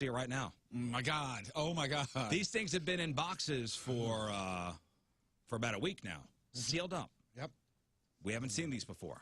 See it right now. My God. Oh, my God. These things have been in boxes for about a week now, sealed up. Yep. We haven't seen these before.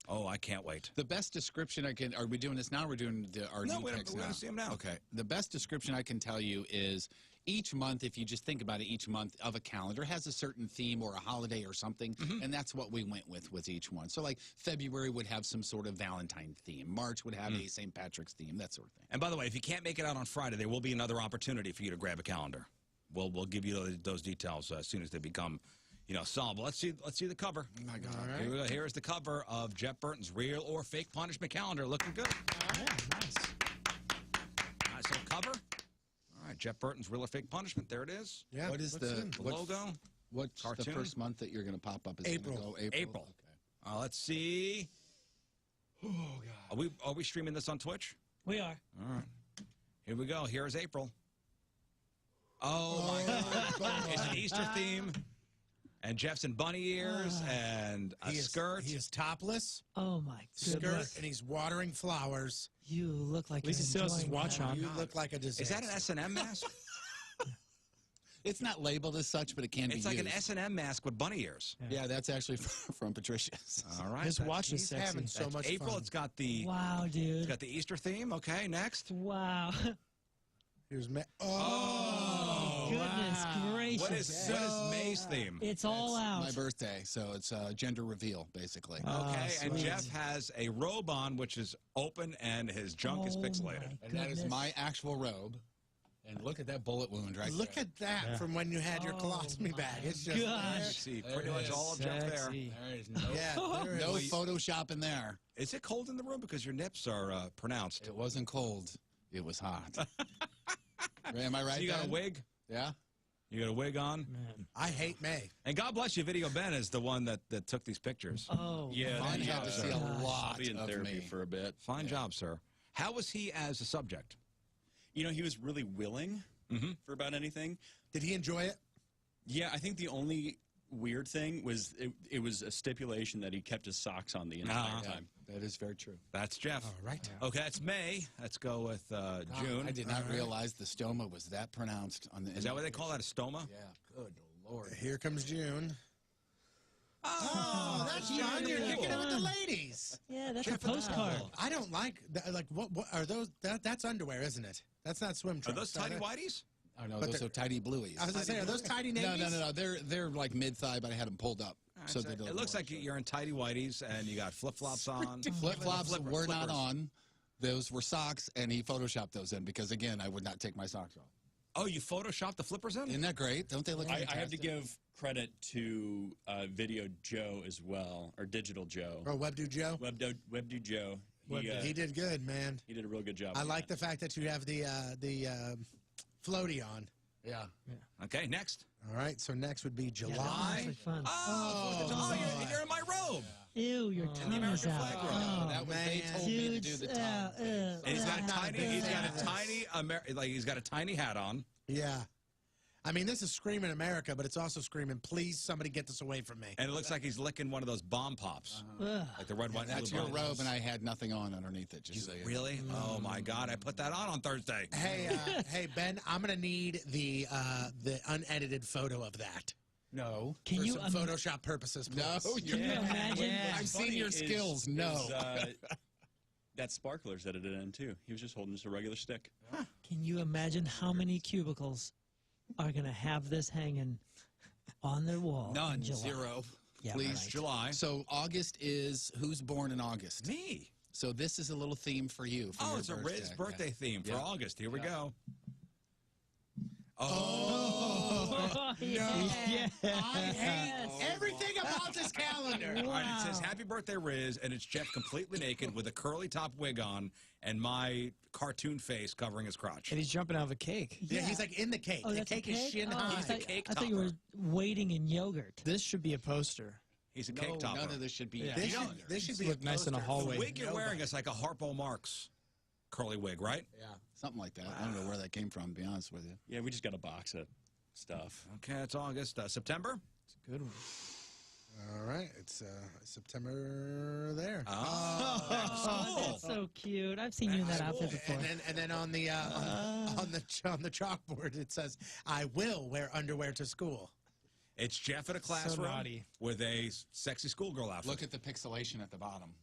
Oh, I can't wait. The best description I can... Are we doing this now or we're doing our new picks now? We don't see them now. Okay. The best description I can tell you is each month, if you just think about it, each month of a calendar has a certain theme or a holiday or something, and that's what we went with each one. So, like, February would have some sort of Valentine theme. March would have a St. Patrick's theme, that sort of thing. And by the way, if you can't make it out on Friday, there will be another opportunity for you to grab a calendar. We'll give you those details as soon as they become... solvable. Let's see the cover. Oh my God. Right. Here we go. Here is the cover of Jeff Burton's Real or Fake Punishment Calendar. Looking good. Yeah, nice. Nice little cover. All right, Jeff Burton's Real or Fake Punishment. There it is. Yeah. What is the logo? What's cartoon? the first month that you're going to pop up? Is April. Go April. Okay. Let's see. Oh God. Are we streaming this on Twitch? We are. All right. Here we go. Here is April. Oh my God! It's an Easter theme. And Jeff's in bunny ears and a skirt. He is topless. Oh my goodness. Skirt, and he's watering flowers. You look like At least he still has his watch on. You look like a disaster. Is that an S&M mask? It's not labeled as such, but it can be It's used. like an S&M mask with bunny ears. Yeah, that's actually from Patricia's. All right. His watch is He's sexy. having so much April. fun. It's got the Wow, dude. It's got the Easter theme. Okay, next. Wow. Here's May. Goodness gracious. What is May's theme? It's all out. My birthday, so it's a gender reveal, basically. Okay, and sweet. Jeff has a robe on, which is open, and his junk is Oh, pixelated. my And that is goodness. my actual robe. And look at that bullet wound right Look there. at that from when you had your colostomy bag. It's just gosh. See, There pretty it much is. all of Jeff there. Sexy. There is no, Yeah, there no is. Photoshop in there. Is it cold in the room because your nips are pronounced? It wasn't cold. It was hot. Am I right? So you got a Dan? wig? Yeah. You got a wig on? Man. I hate May. And God bless you, Video Ben is the one that took these pictures. Oh. Yeah, my Mine had to see a gosh. lot I'll be in of therapy me. for a bit. Fine job, sir. How was he as a subject? You know, he was really willing for about anything. Did he enjoy it? Yeah, I think the only weird thing was it was a stipulation that he kept his socks on the entire Yeah, time. that is very true. That's Jeff. All right. Okay, that's May. Let's go with June. I did not realize the stoma was that pronounced on the. Is that what they call that, a stoma? Yeah. Good Lord. Here comes June. Oh, that's John. You're kicking it with the ladies. Yeah, that's Jeff a postcard. I don't like what are those? That's underwear, isn't it? That's not swim Are trunks. those tidy whities? Oh no, But those they're- are tidy blueies. I was gonna say, are those tidy No, navies? no. They're like mid thigh, but I had them pulled up. So they It looks like you're in tidy whities and you got flip-flops on. flip flops were not flippers. on. Those were socks, and he photoshopped those in because again, I would not take my socks off. Oh, you photoshopped the flippers in? Isn't that great? Don't they look I fantastic? have to give credit to Video Joe as well, or Digital Joe. Oh, Webdo Joe. Webdo Joe. He did good, man. He did a real good job. I with like that. the fact that you have the floaty on. Yeah. Okay, next. All right, so next would be Yeah, July. that's actually fun. Oh, you're in my robe. Ew, your tongue is American out. flag robe. Oh, That was, they man. told me to do dudes, the tongue. And he's got a not a tiny. big He's got fan. a tiny. He's got a tiny hat on. Yeah. I mean, this is screaming America, but it's also screaming, please, somebody get this away from me. And it looks like he's licking one of those bomb pops, Ugh. like the red, white, and That's blue your bomb robe, pops. and I had nothing on underneath it. Just so you know. Really? Oh my God! I put that on Thursday. Hey, hey, Ben, I'm gonna need the unedited photo of that No. Can for you some Photoshop purposes, please. No. Can you imagine? I've seen your skills. No. That sparklers that it did in too. He was just holding just a regular stick. Can you imagine how many cubicles are going to have this hanging on their wall? None. in July? 0. Yeah, Please. right. July. So August is who's born in August? Me. So this is a little theme for you. For Oh, your it's a birthday. Rizz birthday theme for Yeah. August. Here we go. Oh, yeah. I hate everything about this calendar. All right, it says "Happy Birthday, Rizz," and it's Jeff completely naked with a curly top wig on and my cartoon face covering his crotch. And he's jumping out of a cake. Yeah, he's like in the cake. Oh, the that's a cake is shin Oh, high. I thought, cake I thought you were topper. wading in yogurt. This should be a poster. He's a No, cake topper. none of this should be. Yeah. This, You know, should, this should be look a nice in a poster. hallway. The wig you're wearing is like a Harpo Marx curly wig, right? Yeah, something like that. I don't know where that came from, to be honest with you. Yeah, we just got a box of stuff. Okay, it's August. September? It's a good one. All right, it's September there. Oh, back to school. That's so cute. I've seen you in that outfit before. And then on the on the chalkboard it says, "I will wear underwear to school." It's Jeff in a classroom naughty. with a sexy schoolgirl outfit. Look at the pixelation at the bottom.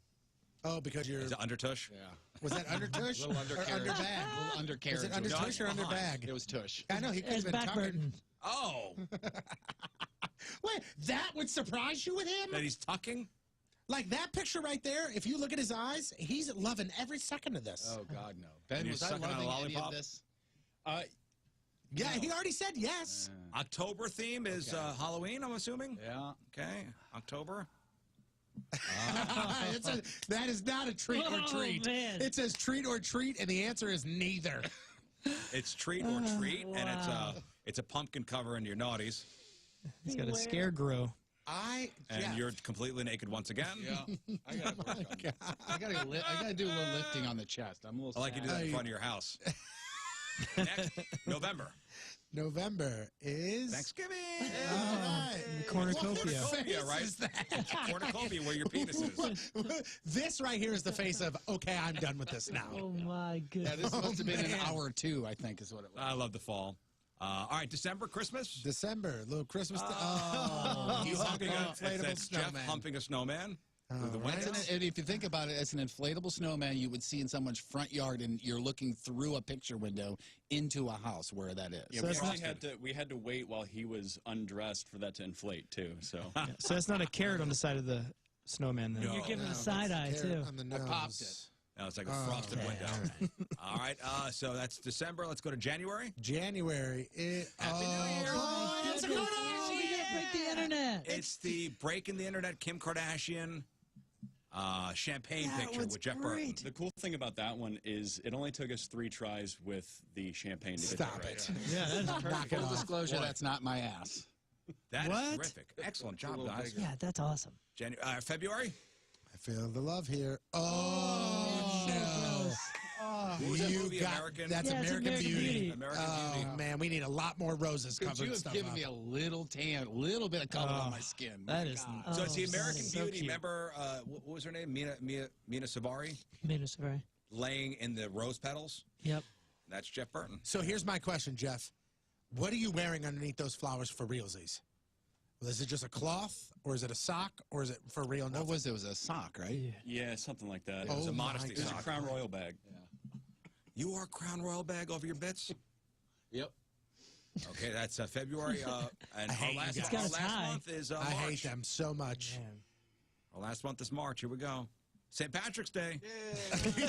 Oh, because you're Is it undertush? Yeah. was that under tush Little or undercarriage. under bag? Little undercarriage. Was it under No, tush or under behind. bag? It was tush. I know he could It's have been back tucking. Burton. Oh, Wait, that would surprise you with him? that he's tucking? Like that picture right there, if you look at his eyes, he's loving every second of this. Oh God, no. Ben, you're was I sucking on a loving any of lollipop? this? Yeah, he already said yes. October theme is Halloween, I'm assuming? Yeah. Okay, October. That is not a treat or Oh, treat. man. It says treat or treat, and the answer is neither. It's treat or treat, and wow. it's a pumpkin cover into your naughties, He's got a scarecrow. and you're completely naked once again. Yeah. I gotta work on it. I gotta do a little lifting on the chest. I'm a little I like you do sad. that in front of your house. Next, November. November is Thanksgiving. All right. The cornucopia. Cornucopia, right? Is that? Cornucopia, where your penis is. This right here is the face of, okay, I'm done with this now. Oh my Yeah, goodness. this must have been an man. hour or two, I think, is what it was. I love the fall. All right, December, Christmas. December, little Christmas. He's humping inflatable that's Jeff snowman. humping a snowman. With the right. windows. And if you think about it, it's an inflatable snowman you would see in someone's front yard, and you're looking through a picture window into a house where that is. Yeah, So we it's actually we had to wait while he was undressed for that to inflate too. So So that's not a carrot on the side of the snowman then. No. You're giving No, a side eye, that's too. carrot on the I nose. popped it. No, it's like a frosted okay, window. All right, so that's December. Let's go to January. January. Happy New Year. Oh, it's a good one. Oh, we gotta break the internet. It's the break in the internet Kim Kardashian champagne That picture one's with Jeff great. Burton. the cool thing about that one is it only took us 3 tries with the champagne to get Stop that right. it. Yeah, that is Knock perfect. it Full off. disclosure, that's not my ass. That is What? terrific. Excellent job, guys. Yeah, that's awesome. February. I feel the love here. Oh, no. What was that You movie, got American? that's Yeah, it's American American Beauty. Beauty. American Oh Beauty. man, we need a lot more roses Could you covering have stuff given up. me a little tan, a little bit of color on my skin? That My is God. So it's the Oh, American so Beauty. cute. Remember, what was her name? Mina Savari, Minnesota. laying in the rose petals. Yep. That's Jeff Burton. So here's my question, Jeff. What are you wearing underneath those flowers for realsies? Is it just a cloth, or is it a sock, or is it for real? What Nothing? was it? It was a sock, right? Yeah, something like that. It was Oh a my modesty It was a sock. Crown Royal bag. You wore a Crown Royal bag over your bits? Yep. Okay, that's February. And I hate you our guys. last, It's got our a last tie. month is I March. hate them so much. Man. Our last month is March. Here we go. St. Patrick's Day.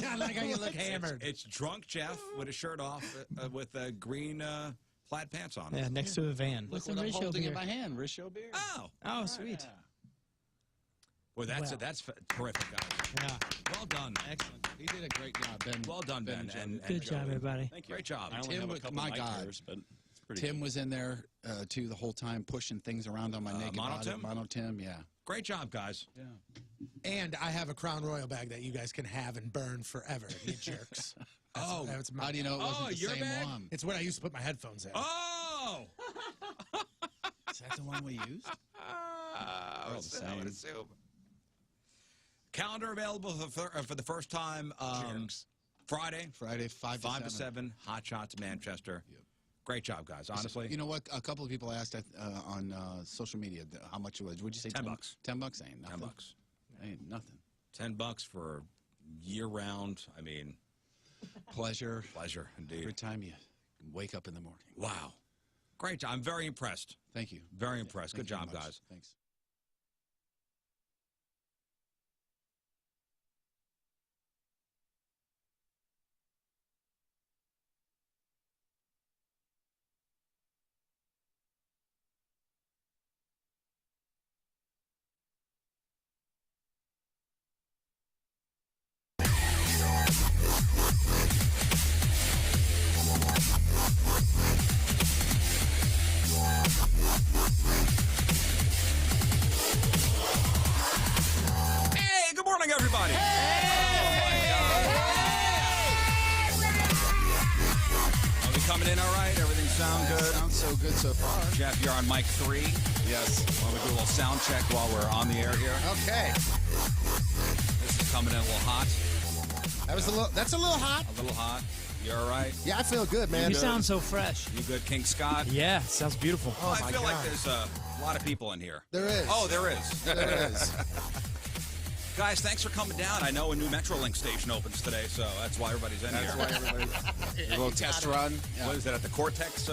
I like how you look hammered. It's drunk Jeff with his shirt off, with green plaid pants on. Yeah, next to a van. Look some what I'm Rizzuto holding in beer. my hand. Rizzuto beer. Oh, Oh, sweet. well, that's Wow. that's terrific, guys. Yeah, Well done. excellent. He did a great job, Ben. Well done, Ben. And Good job, everybody. Thank you. Great job. I only Tim have a with- couple my mic God. hairs, but it's pretty Tim was in there too the whole time, pushing things around on my naked Mono body. Tim? Mono Tim, yeah. Great job, guys. Yeah. And I have a Crown Royal bag that you guys can have and burn forever, you jerks. Oh, That's How do you know it wasn't the your same bag? one? it's what I used to put my headphones in. Oh! Is that the one we used? I would the assume- I would same. assume. Calendar available for the first time Friday, Friday, 5 to 7, Hot Shots Manchester. Yep. Great job, guys. Honestly, You know what? A couple of people asked on social media how much it was. Would you say 10 bucks. 10 bucks ain't nothing. 10 bucks. Ain't nothing. $10 for year round. I mean, Pleasure. pleasure Every indeed. time you wake up in the morning. Wow. Great job. I'm very impressed. Thank you. Very impressed. Good Thank you job, very much. guys. Thanks. coming in all right? Everything sound good? Sounds so good so far. Jeff, you're on mic 3. Yes. Why don't we do a little sound check while we're on the air here? Okay. This is coming in a little hot. That's a little hot. A little hot. You all right? Yeah, I feel good, man. You sound so fresh. You good, King Scott? Yeah, sounds beautiful. Oh, I my feel like God. there's a lot of people in here. There is. Oh, there is. There is. Guys, thanks for coming down. I know a new Metrolink station opens today, so that's why everybody's in here. A little test run. Yeah. What is that, at the Cortex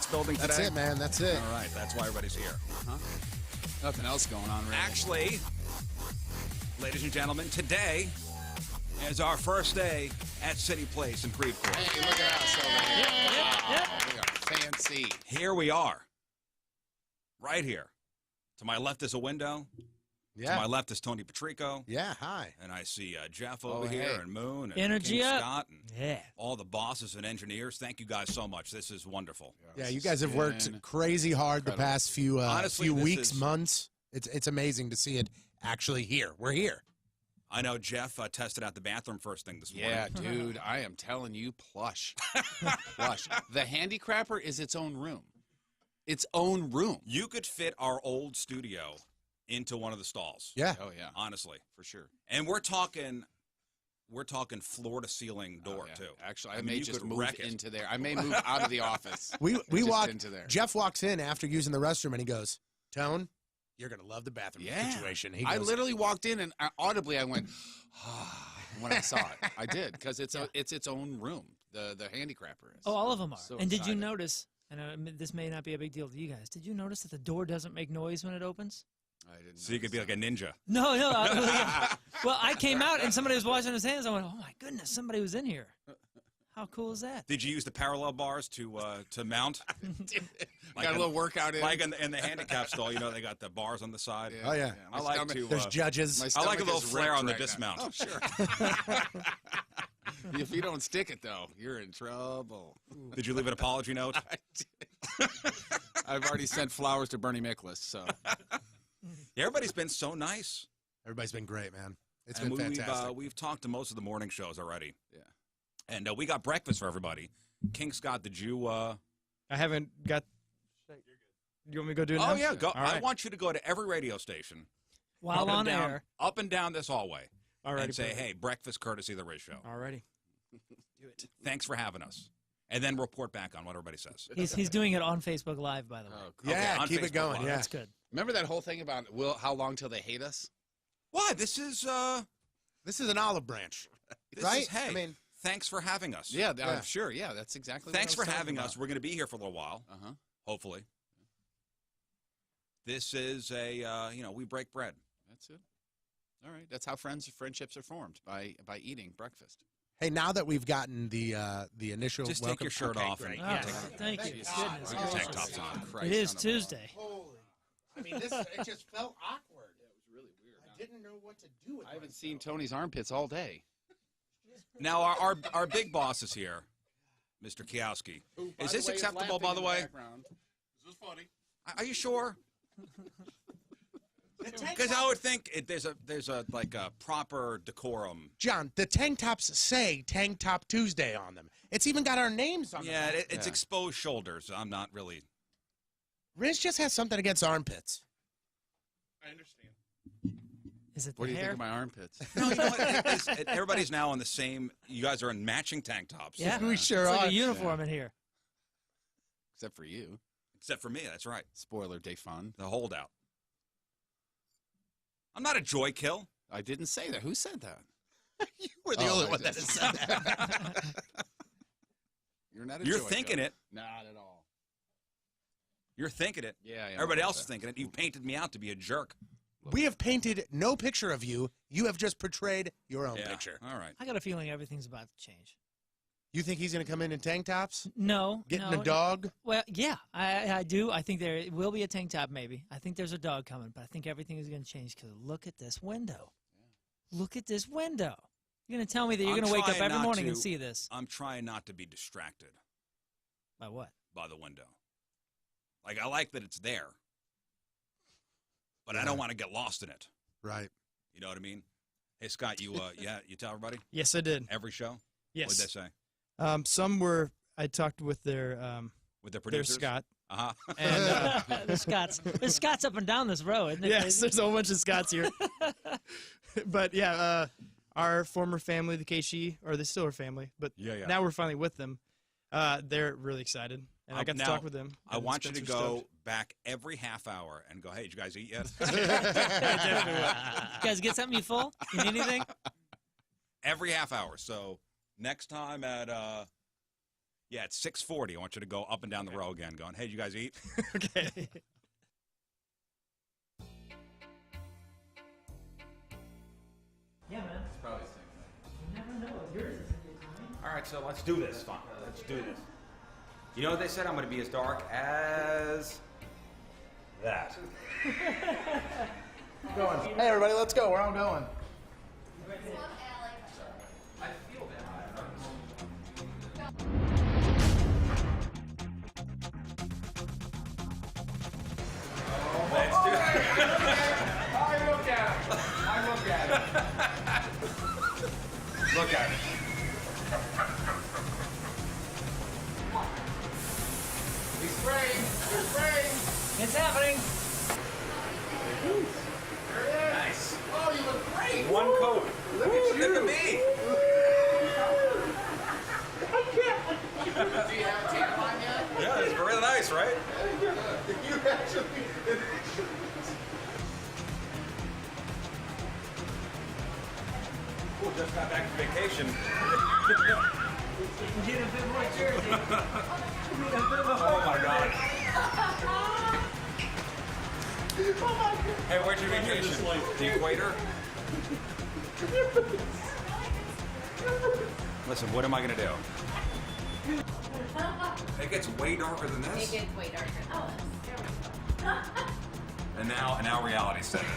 building today? That's it, man. That's it. All right, that's why everybody's here. Nothing else going on, really. Actually, ladies and gentlemen, today is our first day at City Place in Creve Court. Hey, look at us over here. Wow, we are fancy. Here we are. Right here. To my left is a window. Yeah. To my left is Tony Patrico. Yeah, hi. And I see Jeff over Oh, here hey. and Moon and Energy King up. Scott and Yeah. all the bosses and engineers. Thank you guys so much. This is wonderful. Yeah, you guys have worked crazy hard the Incredible. past few Honestly, few this weeks, is- months. It's amazing to see it actually here. We're here. I know Jeff tested out the bathroom first thing this morning. Yeah, dude, I am telling you, plush. Plush. The handicrapper is its own room. Its own room. You could fit our old studio into one of the stalls. Yeah. Oh, yeah. Honestly. For sure. And we're talking floor to ceiling door Oh, yeah. too. Actually, I, mean, may you just could move wreck it. into there. I may move out of the office. We Just walk into there. Jeff walks in after using the restroom and he goes, "Tone, you're going to love the bathroom Yeah. situation." He I goes, literally walked in and audibly I went, when I saw it. I did, because it's its own room. The handicrapper is. Oh, all of them are. So and did you excited. notice, and this may not be a big deal to you guys, did you notice that the door doesn't make noise when it opens? I didn't So you could be like a ninja. No. Well, I came out and somebody was washing his hands. I went, oh, my goodness, somebody was in here. How cool is that? Did you use the parallel bars to mount? got a little workout in. Like in the handicap stall, you know, they got the bars on the side. "Oh yeah, my I like stomach- to. there's judges." my I like a stomach little is flare ripped on the right dismount. now. Oh, sure. If you don't stick it, though, you're in trouble. Did you leave an apology note? I did. I've already sent flowers to Bernie Miklasz, so. Yeah, everybody's been so nice. Everybody's been great, man. It's And been fantastic. We've talked to most of the morning shows already. Yeah. And we got breakfast for everybody. King Scott, did you? I haven't got. You want me to go do it now? Oh yeah, go. All I right. want you to go to every radio station While on air. up and down this hallway, All right. and say, "Hey, breakfast courtesy of the Rizz Show." Alrighty. Thanks for having us. And then report back on what everybody says. He's doing it on Facebook Live, by the way. Oh, cool. Yeah, on keep Facebook it going. Live. Yeah, That's good. Remember that whole thing about how long till they hate us? Why? This is this is an olive branch, this right? is, hey, I mean, thanks for having us. Yeah, Yeah. I'm sure. Yeah, that's exactly Thanks for what I was having talking us. We're going to be here for a little while, about. Uh-huh. hopefully. This is we break bread. That's it. All right. That's how friendships are formed, by eating breakfast. hey, now that we've gotten the initial Just take welcome, your shirt okay, off great. and Ah, take thank you. Jeez. Goodness Put your tank gracious. tops on. Christ It is on a Tuesday. Holy, I mean, it just felt awkward. It was really weird. I didn't know what to do with I haven't myself. seen Tony's armpits all day. Now our big boss is here, Mr. Kiowski. Is this acceptable, by the way? Is this funny? Are you sure? Because I would think there's a like a proper decorum. John, the tank tops say Tank Top Tuesday on them. It's even got our names on Yeah, them. it's Yeah. exposed shoulders. I'm not really. Rizz just has something against armpits. I understand. Is it What the do you hair? think of my armpits? No, you know what? Everybody's now on the same. You guys are in matching tank tops. Yeah. We sure It's like are. a uniform in here. Except for you. Except for me. That's right. Spoiler, day fun. The holdout. I'm not a joy kill. I didn't say that. Who said that? You were the Oh, only I one that did. has said that. You're not a You're joy thinking killer. it. Not at all. You're thinking it. Yeah, yeah. Everybody else is thinking it. You painted me out to be a jerk. We have painted no picture of you. You have just portrayed your own Yeah. picture. All right. I got a feeling everything's about to change. You think he's going to come in tank tops? No. Getting no. a dog? Well, yeah, I do. I think there will be a tank top, maybe. I think there's a dog coming, but I think everything is going to change because look at this window. Look at this window. You're going to tell me that you're I'm going to wake up trying every not morning and to- see this. I'm trying not to be distracted By what? by the window. Like, I like that it's there, but I Yeah. don't want to get lost in it. Right. You know what I mean? Hey, Scott, you tell everybody Yes, I did. every show? Yes. What'd they say? Some were I talked with their With the producers? Scott. Uh-huh. And, There's Scots up and down this road, isn't it? yes, crazy? there's a whole bunch of Scots here. But yeah, our former family, the Keishi, or they still are family, but Yeah. now we're finally with them. They're really excited, and I got to Now, talk with them. I and want you to Spencer's go stoked. back every half hour and go, hey, did you guys eat yet? You guys get something? You full? You need anything? Every half hour. So next time at 6:40, I want you to go up and down the row again going, hey, did you guys eat? Okay. Yeah, man. It's probably the same thing. You never know. Yours is All right, so let's do this. Fine. Let's do this. You know what they said? I'm going to be as dark as that. Going. Hey, everybody, let's go. Where I'm going. Let's do it. I look at it. Look at it. He's spraying. He's spraying. It's happening. Nice. Oh, you look great. One coat. Look at you. Look at me. Do you have a tan line yet? Yeah, it's really nice, right? You actually. Cool, just got back from vacation. You need a bit more jersey. You need a bit more. Oh my god. Hey, where'd you vacation? The equator? Listen, what am I gonna do? It gets way darker than It this. gets way darker than this. And now reality set in.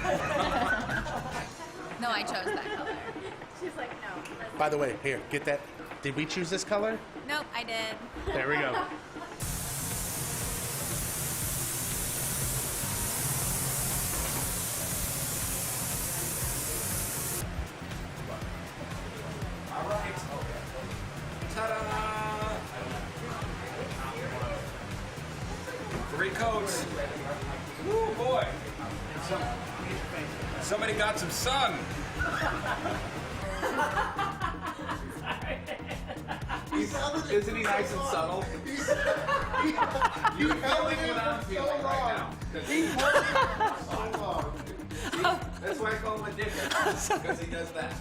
No, I chose that color. She's like, no. By the way, here, get that. Did we choose this color? Nope, I did. There we go. All right. Ta-da! 3 coats. Woo, boy. Somebody got some sun. Isn't he nice and subtle? You feel what I'm feeling right now. That's why I call him a dicker. Because he does that.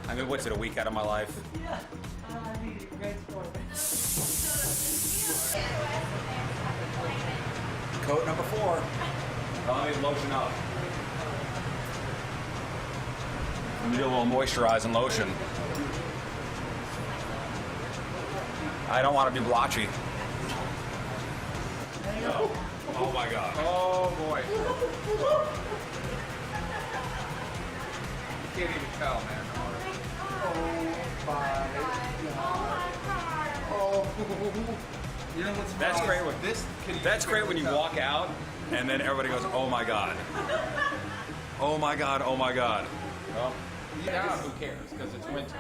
I mean, what's it, a week out of my life? Yeah. I need a great sport. Coat number 4. Oh, I need to lotion up. I'm gonna do a little moisturizing lotion. I don't want to be blotchy. No. Oh my god. Oh boy. You can't even tell, man. You know what's That's wrong? great when This can That's great when you walk out and then everybody goes, "Oh my god." Oh my god. Oh my god. Well, Yeah, who cares? Because it's winter.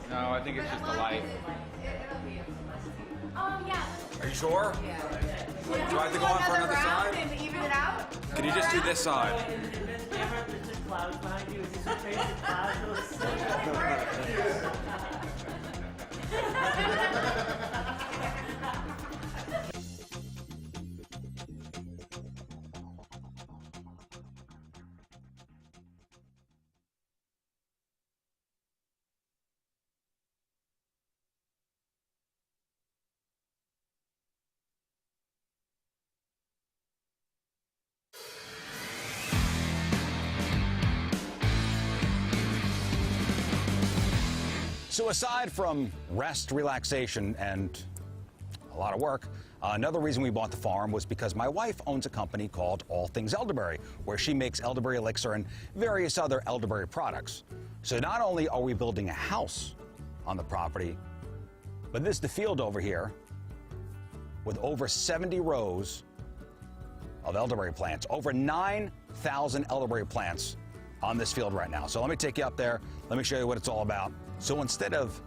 No, I think it's just the light. Oh, yeah. are you sure? Do I have to go on for another side? And even it out? Can you just do this side? There's just clouds behind you. It's just crazy clouds. So aside from rest, relaxation, and a lot of work, another reason we bought the farm was because my wife owns a company called All Things Elderberry, where she makes elderberry elixir and various other elderberry products. So not only are we building a house on the property, but this is the field over here with over 70 rows of elderberry plants, over 9,000 elderberry plants on this field right now. So let me take you up there. Let me show you what it's all about. So instead of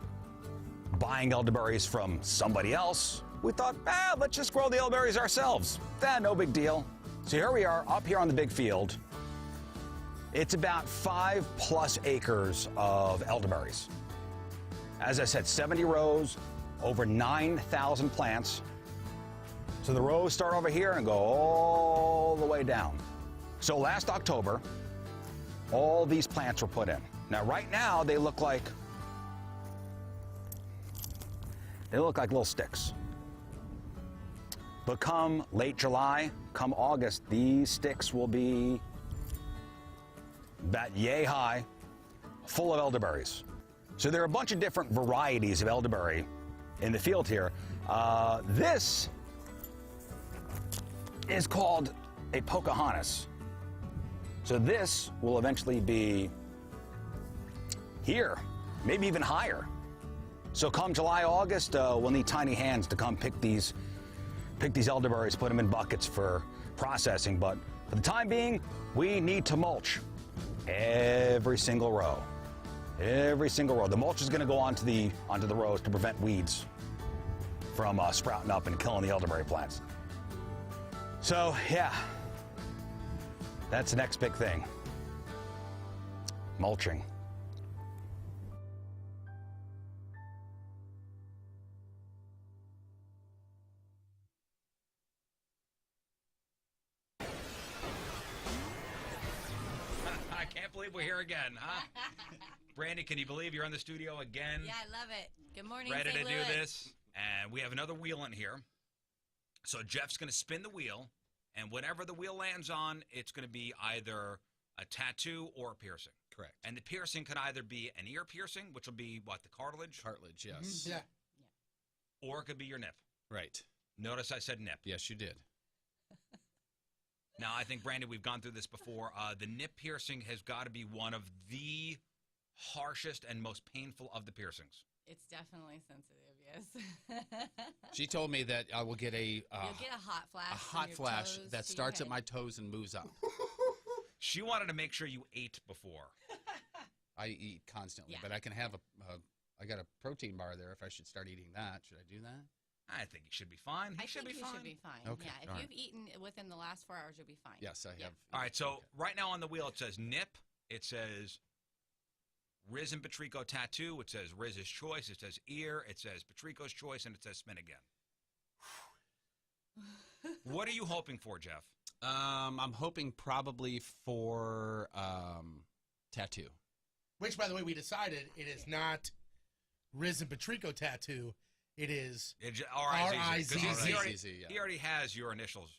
buying elderberries from somebody else, we thought, let's just grow the elderberries ourselves. No big deal. So here we are up here on the big field. It's about 5+ acres of elderberries. As I said, 70 rows, over 9,000 plants. So the rows start over here and go all the way down. So last October, all these plants were put in. Now, right now, they look like little sticks. But come late July, come August, these sticks will be about yay high, full of elderberries. So there are a bunch of different varieties of elderberry in the field here. This is called a Pocahontas. So this will eventually be here, maybe even higher. So come July, August, we'll need tiny hands to come pick these elderberries, put them in buckets for processing. But for the time being, we need to mulch every single row. Every single row. The mulch is going to go onto the rows to prevent weeds from sprouting up and killing the elderberry plants. So yeah, that's the next big thing. Mulching. I can't believe we're here again, huh? Brandy, can you believe you're in the studio again? Yeah, I love it. Good morning, Ready St. to Louis. do this? And we have another wheel in here. So Jeff's going to spin the wheel, and whatever the wheel lands on, it's going to be either a tattoo or a piercing. Correct. And the piercing could either be an ear piercing, which will be, what, the cartilage? Cartilage, yes. Yeah. Or it could be your nip. Right. Notice I said nip. Yes, you did. Now, I think, Brandon, we've gone through this before. The nip piercing has got to be one of the harshest and most painful of the piercings. It's definitely sensitive, yes. She told me that I will get a You'll get a hot flash. a from hot your flash toes that to your starts at head. my toes and moves up. She wanted to make sure you ate before. I eat constantly, Yeah. but I can have I got a protein bar there if I should start eating that. Should I do that? I think you should be fine. I He should think be you fine. should be fine. Okay, Yeah, if all right. you've eaten within the last 4 hours, you'll be fine. Yes, I have. All right, so Okay. right now on the wheel it says nip. It says Rizz and Patrico tattoo. It says Rizz's choice. It says ear. It says Patrico's choice, and it says spin again. What are you hoping for, Jeff? I'm hoping probably for tattoo. Which, by the way, we decided it is not Rizz and Patrico tattoo. It is R-I-Z-Z. 'Cause he already- R-I-Z-Z, yeah. He already has your initials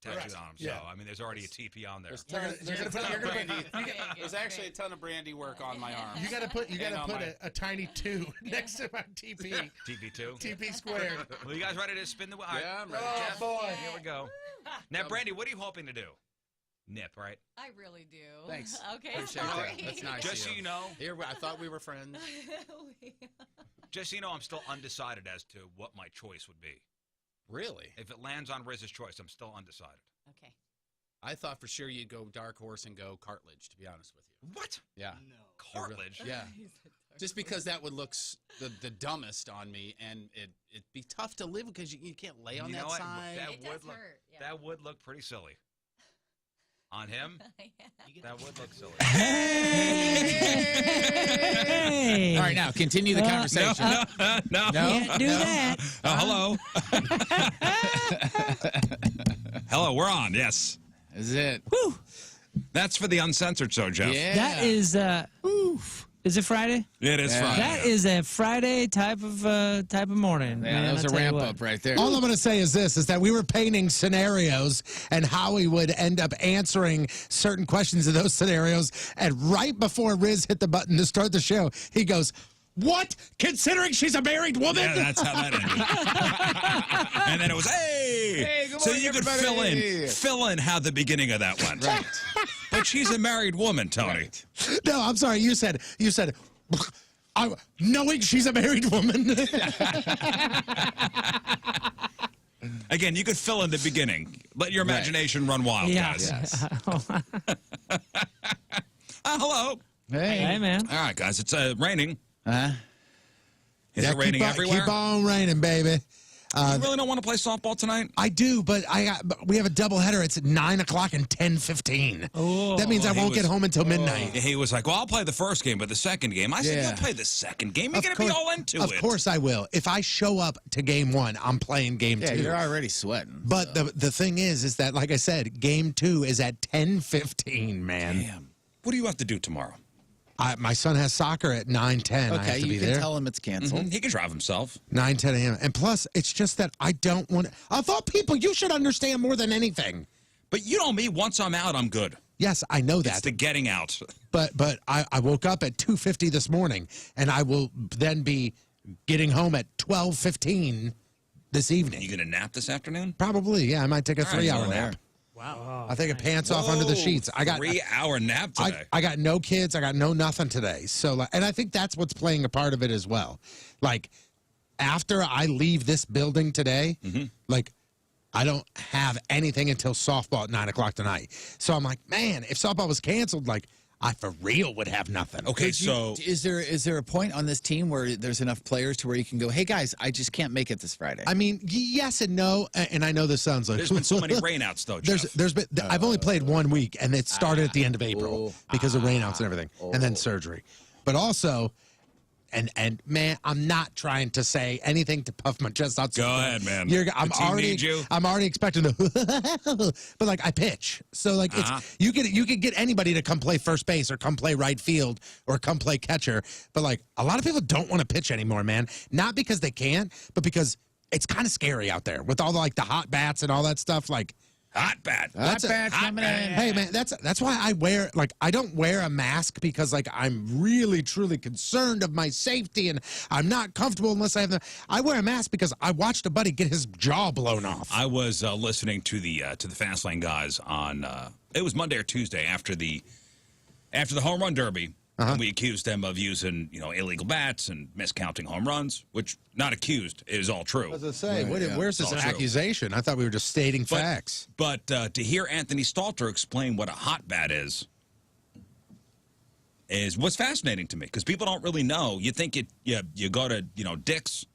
tattooed Correct. on him. So, Yeah. I mean, there's already a TP on there. You're gonna put There's actually a ton of brandy work on my arm. you gotta put And on my- a tiny 2 next to my TP. TP2. TP squared. Well, you guys ready to spin the wheel? All right. Yeah, I'm ready. Oh, Jeff, boy. here we go. Now, Brandy, what are you hoping to do? Nip, right? I really do. Thanks. Okay, Appreciate sorry. that. That's nice. Just so you know, I thought we were friends. just so you know, I'm still undecided as to what my choice would be. Really? If it lands on Rizz's choice, I'm still undecided. Okay. I thought for sure you'd go dark horse and go cartilage, to be honest with you. What? Yeah. Cartilage? Yeah. Just because that would look the dumbest on me, and it'd be tough to live because you can't lay on You that know what? side. That It would does look, hurt, yeah. That would look pretty silly. On him, that would look silly. Hey! All right, now continue the conversation. No. Can't do that. Hello. Hello, we're on, yes. Is it? Whew. That's for the uncensored show, Jeff. Yeah. That is, oof. Is it Friday? It is Yeah. Friday. That is a Friday type of morning. Yeah, man, that was I a tell you ramp what. up right there. All I'm going to say is this, is that we were painting scenarios and how we would end up answering certain questions in those scenarios. And right before Rizz hit the button to start the show, he goes, "What? Considering she's a married woman?" Yeah, that's how that ended. And then it was, hey! good So morning, you could everybody. fill in how the beginning of that went. Right. But she's a married woman, Tony. No, I'm sorry. You said, knowing she's a married woman. Again, you could fill in the beginning. Let your imagination run wild, Yeah. guys. Yes. Hello. Hey, man. All right, guys. It's raining. Huh? Is it raining everywhere? Keep on raining, baby. You really don't want to play softball tonight? I do, but we have a doubleheader. It's at 9 o'clock and 10:15. Oh. That means I won't get home until midnight. He was like, well, I'll play the first game, but the second game. I said, Yeah. you'll play the second game. You're going to be all into it. Of course I will. If I show up to game 1, I'm playing game 2. Yeah, you're already sweating. But the thing is that, like I said, game 2 is at 10:15, man. Damn. What do you have to do tomorrow? My son has soccer at 9:10. I have Okay, to be you can there. tell him it's canceled. He can drive himself. 9:10 a.m. And plus, it's just that I don't want to. Of all people, you should understand more than anything. But you know me, once I'm out, I'm good. Yes, I know It's that. the getting out. But I woke up at 2:50 this morning, and I will then be getting home at 12:15 this evening. You going to nap this afternoon? Probably, yeah. I might take a All right, 3-hour go there. nap. Wow. I take a pants off under the sheets. I got 3-hour nap today. I got no kids. I got no nothing today. So, and I think that's what's playing a part of it as well. Like, after I leave this building today, like, I don't have anything until softball at 9 o'clock tonight. So I'm like, man, if softball was canceled, like, I for real would have nothing. Okay, so Is there a point on this team where there's enough players to where you can go, hey guys, I just can't make it this Friday? I mean, yes and no, and I know this sounds like there's been so many rainouts, though, Jeff. There's been I've only played 1 week, and it started at the end of April because of rainouts and everything, and then surgery. But also, and man, I'm not trying to say anything to puff my chest out. Go ahead, man. I'm The team already needs you. I'm already expecting to, but like I pitch, so like it's you could get anybody to come play first base or come play right field or come play catcher, but like a lot of people don't want to pitch anymore, man. Not because they can't, but because it's kind of scary out there with all the, like the hot bats and all that stuff. Like Hot bat. Hot bat coming in. Hey man, that's why I don't wear a mask, because like I'm really truly concerned of my safety and I'm not comfortable unless I have I wear a mask because I watched a buddy get his jaw blown off. I was listening to the Fast Lane guys on it was Monday or Tuesday after the home run derby. And we accused them of using, illegal bats and miscounting home runs, which not accused, it is all true. As I say, where's this accusation? I thought we were just stating facts. But to hear Anthony Stalter explain what a hot bat is what's fascinating to me, because people don't really know. You think you go to Dick's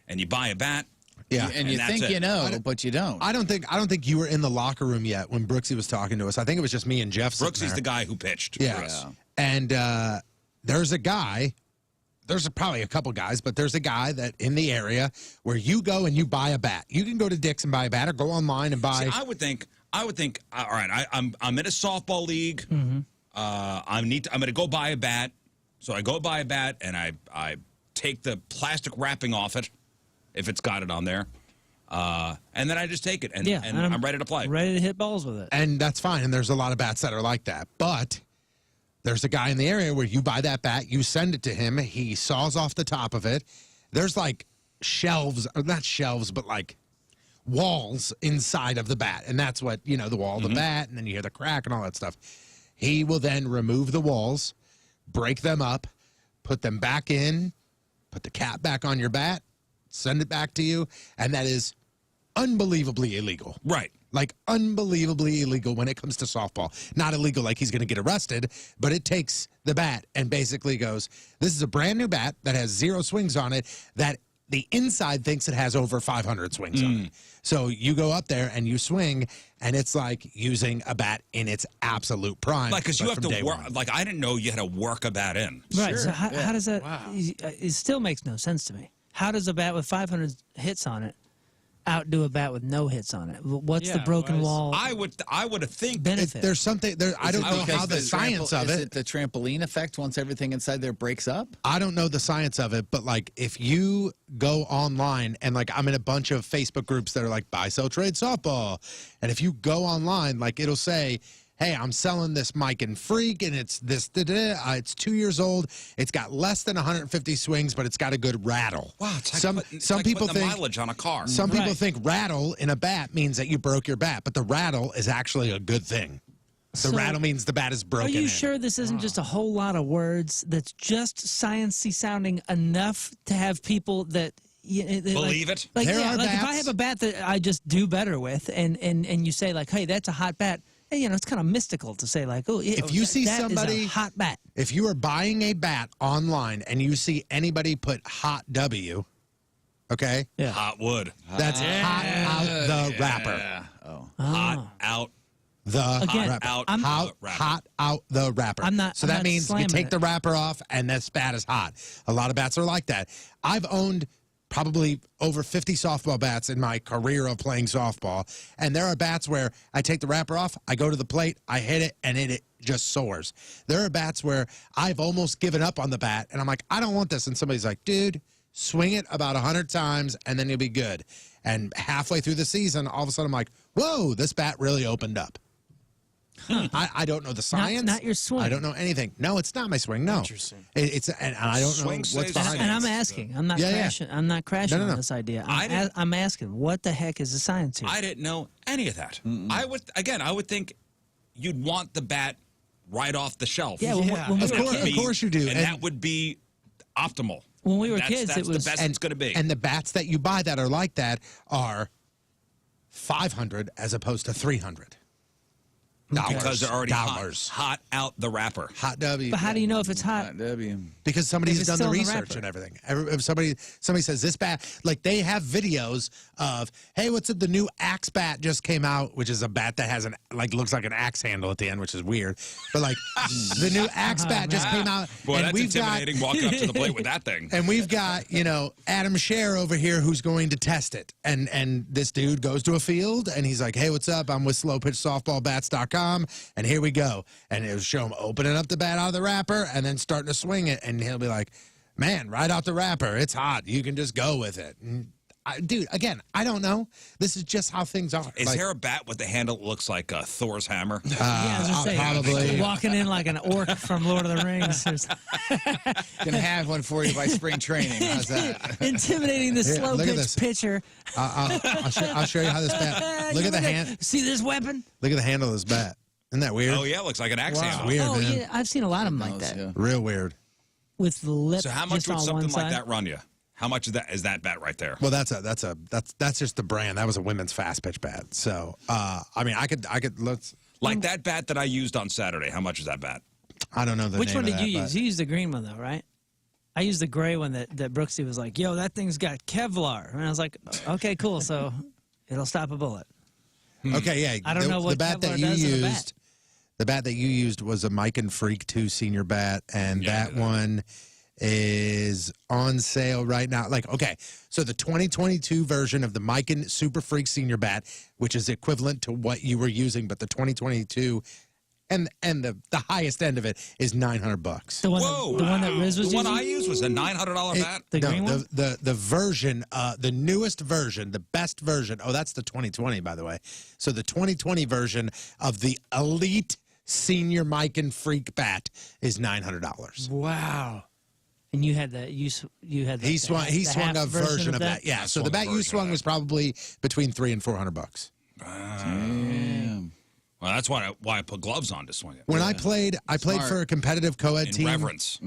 and you buy a bat. Yeah, and you think you know, but you don't. I don't think you were in the locker room yet when Brooksy was talking to us. I think it was just me and Jeff. Brooksy's the guy who pitched. Yeah. For us. And there's a guy, probably a couple guys, but there's a guy that in the area where you go and you buy a bat. You can go to Dick's and buy a bat, or go online and buy. See, I would think. All right, I'm in a softball league. I'm going to go buy a bat. So I go buy a bat and I take the plastic wrapping off it, if it's got it on there, and then I just take it and I'm ready to play. Ready to hit balls with it. And that's fine. And there's a lot of bats that are like that. But there's a guy in the area where you buy that bat, you send it to him, he saws off the top of it. There's like shelves, or not shelves, but like walls inside of the bat. And that's what, the wall of the bat, and then you hear the crack and all that stuff. He will then remove the walls, break them up, put them back in, put the cap back on your bat, send it back to you, and that is unbelievably illegal. Right. Like, unbelievably illegal when it comes to softball. Not illegal like he's going to get arrested, but it takes the bat and basically goes, this is a brand new bat that has 0 swings on it, that the inside thinks it has over 500 swings on it. So you go up there and you swing, and it's like using a bat in its absolute prime. Like, because you have to work. Like, I didn't know you had to work a bat in. Right. Sure. So how does that? Wow. It still makes no sense to me. How does a bat with 500 hits on it outdo a bat with no hits on it? What's the broken wall? I would think benefit? There's something there. I don't know how the science of Is it. it the trampoline effect once everything inside there breaks up? I don't know the science of it, but like if you go online and like I'm in a bunch of Facebook groups that are like buy, sell, trade softball, and if you go online, like it'll say, hey, I'm selling this Mike and Freak, and it's this, it's 2 years old. It's got less than 150 swings, but it's got a good rattle. Wow, it's like some people putting the think mileage on a car. Some people think rattle in a bat means that you broke your bat, but the rattle is actually a good thing. The rattle means the bat is broken. Are you sure this isn't just a whole lot of words that's just sciencey sounding enough to have people that believe it? Like, There are if bats. I have a bat that I just do better with, and you say like, hey, that's a hot bat. it's kind of mystical to say like, oh, If you see that is a somebody- hot bat. If you are buying a bat online and you see anybody put hot W, okay, Yeah. Hot wood. that's hot out the wrapper. Yeah. Oh. Hot out. The Again, wrapper. I'm- hot, wrapper. hot out the wrapper. I'm not- So I'm that not means you slamming take it. the wrapper off and this bat is hot. A lot of bats are like that. I've owned probably over 50 softball bats in my career of playing softball. And there are bats where I take the wrapper off, I go to the plate, I hit it, and it just soars. There are bats where I've almost given up on the bat, and I'm like, I don't want this. And somebody's like, dude, swing it about 100 times, and then you'll be good. And halfway through the season, all of a sudden I'm like, whoa, this bat really opened up. I don't know the science. Not your swing. I don't know anything. No, it's not my swing. No, Interesting. It's and I don't know Swing what's stays behind And it. I'm asking. I'm not Yeah, yeah. crashing. I'm not crashing No, no, on no. this idea. I didn't- I'm asking, what the heck is the science here? I didn't know any of that. I would think you'd want the bat right off the shelf. Yeah, when we Of were course- kids, of course you do. And that would be optimal. When we were That's- kids, that's it was the best it's going to be. And the bats that you buy that are like that are 500 as opposed to 300. because they're already dollars. hot out the wrapper. Hot W. But how do you know if it's hot? Hot W. Because somebody's If it's done the still in the research wrapper. and everything. If somebody says this bat, like they have videos of, hey, what's it? The new Axe bat just came out, which is a bat that has looks like an axe handle at the end, which is weird. But like the new Axe bat just came out, Boy, and that's we've got intimidating walking up to the plate with that thing. and we've got Adam Scher over here who's going to test it, and this dude goes to a field and he's like, hey, what's up? I'm with slowpitchsoftballbats.com, and here we go. And it'll show him opening up the bat out of the wrapper and then starting to swing it, and he'll be like, man, right out the wrapper, it's hot, you can just go with it. And dude, again, I don't know, this is just how things are. Is there a bat with the handle that looks like Thor's hammer? Yeah, I was gonna say, probably. walking in like an orc from Lord of the Rings. Gonna have one for you by spring training. How's that? Intimidating the Here, slow look at pitch this. pitcher. I'll show you how this bat. Look at the hand. See this weapon? Look at the handle of this bat. Isn't that weird? Oh, yeah, it looks like an axe handle. Weird, Oh man. yeah, I've seen a lot of them like that Yeah. Real weird. with the lip. So how much just would on something one like side. that run you? How much is that bat right there? Well, that's just the brand. That was a women's fast pitch bat. So, I mean, I could let's. Like that bat that I used on Saturday. How much is that bat? I don't know the Which name one of did that, you but- use? You used the green one though, right? I used the gray one that Brooksy was like, "Yo, that thing's got Kevlar," and I was like, "Okay, cool. So it'll stop a bullet." Okay, yeah. I don't know what the bat that Kevlar you does in a bat. used. The bat that you used was a Mike and Freak 2 senior bat, and Yeah, that one is on sale right now. Like, okay, so the 2022 version of the Mike and Super Freak senior bat, which is equivalent to what you were using, but the 2022 and the highest end of it is $900. The one, Whoa! the one that Rizz was The one using. I used was a $900 bat. The no, green one. the version, the newest version, the best version. Oh, that's the 2020, by the way. So the 2020 version of the Elite Senior Mike and Freak bat is $900. Wow. And you had you had the, He swung the half a version of that. Yeah. I So the swung a bat you version of swung that. was probably between $300 and $400. Damn. Well, that's why I put gloves on to swing it. When I played Smart. for a competitive co-ed In team. reverence.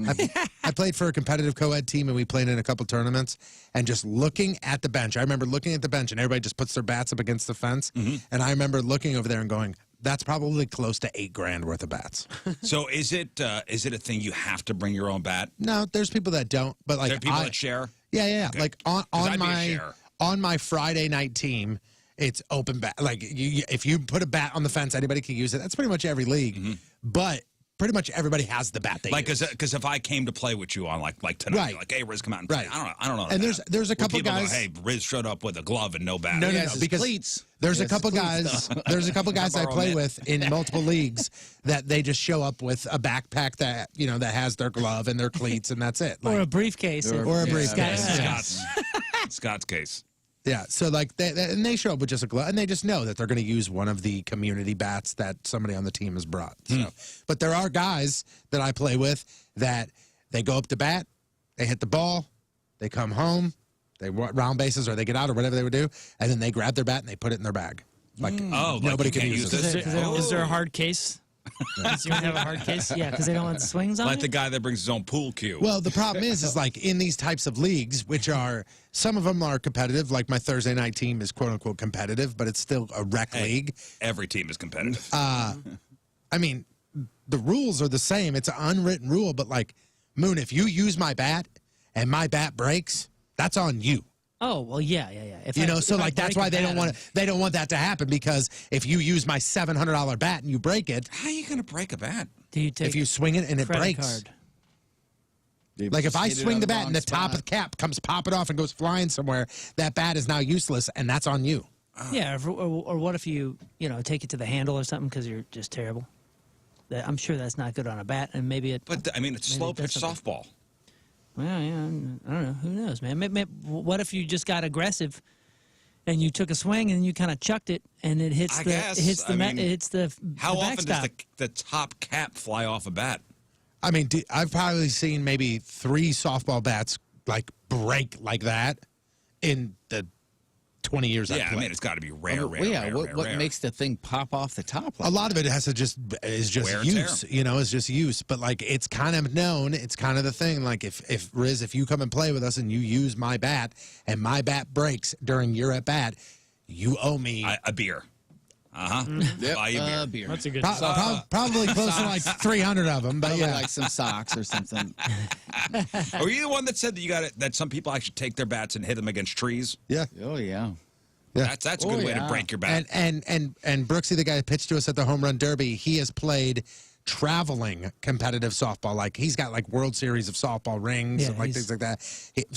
I played for a competitive co-ed team, and we played in a couple tournaments. And just looking at the bench, I remember looking at the bench, and everybody just puts their bats up against the fence. And I remember looking over there and going, "That's probably close to $8,000 worth of bats." So is it a thing you have to bring your own bat? No, there's people that don't, but like There are people that share. Yeah. Okay. Like 'Cause I'd be a on sharer. my Friday night team, it's open bat. Like if you put a bat on the fence, anybody can use it. That's pretty much every league, but pretty much everybody has the bat they Like, use. because if I came to play with you on like tonight, Right. you're like, hey, Rizz, come out and play. Right. I don't know. And that. there's a Where couple people go, guys- hey, Rizz showed up with a glove and no bat. No, He has his because cleats. there's He a has couple his cleats, guys. There's a couple guys I borrow play mitt. with in multiple leagues that they just show up with a backpack that that has their glove and their cleats, and that's it. or Like, a briefcase. Or a Yeah. briefcase. Yeah. Scott's case. yeah. So like and they show up with just a glove, and they just know that they're going to use one of the community bats that somebody on the team has brought. So, but there are guys that I play with that they go up to bat, they hit the ball, they come home, they round bases or they get out or whatever they would do, and then they grab their bat and they put it in their bag. Like Oh, like nobody you can can't use use it. this? Is there a hard case? You want to have a hard case? Yeah, because they don't want the swings on Like it? the guy that brings his own pool cue. Well, the problem is like in these types of leagues, which are some of them are competitive. Like my Thursday night team is quote unquote competitive, but it's still a rec league. Every team is competitive. I mean, the rules are the same. It's an unwritten rule, but like Moon, if you use my bat and my bat breaks, that's on you. Oh, well, yeah. If You know, if so I like that's break why a they don't bat, want to. They don't want that to happen because if you use my $700 bat and you break it, How are you going to break a bat? do you take if you swing it and it credit breaks, card? like if I Hit it swing on the bat wrong and the top of spot. the cap comes popping off and goes flying somewhere, that bat is now useless, and that's on you. Yeah, or what if you take it to the handle or something because you're just terrible? I'm sure that's not good on a bat, and maybe it. But I mean, it's Maybe slow it does pitch something. softball. Well, yeah, I don't know. Who knows, man? What if you just got aggressive, and you took a swing and you kind of chucked it, and it hits I the guess. it hits the I it mean, hits the How the often does backstop. the top cap fly off a bat? I mean, I've probably seen maybe 3 softball bats like break like that in the 20 years I've Yeah, I played. mean, it's got to be rare, Well, yeah, rare, what rare. makes the thing pop off the top? Like a lot of it has to is just Wear and use, tear. you know, it's just use. But like it's kind of known, it's kind of the thing. Like if Rizz, if you come and play with us and you use my bat and my bat breaks during your at bat, you owe me A beer. Yep, Buy you beer. beer. That's a good. probably close to like 300 of them. But Probably yeah, like some socks or something. Are you the one that said that you got it? That some people actually take their bats and hit them against trees? yeah. Oh yeah. Yeah. That's a Oh, good way to yeah. break your bat. And Brooksy, the guy who pitched to us at the Home Run Derby, he has played traveling competitive softball. Like he's got like World Series of softball rings Yeah, and like he's- things like that.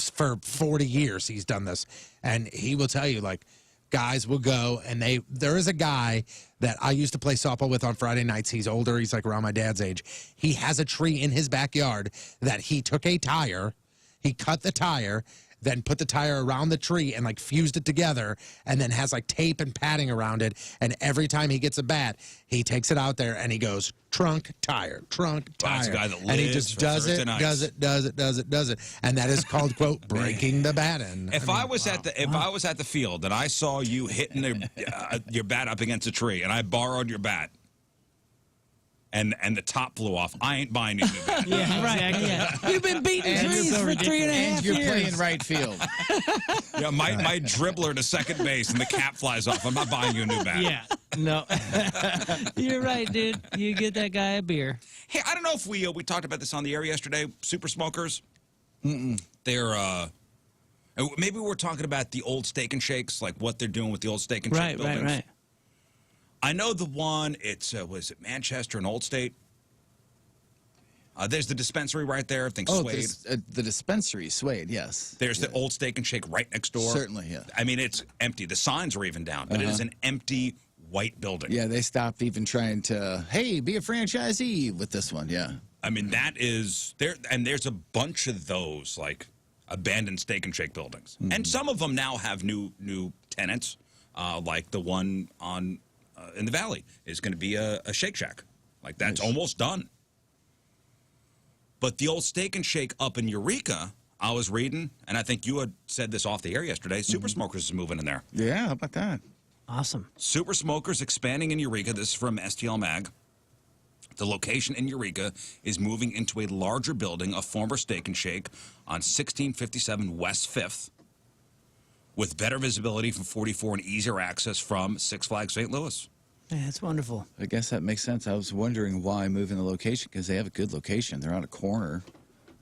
For 40 years he's done this, and he will tell you like guys will go and there is a guy that I used to play softball with on Friday nights. He's older. He's like around my dad's age. He has a tree in his backyard that he took a tire, he cut the tire, then put the tire around the tree and like fused it together, and then has like tape and padding around it. And every time he gets a bat, he takes it out there and he goes trunk tire, trunk Wow, tire, it's a guy that and he lives just for does Thursday it, nights. does it, and that is called quote breaking the batten. If I was at the field and I saw you hitting your bat up against a tree and I borrowed your bat and the top flew off, I ain't buying you a new bat. Yeah, right. Yeah. You've been beating And trees you're for 3.5 And you're years. playing right field. Yeah, my dribbler to second base and the cap flies off. I'm not buying you a new bat. Yeah. No. You're right, dude. You get that guy a beer. Hey, I don't know if we talked about this on the air yesterday. Super smokers. They're maybe we're talking about the old Steak and Shakes, like what they're doing with the old Steak and Shake buildings. Right. I know the one. It's was it Manchester and Old State. There's the dispensary right there. I think Oh, Suede. the dispensary, Suede, yes. There's the old Steak and Shake right next door. Certainly, yeah. I mean, it's empty. The signs are even down, but it is an empty white building. Yeah, they stopped even trying to, hey, be a franchisee with this one, yeah. I mean, that is there, and there's a bunch of those like abandoned Steak and Shake buildings, and some of them now have new tenants, like the one on in the Valley is going to be a Shake Shack, like that's almost done. But the old Steak and Shake up in Eureka, I was reading, and I think you had said this off the air yesterday. Super Smokers is moving in there. Yeah, how about that? Awesome. Super Smokers expanding in Eureka. This is from STL Mag. The location in Eureka is moving into a larger building, a former Steak and Shake on 1657 West 5th, with better visibility from 44 and easier access from Six Flags St. Louis. Yeah, that's wonderful. I guess that makes sense. I was wondering why moving the location, because they have a good location. They're on a corner.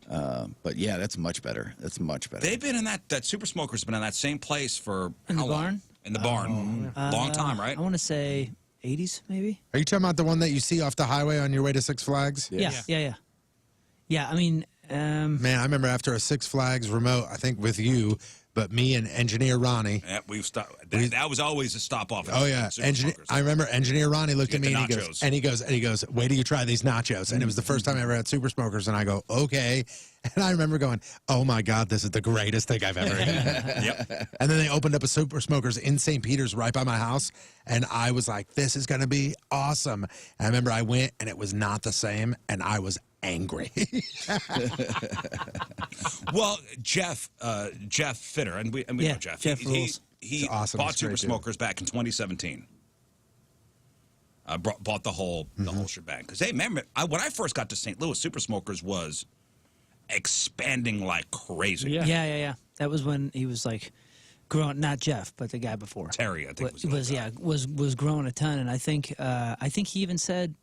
But yeah, that's much better. That's much better. They've been in that Super Smokers been in that same place for In the how long? barn? In the barn. Long time, right? I want to say 80s, maybe. Are you talking about the one that you see off the highway on your way to Six Flags? Yes. Yeah. Yeah, I mean, Man, I remember after a Six Flags remote, I think with you, but me and Engineer Ronnie. Yeah, we've stopped. That was always a stop off. Oh yeah, Super Engineer. Smokers. I remember Engineer Ronnie looked at Get me the and nachos. he goes, wait till you try these nachos. And it was the first time I ever had Super Smokers, and I go, okay. And I remember going, oh my God, this is the greatest thing I've ever eaten. Yep. And then they opened up a Super Smokers in St. Peter's right by my house, and I was like, this is gonna be awesome. And I remember I went, and it was not the same, and I was angry. Well, Jeff Fitter, and we Yeah, know Jeff. Jeff rules. He He's awesome. bought He's great, Super too. Smokers back in 2017. bought the whole shebang. Because hey, remember when I first got to St. Louis, Super Smokers was expanding like crazy. Yeah. That was when he was like growing. Not Jeff, but the guy before. Terry, I think was growing a ton, and I think he even said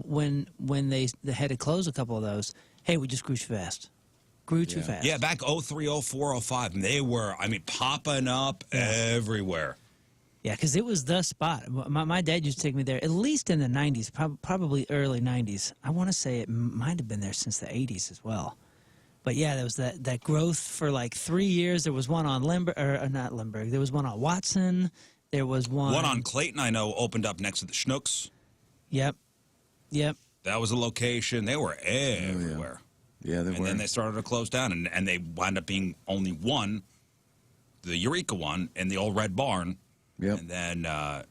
when they had to close a couple of those, hey, we just grew too fast. Grew too fast. Yeah, back 03, 04, 05, and they were, popping up everywhere. Yeah, because it was the spot. My dad used to take me there at least in the 90s, probably early 90s. I want to say it might have been there since the 80s as well. But yeah, there was that growth for like 3 years. There was one on not Limburg. There was one on Watson. There was one. One on Clayton, I know, opened up next to the Schnooks. Yep. That was a location. They were everywhere. Yeah, they were. And then they started to close down, and they wound up being only one, the Eureka one, in the old Red Barn. Yep. And then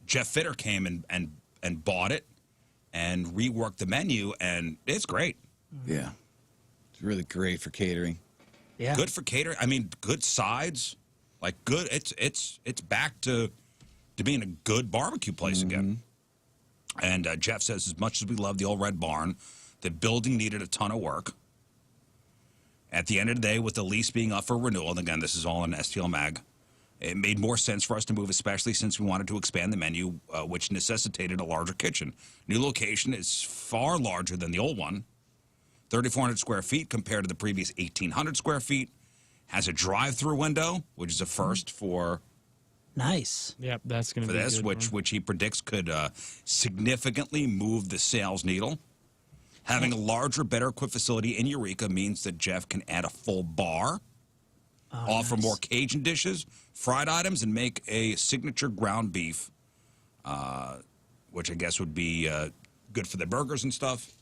Jeff Fitter came and bought it and reworked the menu, and it's great. Yeah. It's really great for catering. Yeah. Good for catering. Good sides. Like good. It's back to being a good barbecue place again. And Jeff says, as much as we love the old Red Barn, the building needed a ton of work. At the end of the day, with the lease being up for renewal, and again, this is all in STL Mag, it made more sense for us to move, especially since we wanted to expand the menu, which necessitated a larger kitchen. New location is far larger than the old one, 3,400 square feet compared to the previous 1,800 square feet. Has a drive-through window, which is a first for Nice. Yep, that's going to be this, good which he predicts could significantly move the sales needle. Having a larger, better equipped facility in Eureka means that Jeff can add a full bar, offer more Cajun dishes, fried items, and make a signature ground beef, which I guess would be good for the burgers and stuff.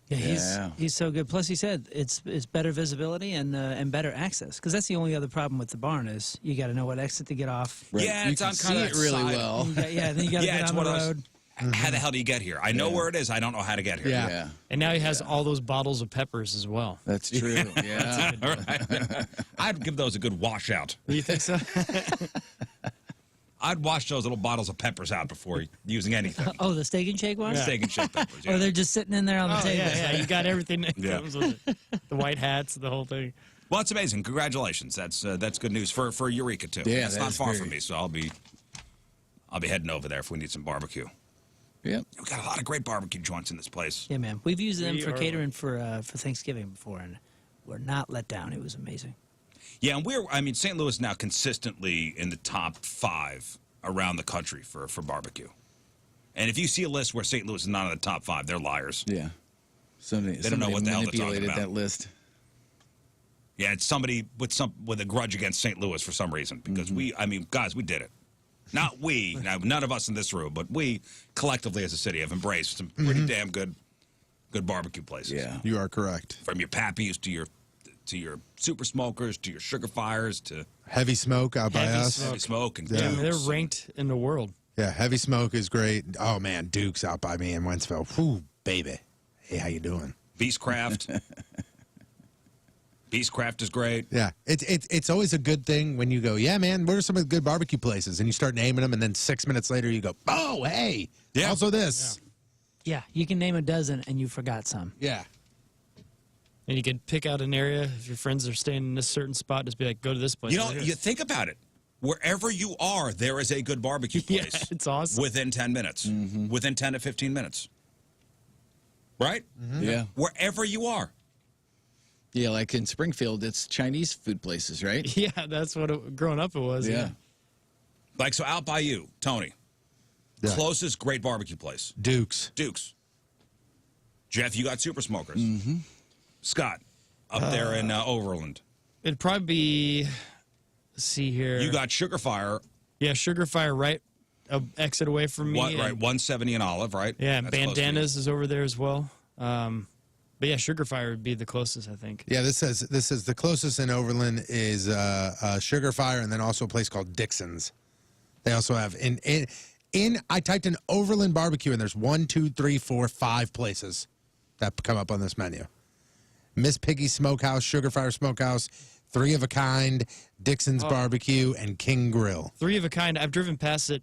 Yeah, he's so good. Plus, he said it's better visibility and better access, because that's the only other problem with the barn is you got to know what exit to get off. Right. Yeah, you it's can on see kind of it really side. well. Then you got to get on the road. How the hell do you get here? I know where it is. I don't know how to get here. Yeah. And now he has all those bottles of peppers as well. That's true. Yeah. All right. I'd give those a good washout. You think so? I'd wash those little bottles of peppers out before using anything. Oh, the steak and shake ones? Steak and shake peppers. Or they're just sitting in there on the table. Yeah, you got everything that Yeah. comes with it. The white hats, the whole thing. Well, it's amazing. Congratulations. That's good news for Eureka too. Yeah, it's that not is far great. from me, so I'll be heading over there if we need some barbecue. Yep. We've got a lot of great barbecue joints in this place. Yeah, man. We've used them We for are- catering for Thanksgiving before, and we're not let down. It was amazing. Yeah, and St. Louis now consistently in the top 5 around the country for barbecue. And if you see a list where St. Louis is not in the top 5, they're liars. Yeah. Somebody don't know what the hell they're talking manipulated about. that list. Yeah, it's somebody with a grudge against St. Louis for some reason because guys, we did it. Not we, now, none of us in this room, but we collectively as a city have embraced some pretty damn good barbecue places. Yeah. You are correct. From your Pappies to your Super Smokers to your Sugar Fires to Heavy Smoke out by Heavy us. Heavy Smoke and Yeah. Dukes. They're ranked in the world. Yeah, Heavy Smoke is great. Oh man, Duke's out by me in Wentzville. Whew, baby. Hey, how you doing? Beastcraft. Beastcraft is great. Yeah, it's always a good thing when you go, yeah, man, what are some of the good barbecue places? And you start naming them, and then 6 minutes later you go, oh, hey, Yeah. also this. Yeah, you can name a dozen, and you forgot some. Yeah. And you can pick out an area. If your friends are staying in this certain spot, just be like, go to this place. You know, right here. you think about it. Wherever you are, there is a good barbecue Yeah, place. it's awesome. Within 10 minutes. Within 10 to 15 minutes. Right? Yeah. Wherever you are. Yeah, like in Springfield, it's Chinese food places, right? Yeah, that's what growing up it was. Yeah. Like, so out by you, Tony. Yeah. Closest great barbecue place. Duke's. Duke's. Jeff, you got Super Smokers. Scott, up there in Overland. It'd probably be, let's see here. You got Sugar Fire. Yeah, Sugar Fire right exit away from me. What, right, and- 170 and Olive, right? Yeah, That's close to you. Bandanas is over there as well. But yeah, Sugar Fire would be the closest, I think. Yeah, this says the closest in Overland is Sugar Fire, and then also a place called Dixon's. They also have I typed in Overland barbecue, and there's 1, 2, 3, 4, 5 places that come up on this menu. Miss Piggy's Smokehouse, Sugar Fire Smokehouse, 3 of a Kind, Dixon's Barbecue, and King Grill. 3 of a Kind. I've driven past it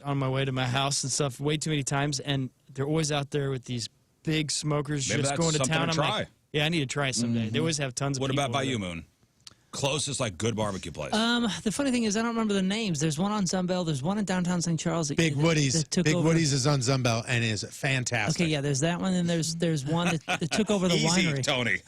on my way to my house and stuff way too many times, and they're always out there with these big smokers Maybe just that's going to something town. to I'm try. like, yeah, I need to try it someday. They always have tons of What people about by over you, there. Moon? Closest, like, good barbecue place. The funny thing is, I don't remember the names. There's one on Sunbelt. There's one in downtown St. Charles. Big Woody's. that took Big over. Woody's is on Zumbel and is fantastic. Okay, yeah, there's that one, and there's one that took over the Easy, winery. Tony.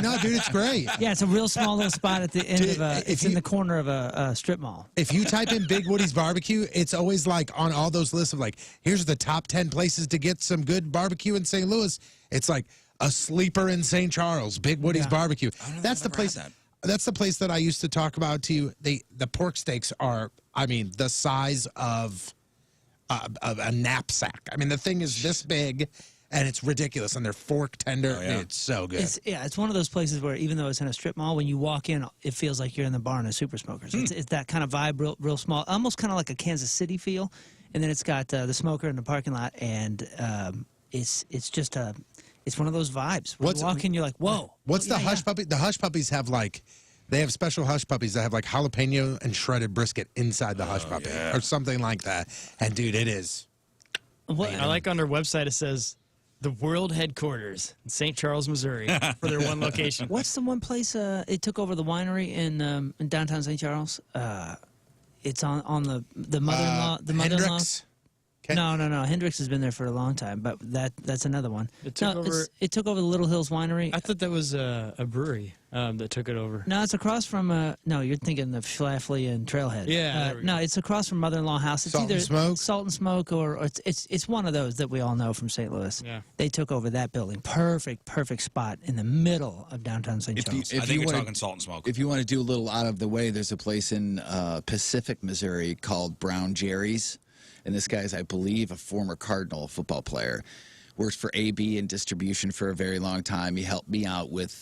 No, dude, it's great. Yeah, it's a real small little spot at the end Dude, of a. if It's in you- the corner of a strip mall. If you type in Big Woody's barbecue, it's always like on all those lists of like, here's the top 10 places to get some good barbecue in St. Louis. It's like a sleeper in St. Charles, Big Woody's Yeah. barbecue. I don't know if That's I've the ever had place. that. That's the place that I used to talk about to you. The pork steaks are, I mean, the size of a knapsack. I mean, the thing is this big, and it's ridiculous, and they're fork tender. Oh, yeah. It's so good. It's one of those places where even though it's in a strip mall, when you walk in, it feels like you're in the barn of Super Smokers. It's that kind of vibe, real small, almost kind of like a Kansas City feel. And then it's got the smoker in the parking lot, and it's just it's one of those vibes. When you walk in, you're like, whoa. What's Oh, the yeah, hush yeah. puppy? The hush puppies have like, they have special hush puppies that have like jalapeno and shredded brisket inside the hush puppy or something like that. And dude, it is. What? I like on their website it says the world headquarters in St. Charles, Missouri, for their one location. What's the one place it took over the winery in downtown St. Charles? It's on the mother-in-law. The mother-in-law. Hendrix. No. Hendrix has been there for a long time, but that's another one. It took over- It took over the Little Hills Winery. I thought that was a brewery that took it over. No, it's across from. No, you're thinking of Schlafly and Trailhead. Yeah, there we no, it's across from Mother-in-Law House. It's Salt and either Smoke? Salt and Smoke, or it's one of those that we all know from St. Louis. Yeah. They took over that building. Perfect spot in the middle of downtown St. Charles. I think you're wanna- talking Salt and Smoke. If you want to do a little out of the way, there's a place in Pacific, Missouri called Brown Jerry's. And this guy's, I believe, a former Cardinal football player. Worked for AB in distribution for a very long time. He helped me out with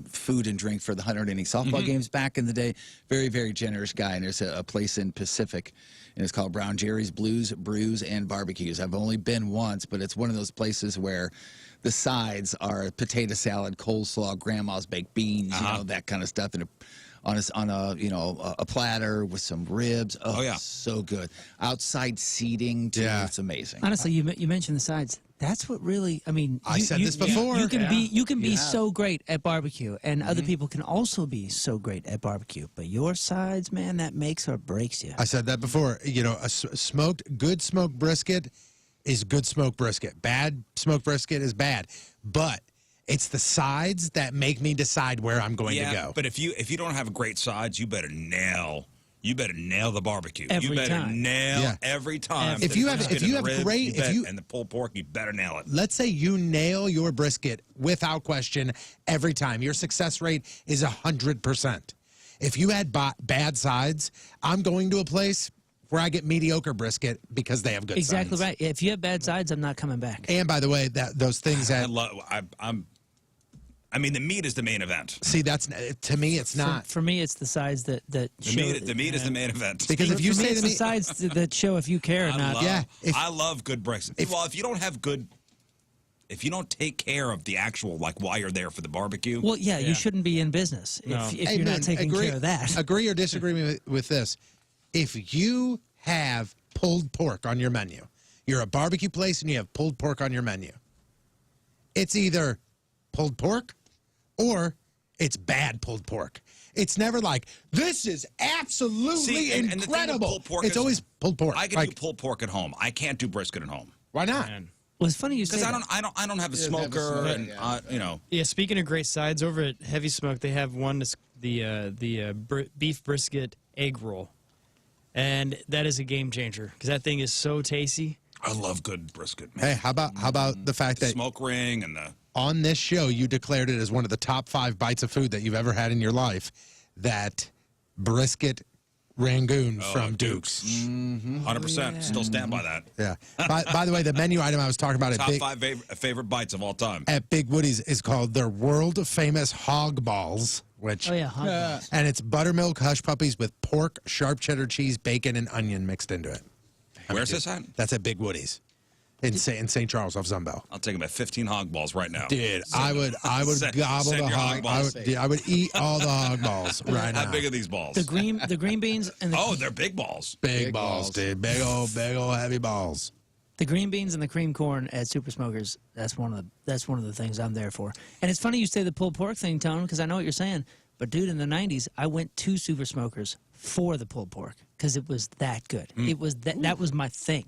food and drink for the 100-inning softball games back in the day. Very, very generous guy. And there's a place in Pacific, and it's called Brown Jerry's Blues, Brews, and Barbecues. I've only been once, but it's one of those places where the sides are potato salad, coleslaw, grandma's baked beans, you know, that kind of stuff, and on a platter with some ribs. Oh, yeah. so good. Outside seating, too. Yeah. It's amazing. Honestly, you mentioned the sides. That's what really. I mean, I said this before. You can be have. so great at barbecue, and other people can also be so great at barbecue. But your sides, man, that makes or breaks you. I said that before. You know, good smoked brisket is good smoked brisket. Bad smoked brisket is bad. But it's the sides that make me decide where I'm going to go. But if you don't have great sides, you better nail the barbecue. Every you better time. nail Yeah. every time. If The you have- brisket if you and the have ribs, great- if you- and the pulled pork, you better nail it. Let's say you nail your brisket without question every time. Your success rate is 100%. If you had bad sides, I'm going to a place where I get mediocre brisket because they have good Exactly sides. right. If you have bad sides, I'm not coming back. And by the way, those things that I mean, the meat is the main event. see, that's to me, it's not. For me, it's the sides that show. The meat is the main event. Because if you for me, say it's to the me, sides that show if you care or not. Yeah, if- I love good brisket. Well, if you don't have good, if you don't take care of the actual, like, while you're there for the barbecue. Well, yeah, you shouldn't be in business if you're Amen. not taking care of that. Agree or disagree with this? If you have pulled pork on your menu, you're a barbecue place and you have pulled pork on your menu, it's either pulled pork or it's bad pulled pork. It's never like, this is absolutely See, and the thing with incredible. pulled pork It's is- always pulled pork. I can Like, do pulled pork at home. I can't do brisket at home why not? Well, it's funny you say because that. I don't have a doesn't have a smoker, smoker, and yeah. you know. Yeah, speaking of great sides, over at Heavy Smoke, they have one that's the beef brisket egg roll. And that is a game changer because that thing is so tasty. I love good brisket. Man. Hey, how about the fact The that smoke ring and the on this show you declared it as one of the top 5 bites of food that you've ever had in your life? That brisket Rangoon from Duke's. 100%. Still stand by that. Yeah. By the way, the menu item I was talking about Top 5 favorite bites of all time. at Big Woody's is called their world famous hog balls, which Oh yeah, hot dogs. and it's buttermilk hush puppies with pork, sharp cheddar cheese, bacon, and onion mixed into it. Where's this at? That's at Big Woody's. in St. Charles off Zumbo. I'll take about 15 hog balls right now. Dude, I would gobble send the your hog. balls. I would eat all the hog balls right now. How big are these balls? The green beans and the Oh, they're big balls. Big balls, dude. Big old heavy balls. The green beans and the cream corn at Super Smokers. That's one of the things I'm there for. And it's funny you say the pulled pork thing, Tone, because I know what you're saying. But dude, in the '90s, I went to Super Smokers for the pulled pork because it was that good. It was that was my thing.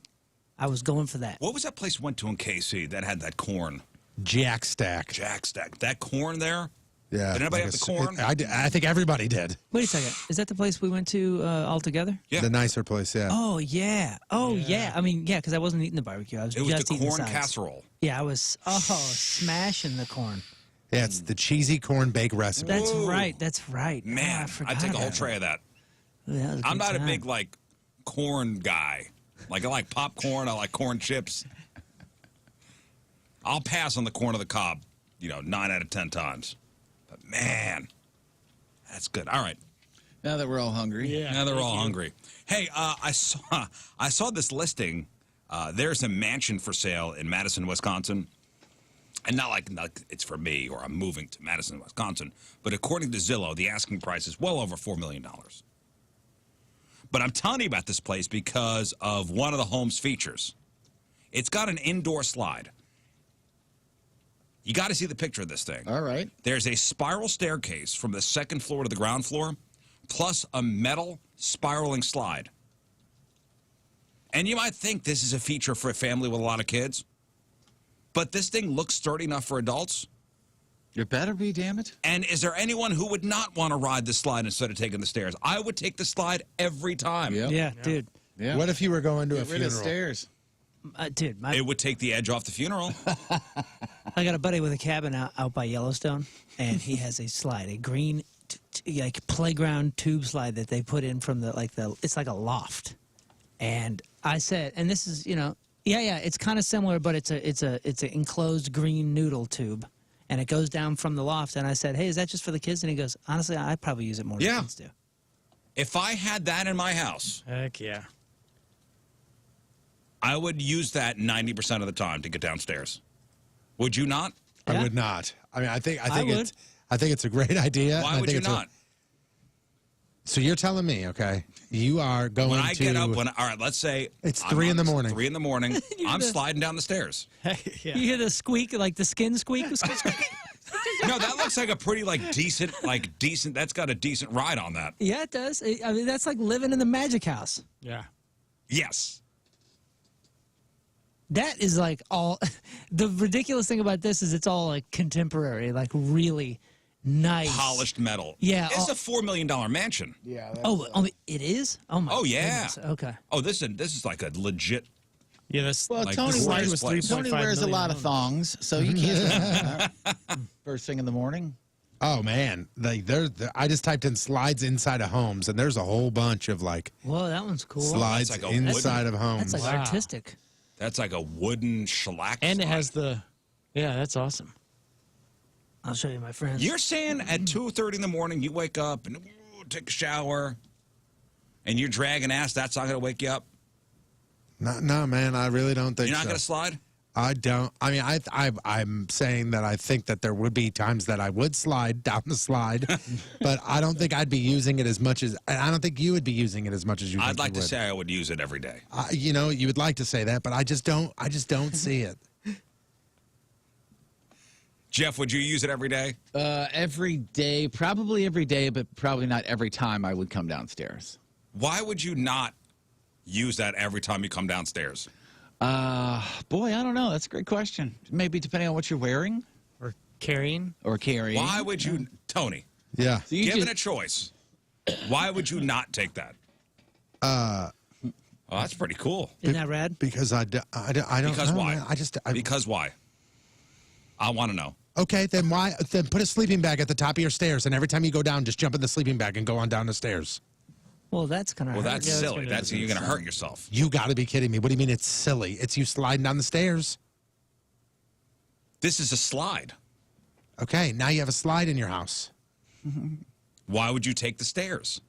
I was going for that. What was that place we went to in KC that had that corn? Jack Stack. Jack Stack. That corn there? Yeah. Did anybody have the corn? I think everybody did. Wait a second. Is that the place we went to all together? Yeah. The nicer place, yeah. Oh yeah. Oh yeah. I mean, yeah, because I wasn't eating the barbecue. I was It was just the eating corn sides. casserole. Yeah, I was smashing the corn. Yeah, it's the cheesy corn bake recipe. That's Whoa. right. That's right. Man, I forgot I'd take a whole about tray of that. it. Yeah, that was a I'm good not a time. big, like, corn guy. Like, I like popcorn. I like corn chips. I'll pass on the corn of the cob, 9 out of 10 times. But, man, that's good. All right. Now that we're all hungry. Yeah. Now they're all hungry. Hey, I saw this listing. There's a mansion for sale in Madison, Wisconsin. And not like it's for me or I'm moving to Madison, Wisconsin. But according to Zillow, the asking price is well over $4 million. But I'm telling you about this place because of one of the home's features. It's got an indoor slide. You got to see the picture of this thing. All right. There's a spiral staircase from the second floor to the ground floor, plus a metal spiraling slide. And you might think this is a feature for a family with a lot of kids, but this thing looks sturdy enough for adults. You better be, damn it. And is there anyone who would not want to ride the slide instead of taking the stairs? I would take the slide every time. Yep. Yeah, dude. Yeah. What if you were going to a Get rid of funeral? stairs. Dude, It would take the edge off the funeral. I got a buddy with a cabin out by Yellowstone, and he has a slide, a green like playground tube slide that they put in from the it's like a loft. And I said, and this is it's kind of similar, but it's an enclosed green noodle tube, and it goes down from the loft. And I said, hey, is that just for the kids? And he goes, honestly, I'd probably use it more than Yeah. kids do. If I had that in my house, Heck yeah. I would use that 90% of the time to get downstairs. Would you not? I Yeah. would not. I mean, I think would. it's a great idea. Why I would think you it's not? So you're telling me, okay, you are going When I to get up, all right, let's say It's I'm 3 in on- the morning. 3 in the morning. I'm sliding down the stairs. Yeah. You hear the squeak, like the skin squeak? No, that looks like a pretty decent. That's got a decent ride on that. Yeah, it does. I mean, that's like living in the magic house. Yeah. Yes. That is like all. The ridiculous thing about this is it's all like contemporary, like really nice. Polished metal. Yeah, It's a $4 million mansion. Yeah. It is? Oh my. Oh, yeah. goodness. Okay. Oh, this is like a legit. Yeah, that's Well, Like Tony the wears, gorgeous place. Tony wears a lot of thongs, so you can't first thing in the morning. Oh man, I just typed in slides inside of homes, and there's a whole bunch of Whoa, that one's cool. slides That's like a inside of homes. That's like Wow. artistic. That's like a wooden shellac. And it slide. has the. Yeah, that's awesome. I'll show you my friends. You're saying at 2:30 in the morning you wake up and take a shower, and you're dragging ass. That's not going to wake you up. No, man, I really don't think You're not so. going to slide. I don't. I mean, I'm saying that I think that there would be times that I would slide down the slide, but I don't think I'd be using it as much as. And I don't think you would be using it as much as you. I'd think like you to would. say I would use it every day. You would like to say that, but I just don't. I just don't see it. Jeff, would you use it every day? Every day, probably every day, but probably not every time I would come downstairs. Why would you not use that every time you come downstairs? Boy, I don't know. That's a great question. Maybe depending on what you're wearing Or carrying. or carrying. Why would you, Tony, Yeah. So you given just- a choice, why would you not take that? Oh, that's pretty cool. Isn't that rad? Because I don't Because know, why? man. Because why? I want to know. Okay, then why? Then put a sleeping bag at the top of your stairs, and every time you go down, just jump in the sleeping bag and go on down the stairs. Well, that's gonna. Well, hurt. that's Yeah, that's silly. gonna- That's you're going to hurt yourself. You got to be kidding me. What do you mean it's silly? It's you sliding down the stairs. This is a slide. Okay, now you have a slide in your house. Why would you take the stairs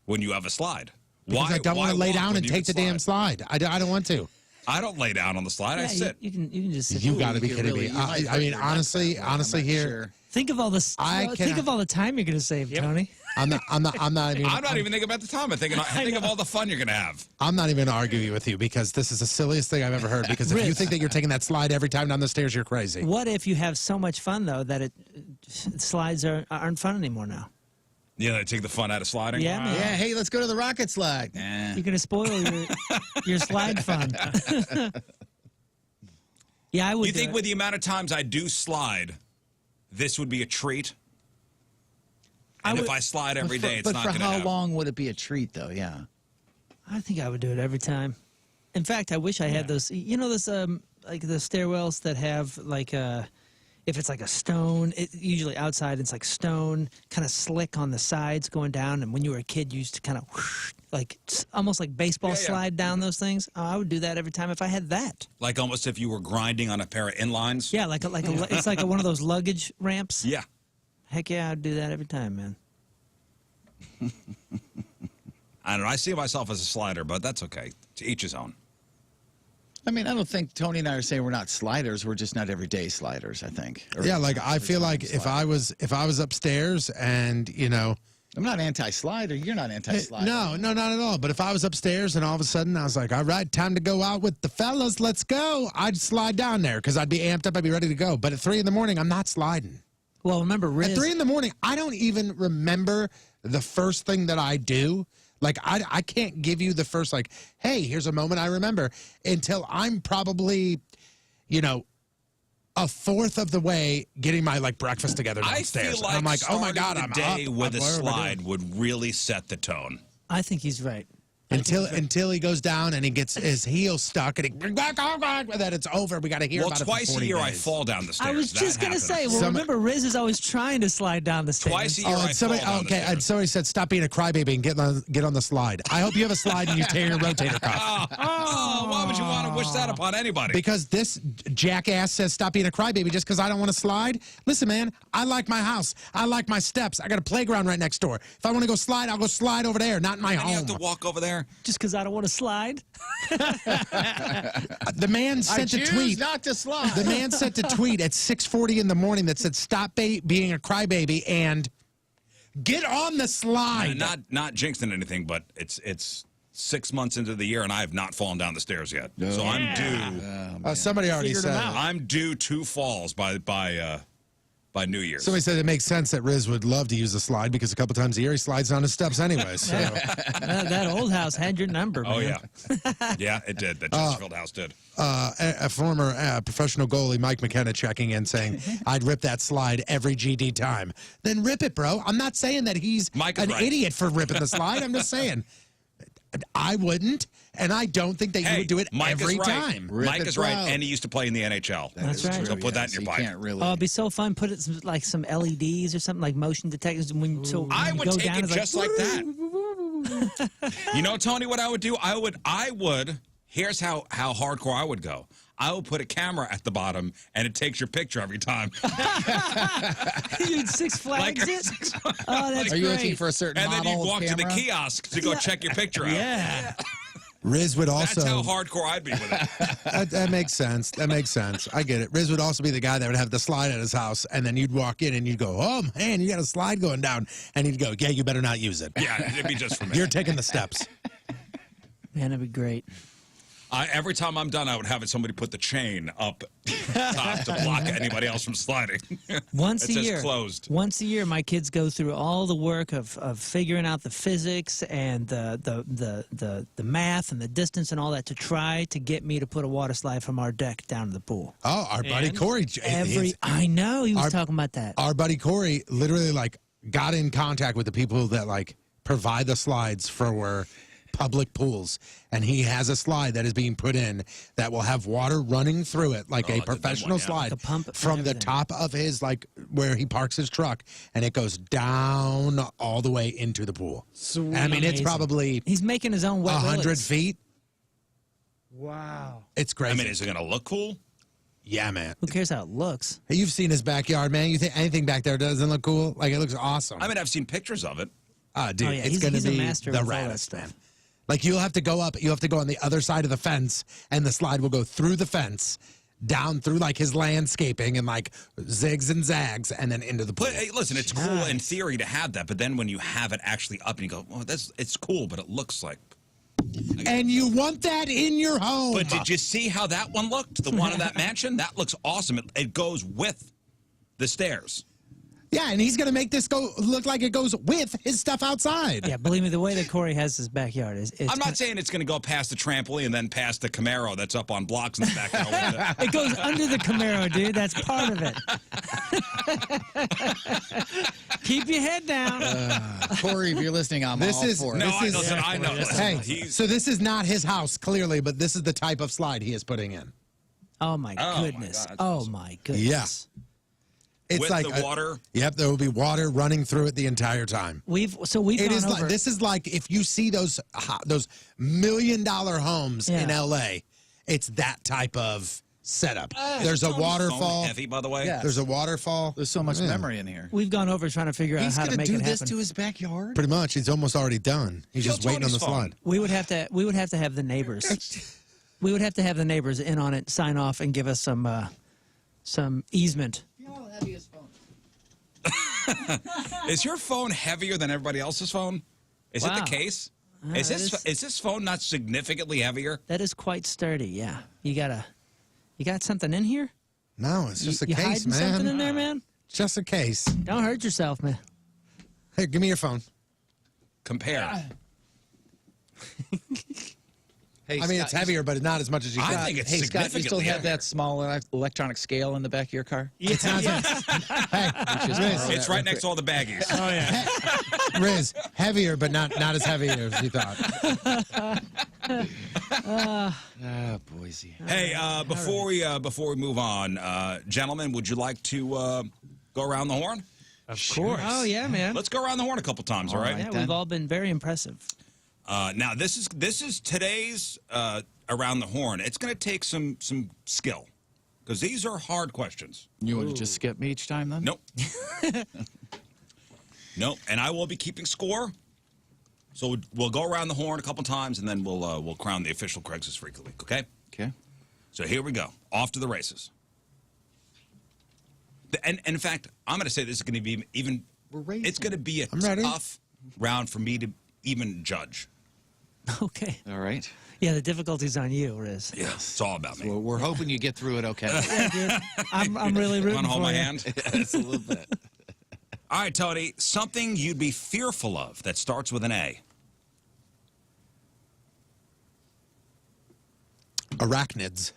when you have a slide? Because Why? I don't want why to lay walk down when and you take the can damn slide. I don't want to. I don't lay down on the slide. I Yeah, sit. you can just sit. You there. got to be you kidding really- me. you might I mean, hurt your nuts honestly, that way. I'm honestly, not here, sure. Think of all the think of all the time you're going to save, Tony. I'm not even. I'm not even thinking about the time. I think of all the fun you're going to have. I'm not even arguing with you because this is the silliest thing I've ever heard. Because if you Rizz. think that you're taking that slide every time down the stairs, you're crazy. What if you have so much fun though that slides aren't fun anymore now? Yeah, they take the fun out of sliding. Yeah, man. Yeah, hey, let's go to the rocket slide. Nah. You're going to spoil your slide fun. Yeah, I would. You do think it. with the amount of times I do slide, this would be a treat? And if I slide every day, it's but not for going to how happen. long would it be a treat, though? Yeah. I think I would do it every time. In fact, I wish I had those. You know, those like the stairwells that have like if it's like a stone, usually outside it's like stone, kind of slick on the sides going down. And when you were a kid, you used to kind of like almost like baseball slide down those things. Oh, I would do that every time if I had that. Like almost if you were grinding on a pair of inlines? Yeah, it's like one of those luggage ramps. Yeah. Heck yeah, I'd do that every time, man. I don't know. I see myself as a slider, but that's okay. To each his own. I mean, I don't think Tony and I are saying we're not sliders. We're just not everyday sliders, I think. Or Yeah, like I feel like if I was upstairs and I'm not anti-slider. You're not anti-slider. no, not at all. But if I was upstairs and all of a sudden I was like, all right, time to go out with the fellas, let's go. I'd slide down there because I'd be amped up, I'd be ready to go. But at 3 in the morning, I'm not sliding. Well, remember, Rizz. At 3 in the morning, I don't even remember the first thing that I do. Like, I can't give you the first, like, hey, here's a moment I remember until I'm probably, a fourth of the way getting my, like, breakfast together downstairs. I feel like and I'm like, oh, my God, starting I'm the day up. with a What am I slide doing? would really set the tone. I think he's right. Until he goes down and he gets his heel stuck and then it's over. We got to hear Well, about it for twice a 40 year I days. fall down the stairs. I was just going to say, well, remember, Rizz is always trying to slide down the stairs. Twice a year I and somebody, fall down the okay, and stairs. somebody said, stop being a crybaby and get on the slide. I hope you have a slide and you tear your rotator cuff. Oh, why would you want to wish that upon anybody? Because this jackass says stop being a crybaby just because I don't want to slide. Listen, man, I like my house. I like my steps. I got a playground right next door. If I want to go slide, I'll go slide over there, not in my and home. you have to walk over there. Just because I don't want to slide? The man sent a tweet. not to slide. The man sent a tweet at 6:40 in the morning that said stop being a crybaby and get on the slide. Not jinxing anything, but it's 6 months into the year and I have not fallen down the stairs yet. So I'm due. Somebody already Figured 'em said. out. I'm due 2 falls by New Year's. Somebody said it makes sense that Rizz would love to use the slide because a couple times a year he slides down his steps anyway. So. That old house had your number, man. Oh yeah, yeah, it did. The Chesterfield house did. A former professional goalie, Mike McKenna, checking in saying, I'd rip that slide every GD time. Then rip it, bro. I'm not saying that he's Mike is an right. idiot for ripping the slide. I'm just saying I wouldn't, and I don't think that you would do it Mike every is right. time. Rip Mike it is right, proud. and he used to play in the NHL. That's right. So put that in your You pipe. can't really. Oh, it'd be so fun. Put it like some LEDs or something like motion detectors. When I you would go take down, it it's just like that. You know, Tony, what I would do? I would. Here's how hardcore I would go. I would put a camera at the bottom, and it takes your picture every time. You'd Six Flags Like- it. Oh, that's Are you great. looking for a certain And then you model of walk to the camera? kiosk to go check your picture out. Yeah. Rizz would also. That's how hardcore I'd be with it. That makes sense. That makes sense. I get it. Rizz would also be the guy that would have the slide at his house, and then you'd walk in and you'd go, oh, man, you got a slide going down. And he'd go, yeah, you better not use it. Yeah, it'd be just for me. You're taking the steps. Man, that'd be great. Every time I'm done, I would have somebody put the chain up top to block anybody else from sliding. Once It a says year. closed. Once a year, my kids go through all the work of figuring out the physics and the math and the distance and all that to try to get me to put a water slide from our deck down to the pool. Oh, our buddy And Corey. I know he was Our- talking about that. Our buddy Corey literally got in contact with the people that provide the slides for public pools, and he has a slide that is being put in that will have water running through it like a the big professional one, yeah. slide Like a pump and from the everything. top of his where he parks his truck, and it goes down all the way into the pool. Sweet. I mean, it's Amazing. probably He's making his own wet 100 willets. feet. Wow. It's crazy. I mean, is it going to look cool? Yeah, man. Who cares how it looks? Hey, you've seen his backyard, man. You think anything back there doesn't look cool? Like, it looks awesome. I mean, I've seen pictures of it. Dude, Oh, yeah, it's he's- going to he's a be master the with all that raddest, stuff. man. Like you'll have to go up, you have to go on the other side of the fence, and the slide will go through the fence, down through like his landscaping and like zigs and zags, and then into the pool. But hey, listen, it's cool in theory to have that, but then when you have it actually up and you go, well, it's cool, but it looks like. And you want that in your home. But did you see how that one looked? The one in that mansion? That looks awesome. It goes with the stairs. Yeah, and he's going to make this look like it goes with his stuff outside. Yeah, believe me, the way that Corey has his backyard is. I'm not saying it's going to go past the trampoline and then past the Camaro that's up on blocks in the backyard. It goes under the Camaro, dude. That's part of it. Keep your head down. Corey, if you're listening, I'm all for it. No, This I know. Hey, so this is not his house, clearly, but this is the type of slide he is putting in. Oh, my goodness. God, Oh, my goodness. Yeah. It's With like the water? Yep, there will be water running through it the entire time. We've It gone is over. like this is like if you see those $1 million homes in Yeah. LA, it's that type of setup. There's a Tony's waterfall. phone heavy, by the way. Yeah. There's a waterfall. There's so much memory in here. We've gone over trying to figure out He's how going to to make do it this happen. to his backyard? Pretty much, he's almost already done. He's Kill just waiting on the Tony's phone. slide. We would have to have the neighbors. We would have to have the neighbors in on it, sign off, and give us some easement. Is your phone heavier than everybody else's phone? Is it Wow. the case? It Is this phone not significantly heavier? That is quite sturdy. Yeah, you got something in here? No, it's just a you case, hiding something in man. there, man? Just a case. Don't hurt yourself, man. Hey, give me your phone. Compare. Hey, I mean, it's heavier, but not as much as you I thought. think it's Hey, Scott, you still significantly have heavier. that small electronic scale in the back of your car? It's not Yeah. Hey, Riz, It's right next to all the baggies. Oh yeah. Riz, heavier, but not as heavy as you thought. Ah, Boise. Hey, before we move on, gentlemen, would you like to go around the horn? Of course. Oh yeah, man. Let's go around the horn a couple times, all right? Yeah, then. we've all been very impressive. Now this is today's around the horn. It's going to take some skill because these are hard questions. You want to just skip me each time then? Nope. Nope. And I will be keeping score. So we'll go around the horn a couple times, and then we'll crown the official Craigslist Freak of the Week. Okay. Okay. So here we go. Off to the races. And in fact, I'm going to say this is going to be even. We're racing. It's going to be a I'm ready. tough round for me to even judge. Okay. All right. Yeah, the difficulty's on you, Riz. Yeah, it's all about me. Well, we're hoping you get through it okay. Yeah, dude. I'm really rooting Want to for hold my you. hand? It's a little bit. All right, Tony. Something you'd be fearful of that starts with an A. Arachnids.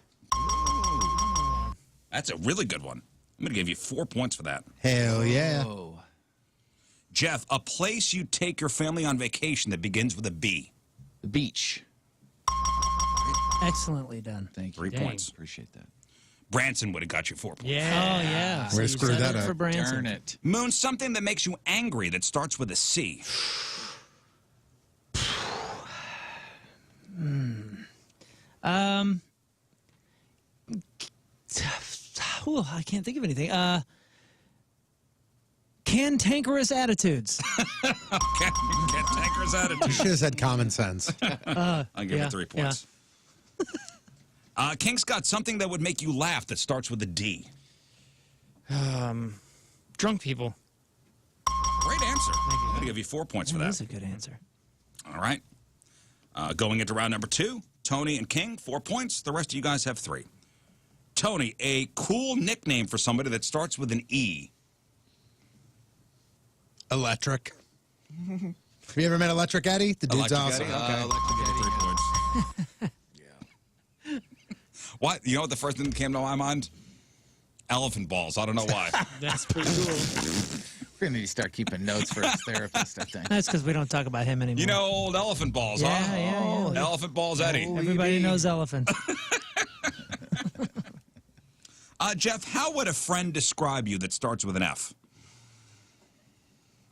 That's a really good one. I'm going to give you 4 points for that. Hell yeah. Oh. Jeff, a place you take your family on vacation that begins with a B. The beach. Excellently done. Thank you. 3 Dang. points. Appreciate that. Branson would have got you 4 points. Yeah. Oh yeah. So Way you to screw set that it up. for Branson. Darn it. Moon, something that makes you angry that starts with a C. Ooh, I can't think of anything. Cantankerous attitudes. Cantankerous You attitude. should have said common sense. I'll give Yeah, you 3 points. King's got something that would make you laugh that starts with a D. Drunk people. Great answer. I'm going to give you 4 points for That that. is a good answer. All right. Going into round number 2, Tony and King, 4 points. The rest of you guys have 3. Tony, a cool nickname for somebody that starts with an E. Electric. Have you ever met Electric Eddie? The dude's Electric awesome. Eddie? Okay. I'll give you 3 points. Yeah. What? You know what the first thing that came to my mind? Elephant balls. I don't know why. That's pretty cool. We're going to need to start keeping notes for his therapist, I think. That's because we don't talk about him anymore. You know old elephant balls, Yeah, huh? yeah, yeah. Elephant balls Eddie. Everybody knows elephant. Jeff, how would a friend describe you that starts with an F?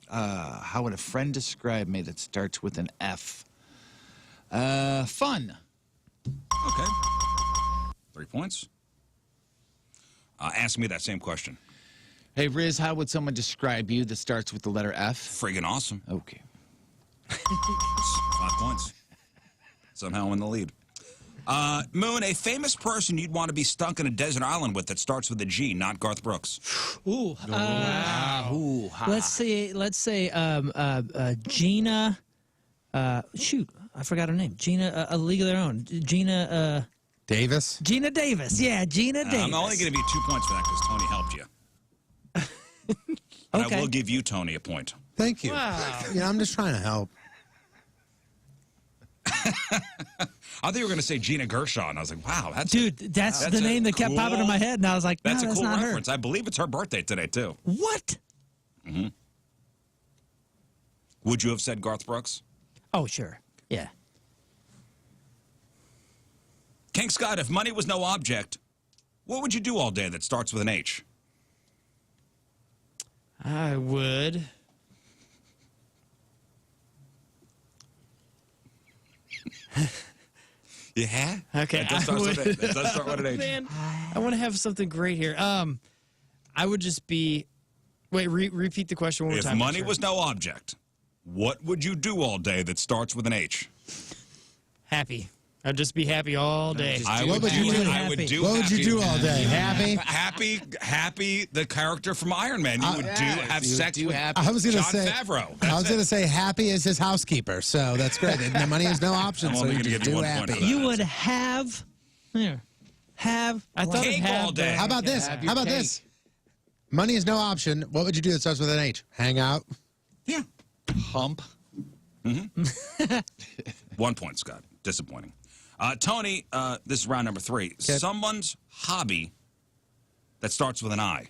How would a friend describe me that starts with an F? Fun. Okay. 3 points. Ask me that same question. Hey, Riz, how would someone describe you that starts with the letter F? Friggin' awesome. Okay. 5 points. somehow in the lead. Moon, a famous person you'd want to be stuck in a desert island with that starts with a G, not Garth Brooks. Ooh. Let's say Gina. Shoot, I forgot her name. Gina, A League of Their Own. Gina. Davis? Gina Davis. Yeah, Gina Davis. I'm only going to give you 2 points for that because Tony helped you. And Okay. I will give you, Tony, a point. Thank you. Wow. Yeah, I'm just trying to help. I thought you were going to say Gina Gershon. I was like, wow, that's Dude, that's the a name that kept popping in my head, and I was like, no, That's a that's cool not reference. her. I believe it's her birthday today, too. What? Would you have said Garth Brooks? Oh, sure. Yeah. King Scott, if money was no object, what would you do all day that starts with an H? I would. Yeah. Okay, That does start with an H. Man, I want to have something great here. I would just be. Wait, repeat the question one more If time. money was no object, what would you do all day that starts with an H? happy. I'd just be happy all day. What would you do? I would do What would you happy. do all day? Happy? Happy, the character from Iron Man. You would have sex with I was going to Jon say. Favreau. I was going to say happy is his housekeeper, so that's great. The money is no option, I'm so only you gonna just give you do 1 point happy. for that. You would have. Here. Have. I thought Cake it'd have all day. How about this? Have How your about cake. this? Money is no option. What would you do that starts with an H? Hang out. Yeah. Hump. 1 point, Scott. Disappointing. Tony, this is round number 3. Someone's hobby that starts with an I.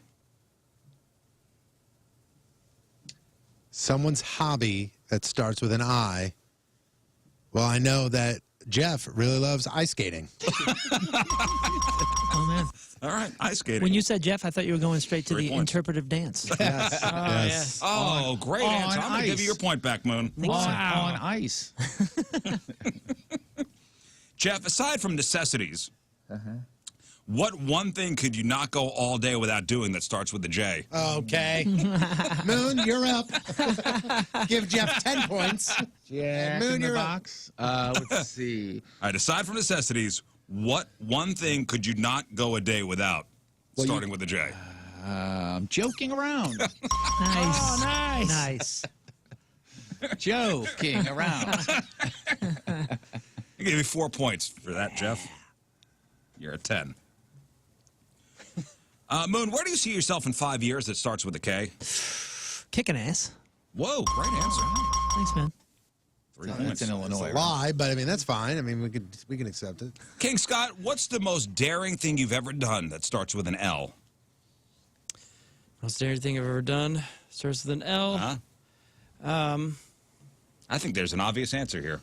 Someone's hobby that starts with an I. Well, I know that Jeff really loves ice skating. Oh, man. All right, ice skating. When you said Jeff, I thought you were going straight to 3 the points. interpretive dance. Yes. yes. Oh, great on answer. I'm going to give ice. you your point back, Moon. On ice. Jeff, aside from necessities, what one thing could you not go all day without doing that starts with a J? Okay. Moon, you're up. Give Jeff 10 points. Jack Moon, in the you're up. box. Let's see. All right, aside from necessities, what one thing could you not go a day without starting with a J? Joking around. Nice. Oh, nice. Nice. Joking around. I give you 4 points for that, Jeff. You're at 10. Moon, where do you see yourself in 5 years that starts with a K? Kicking ass. Whoa, great answer. Thanks, man. 3 That's points. in Illinois. right? Lie, but I mean that's fine. I mean we can accept it. King Scott, what's the most daring thing you've ever done that starts with an L? Most daring thing I've ever done starts with an L. Huh? I think there's an obvious answer here.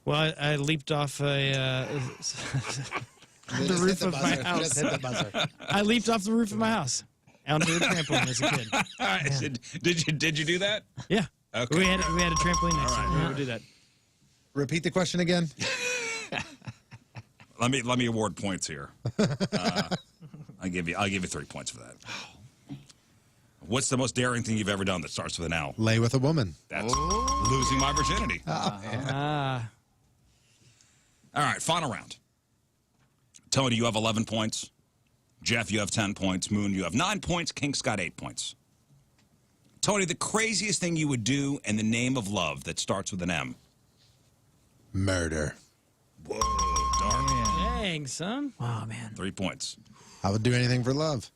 Well, I leaped off the roof of my house. Just hit the buzzer. I leaped off the roof of my house onto a trampoline as a kid. All right, did you do that? Yeah. Okay. We had a trampoline next to it. We would do that. Repeat the question again. Let me award points here. I'll give you 3 points for that. What's the most daring thing you've ever done that starts with an L? Lay with a woman. That's losing my virginity. All right, final round. Tony, you have 11 points. Jeff, you have 10 points. Moon, you have 9 points. King Scott, 8 points. Tony, the craziest thing you would do in the name of love that starts with an M. Murder. Whoa, dark. Dang, son. Wow, man. 3 points. I would do anything for love.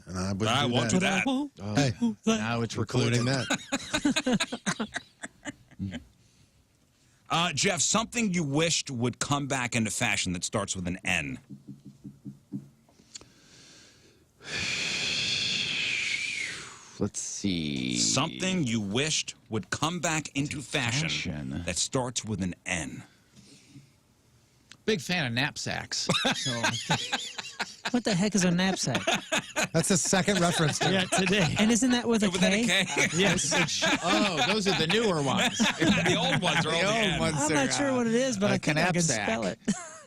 And I wouldn't I do won't that. do that. Hey, Now it's recorded. including that. Jeff, something you wished would come back into fashion that starts with an N. Let's see. Something you wished would come back into fashion fashion. that starts with an N. Big fan of knapsacks. So What the heck is a knapsack? That's the second reference to Yeah, today. And isn't that with a With that a K? K? Yes. oh, those are the newer ones. The old ones are all the N. I'm not sure what it is, but I think I can knapsack. spell it.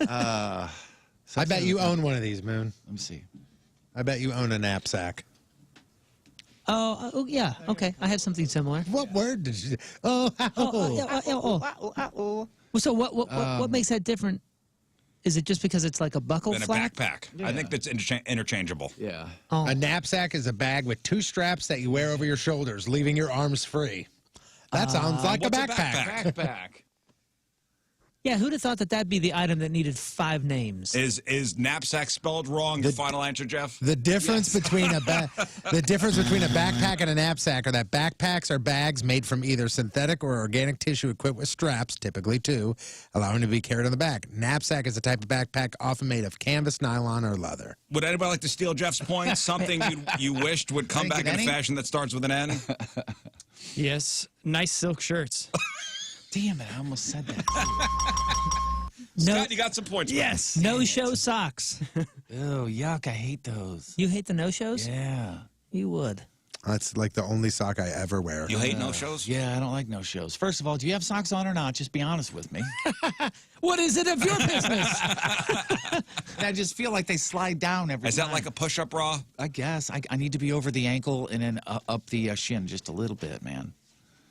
I bet you own one of these, Moon. Let me see. I bet you own a knapsack. Oh, yeah. Okay, I have something similar. What word did you? Well, so what makes that different? Is it just because it's like a buckle Then a flap? backpack. I think that's interchangeable. Yeah. Oh. A knapsack is a bag with 2 straps that you wear over your shoulders, leaving your arms free. That sounds like a What's a backpack. Backpack. Yeah, who'd have thought that that'd be the item that needed 5 names? Is knapsack spelled wrong? Your final answer, Jeff? The difference between a backpack and a knapsack are that backpacks are bags made from either synthetic or organic tissue equipped with straps, typically 2, allowing to be carried on the back. Knapsack is a type of backpack often made of canvas, nylon, or leather. Would anybody like to steal Jeff's point? Something you wished would come back in a fashion that starts with an N? Yes, nice silk shirts. Damn it! I almost said that. No, Scott, you got some points. Yes. no-show socks. Oh, yuck! I hate those. You hate the no-shows? Yeah. You would. That's like the only sock I ever wear. You hate no-shows? Yeah, I don't like no shows. First of all, do you have socks on or not? Just be honest with me. What is it of your business? I just feel like they slide down every Is time. that like a push-up bra? I guess. I need to be over the ankle and then up the shin just a little bit, man.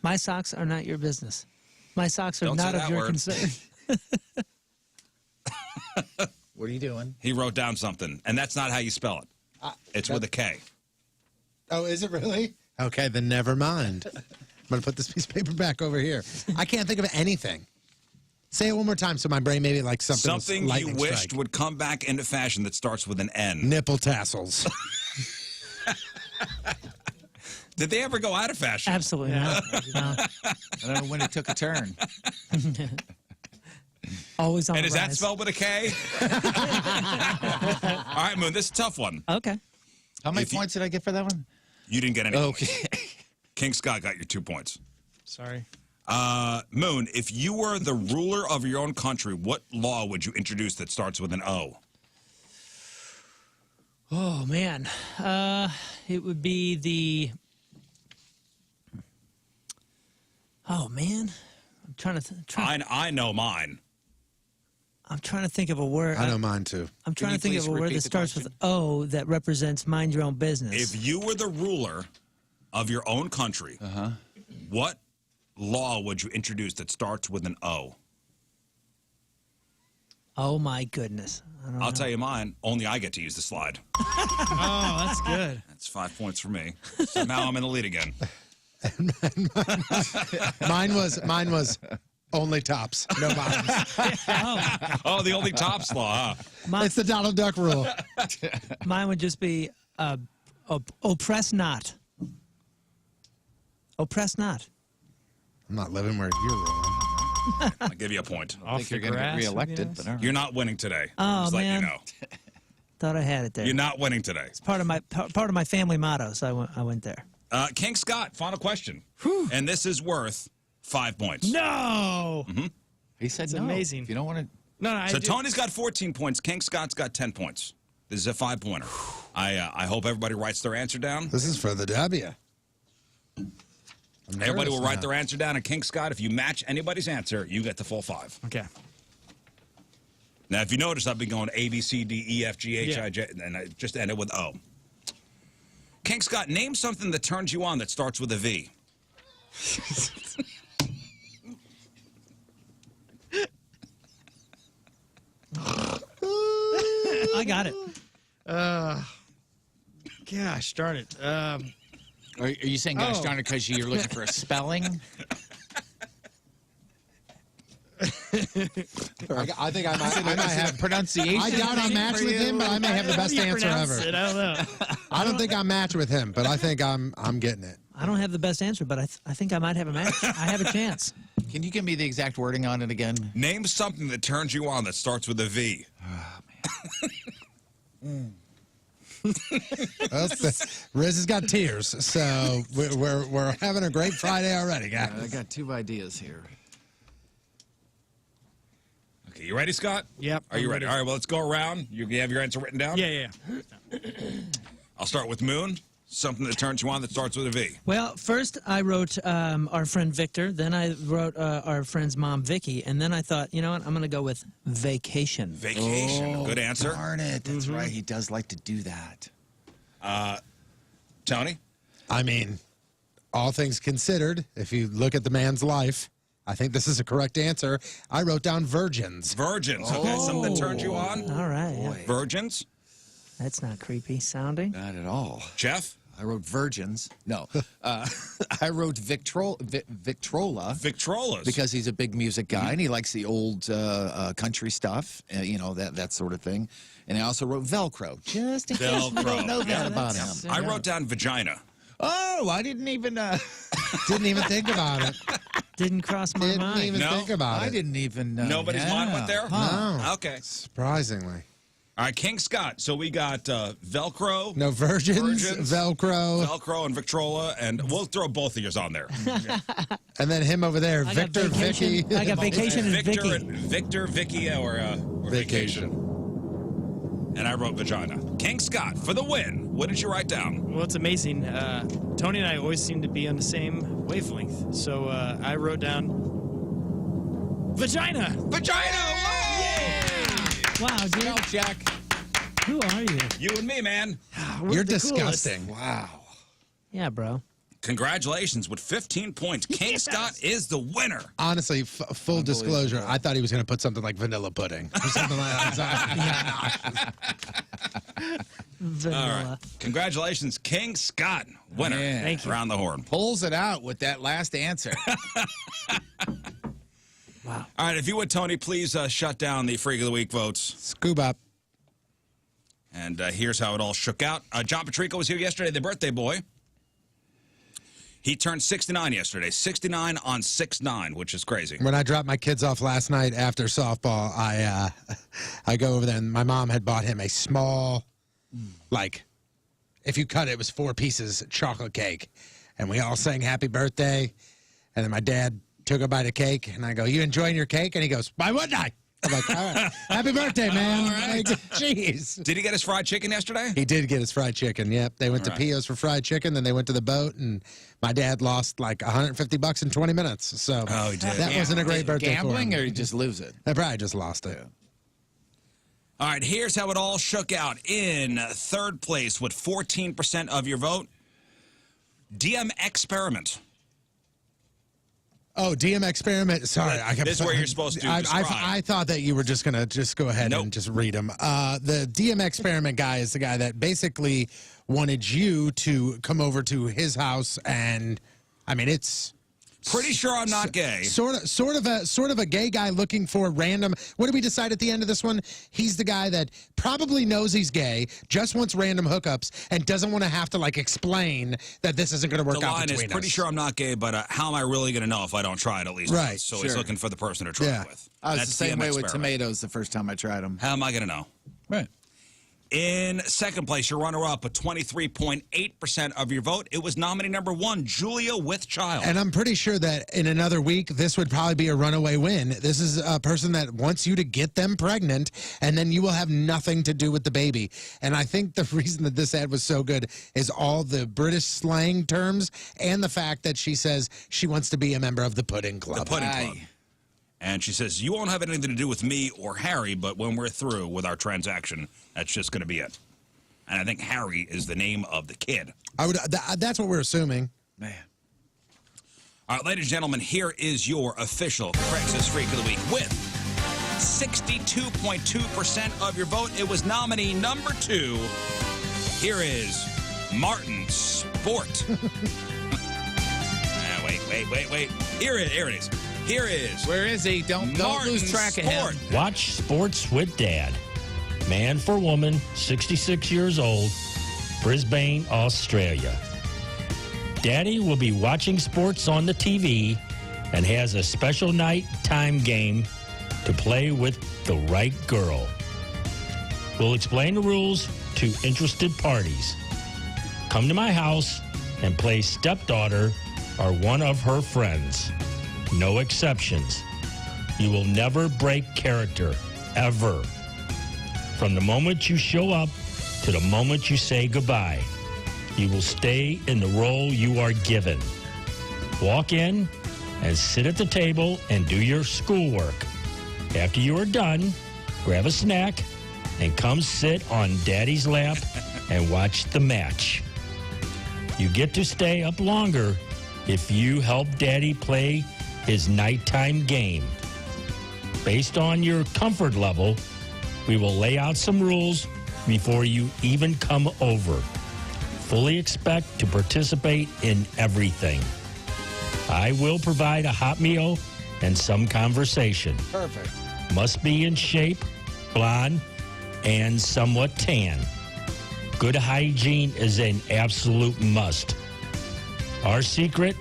My socks are not your business. My socks are Don't say not of that your word. concern. What are you doing? He wrote down something, and that's not how you spell it. It's with a K. Oh, is it really? Okay, then never mind. I'm going to put this piece of paper back over here. I can't think of anything. Say it one more time so my brain maybe like Something you lightning wished strike. would come back into fashion that starts with an N. Nipple tassels. Did they ever go out of fashion? Absolutely not. No. I don't know when it took a turn. Always on And the is that rise. spelled with a K? All right, Moon, this is a tough one. Okay. How many If you- points did I get for that one? You didn't get any Okay. points. King Scott got your 2 points. Sorry. Moon, if you were the ruler of your own country, what law would you introduce that starts with an O? Oh, man. It would be the... Oh, man. I'm trying to... I know mine. I'm trying to think of a word. I know mine too. I'm trying you to think please of a word repeat that the starts with O that represents mind your own business. If you were the ruler of your own country, what law would you introduce that starts with an O? Oh, my goodness. I don't know. I'll tell you mine. Only I get to use the slide. Oh, that's good. That's 5 points for me. So now I'm in the lead again. Mine was only tops, no bottoms. Oh, the only tops law, huh? It's the Donald Duck rule. Mine would just be oppress not. Oppress not. I'm not living where you're rolling. I'll give you a point. I think you're going to get reelected, but all right. You're not winning today. Oh, Just letting you man. know. Thought I had it there. You're not winning today. Part of my family motto, so I went there. King Scott, final question. And this is worth 5 points. No. He said It's no. amazing. If you don't want to... No, I So do. Tony's got 14 points. King Scott's got 10 points. This is a 5-pointer. I hope everybody writes their answer down. This is for the W. Everybody will write their answer down. And King Scott, if you match anybody's answer, you get the full 5. Okay. Now, if you notice, I've been going A, B, C, D, E, F, G, H, Yeah. I, J, and I just ended with O. King Scott, name something that turns you on that starts with a V. I got it. Gosh darn it. Are you saying gosh Oh. darn it because you're looking for a spelling? I think I might have. pronunciation. I doubt I'm matched with him, but I may have the best How do you answer pronounce ever. it? I don't know. I don't think I'm matched with him, but I think I'm getting it. I don't have the best answer, but I think I might have a match. I have a chance. Can you give me the exact wording on it again? Name something that turns you on that starts with a V. Rizz has got tears, so we're having a great Friday already, guys. I got 2 ideas here. Okay, you ready, Scott? Yep, Are you I'm ready? ready. All right, well, let's go around. You have your answer written down? Yeah. I'll start with Moon. Something that turns you on that starts with a V. Well, first I wrote our friend Victor, then I wrote our friend's mom Vicky, and then I thought, you know what, I'm going to go with vacation. Vacation. Good answer. Darn it. That's right. He does like to do that. Tony? I mean, all things considered, if you look at the man's life, I think this is a correct answer. I wrote down virgins. Virgins. Okay, something that turned you on? All right. Yeah. Virgins? That's not creepy sounding. Not at all. Jeff? I wrote virgins. No. I wrote Victrola. Victrolas. Because he's a big music guy and he likes the old country stuff, that sort of thing. And I also wrote Velcro, just in case we don't know that about him. I wrote down vagina. Oh, I didn't even Didn't even think about it. Didn't cross my Didn't mind. even No, think about it. I didn't even Nobody's mind went there? No. Okay. Surprisingly. All right, King Scott. So we got Velcro. No, virgins, Velcro, Velcro and Victrola, and we'll throw both of yours on there. and then him over there, I got Victor, Vicky. vacation. I got vacation and Vicky. Victor, Vicky, or vacation. And I wrote vagina. King Scott for the win. What did you write down? Well, it's amazing. Tony and I always seem to be on the same wavelength. So I wrote down vagina. Vagina! Wow, dude. Jack. Who are you? You and me, man. We're You're the coolest. disgusting. Wow. Yeah, bro. Congratulations with 15 points. King Scott is the winner. Honestly, full disclosure, I thought he was going to put something like vanilla pudding or something like that. Vanilla. All right. Congratulations, King Scott, winner. Man. Thank you. Around the horn. Pulls it out with that last answer. Wow. All right, if you would, Tony, please shut down the Freak of the Week votes. Scoop up. And here's how it all shook out. John Patrico was here yesterday, the birthday boy. He turned 69 yesterday. 69 on 6/9, which is crazy. When I dropped my kids off last night after softball, I go over there, and my mom had bought him a small, like, if you cut it, it was 4 pieces chocolate cake. And we all sang happy birthday. And then my dad took a bite of cake, and I go, "You enjoying your cake?" And he goes, "Why wouldn't I?" I'm like, "All right, happy birthday, man." All right. Like, jeez. Did he get his fried chicken yesterday? He did get his fried chicken. Yep. They went All to right. Pio's for fried chicken, then they went to the boat, and my dad lost like $150 in 20 minutes. So Oh, he did. that wasn't a great birthday Gambling, for him. or you just lose it? I probably just lost it. All right, here's how it all shook out. In third place with 14% of your vote, DM Experiment. Oh, DM Experiment. Sorry. This is where you're supposed to describe. I thought that you were just going to just go ahead Nope. and just read them. The DM Experiment guy is the guy that basically wanted you to come over to his house, and, I mean, it's... Pretty sure I'm not gay. Sort of a gay guy looking for random. What did we decide at the end of this one? He's the guy that probably knows he's gay, just wants random hookups, and doesn't want to have to like explain that this isn't going to work The out line is between pretty us. sure I'm not gay, but how am I really going to know if I don't try it at least Right, once? So he's sure. looking for the person to try Yeah. it with. I was That's the same DM way with Experiment. tomatoes the first time I tried them. How am I going to know? Right. In second place, your runner-up with 23.8% of your vote. It was nominee number 1, Julia with Child. And I'm pretty sure that in another week, this would probably be a runaway win. This is a person that wants you to get them pregnant, and then you will have nothing to do with the baby. And I think the reason that this ad was so good is all the British slang terms and the fact that she says she wants to be a member of the Pudding Club. The Pudding Club. And she says, you won't have anything to do with me or Harry, but when we're through with our transaction, that's just going to be it. And I think Harry is the name of the kid. That's what we're assuming. Man. All right, ladies and gentlemen, here is your official Craigslist Freak of the Week with 62.2% of your vote. It was nominee number 2. Here is Martin Sport. Wait. Here it is. Here is. Where is he? Don't lose track of him. Watch Sports with Dad. Man for woman, 66 years old, Brisbane, Australia. Daddy will be watching sports on the TV and has a special nighttime game to play with the right girl. We'll explain the rules to interested parties. Come to my house and play stepdaughter or one of her friends. No exceptions. You will never break character, ever. From the moment you show up to the moment you say goodbye, you will stay in the role you are given. Walk in and sit at the table and do your schoolwork. After you are done, grab a snack and come sit on Daddy's lap and watch the match. You get to stay up longer if you help Daddy play his nighttime game. Based on your comfort level, we will lay out some rules before you even come over. Fully expect to participate in everything. I will provide a hot meal and some conversation. Perfect. Must be in shape, blonde, and somewhat tan. Good hygiene is an absolute must. Our secret?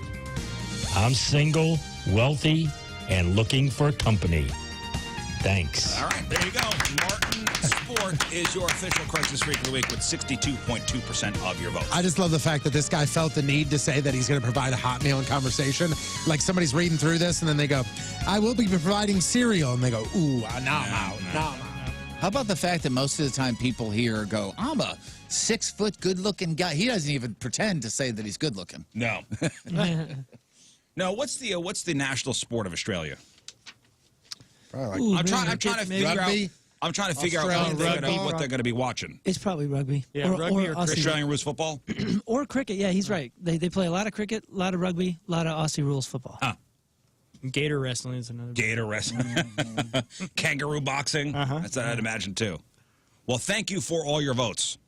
I'm single, wealthy, and looking for company. Thanks. All right, there you go. Martin Sport is your official Craigslist Freak of the Week with 62.2% of your votes. I just love the fact that this guy felt the need to say that he's going to provide a hot meal and conversation. Like somebody's reading through this and then they go, I will be providing cereal. And they go, ooh, now I'm out. Now I'm out. How about the fact that most of the time people here go, I'm a 6-foot good-looking guy. He doesn't even pretend to say that he's good-looking. No. No, what's the national sport of Australia? Ooh, I'm trying to figure out. Rugby? I'm trying to figure out what they're going to be watching. It's probably rugby. Yeah, rugby or Aussie. Australian rules football. Or cricket. Yeah, he's right. They play a lot of cricket, a lot of rugby, a lot of Aussie rules football. Gator wrestling is another. Gator wrestling. Kangaroo boxing. That's what I'd imagine too. Well, thank you for all your votes.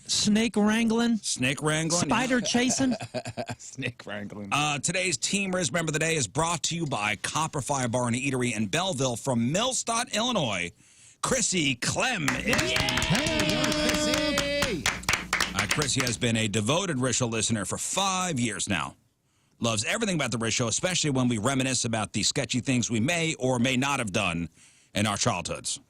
Snake wrangling. Snake wrangling. Spider chasing. Snake wrangling. Today's Team Rizz Member of the Day is brought to you by Copper Fire Bar and Eatery in Belleville from Millstadt, Illinois. Chrissy Clem is Chrissy has been a devoted Rizz Show listener for 5 years now. Loves everything about the Rizz Show, especially when we reminisce about the sketchy things we may or may not have done in our childhoods.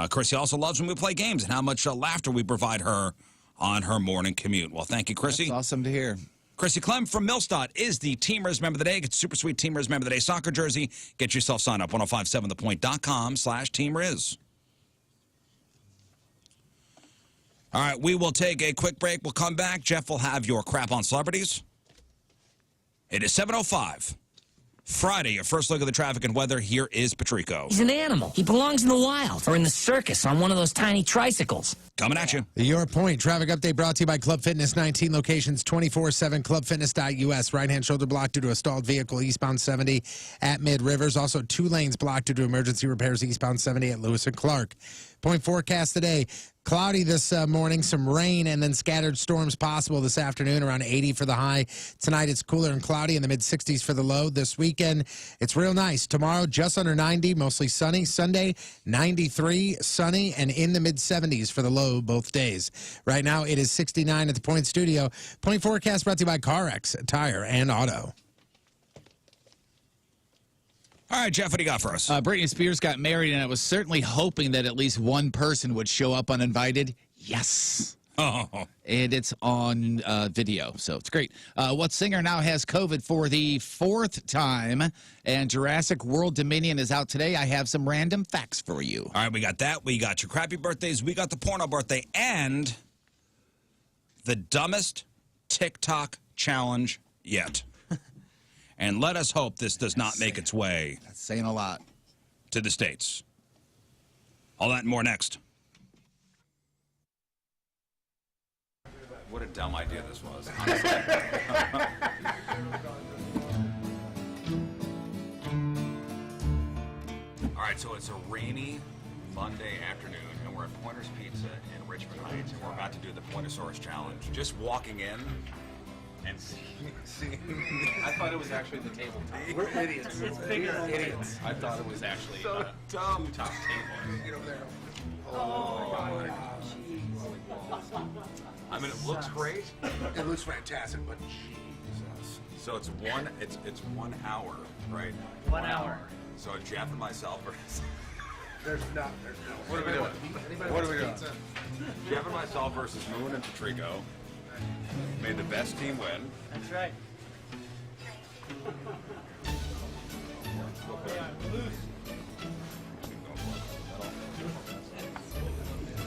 Chrissy also loves when we play games and how much laughter we provide her on her morning commute. Well, thank you, Chrissy. That's awesome to hear. Chrissy Clem from Millstadt is the Team Rizz Member of the Day. Get super sweet Team Rizz Member of the Day soccer jersey. Get yourself signed up, 1057thepoint.com/Team Rizz. All right, we will take a quick break. We'll come back. Jeff will have your crap on celebrities. It is 7:05. Friday, your first look at the traffic and weather. Here is Patrico. He's an animal. He belongs in the wild or in the circus on one of those tiny tricycles. Coming at you. Your point. Traffic update brought to you by Club Fitness. 19 locations, 24/7. ClubFitness.us. Right-hand shoulder blocked due to a stalled vehicle eastbound 70 at Mid Rivers. Also, 2 lanes blocked due to emergency repairs eastbound 70 at Lewis and Clark. Point forecast today. Cloudy this morning, some rain, and then scattered storms possible this afternoon, around 80 for the high. Tonight, it's cooler and cloudy in the mid-60s for the low. This weekend, it's real nice. Tomorrow, just under 90, mostly sunny. Sunday, 93, sunny, and in the mid-70s for the low both days. Right now, it is 69 at the Point Studio. Point forecast brought to you by CarX, Tire and Auto. All right, Jeff, what do you got for us? Britney Spears got married, and I was certainly hoping that at least one person would show up uninvited. Yes. Oh. And it's on video, so it's great. What singer now has COVID for the 4th time? And Jurassic World Dominion is out today. I have some random facts for you. All right, we got that. We got your crappy birthdays. We got the porno birthday. And the dumbest TikTok challenge yet. And let us hope this does not make its way. That's saying a lot. To the States. All that and more next. What a dumb idea this was. All right, so it's a rainy Monday afternoon, and we're at Pointer's Pizza in Richmond Heights, and we're about to do the Pointosaurus Challenge. Just walking in and seeing I thought it was actually the tabletop. We're idiots. It's bigger than idiots. I thought it was actually So dumb. top table. Get over there. Oh, I mean, it looks great. It looks fantastic, but Jesus. So it's 1 hour, right? 1 hour. So Jeff and myself are. There's no. What are we doing? What are we doing? Jeff and myself versus Moon and Patrico. May the best team win. That's right.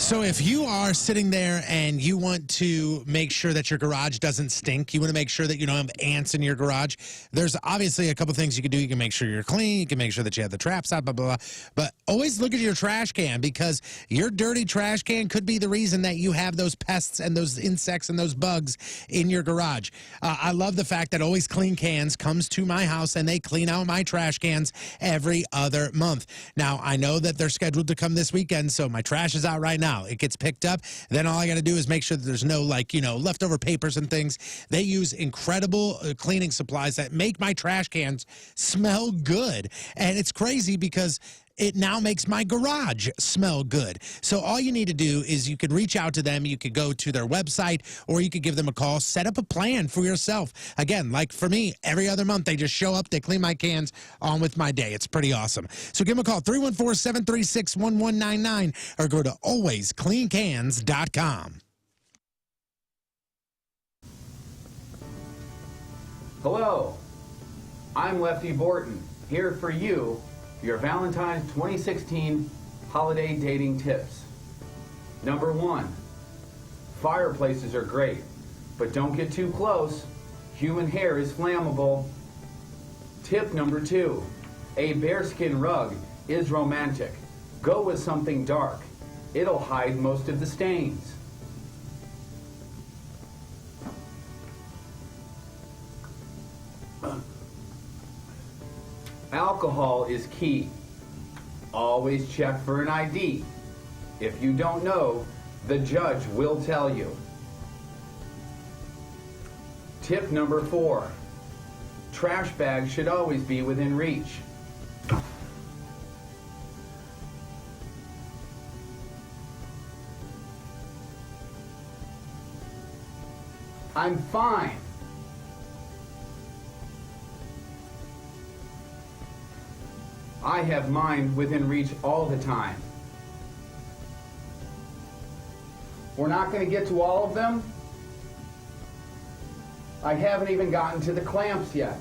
So if you are sitting there and you want to make sure that your garage doesn't stink, you want to make sure that you don't have ants in your garage, there's obviously a couple things you can do. You can make sure you're clean. You can make sure that you have the traps out, blah, blah, blah. But always look at your trash can, because your dirty trash can could be the reason that you have those pests and those insects and those bugs in your garage. I love the fact that Always Clean Cans comes to my house and they clean out my trash cans every other month. Now, I know that they're scheduled to come this weekend, so my trash is out right now. It gets picked up. Then all I got to do is make sure that there's no, leftover papers and things. They use incredible cleaning supplies that make my trash cans smell good. And it's crazy because it now makes my garage smell good. So all you need to do is you could reach out to them. You could go to their website, or you could give them a call. Set up a plan for yourself. Again, like for me, every other month they just show up, they clean my cans on with my day. It's pretty awesome. So give them a call, 314-736-1199, or go to alwayscleancans.com. Hello, I'm Lefty Burton, here for you, your Valentine's 2016 holiday dating tips. Number 1, fireplaces are great, but don't get too close. Human hair is flammable. Tip number 2, a bearskin rug is romantic. Go with something dark. It'll hide most of the stains. Alcohol is key. Always check for an ID. If you don't know, the judge will tell you. Tip number 4, trash bags should always be within reach. I'm fine. I have mine within reach all the time. We're not going to get to all of them. I haven't even gotten to the clamps yet.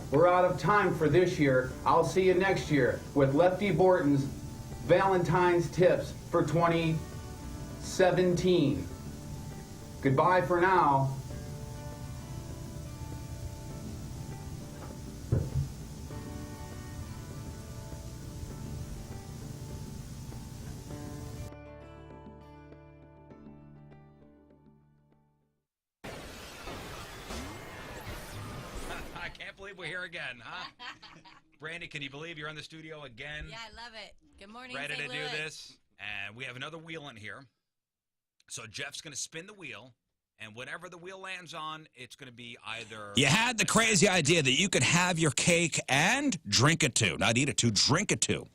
We're out of time for this year. I'll see you next year with Lefty Burton's Valentine's Tips for 2017. Goodbye for now. We're here again, huh? Brandy, can you believe you're in the studio again? Yeah, I love it. Good morning, Ready St. to Louis. do this? And we have another wheel in here. So Jeff's going to spin the wheel, and whatever the wheel lands on, it's going to be either... You had the crazy idea that you could have your cake and drink it too. Not eat it too, drink it too.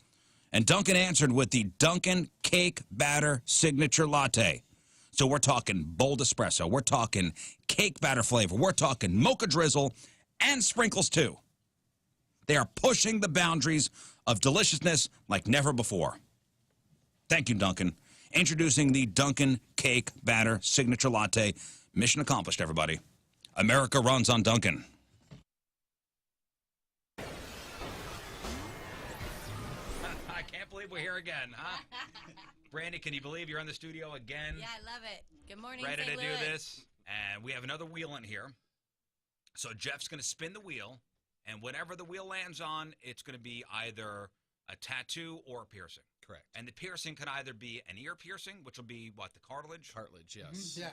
And Duncan answered with the Duncan Cake Batter Signature Latte. So we're talking bold espresso. We're talking cake batter flavor. We're talking mocha drizzle and sprinkles too. They are pushing the boundaries of deliciousness like never before. Thank you, Duncan. Introducing the Duncan Cake Batter Signature Latte. Mission accomplished, everybody. America runs on Duncan. I can't believe we're here again, huh? Brandy, can you believe you're in the studio again? Yeah, I love it. Good morning, Ready St. to Louis. do this? And we have another wheel in here. So Jeff's going to spin the wheel, and whatever the wheel lands on, it's going to be either a tattoo or a piercing. Correct. And the piercing can either be an ear piercing, which will be, what, the cartilage? Cartilage, yes. Yeah.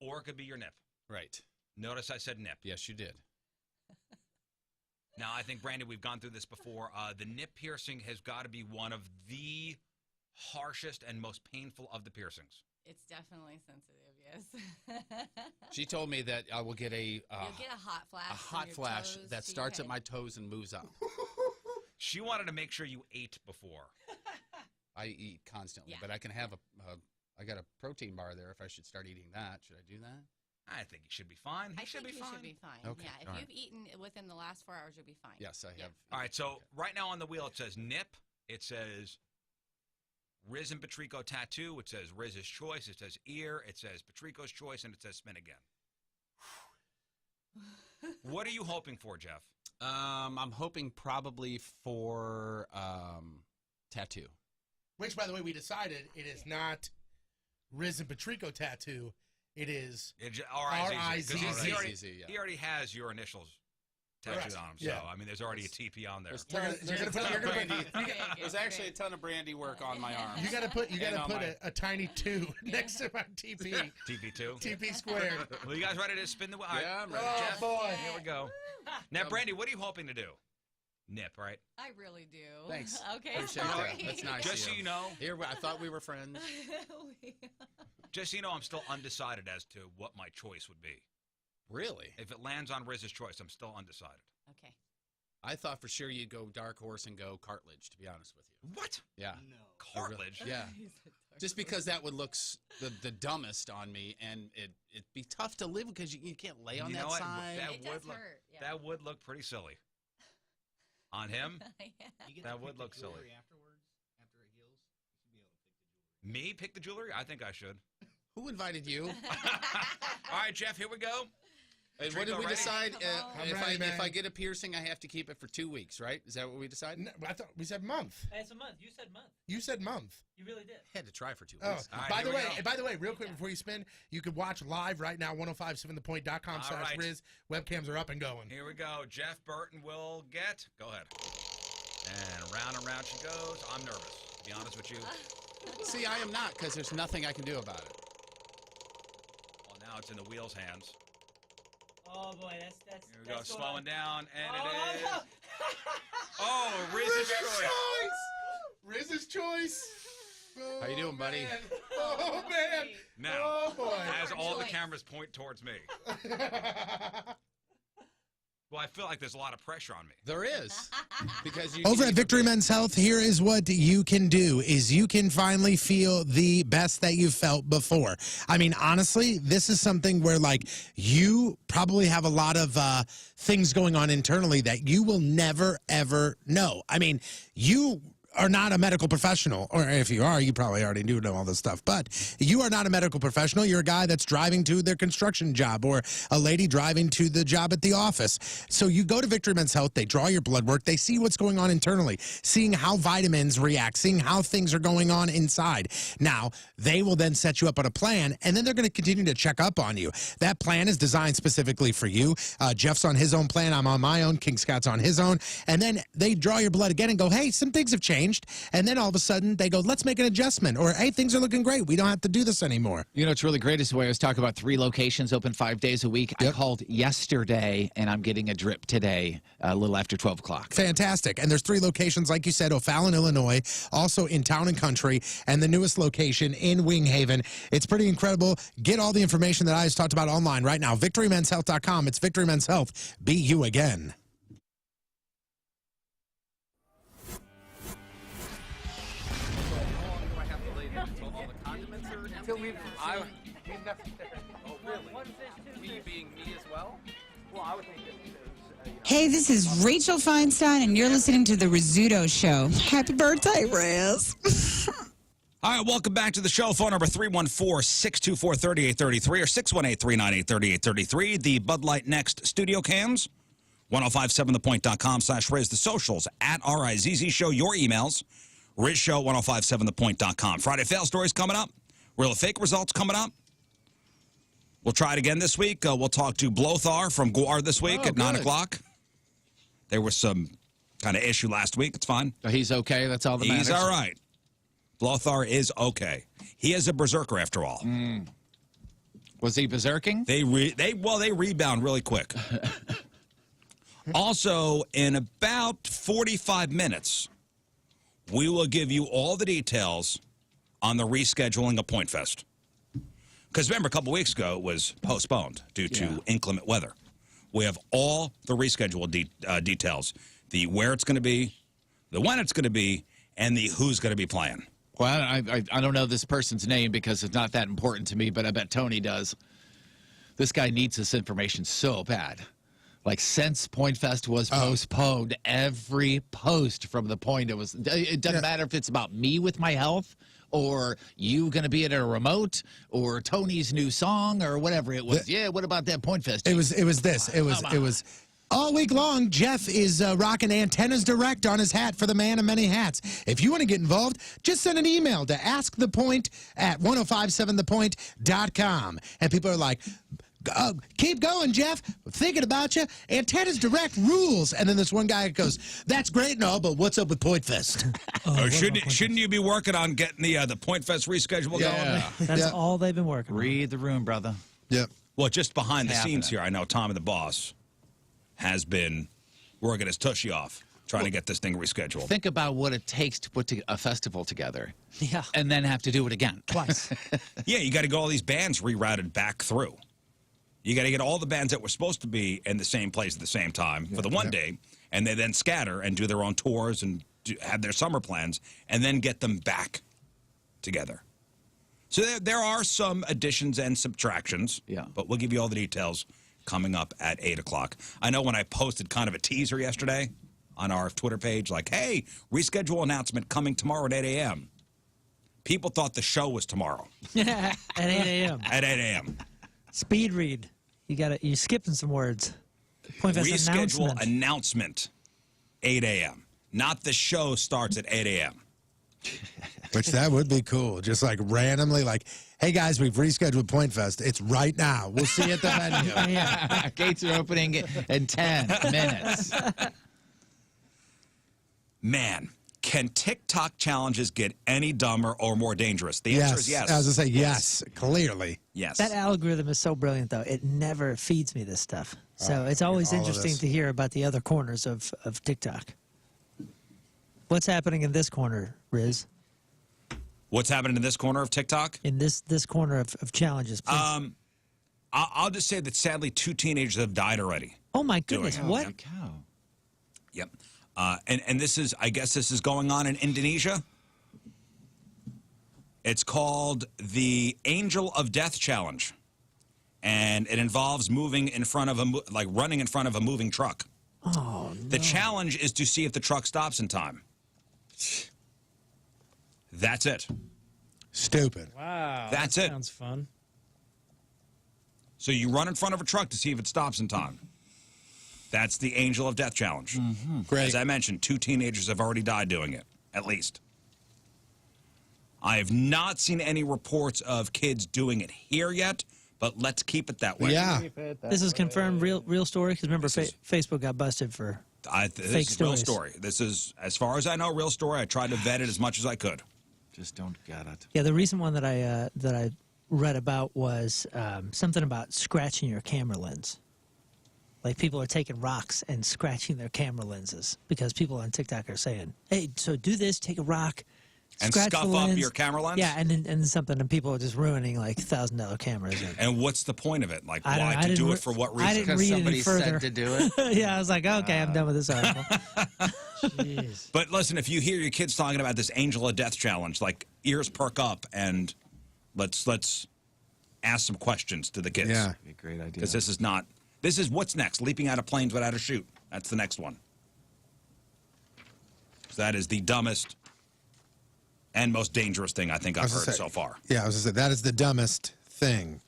Or it could be your nip. Right. Notice I said nip. Yes, you did. Now, I think, Brandon, we've gone through this before. The nip piercing has got to be one of the harshest and most painful of the piercings. It's definitely sensitive, yes. She told me that I will get You'll get a hot flash. a from hot your flash toes that to your starts at head. my toes and moves up. She wanted to make sure you ate before. I eat constantly, Yeah. but I can have I got a protein bar there if I should start eating that. Should I do that? I think he should be fine. He I should think be you fine. should be fine. Okay, Yeah, if all you've right. eaten within the last 4 hours, you'll be fine. Yes, I have. All right, so right now on the wheel it says nip. It says Rizz and Patrico tattoo. It says Rizz's choice. It says ear. It says Patrico's choice, and it says spin again. What are you hoping for, Jeff? I'm hoping probably for tattoo. Which, by the way, we decided it is not Rizz and Patrico tattoo. It is R-I-Z-Z. R-I-Z-Z, He already has your initials tattooed on him. So, Yeah. I mean, there's already a TP on there. There's actually a ton of brandy work on my arm. You got to put a tiny 2 next to my TP. TP2? TP squared. Well, you guys ready to spin the wheel? Yeah, I'm ready. Oh, Jeff, boy. here we go. Now, Brandy, what are you hoping to do? Nip, right? I really do. Thanks. Okay, Appreciate sorry. that. That's nice. Just so you know. Here, I thought we were friends. Just so you know, I'm still undecided as to what my choice would be. Really? If it lands on Rizz's choice, I'm still undecided. Okay. I thought for sure you'd go dark horse and go cartilage, to be honest with you. What? Yeah. No. Cartilage? Yeah. Just because that would look the dumbest on me, and it'd be tough to live because you can't lay on that side. It does hurt. Yeah. That would look pretty silly. On him? Yeah. That would look silly. Me pick the jewelry? I think I should. Who invited you? All right, Jeff, here we go. And what did we decide? If I man. get a piercing, I have to keep it for 2 weeks, right? Is that what we decided? No, I thought we said month. It's a month. You said month. You said month. You really did. I had to try for 2 Oh, weeks. All right, by here we the way, real quick before you spin, you could watch live right now, 1057thepoint.com/Rizz. Webcams are up and going. Here we go. Jeff Burton will get. Go ahead. And round she goes. I'm nervous, to be honest with you. See, I am not, because there's nothing I can do about it. Well, now it's in the wheel's hands. Oh boy, that's. Here we go, slowing down, and Oh, it is. no. Oh, Rizz's choice. Rizz's choice. Oh, How you doing, buddy? man. Oh man. Now, Oh boy. as all the cameras point towards me. Well, I feel like there's a lot of pressure on me. There is. Because you Over at Victory Men's Health, here is what you can do, is you can finally feel the best that you've felt before. I mean, honestly, this is something where, like, you probably have a lot of things going on internally that you will never, ever know. I mean, you are not a medical professional, or if you are, you probably already do know all this stuff, but you are not a medical professional. You're a guy that's driving to their construction job, or a lady driving to the job at the office. So you go to Victory Men's Health, they draw your blood work, they see what's going on internally, seeing how vitamins react, seeing how things are going on inside. Now, they will then set you up on a plan, and then they're going to continue to check up on you. That plan is designed specifically for you. Jeff's on his own plan, I'm on my own, King Scott's on his own, and then they draw your blood again and go, hey, some things have changed. And then all of a sudden they go, let's make an adjustment, or hey, things are looking great, we don't have to do this anymore. You know, it's really great is the way I was talking about 3 locations open 5 days a week. Yep. I called yesterday, and I'm getting a drip today, a little after 12 o'clock. Fantastic. And there's 3 locations, like you said, O'Fallon, Illinois, also in Town and Country, and the newest location in Wing Haven. It's pretty incredible. Get all the information that I just talked about online right now. VictoryMen'sHealth.com. It's Victory Men's Health. Be you again. Hey, this is Rachel Feinstein, and you're listening to The Rizzuto Show. Happy birthday, Rizz. All right, welcome back to the show. Phone number 314-624-3833 or 618-398-3833. The Bud Light Next studio cams. 1057thepoint.com/Rizz. The socials at RIZZ Show. Your emails. RizzShow 1057thepoint.com. Friday fail stories coming up. Real or fake results coming up. We'll try it again this week. We'll talk to Blothar from Guar this week at 9 o'clock. There was some kind of issue last week. It's fine. He's okay. That's all that matters. He's all right. Blothar is okay. He is a berserker after all. Was he berserking? They rebound really quick. Also, in about 45 minutes, we will give you all the details on the rescheduling of Point Fest. Because remember, a couple weeks ago, it was postponed due to inclement weather. We have all the reschedule details. The where it's going to be, the when it's going to be, and the who's going to be playing. Well, I don't know this person's name because it's not that important to me, but I bet Tony does. This guy needs this information so bad. Like, since Point Fest was postponed, every post from the point, it doesn't matter if it's about me with my health, or you going to be at a remote, or Tony's new song, or whatever it was. Yeah, what about that Point Fest? It was this. It was All week long, Jeff is rocking Antennas Direct on his hat for the man of many hats. If you want to get involved, just send an email to askthepoint@1057thepoint.com. And people are like, keep going, Jeff. Thinking about you. Antennas Direct rules. And then this one guy goes, that's great and all, but what's up with Point Fest? Shouldn't you be working on getting the Point Fest reschedule going? That's all they've been working on. Read the room, brother. Yep. Well, just behind the scenes here, I know Tommy the boss has been working his tushy off trying to get this thing rescheduled. Think about what it takes to put a festival together. Yeah. And then have to do it again. Twice. Yeah, you got to get all these bands rerouted back through. You got to get all the bands that were supposed to be in the same place at the same time for the one day, and they then scatter and do their own tours and have their summer plans, and then get them back together. So there are some additions and subtractions, but we'll give you all the details coming up at 8 o'clock. I know when I posted kind of a teaser yesterday on our Twitter page, like, hey, reschedule announcement coming tomorrow at 8 a.m. People thought the show was tomorrow. At 8 a.m. At 8 a.m. Speed read. You're skipping some words. Point Reschedule announcement 8 a.m. Not the show starts at 8 a.m. Which that would be cool. Just like randomly, like, hey guys, we've rescheduled Point Fest. It's right now. We'll see you at the venue. Gates are opening in 10 minutes. Man, can TikTok challenges get any dumber or more dangerous? The answer is yes. I was going to say yes, clearly. Yes. That algorithm is so brilliant, though. It never feeds me this stuff. So it's always interesting to hear about the other corners of TikTok. What's happening in this corner, Rizz? What's happening in this corner of TikTok? In this corner of challenges, please. I'll just say that sadly 2 teenagers have died already. Oh my goodness! What? Yep. And this is, I guess this is going on in Indonesia. It's called the Angel of Death Challenge. And it involves moving in front of running in front of a moving truck. Oh, no. The challenge is to see if the truck stops in time. That's it. Stupid. Wow. That's that it. Sounds fun. So you run in front of a truck to see if it stops in time. That's the Angel of Death Challenge. Great. As I mentioned, 2 teenagers have already died doing it, at least. I have not seen any reports of kids doing it here yet, but let's keep it that way. Yeah. This is confirmed real story? Because remember, Facebook got busted for This fake is real stories. story. This is, as far as I know, real story. I tried to vet it as much as I could. Just don't get it. Yeah, the recent one that I read about was something about scratching your camera lens. Like people are taking rocks and scratching their camera lenses because people on TikTok are saying, "Hey, so do this: take a rock, And scratch scuff the up lens." your camera lens? Yeah, and then something, and people are just ruining like $1,000 cameras. And what's the point of it? Like, I why to do it for what reason? I didn't read any further. Said to do it. Yeah, I was like, okay, I'm done with this article. Jeez. But listen, if you hear your kids talking about this Angel of Death Challenge, like ears perk up and let's ask some questions to the kids. Yeah. Be a great idea. Because this is not. This is what's next. Leaping out of planes without a chute. That's the next one. So that is the dumbest and most dangerous thing I think I've heard so far. Yeah, I was going to say, that is the dumbest thing.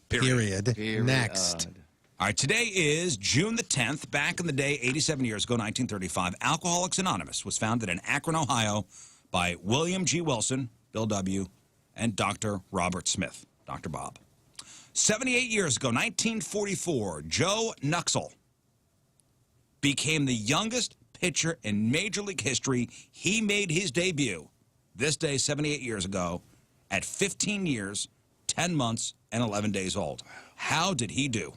Period. Next. All right, today is June the 10th. Back in the day, 87 years ago, 1935, Alcoholics Anonymous was founded in Akron, Ohio by William G. Wilson, Bill W., and Dr. Robert Smith, Dr. Bob. 78 years ago, 1944, Joe Nuxhall became the youngest pitcher in Major League history. He made his debut this day, 78 years ago, at 15 years, 10 months, and 11 days old. How did he do?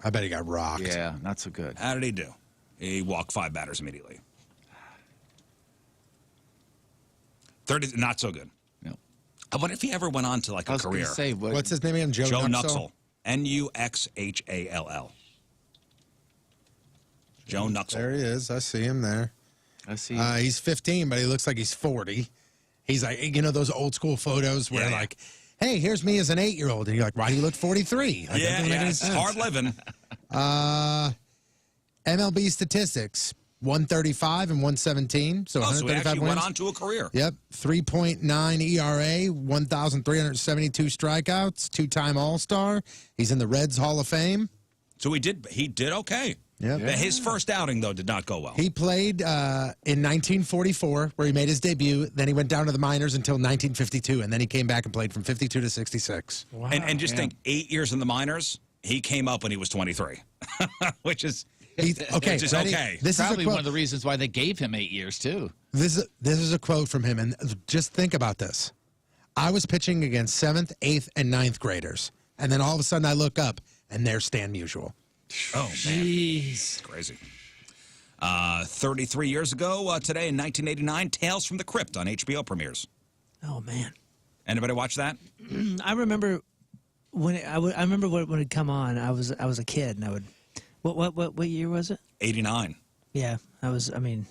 I bet he got rocked. Yeah, not so good. How did he do? He walked 5 batters immediately. 30, not so good. No. What if he ever went on to like a career? Say, What's his name again? Joe Nuxhall. Nuxhall. Joe Nuxhall. There he is. I see him there. I see. He's 15, but he looks like he's 40. He's like, you know, those old school photos where like, hey, here's me as an 8-year-old. And you're like, why do you look 43? Like, that doesn't make any it's sense. hard living. MLB statistics, 135 and 117. So So he 135 actually wins. went on to a career. Yep. 3.9 ERA, 1,372 strikeouts, 2-time All-Star. He's in the Reds Hall of Fame. So he did okay. Yep. Yeah. His first outing, though, did not go well. He played in 1944, where he made his debut. Then he went down to the minors until 1952, and then he came back and played from 52 to 66. Wow. And just think, 8 years in the minors, he came up when he was 23, which is okay. Okay. This is probably one of the reasons why they gave him 8 years, too. This is a quote from him, and just think about this. I was pitching against 7th, 8th, and 9th graders, and then all of a sudden I look up, and there's Stan Musial. Oh, man. Jeez. Crazy. 33 years ago, today in 1989, Tales from the Crypt on HBO premieres. Oh, man. Anybody watch that? I remember when I remember when it come on. I was a kid, and I would. What year was it? 89. Yeah, I was 8,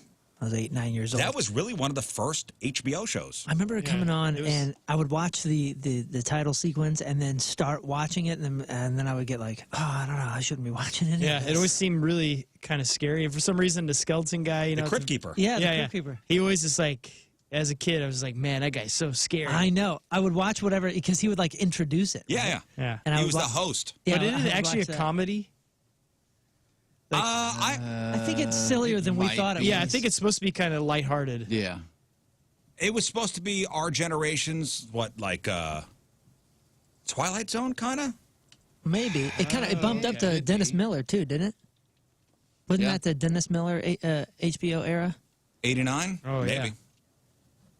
9 years old. That was really one of the first HBO shows. I remember it coming on, and I would watch the title sequence and then start watching it, and then I would get like, oh, I don't know, I shouldn't be watching it. Yeah, it always seemed really kind of scary. And for some reason, the skeleton guy, the Crypt Keeper. Yeah, the Crypt Keeper. He always just like, as a kid, I was like, man, that guy's so scary. I know. I would watch whatever, because he would like introduce it. Yeah, right? yeah. And he was the host. Yeah, but I isn't would it actually a watch that. comedy? Like, I think it's sillier than we thought it was. Yeah, I think it's supposed to be kind of lighthearted. Yeah. It was supposed to be our generation's, Twilight Zone, kind of? Maybe. It bumped up to Dennis Miller, too, didn't it? Wasn't that the Dennis Miller HBO era? 89? Oh, maybe. yeah.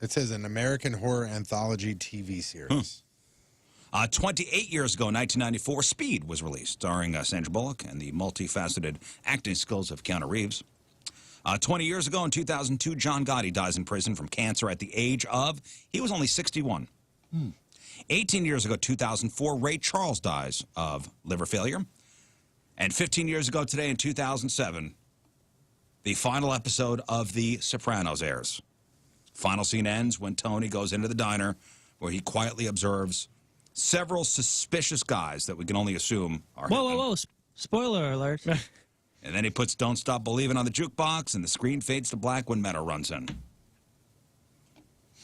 It says an American horror anthology TV series. 28 years ago, 1994, Speed was released, starring Sandra Bullock and the multifaceted acting skills of Keanu Reeves. 20 years ago, in 2002, John Gotti dies in prison from cancer at the age of, he was only 61. 18 years ago, 2004, Ray Charles dies of liver failure. And 15 years ago today, in 2007, the final episode of The Sopranos airs. Final scene ends when Tony goes into the diner where he quietly observes several suspicious guys that we can only assume are Whoa. Spoiler alert. And then he puts Don't Stop Believin' on the jukebox, and the screen fades to black when Meadow runs in.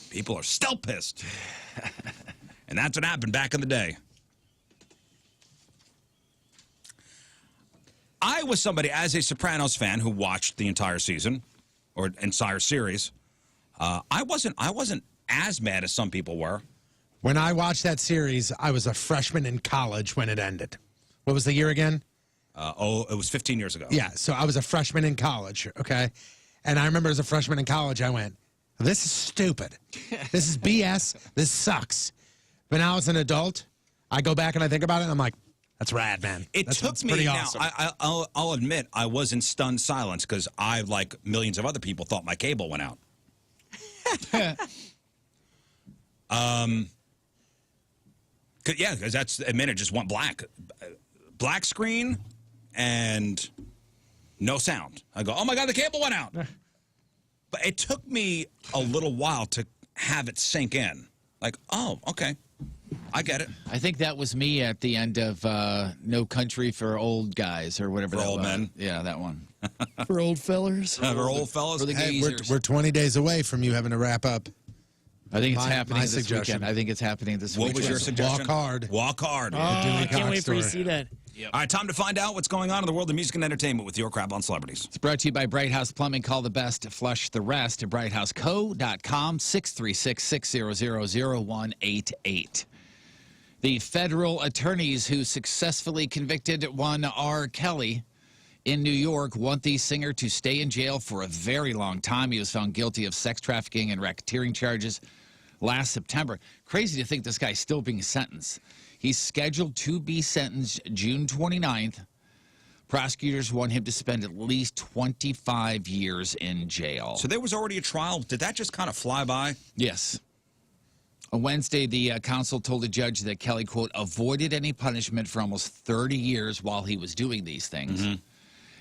People are still pissed. And that's what happened back in the day. I was somebody, as a Sopranos fan, who watched the entire season, or entire series. I wasn't as mad as some people were. When I watched that series, I was a freshman in college when it ended. What was the year again? It was 15 years ago. Yeah, so I was a freshman in college, okay? And I remember as a freshman in college, I went, this is stupid. This is BS. This sucks. But now as an adult, I go back and I think about it, and I'm like, that's rad, man. That's pretty me, awesome. now, I'll admit, I was in stunned silence because I, like millions of other people, thought my cable went out. Because that's, a minute just went black. Black screen and no sound. I go, oh my God, the cable went out. But it took me a little while to have it sink in. Like, oh, okay. I get it. I think that was me at the end of No Country for Old Guys or whatever For that Old was. Men? Yeah, that one. For old fellers. For old fellas? For the Hey, geezers. we're 20 days away from you having to wrap up. I think it's happening my this suggestion. weekend. I think it's happening this What weekend. was your suggestion? Walk hard. Walk hard. Oh, Yeah. I can't wait for you to story. see that. All right, time to find out what's going on in the world of music and entertainment with your crap on celebrities. It's brought to you by Bright House Plumbing. Call the best, flush the rest at brighthouseco.com, 636-600-0188. The federal attorneys who successfully convicted one R. Kelly in New York want the singer to stay in jail for a very long time. He was found guilty of sex trafficking and racketeering charges last September. Crazy to think this guy's still being sentenced. He's scheduled to be sentenced June 29th. Prosecutors want him to spend at least 25 years in jail. So there was already a trial. Did that just kind of fly by? Yes. On Wednesday, the counsel told the judge that Kelly, quote, avoided any punishment for almost 30 years while he was doing these things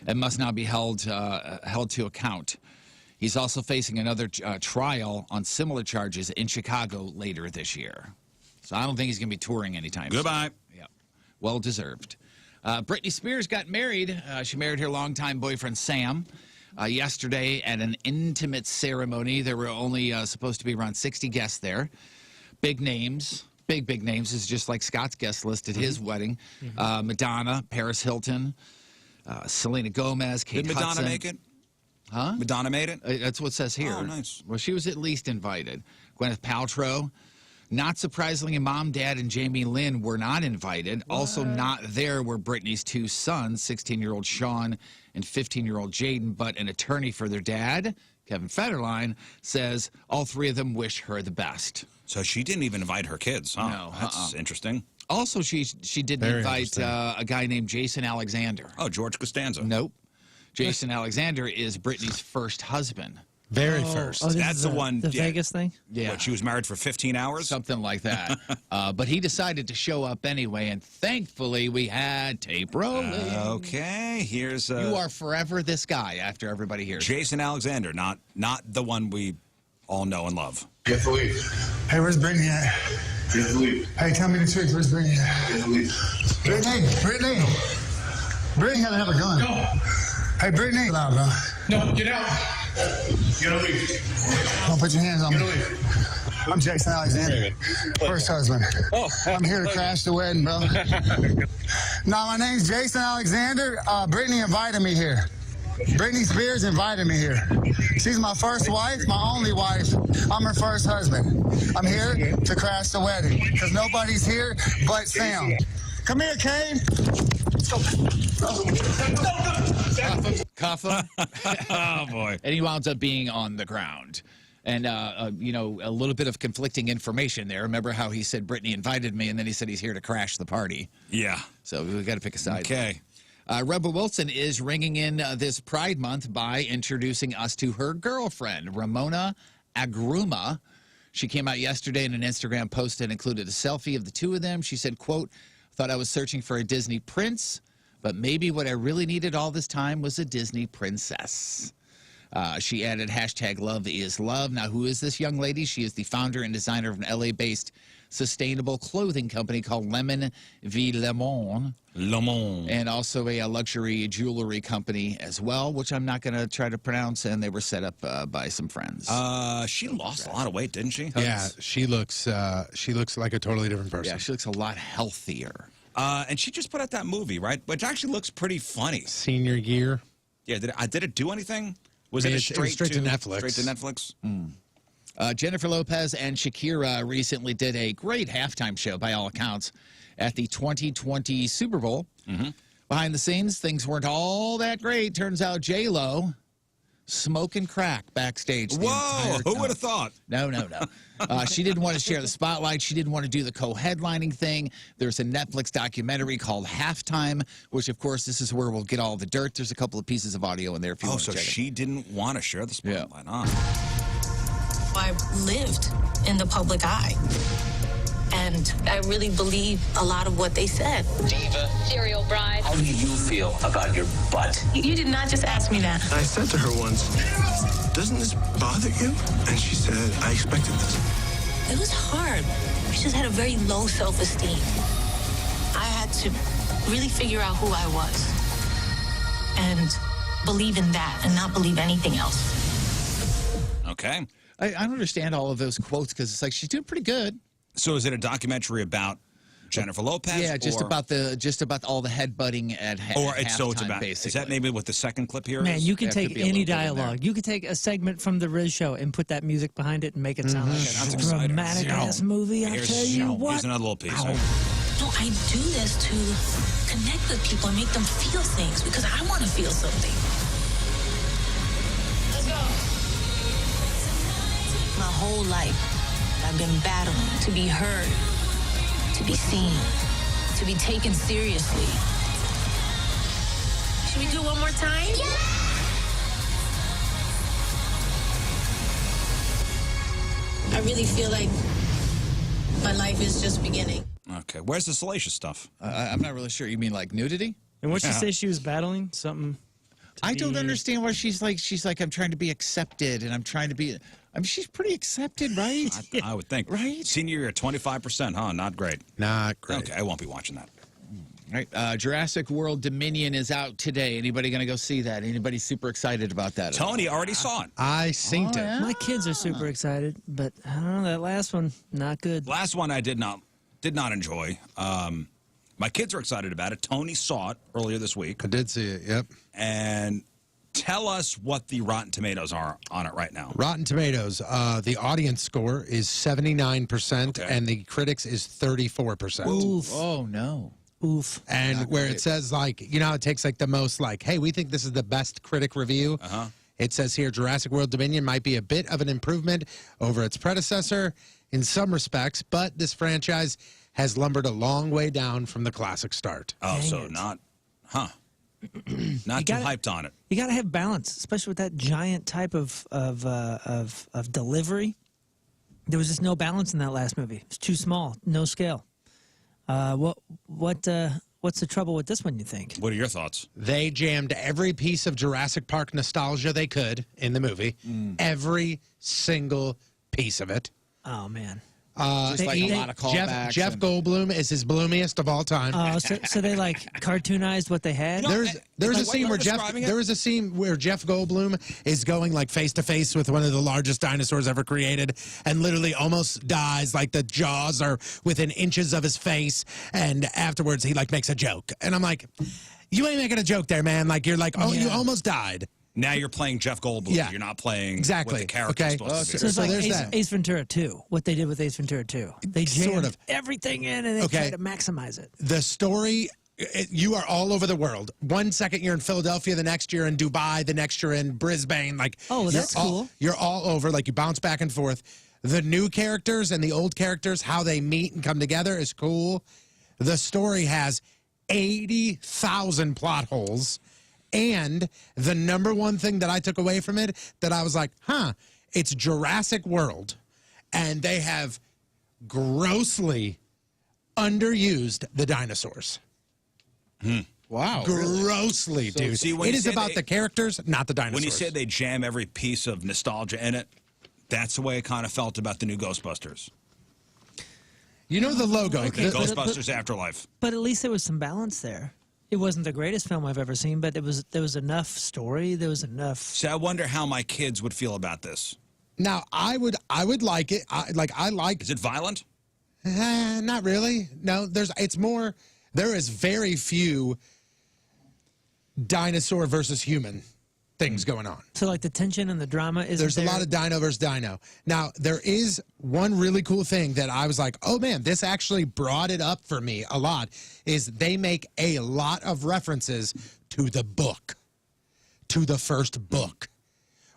and must now be held to account. He's also facing another trial on similar charges in Chicago later this year. So I don't think he's going to be touring anytime soon. Goodbye. Yeah. Well deserved. Britney Spears got married. She married her longtime boyfriend, Sam, yesterday at an intimate ceremony. There were only supposed to be around 60 guests there. Big names. Big names. Is just like Scott's guest list at his wedding. Madonna, Paris Hilton, Selena Gomez, Kate Did Madonna Hudson. make it? Huh? Madonna made it? That's what it says here. Oh, nice. Well, she was at least invited. Gwyneth Paltrow. Not surprisingly, Mom, Dad, and Jamie Lynn were not invited. Also not there were Britney's two sons, 16-year-old Sean and 15-year-old Jaden, but an attorney for their dad, Kevin Federline, says all three of them wish her the best. So she didn't even invite her kids, huh? No, That's interesting. Also, she didn't Very invite interesting. a guy named Jason Alexander. Oh, George Costanza. Nope. Jason Alexander is Britney's first husband. Very first. Oh, this That's is the one. The yeah. Vegas thing? Yeah. What, she was married for 15 hours? Something like that. But he decided to show up anyway, and thankfully we had tape rolling. Okay, here's You are forever this guy after everybody hears it. Jason Alexander, not the one we all know and love. You have to leave. Hey, where's Brittany at? You have to leave. Hey, tell me the truth. Where's Brittany at? You have to leave. Brittany. Brittany had to have a gun. No. Hey, Brittany. Loud, bro. No, get out. You gotta leave. Don't put your hands on me. You gotta leave. I'm Jason Alexander, first husband. I'm here to crash the wedding, bro. No, my name's Jason Alexander. Brittany invited me here. Britney Spears invited me here. She's my first wife, my only wife. I'm her first husband. I'm here to crash the wedding because nobody's here but Sam. Come here, Kane. Cuff him. Oh, boy. And he wound up being on the ground. And, you know, a little bit of conflicting information there. Remember how he said Brittany invited me, and then he said he's here to crash the party. Yeah. So we got to pick a side. Okay. Rebel Wilson is ringing in this Pride Month by introducing us to her girlfriend, Ramona Agruma. She came out yesterday in an Instagram post that included a selfie of the two of them. She said, quote, "Thought I was searching for a Disney prince, but maybe what I really needed all this time was a Disney princess." She added hashtag love is love. Now, who is this young lady? She is the founder and designer of an LA-based sustainable clothing company called Lemon v. Lemon. And also a luxury jewelry company as well, which I'm not going to try to pronounce, and they were set up by some friends. She lost a lot of weight, didn't she? Yeah, she looks like a totally different person. Yeah, she looks a lot healthier. And she just put out that movie, right? Which actually looks pretty funny. Senior Year. Yeah, did it do anything? Was it It was straight to Netflix. Straight to Netflix? Jennifer Lopez and Shakira recently did a great halftime show, by all accounts, at the 2020 Super Bowl. Behind the scenes, things weren't all that great. Turns out J-Lo smoking crack backstage. Whoa, who would have thought? No. She didn't want to share the spotlight. She didn't want to do the co-headlining thing. There's a Netflix documentary called Halftime, which, of course, this is where we'll get all the dirt. There's a couple of pieces of audio in there if you want to so check it. she didn't want to share the spotlight, huh? I lived in the public eye. And I really believe a lot of what they said. Diva. Serial bride. How do you feel about your butt? You did not just ask me that. I said to her once, doesn't this bother you? And she said, I expected this. It was hard. I just had a very low self-esteem. I had to really figure out who I was and believe in that and not believe anything else. Okay. I don't understand all of those quotes because it's like she's doing pretty good. So is it a documentary about Jennifer Lopez? Yeah, just or, about all the headbutting at halftime, so it's about. basically. Is that maybe what the second clip here Man, is? you can Yeah, it could take be a little any bit in there. dialogue. You could take a segment from the Rizz show and put that music behind it and make it sound like That's a exciting. dramatic ass movie. I tell you what. Here's another little piece. No, I do this to connect with people and make them feel things because I want to feel something. Let's go. My whole life, I've been battling to be heard, to be seen, to be taken seriously. Should we do it one more time? Yeah! I really feel like my life is just beginning. Okay, where's the salacious stuff? I'm not really sure. You mean like nudity? And what she say she was battling? Something. I don't understand why she's like, I'm trying to be accepted and I'm trying to be. I mean, she's pretty accepted, right? I would think. Right? Senior year, 25%, huh? Not great. Not great. Okay, I won't be watching that. Right. Jurassic World Dominion is out today. Anybody going to go see that? Anybody super excited about that? Tony already saw it. I synced it. yeah? My kids are super excited, but I don't know, that last one, not good. Last one I did not enjoy. My kids are excited about it. Tony saw it earlier this week. I did see it, yep. And tell us what the Rotten Tomatoes are on it right now. Rotten Tomatoes, the audience score is 79%, and the critics is 34%. Oof. Oh, no. Oof. And Not where great. it says, like, you know how it takes, like, the most, like, hey, we think this is the best critic review. It says here, Jurassic World Dominion might be a bit of an improvement over its predecessor in some respects, but this franchise has lumbered a long way down from the classic start. Oh, Dang so it. not too hyped on it. You got to have balance, especially with that giant type of delivery. There was just no balance in that last movie. It's too small, no scale. What's the trouble with this one, you think? What are your thoughts? They jammed every piece of Jurassic Park nostalgia they could in the movie. Every single piece of it. Oh, man. Just like a lot of callbacks. Jeff Goldblum is his bloomiest of all time. Oh, so they like cartoonized what they had? There's a scene where Jeff Goldblum is going like face to face with one of the largest dinosaurs ever created and literally almost dies. Like the jaws are within inches of his face, and afterwards he like makes a joke. And I'm like, you ain't making a joke there, man. Like you're like, oh, you almost died. Now you're playing Jeff Goldblum. Yeah. You're not playing Exactly. what the character's Okay. supposed to be. So it's So like there's that. Ace Ventura 2, what they did with Ace Ventura 2. They jammed Sort of. everything in and they tried to maximize it. The story, you are all over the world. One second you're in Philadelphia, the next you're in Dubai, the next you're in Brisbane. Like, oh, that's cool. You're all over. Like you bounce back and forth. The new characters and the old characters, how they meet and come together is cool. The story has 80,000 plot holes. And the number one thing that I took away from it that I was like, it's Jurassic World. And they have grossly underused the dinosaurs. Wow. Grossly, dude. See, when it you is say about they- the characters, not the dinosaurs. When you said they jam every piece of nostalgia in it, that's the way it kind of felt about the new Ghostbusters. You know the logo. Okay, Ghostbusters Afterlife. But at least there was some balance there. It wasn't the greatest film I've ever seen, but there was enough story. There was enough. So I wonder how my kids would feel about this. Now, I would like it. I like. Is it violent? Not really. No, it's more. There is very few dinosaur versus human things going on. So like the tension and the drama is. There's a lot of dino versus dino. Now, there is one really cool thing that I was like, oh man, this actually brought it up for me a lot, is they make a lot of references to the book, to the first book.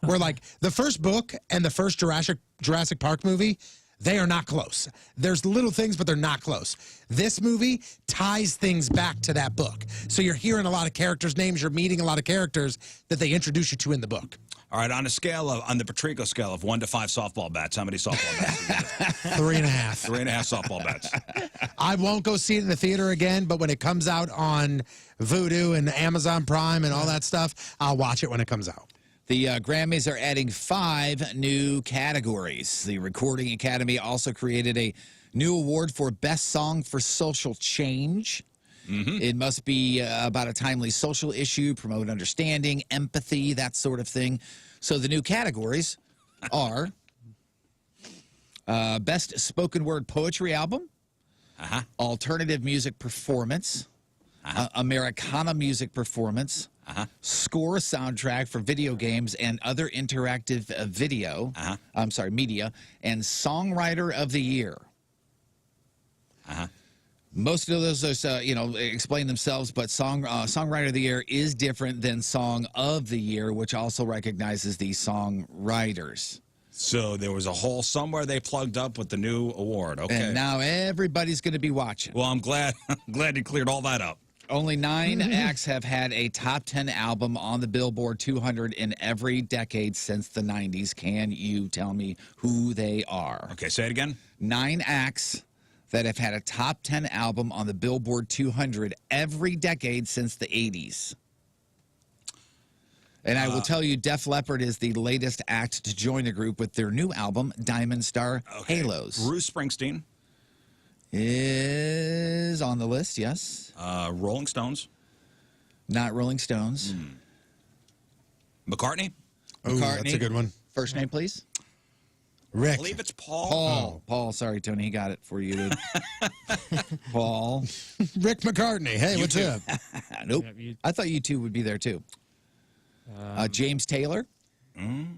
Where like the first book and the first Jurassic Park movie, they are not close. There's little things, but they're not close. This movie ties things back to that book. So you're hearing a lot of characters' names, you're meeting a lot of characters that they introduce you to in the book. All right, on the Patrico scale of 1 to 5 softball bats, how many softball bats? 3.5. 3.5 softball bats. I won't go see it in the theater again, but when it comes out on Vudu and Amazon Prime and all that stuff, I'll watch it when it comes out. The Grammys are adding 5 new categories. The Recording Academy also created a new award for Best Song for Social Change. It must be about a timely social issue, promote understanding, empathy, that sort of thing. So the new categories are Best Spoken Word Poetry Album, Alternative Music Performance, Americana Music Performance, Score Soundtrack for Video Games and Other Interactive Media, and Songwriter of the Year. Most of those, explain themselves, but Songwriter of the Year is different than Song of the Year, which also recognizes the songwriters. So there was a hole somewhere they plugged up with the new award. Okay. And now everybody's going to be watching. Well, I'm glad you cleared all that up. Only 9 acts have had a top 10 album on the Billboard 200 in every decade since the 90s. Can you tell me who they are? Okay, say it again. 9 acts that have had a top 10 album on the Billboard 200 every decade since the 80s. And I will tell you, Def Leppard is the latest act to join the group with their new album, Diamond Star Halos. Bruce Springsteen is on the list, yes. Rolling Stones. Not Rolling Stones. McCartney. Oh, that's a good one. First name, please. Rick. I believe it's Paul. Paul. Sorry, Tony. He got it for you. Paul. Rick McCartney. Hey, what's up? Nope. I thought you two would be there too. James Taylor.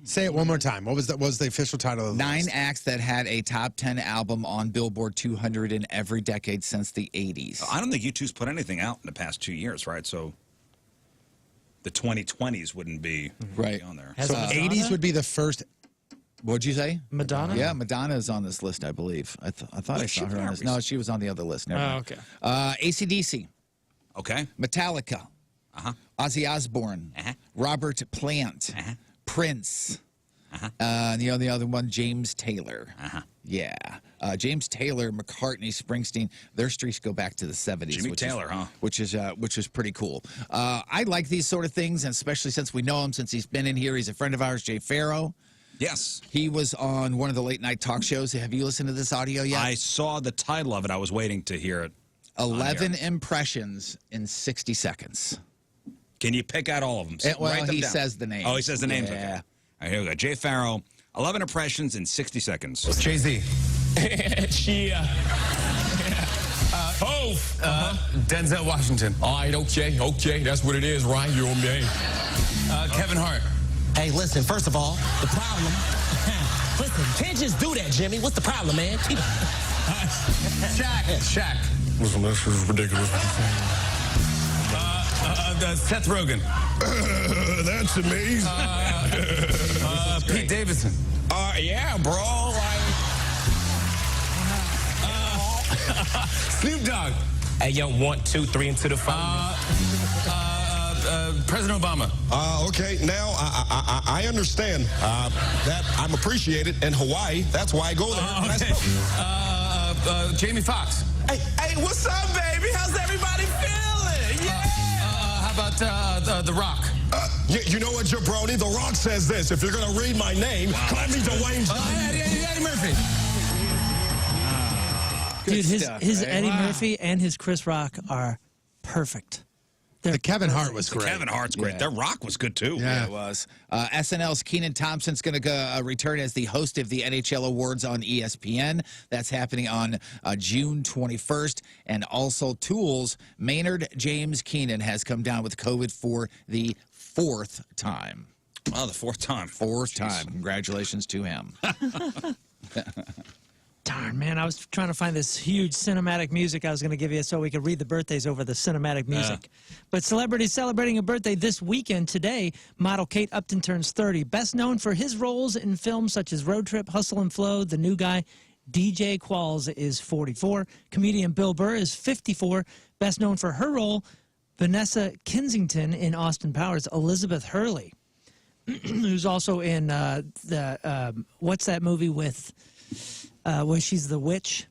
Say it one more time. What was the official title of the 9 list? acts that had a top 10 album on Billboard 200 in every decade since the 80s. I don't think U2's put anything out in the past 2 years, right? So the 2020s wouldn't be on there. So 80s would be the first. What'd you say? Madonna? Yeah, Madonna is on this list, I believe. I thought I saw her on this. No, she was on the other list. Never mind. okay. AC/DC. Okay. Metallica. Ozzy Osbourne. Robert Plant. Prince. And the other one, James Taylor. Yeah. James Taylor, McCartney, Springsteen, their streaks go back to the 70s. Jimmy Taylor, which is pretty cool. I like these sort of things, and especially since we know him, since he's been in here. He's a friend of ours, Jay Farrow. Yes. He was on one of the late night talk shows. Have you listened to this audio yet? I saw the title of it. I was waiting to hear it. 11 impressions in 60 seconds. Can you pick out all of them? Well, he says the names. Oh, he says the names. Yeah. Okay. All right, here we go. Jay Farrow, 11 impressions in 60 seconds. Jay-Z. Denzel Washington. All right, okay, that's what it is, right? You know me. Kevin Hart. Hey, listen, first of all, the problem. Listen, can't just do that, Jimmy. What's the problem, man? Shaq. Listen, this is ridiculous. Seth Rogen. That's amazing. Pete Davidson. Yeah, bro. Snoop Dogg. Hey, yo, 1, 2, 3 into the phone. President Obama. Okay, now I understand that I'm appreciated in Hawaii. That's why I go there. Jamie Foxx. Hey, what's up, baby? How's everybody feeling? Yeah. How about The Rock? You know what, Jabroni? The Rock says this. If you're going to read my name, call me Dwayne Johnson. Eddie Murphy. Dude, his right? Eddie Murphy and his Chris Rock are perfect. The Kevin Hart was great. Kevin Hart's great. Yeah. Their Rock was good, too. Yeah, it was. SNL's Kenan Thompson's going to return as the host of the NHL Awards on ESPN. That's happening on June 21st. And also Tools, Maynard James Keenan has come down with COVID for the 4th time. Oh, the 4th time. 4th time. Congratulations to him. Darn, man, I was trying to find this huge cinematic music I was going to give you so we could read the birthdays over the cinematic music. But celebrities celebrating a birthday this weekend. Today, model Kate Upton turns 30. Best known for his roles in films such as Road Trip, Hustle and Flow, The New Guy. DJ Qualls is 44. Comedian Bill Burr is 54. Best known for her role, Vanessa Kensington in Austin Powers. Elizabeth Hurley, who's also in what's that movie with... where she's the witch.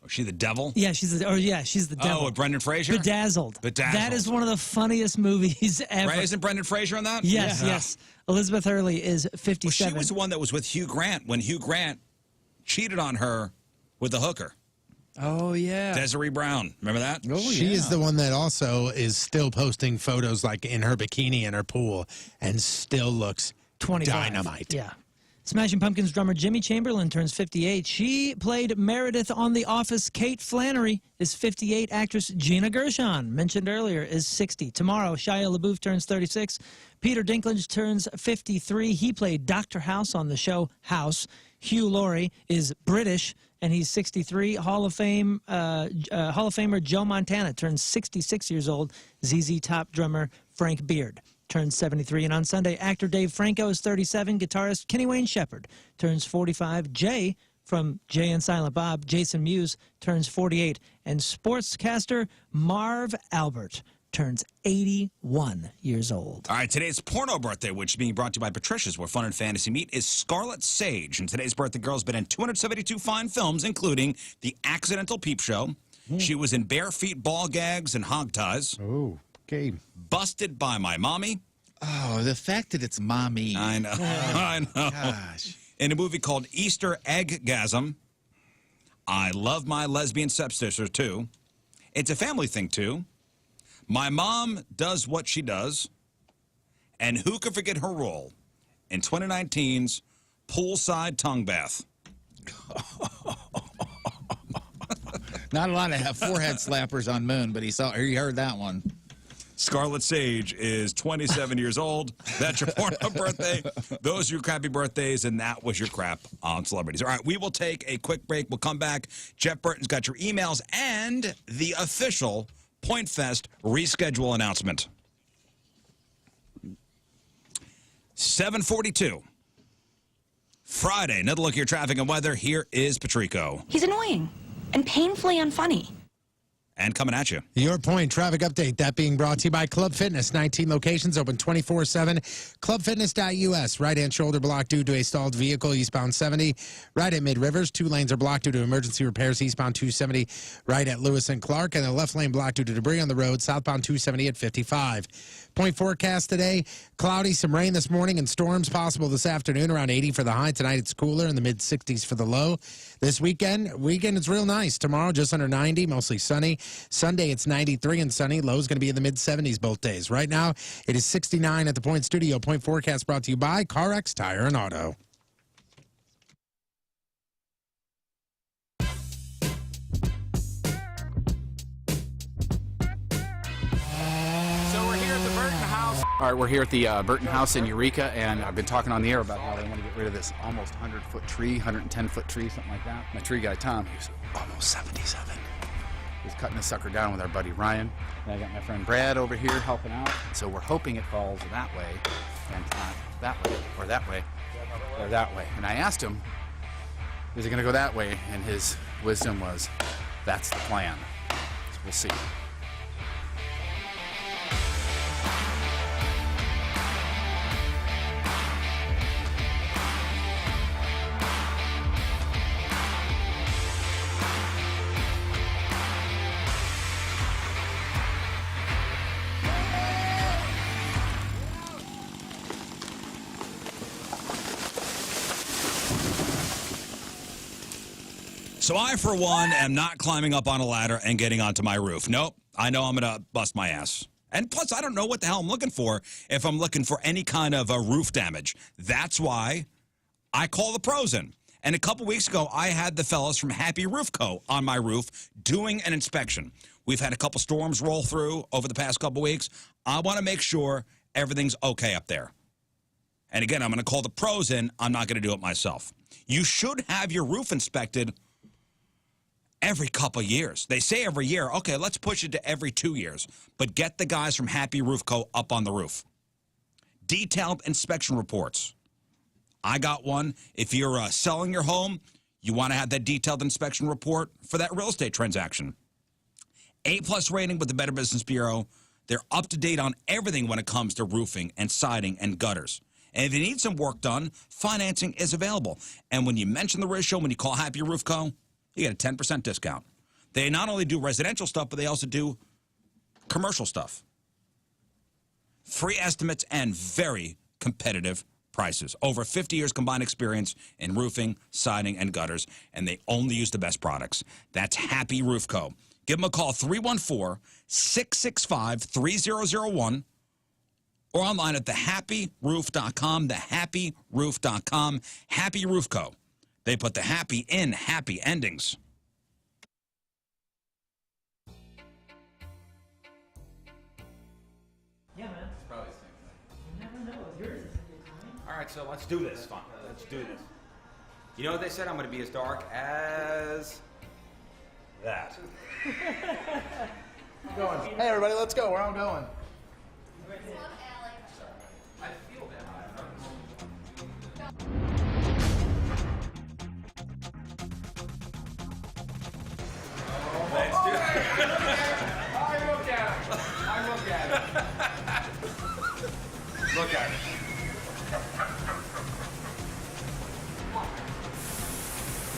Was she the devil? Yeah, she's the devil. Oh, with Brendan Fraser? Bedazzled. That is one of the funniest movies ever. Right, isn't Brendan Fraser on that? Yes, yes. Elizabeth Hurley is 57. Well, she was the one that was with Hugh Grant when Hugh Grant cheated on her with the hooker. Oh, yeah. Desiree Brown. Remember that? Oh, She is the one that also is still posting photos like in her bikini in her pool and still looks 25. dynamite. Yeah. Smashing Pumpkins drummer Jimmy Chamberlain turns 58. She played Meredith on The Office. Kate Flannery is 58. Actress Gina Gershon, mentioned earlier, is 60. Tomorrow, Shia LaBeouf turns 36. Peter Dinklage turns 53. He played Dr. House on the show House. Hugh Laurie is British, and he's 63. Hall of Famer Joe Montana turns 66 years old. ZZ Top drummer Frank Beard turns 73. And on Sunday, actor Dave Franco is 37. Guitarist Kenny Wayne Shepherd turns 45. Jay from Jay and Silent Bob, Jason Mewes, turns 48. And sportscaster Marv Albert turns 81 years old. All right, today's porno birthday, which is being brought to you by Patricia's, where fun and fantasy meet, is Scarlett Sage. And today's birthday girl's been in 272 fine films, including The Accidental Peep Show. She was in Bare Feet, Ball Gags, and Hog Ties. Oh, okay. Busted by My Mommy. Oh, the fact that it's mommy. I know. I know. Gosh. In a movie called Easter Egg-gasm. I Love My Lesbian Stepsister, too. It's a family thing, too. My Mom Does What She Does. And who could forget her role in 2019's poolside tongue bath. Not a lot of forehead slappers on Moon, but he heard that one. Scarlet Sage is 27 years old. That's your porno birthday. Those are your crappy birthdays, and that was your crap on celebrities. All right, we will take a quick break. We'll come back. Jeff Burton's got your emails and the official Point Fest reschedule announcement. 7:42. Friday. Another look at your traffic and weather. Here is Patrico. He's annoying and painfully unfunny. And coming at you. Your Point traffic update, that being brought to you by Club Fitness. 19 locations, open 24/7. Clubfitness.us. Right-hand shoulder blocked due to a stalled vehicle, eastbound 70. Right at Mid-Rivers, 2 lanes are blocked due to emergency repairs, eastbound 270. Right at Lewis and Clark, and the left lane blocked due to debris on the road, southbound 270 at 55. Point forecast today, cloudy, some rain this morning, and storms possible this afternoon, around 80 for the high. Tonight it's cooler, in the mid-60s for the low. This weekend it's real nice. Tomorrow just under 90, mostly sunny. Sunday it's 93 and sunny. Low's going to be in the mid-70s both days. Right now it is 69 at the Point Studio. Point forecast brought to you by CarX Tire and Auto. All right, we're here at the Burton house in Eureka, and I've been talking on the air about how they want to get rid of this almost 100-foot tree, 110-foot tree, something like that. My tree guy, Tom, he's almost 77. He's cutting this sucker down with our buddy Ryan. And I got my friend Brad over here helping out. So we're hoping it falls that way, and not that way, or that way, or that way. And I asked him, is it going to go that way? And his wisdom was, that's the plan. So we'll see. So I, for one, am not climbing up on a ladder and getting onto my roof. Nope. I know I'm going to bust my ass. And plus, I don't know what the hell I'm looking for if I'm looking for any kind of roof damage. That's why I call the pros in. And a couple weeks ago, I had the fellas from Happy Roof Co. on my roof doing an inspection. We've had a couple storms roll through over the past couple weeks. I want to make sure everything's okay up there. And again, I'm going to call the pros in. I'm not going to do it myself. You should have your roof inspected every couple years. They say every year. Okay, let's push it to every 2 years. But get the guys from Happy Roof Co. up on the roof. Detailed inspection reports. I got one. If you're selling your home, you want to have that detailed inspection report for that real estate transaction. A+ rating with the Better Business Bureau. They're up to date on everything when it comes to roofing and siding and gutters. And if you need some work done, financing is available. And when you mention the Rizz Show, when you call Happy Roof Co., you get a 10% discount. They not only do residential stuff, but they also do commercial stuff. Free estimates and very competitive prices. Over 50 years combined experience in roofing, siding, and gutters, and they only use the best products. That's Happy Roof Co. Give them a call, 314-665-3001, or online at thehappyroof.com, thehappyroof.com, Happy Roof Co. They put the happy in happy endings. Yeah, man. It's probably the same thing. You never know. Yours is a good time. All right, so let's do this. Fine. Let's do this. You know what they said? I'm going to be as dark as that. Going. Hey, everybody, let's go. Where I'm going. I feel bad. Let's do it. I look at it. Look at it.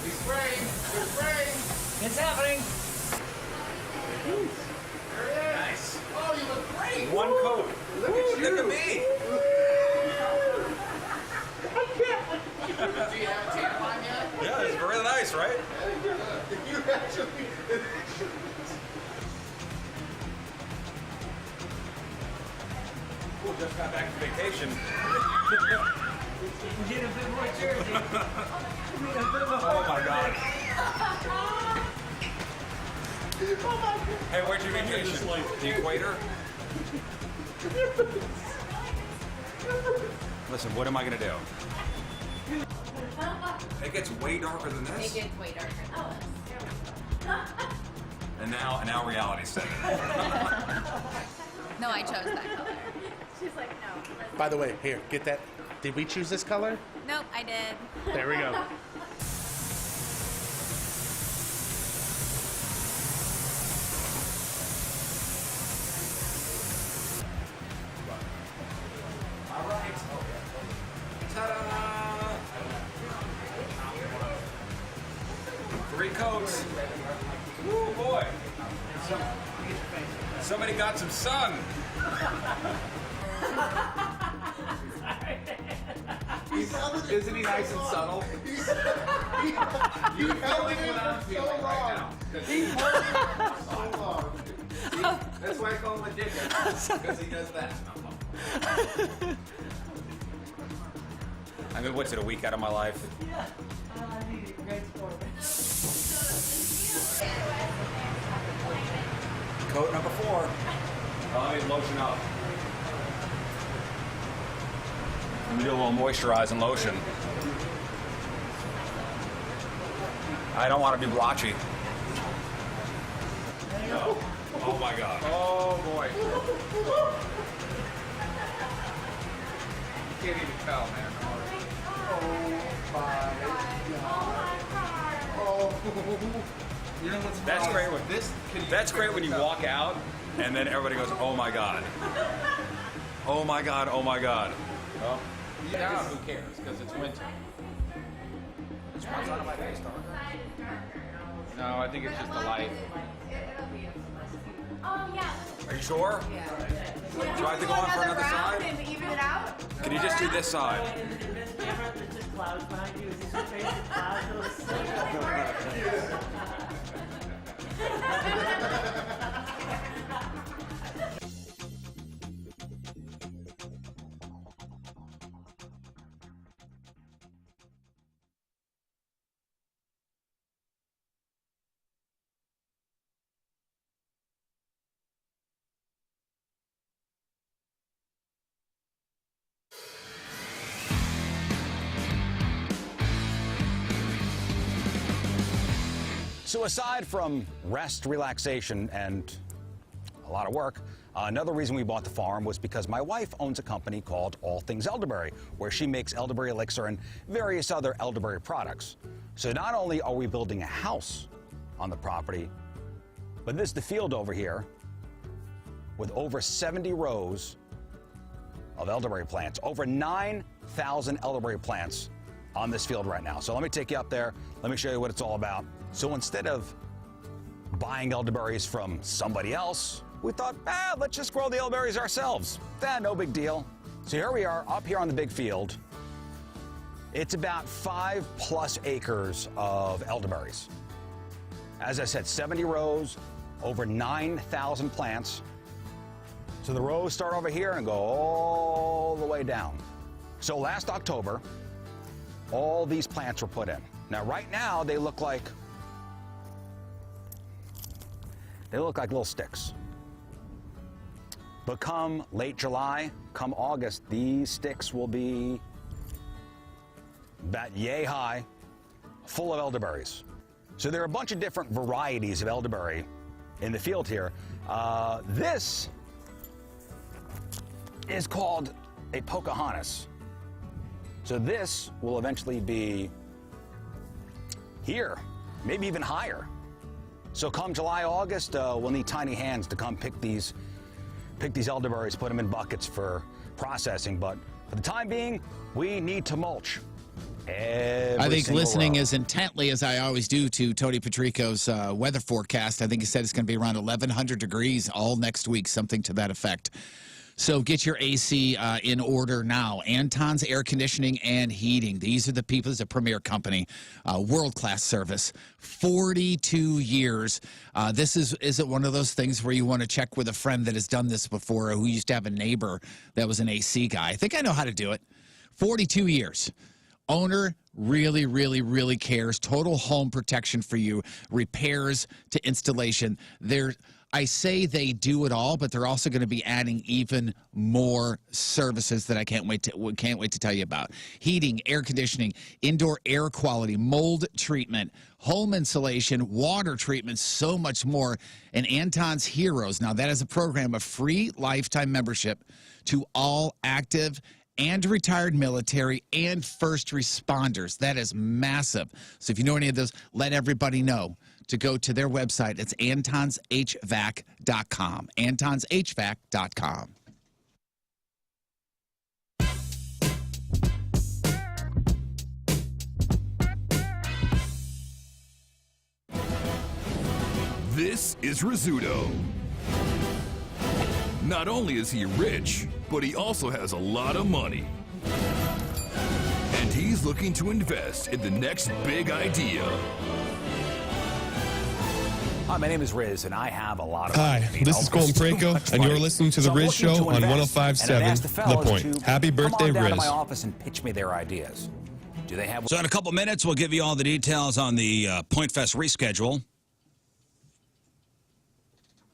He's spraying. They're spraying. It's happening. There it is. Nice. Oh, you look great. One coat. Look at you. Look at me. Do you have a tan line yet? Yeah, it's really nice, right? You actually. Just got back from vacation. Get a bit more jersey. Oh my God. Hey, where'd you vacation? The equator? Listen, what am I gonna do? It gets way darker than this. It gets way darker. And now reality's setting. No, I chose that color. She's like, no. By the way, here, get that. Did we choose this color? Nope, I did. There we go. All right. Ta-da! 3 coats. Woo, boy. Somebody got some sun. Isn't he nice and subtle? You held it in for so long. He held it for so long. That's why I call him a dickhead, because he does that. I mean, what's it, a week out of my life? Yeah. I need a great sport. Coat number 4. Let me lotion up. Let me do a little moisturizing lotion. I don't want to be blotchy. No. Oh my God. Oh boy. You can't even tell, man. You know what's That's great when this. That's great when you walk out and then everybody goes, "Oh my God." Oh my God. Oh my God. Well, yeah, who cares? Because it's winter. Which one's out of my face, dark? No, I think it's just the light. Are you sure? Yeah. Do I have to go on for another side? And even it out? Can you just do this side? In this camera, there's just clouds behind you. Is this your face? Clouds? So aside from rest, relaxation, and a lot of work, another reason we bought the farm was because my wife owns a company called All Things Elderberry, where she makes elderberry elixir and various other elderberry products. So not only are we building a house on the property, but this is the field over here with over 70 rows of elderberry plants, over 9,000 elderberry plants on this field right now. So let me take you up there. Let me show you what it's all about. So instead of buying elderberries from somebody else, we thought, let's just grow the elderberries ourselves. No big deal. So here we are up here on the big field. It's about 5+ acres of elderberries. As I said, 70 rows, over 9,000 plants. So the rows start over here and go all the way down. So last October, all these plants were put in. Now right now they look like little sticks. But come late July, come August, these sticks will be about yay high, full of elderberries. So there are a bunch of different varieties of elderberry in the field here. This is called a Pocahontas. So this will eventually be here, maybe even higher. So come July, August, we'll need tiny hands to come pick these elderberries, put them in buckets for processing. But for the time being, we need to mulch. I think listening as intently as I always do to Tony Patrico's weather forecast, I think he said it's going to be around 1,100 degrees all next week, something to that effect. So get your AC in order now. Anton's Air Conditioning and Heating. These are the people. This is a premier company, world-class service, 42 years. This isn't one of those things where you want to check with a friend that has done this before or who used to have a neighbor that was an AC guy. I think I know how to do it. 42 years. Owner really, really, really cares. Total home protection for you, repairs to installation. I say they do it all, but they're also going to be adding even more services that I can't wait to tell you about. Heating, air conditioning, indoor air quality, mold treatment, home insulation, water treatment, so much more. And Anton's Heroes. Now, that is a program of free lifetime membership to all active and retired military and first responders. That is massive. So if you know any of those, let everybody know to go to their website. It's antonshvac.com. antonshvac.com. This is Rizzuto. Not only is he rich, but he also has a lot of money. And he's looking to invest in the next big idea. Hi, my name is Rizz, and I have a lot of Hi, money. this is Colton Patrico, and you're listening to The Rizz Show on 105.7 The Point. Happy birthday, Come on down to my Rizz. office and pitch me their ideas. Do they have? So in a couple minutes, we'll give you all the details on the Point Fest reschedule.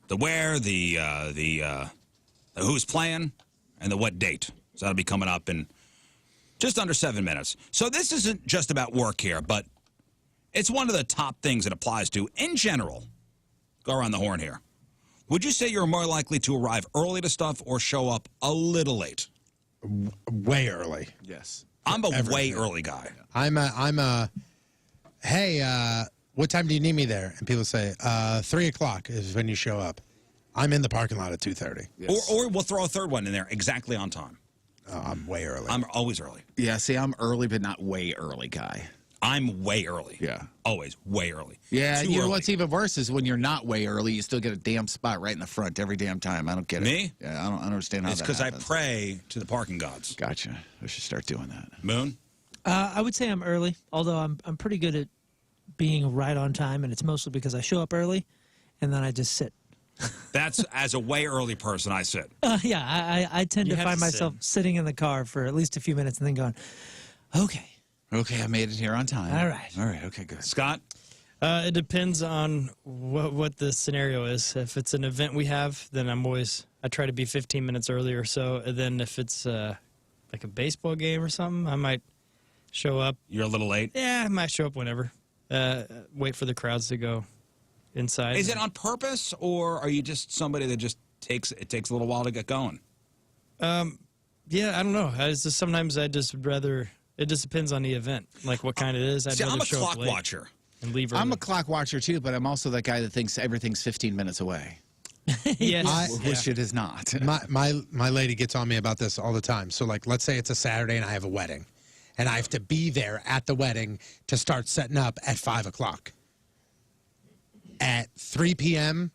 The where, the who's playing, and the what date. So that'll be coming up in just under 7 minutes. So this isn't just about work here, but it's one of the top things it applies to in general. Go around the horn here. Would you say you're more likely to arrive early to stuff or show up a little late? Way early. Yes. I'm a way early guy. I'm a hey, what time do you need me there? And people say, 3 o'clock is when you show up. I'm in the parking lot at 2:30. Yes. Or we'll throw a third one in there exactly on time. Oh, I'm way early. I'm always early. Yeah, see, I'm early, but not way early guy. I'm way early. Yeah. Always way early. Yeah, Too you know early. what's even worse is when you're not way early, you still get a damn spot right in the front every damn time. I don't get it. Me? Yeah, I don't understand how It's that because I happens. pray to the parking gods. Gotcha. I should start doing that. Moon? I would say I'm early, although I'm pretty good at being right on time, and it's mostly because I show up early, and then I just sit. That's as a way early person, I sit. Yeah, I tend You to have find to myself sitting in the car for at least a few minutes and then going, okay. Okay, I made it here on time. All right. All right, okay, good. Scott? It depends on what the scenario is. If it's an event we have, then I try to be 15 minutes early or so. And then if it's like a baseball game or something, I might show up. You're a little late? Yeah, I might show up whenever. Wait for the crowds to go inside. Is it on purpose, or are you just somebody that just takes a little while to get going? Yeah, I don't know. Sometimes I just would rather. It just depends on the event, like what kind it is. I'd See, rather I'm a show clock up late watcher. and leave early. I'm a clock watcher too, but I'm also that guy that thinks everything's 15 minutes away. Yes. Which it is not. My lady gets on me about this all the time. So, like, let's say it's a Saturday and I have a wedding, and I have to be there at the wedding to start setting up at 5 o'clock. At 3 p.m.,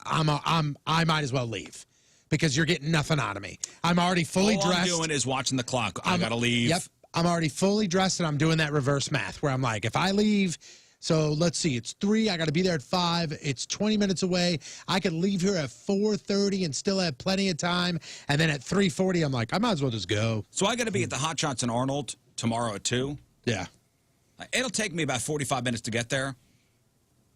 I might as well leave because you're getting nothing out of me. I'm already fully All dressed. I'm doing is watching the clock. I gotta leave. Yep. I'm already fully dressed, and I'm doing that reverse math where I'm like, if I leave, so let's see, it's 3, I got to be there at 5, it's 20 minutes away. I could leave here at 4:30 and still have plenty of time. And then at 3:40, I'm like, I might as well just go. So I got to be at the Hot Shots in Arnold tomorrow at 2. Yeah. It'll take me about 45 minutes to get there.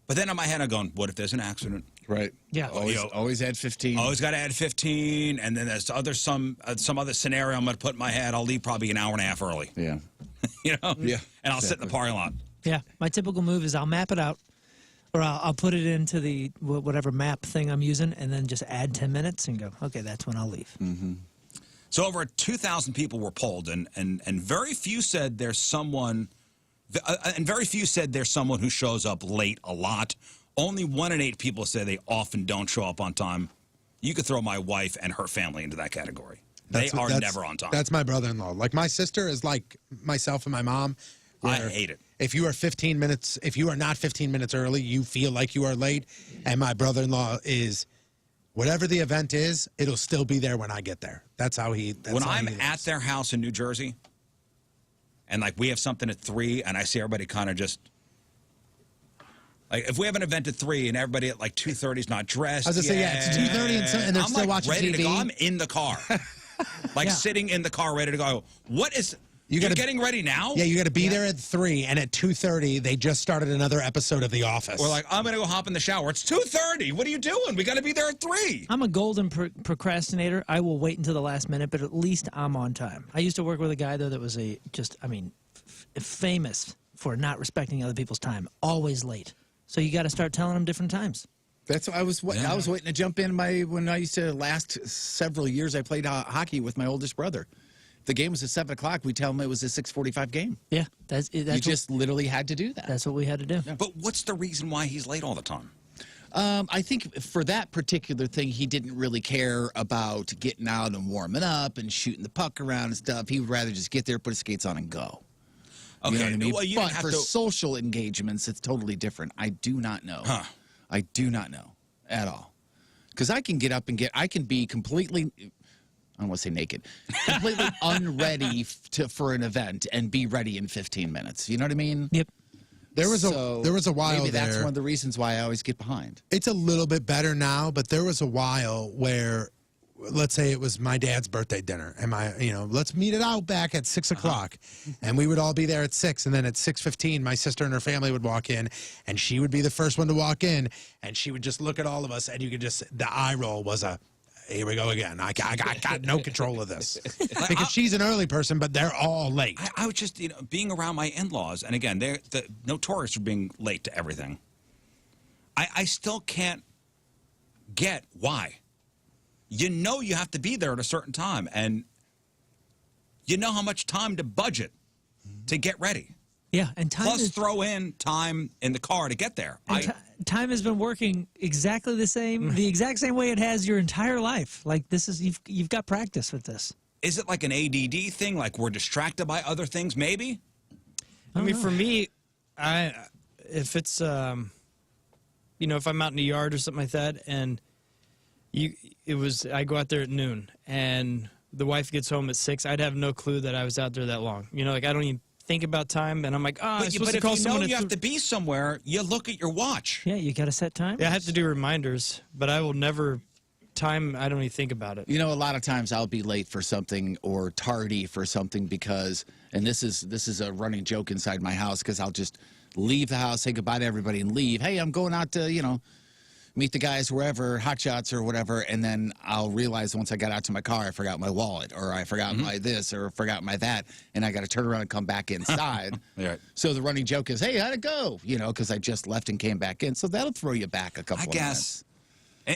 But then in my head, I'm going, what if there's an accident? Right. Yeah. Always add 15. Always got to add 15, and then there's some other scenario I'm going to put in my head. I'll leave probably an hour and a half early. Yeah. You know? Yeah. And I'll sit in the parking lot. Yeah, my typical move is I'll map it out, or I'll put it into the whatever map thing I'm using, and then just add 10 minutes and go, okay, that's when I'll leave. Mm-hmm. So over 2,000 people were polled, and very few said there's someone, and very few said there's someone who shows up late a lot. Only 1 in 8 people say they often don't show up on time. You could throw my wife and her family into that category. They are never on time. That's my brother-in-law. Like, my sister is like myself and my mom. I hate it. If you are not 15 minutes early, you feel like you are late. And my brother-in-law is, whatever the event is, it'll still be there when I get there. That's how he. When I'm at their house in New Jersey, and like we have something at 3, and I see everybody kind of just. Like, if we have an event at 3 and everybody at like 2:30 is not dressed, I was gonna say, yeah, it's 2:30 and they're I'm still like watching ready TV. to go. I'm in the car. Like sitting in the car ready to go. What is... You're getting ready now? Yeah, you got to be there at 3, and at 2:30, they just started another episode of The Office. We're like, I'm going to go hop in the shower. It's 2:30. What are you doing? We got to be there at 3. I'm a golden procrastinator. I will wait until the last minute, but at least I'm on time. I used to work with a guy, though, that was famous for not respecting other people's time. Always late. So you got to start telling them different times. That's what I was waiting to jump in when I used to last several years. I played hockey with my oldest brother. The game was at 7 o'clock. We tell them it was a 6:45 game. Yeah, that's you just literally had to do that. That's what we had to do. Yeah. But what's the reason why he's late all the time? I think for that particular thing, he didn't really care about getting out and warming up and shooting the puck around and stuff. He would rather just get there, put his skates on, and go. Okay, You know what I mean? well, you but didn't have for to... social engagements, it's totally different. I do not know. Huh. I do not know at all. Because I can get up and I can be completely... I don't want to say naked, completely unready for an event and be ready in 15 minutes. You know what I mean? Yep. There was a while maybe there. that's one of the reasons why I always get behind. It's a little bit better now, but there was a while where, let's say it was my dad's birthday dinner, and let's meet it out back at 6 o'clock, and we would all be there at 6, and then at 6:15, my sister and her family would walk in, and she would be the first one to walk in, and she would just look at all of us, and you could just the eye roll was a... Here we go again. I got no control of this. Because she's an early person, but they're all late. I was just, being around my in-laws, and again, they're notorious for being late to everything. I still can't get why. You know you have to be there at a certain time, and you know how much time to budget to get ready. Yeah, and time Plus throw in time in the car to get there. Time has been working exactly the exact same way it has your entire life. Like you've got practice with this. Is it like an ADD thing? Like we're distracted by other things, maybe? I mean, for me, if it's if I'm out in the yard or something like that, and I go out there at noon, and the wife gets home at 6, I'd have no clue that I was out there that long. I don't even think about time, and I'm like, but if you have to be somewhere, you look at your watch. Yeah, you got to set time. Yeah, I have to do reminders, but I will never time. I don't even think about it. A lot of times I'll be late for something or tardy for something because, and this is a running joke inside my house, because I'll just leave the house, say goodbye to everybody, and leave. Hey, I'm going out to meet the guys wherever, Hot Shots or whatever, and then I'll realize once I got out to my car, I forgot my wallet, or I forgot my this, or forgot my that, and I got to turn around and come back inside. Right. So the running joke is, hey, how'd it go? Because I just left and came back in. So that'll throw you back a couple of minutes.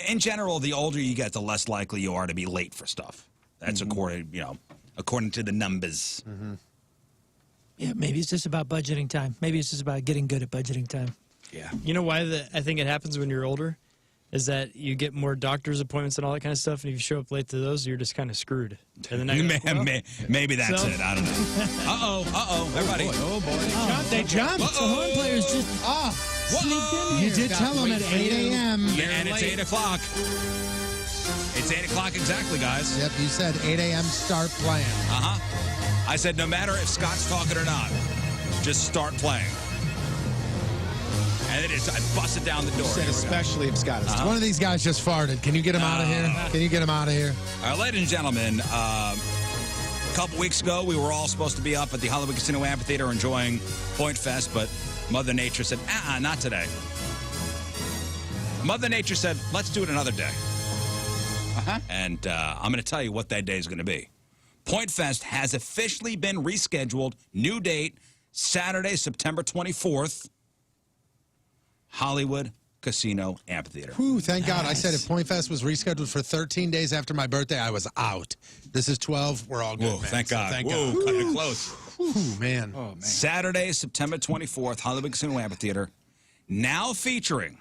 In general, the older you get, the less likely you are to be late for stuff. That's according to the numbers. Yeah, maybe it's just about budgeting time. Maybe it's just about getting good at budgeting time. Yeah. You know why I think it happens when you're older? Is that you get more doctor's appointments and all that kind of stuff, and if you show up late to those, you're just kind of screwed. And then maybe that's it. I don't know. Uh-oh, everybody. Oh, boy. They jumped. The horn players just sneaked in here. You did tell them at 8 a.m. Yeah, and it's 8 o'clock. It's 8 o'clock exactly, guys. Yep, you said 8 a.m. start playing. I said no matter if Scott's talking or not, just start playing. And I busted down the door. Said especially if Scott is talking. One of these guys just farted. Can you get him out of here? Can you get him out of here? All right, ladies and gentlemen, a couple weeks ago, we were all supposed to be up at the Hollywood Casino Amphitheater enjoying Point Fest, but Mother Nature said, not today. Mother Nature said, let's do it another day. And I'm going to tell you what that day is going to be. Point Fest has officially been rescheduled. New date, Saturday, September 24th. Hollywood Casino Amphitheater. Whew, thank God. I said if Point Fest was rescheduled for 13 days after my birthday, I was out. This is 12. We're all good, man. Thank God. Thank God. Cutting it close. Whew, man. Oh, man. Saturday, September 24th, Hollywood Casino Amphitheater. Now featuring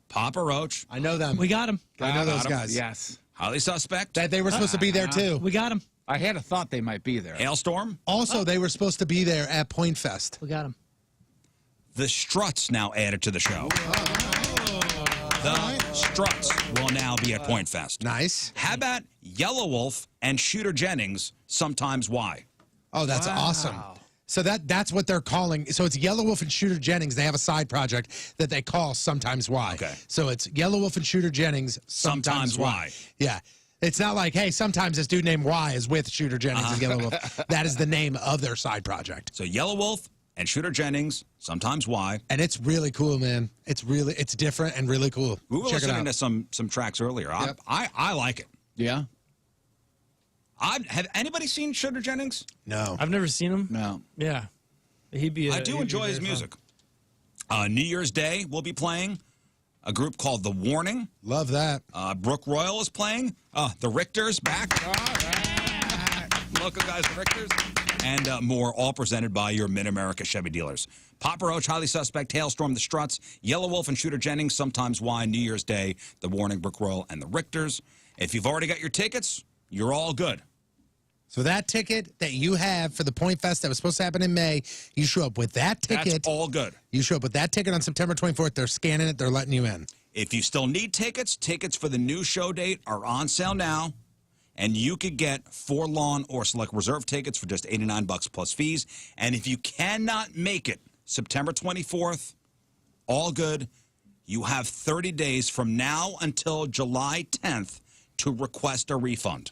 Papa Roach. I know them. We got him. I know those guys. Yes. Highly Suspect. That they were supposed to be there, too. We got him. I had a thought they might be there. Hailstorm. Also, they were supposed to be there at Point Fest. We got him. The Struts now added to the show. The Struts will now be at Point Fest. Nice. How about Yellow Wolf and Shooter Jennings, Sometimes Why? Oh, that's awesome. So that's what they're calling. So it's Yellow Wolf and Shooter Jennings. They have a side project that they call Sometimes Why. Okay. So it's Yellow Wolf and Shooter Jennings. Sometimes Why. Yeah. It's not like, hey, sometimes this dude named Y is with Shooter Jennings and Yellow Wolf. That is the name of their side project. So Yellow Wolf and Shooter Jennings, Sometimes Why. And it's really cool, man. It's different and really cool. We were Check it listening out. to some tracks earlier. Yep. I like it. Yeah. Have anybody seen Shooter Jennings? No. I've never seen him. No. Yeah. I do enjoy his music. New Year's Day, we'll be playing a group called The Warning. Love that. Brooke Royal is playing. The Richters back. All right. Local guys, the Richters. And more, all presented by your Mid-America Chevy dealers. Papa Roach, Highly Suspect, Hailstorm, The Struts, Yellow Wolf and Shooter Jennings, Sometimes Why, New Year's Day, The Warning, Brooke Royal, and the Richters. If you've already got your tickets, you're all good. So that ticket that you have for the Point Fest that was supposed to happen in May, you show up with that ticket. That's all good. You show up with that ticket on September 24th. They're scanning it. They're letting you in. If you still need tickets, tickets for the new show date are on sale now. And you could get 4 lawn or select reserve tickets for just $89 plus fees. And if you cannot make it September 24th, all good. You have 30 days from now until July 10th to request a refund.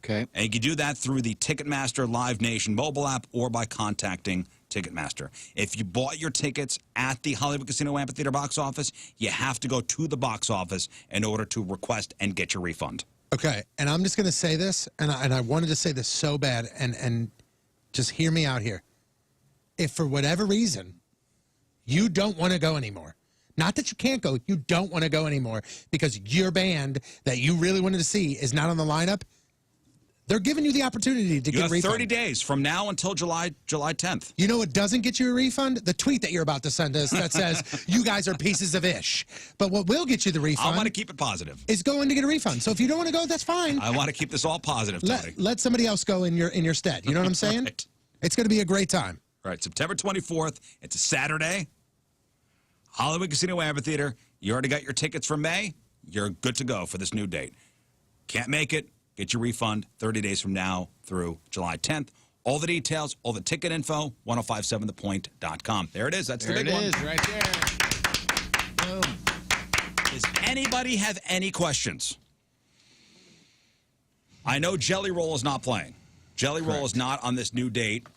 Okay. And you can do that through the Ticketmaster Live Nation mobile app or by contacting Ticketmaster. If you bought your tickets at the Hollywood Casino Amphitheater box office, you have to go to the box office in order to request and get your refund. Okay, and I'm just going to say this, and I wanted to say this so bad, and just hear me out here. If for whatever reason you don't want to go anymore, not that you can't go, you don't want to go anymore because your band that you really wanted to see is not on the lineup, they're giving you the opportunity to get a refund. You have 30 days from now until July 10th. You know what doesn't get you a refund? The tweet that you're about to send us that says, you guys are pieces of ish. But what will get you the refund I want to keep it positive. is going to get a refund. So if you don't want to go, that's fine. I want to keep this all positive, Tony. Let somebody else go in your stead. You know what I'm saying? Right. It's going to be a great time. All right, September 24th. It's a Saturday. Hollywood Casino Amphitheater. You already got your tickets for May. You're good to go for this new date. Can't make it. Get your refund 30 days from now through July 10th. All the details, all the ticket info, 1057thepoint.com. There it is. That's the big one. There it is, right there. Boom. Does anybody have any questions? I know Jelly Roll is not playing. Jelly Roll is not on this new date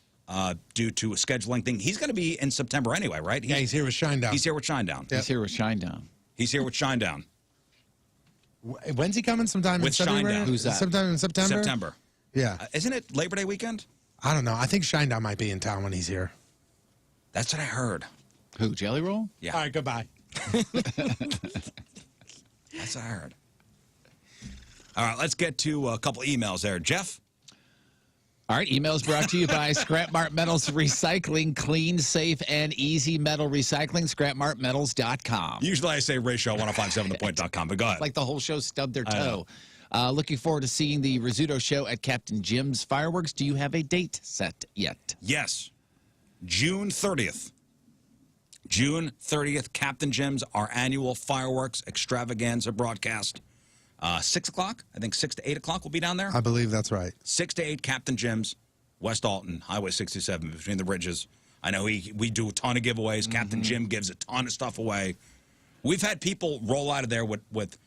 due to a scheduling thing. He's going to be in September anyway, right? He's here with Shinedown. He's here with Shinedown. He's here with Shinedown. He's here with Shinedown. When's he coming? Sometime With in February? Shinedown. Who's that? Sometime in September? September. Yeah. Isn't it Labor Day weekend? I don't know. I think Shinedown might be in town when he's here. That's what I heard. Who, Jelly Roll? Yeah. All right, goodbye. That's what I heard. All right, let's get to a couple emails there. Jeff? All right, emails brought to you by Scrap Mart Metals Recycling. Clean, safe, and easy metal recycling. ScrapMartMetals.com. Usually I say ratio 1057thepoint.com, but go ahead. Like the whole show stubbed their toe. Looking forward to seeing the Rizzuto Show at Captain Jim's Fireworks. Do you have a date set yet? Yes. June 30th. June 30th, Captain Jim's, our annual fireworks extravaganza broadcast. 6 o'clock, I think 6 to 8 o'clock we'll be down there. I believe that's right. 6 to 8, Captain Jim's, West Alton, Highway 67, between the bridges. I know we do a ton of giveaways. Captain Jim gives a ton of stuff away. We've had people roll out of there with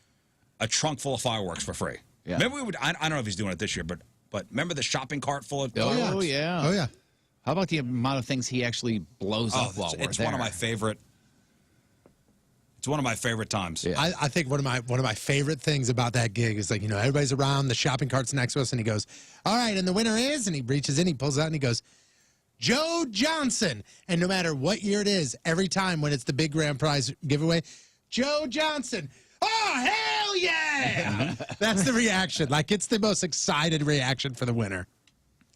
a trunk full of fireworks for free. Yeah. Maybe we would. I don't know if he's doing it this year, but remember the shopping cart full of Oh, fireworks? yeah. Oh, yeah. How about the amount of things he actually blows up while we're it's there? one of my favorite. It's one of my favorite times. Yeah. I think one of my favorite things about that gig is, like, you know, everybody's around, the shopping cart's next to us, and he goes, all right, and the winner is, and he reaches in, he pulls out, and he goes, Joe Johnson. And no matter what year it is, every time when it's the big grand prize giveaway, Joe Johnson. Oh, hell yeah! That's the reaction. Like, it's the most excited reaction for the winner.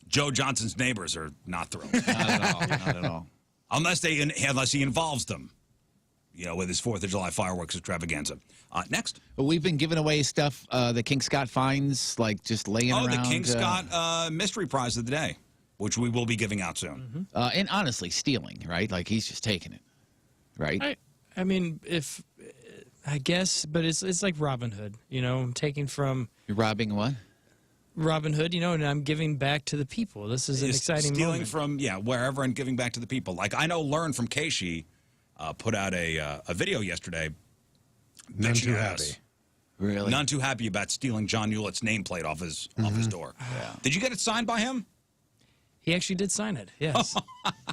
Joe Johnson's neighbors are not thrilled. Not at all. Not at all. unless he involves them, you know, with his 4th of July fireworks extravaganza. Next. But we've been giving away stuff the King Scott finds, like just laying around. Oh, the King Scott mystery prize of the day, which we will be giving out soon. And honestly, stealing, right? Like he's just taking it, right? I mean, I guess, but it's like Robin Hood, you know, taking from. You're robbing what? Robin Hood, you know, and I'm giving back to the people. This is an exciting stealing moment. from wherever and giving back to the people. Like I know, Learn from Keishi put out a video yesterday. None too happy. Really? None too happy about stealing John Hewlett's nameplate off his door. Yeah. Did you get it signed by him? He actually did sign it, yes.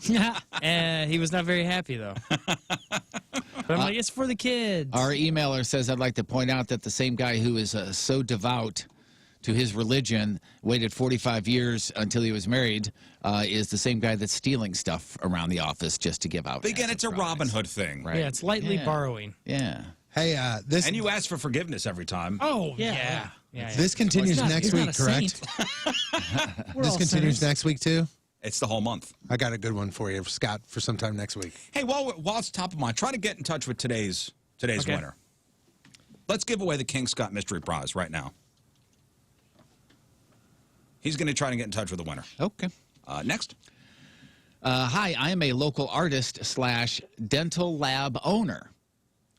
He was not very happy, though. But I'm like, it's for the kids. Our emailer says, I'd like to point out that the same guy who is so devout to his religion, waited 45 years until he was married, is the same guy that's stealing stuff around the office just to give out. But again, it's a Robin Hood thing. Right. Yeah, it's lightly borrowing. Yeah. Hey, And you ask for forgiveness every time. Oh, yeah. This continues next week, correct? This continues next week, too? It's the whole month. I got a good one for you, Scott, for sometime next week. Hey, while it's top of mind, try to get in touch with today's winner. Let's give away the King Scott Mystery Prize right now. He's going to try to get in touch with the winner. Okay. Next. Hi, I am a local artist / dental lab owner.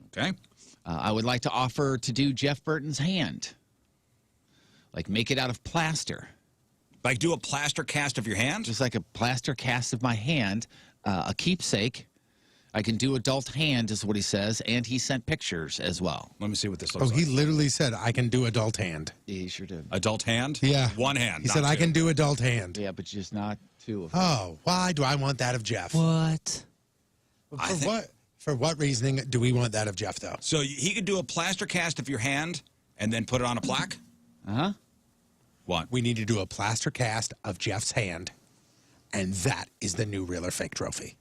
Okay. I would like to offer to do Jeff Burton's hand. Like make it out of plaster. Like do a plaster cast of your hand? Just like a plaster cast of my hand, a keepsake. I can do adult hand is what he says, and he sent pictures as well. Let me see what this looks like. He literally said, I can do adult hand. He sure did. Adult hand? Yeah. One hand. He said, I can do adult hand. Yeah, but just not two of them. Oh, why do I want that of Jeff? What? For what reasoning do we want that of Jeff, though? So he could do a plaster cast of your hand and then put it on a plaque? Uh-huh. What? We need to do a plaster cast of Jeff's hand, and that is the new real or fake trophy.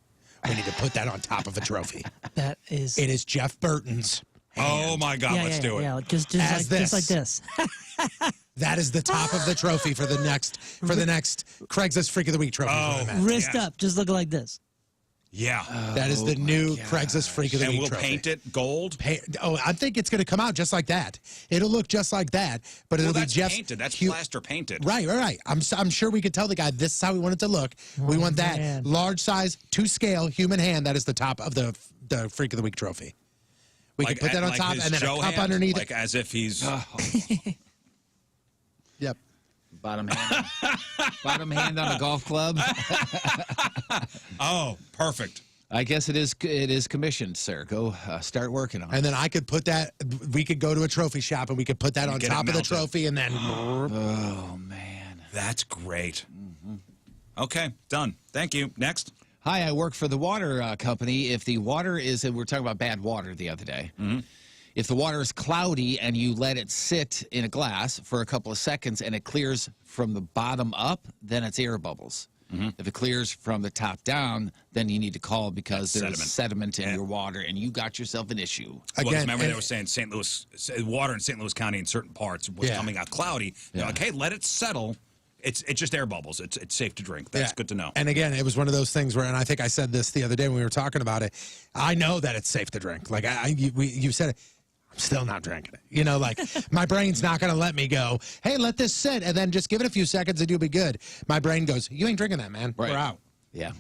We need to put that on top of a trophy. That is. It is Jeff Burton's hand. Oh, my God, let's do it. Yeah, just like this. That is the top of the trophy for the next Craigslist Freak of the Week trophy. Oh, Wrist up, just look like this. Yeah. That is the new Craigslist Freak of the Week we'll trophy. paint it gold? I think it's going to come out just like that. It'll look just like that, but it'll be Jeff painted. That's plaster painted. Right. I'm sure we could tell the guy this is how we want it to look. We want that large size, to scale human hand. That is the top of the Freak of the Week trophy. We can put that on top and then a cup underneath like as if he's... Yep. Bottom hand on a golf club. Oh, perfect. I guess it is commissioned, sir. Go start working on it. And then I could put that, we could go to a trophy shop and we could put that on top of the trophy and then... Oh, man. That's great. Okay, done. Thank you. Next. Hi, I work for the water company. If the water is, we were talking about bad water the other day. If the water is cloudy and you let it sit in a glass for a couple of seconds and it clears from the bottom up, then it's air bubbles. If it clears from the top down, then you need to call because there's sediment in your water and you got yourself an issue. Again, remember they were saying St. Louis, water in St. Louis County in certain parts was coming out cloudy. They're like, hey, let it settle. It's just air bubbles. It's safe to drink. That's good to know. And again, it was one of those things where, and I think I said this the other day when we were talking about it, I know that it's safe to drink. Like you said it. I'm still not drinking it. You know, like my brain's not going to let me go, hey, let this sit and then just give it a few seconds and you'll be good. My brain goes, you ain't drinking that, man. Right. We're out. Yeah.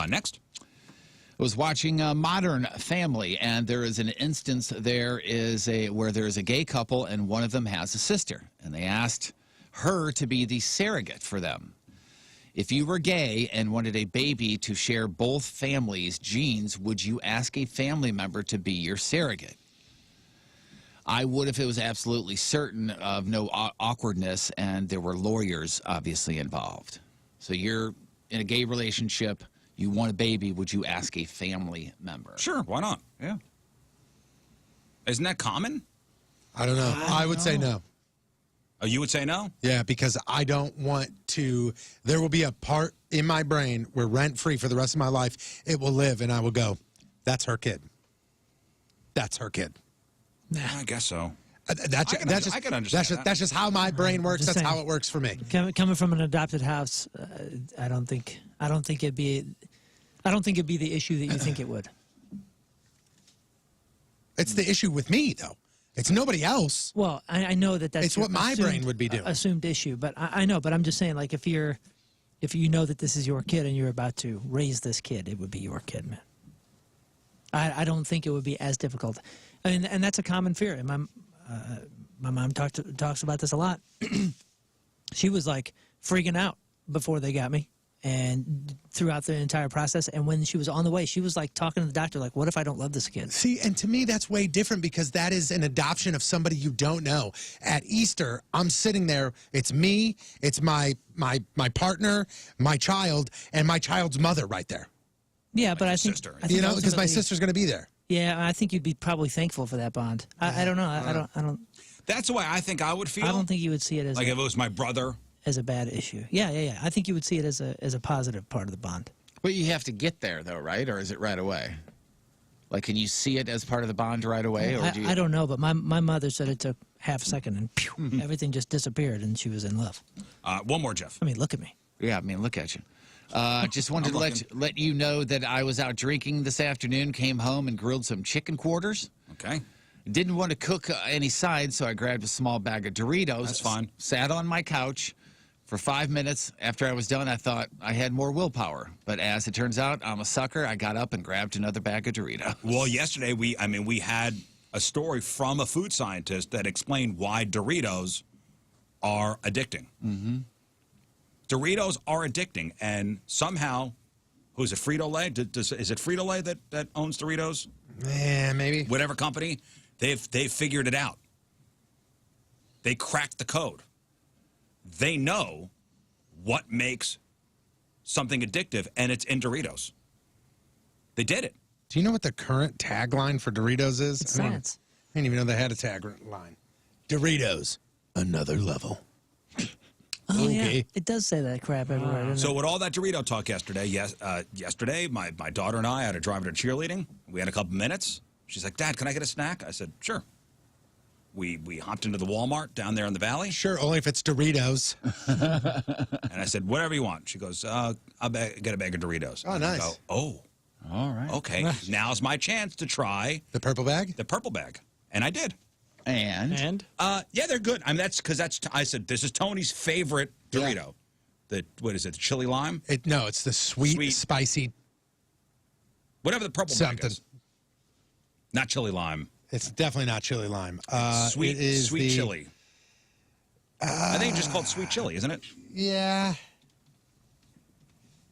Next. I was watching Modern Family, and there is an instance where there is a gay couple and one of them has a sister, and they asked her to be the surrogate for them. If you were gay and wanted a baby to share both families' genes, would you ask a family member to be your surrogate? I would if it was absolutely certain of no awkwardness and there were lawyers obviously involved. So you're in a gay relationship, you want a baby, would you ask a family member? Sure, why not? Yeah. Isn't that common? I don't know. I would say no. Oh, you would say no? Yeah, because I don't want to. There will be a part in my brain where rent-free for the rest of my life, it will live, and I will go, that's her kid. That's her kid. I guess so. I can understand that's just how my brain works. That's how it works for me. Coming from an adopted house, I don't think it'd be the issue that you think it would. It's the issue with me, though. It's nobody else. Well, I know that's it's what my brain would be doing. Assumed issue, but I know. But I'm just saying, like, if you know that this is your kid and you're about to raise this kid, it would be your kid, man. I don't think it would be as difficult, and that's a common fear. my mom talks about this a lot. She was like freaking out before they got me and throughout the entire process. And when she was on the way, she was like talking to the doctor, like, what if I don't love this kid? See, and to me, that's way different because that is an adoption of somebody you don't know. At Easter, I'm sitting there. It's me. It's my partner, my child, and my child's mother right there. Yeah, but I think, you know, because my sister's going to be there. Yeah, I think you'd be probably thankful for that bond. I don't know. I don't. That's the way I think I would feel. I don't think you would see it as like if it was my brother. As a bad issue. Yeah. I think you would see it as a positive part of the bond. But you have to get there, though, right? Or is it right away? Like, can you see it as part of the bond right away? Or I don't know, but my mother said it took half a second and pew, everything just disappeared and she was in love. One more, Jeff. I mean, look at me. Yeah, I mean, look at you. Just wanted to let you know that I was out drinking this afternoon, came home and grilled some chicken quarters. Okay. Didn't want to cook any sides, so I grabbed a small bag of Doritos. That's fine. Sat on my couch for 5 minutes. After I was done, I thought I had more willpower. But as it turns out, I'm a sucker. I got up and grabbed another bag of Doritos. Well, yesterday we had a story from a food scientist that explained why Doritos are addicting. Mm-hmm. Doritos are addicting, and somehow, who's it, Frito-Lay? Is it Frito-Lay that owns Doritos? Yeah, maybe. Whatever company, they've figured it out. They cracked the code. They know what makes something addictive, and it's in Doritos. They did it. Do you know what the current tagline for Doritos is? It's science. I didn't even know they had a tagline. Doritos, another level. Oh, okay. yeah. It does say that crap everywhere, doesn't So it? with all that Dorito talk yesterday, yesterday my daughter and I had to drive her to cheerleading. We had a couple minutes. She's like, Dad, can I get a snack? I said, sure. We hopped into the Walmart down there in the valley. Sure, only if it's Doritos. And I said, whatever you want. She goes, I'll get a bag of Doritos. Oh, and I nice. go, oh. All right. Okay, now's my chance to try. The purple bag? The purple bag. And I did. And? Yeah, they're good. I mean, I said, this is Tony's favorite Dorito. Yeah. What is it, the chili lime? No, it's the sweet, spicy. Whatever the purple bag is. Not chili lime. It's definitely not chili lime. Sweet chili. I think it's just called sweet chili, isn't it? Yeah.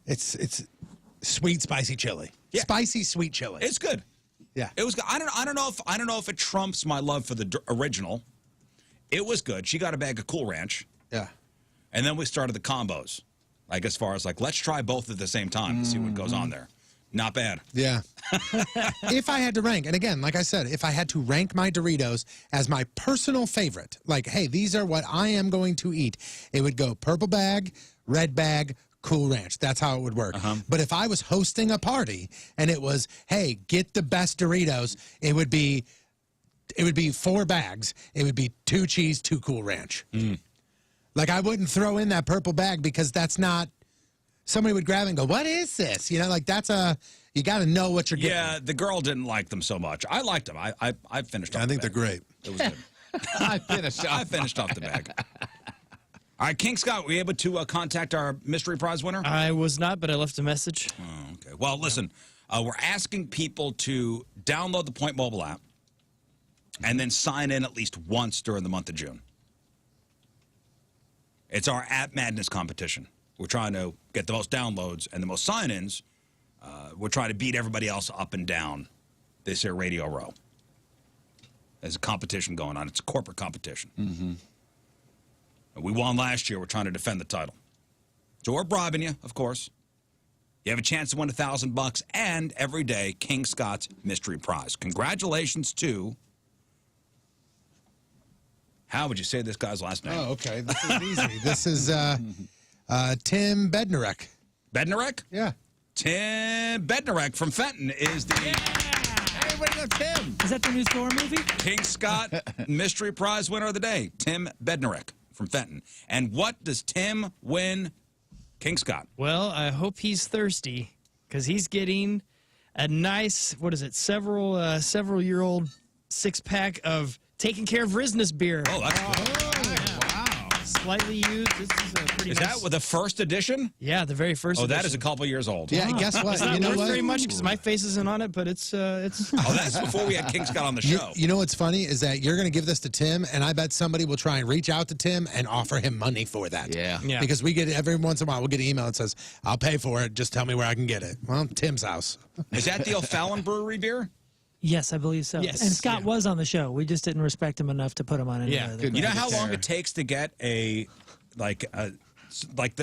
It's sweet, spicy chili. Yeah. Spicy, sweet chili. It's good. Yeah. It was good. I don't know if it trumps my love for the original. It was good. She got a bag of Cool Ranch. Yeah. And then we started the combos. Like as far as like, let's try both at the same time and see what goes on there. Not bad. Yeah. If I had to rank, and again, like I said, if I had to rank my Doritos as my personal favorite, like, hey, these are what I am going to eat, it would go purple bag, red bag, Cool Ranch. That's how it would work. But if I was hosting a party and it was, hey, get the best Doritos, it would be 4 bags. It would be 2 cheese, 2 Cool Ranch. Like, I wouldn't throw in that purple bag because that's not, somebody would grab it and go, what is this? You know, like you got to know what you're getting. Yeah, the girl didn't like them so much. I liked them. I finished off I think the they're bag. great. It was good. I finished off the bag. All right, King Scott, were you able to contact our mystery prize winner? I was not, but I left a message. Oh, okay. Well, listen, we're asking people to download the Point Mobile app and then sign in at least once during the month of June. It's our App Madness competition. We're trying to get the most downloads and the most sign-ins. We're trying to beat everybody else up and down this here Radio Row. There's a competition going on. It's a corporate competition. We won last year. We're trying to defend the title. So we're bribing you, of course. You have a chance to win $1,000 and every day King Scott's mystery prize. Congratulations to... How would you say this guy's last name? Oh, okay. This is easy. This is Tim Bednarek. Bednarek? Yeah. Tim Bednarek from Fenton is the... Everybody knows Tim. Is that the new Thor movie? King Scott mystery prize winner of the day, Tim Bednarek from Fenton. And what does Tim win, King Scott? Well, I hope he's thirsty because he's getting a nice, several-year-old 6-pack of Taking Care of Rizness beer. Oh, that's good. Wow. Slightly used. This is a pretty Is nice. that with the first edition? Yeah, the very first Oh, edition. that is a couple years old. Yeah, guess what? It's not You know worth what? very much because my face isn't on it, but it's. Oh, that's before we had King Scott on the show. You know what's funny is that you're going to give this to Tim, and I bet somebody will try and reach out to Tim and offer him money for that. Yeah. Yeah. Because we get every once in a while we'll get an email that says, "I'll pay for it. Just tell me where I can get it." Well, Tim's house. Is that the O'Fallon Brewery beer? Yes, I believe so. Yes, And Scott yeah. was on the show. We just didn't respect him enough to put him on any Yeah, of good. the You know how graphics. long it takes to get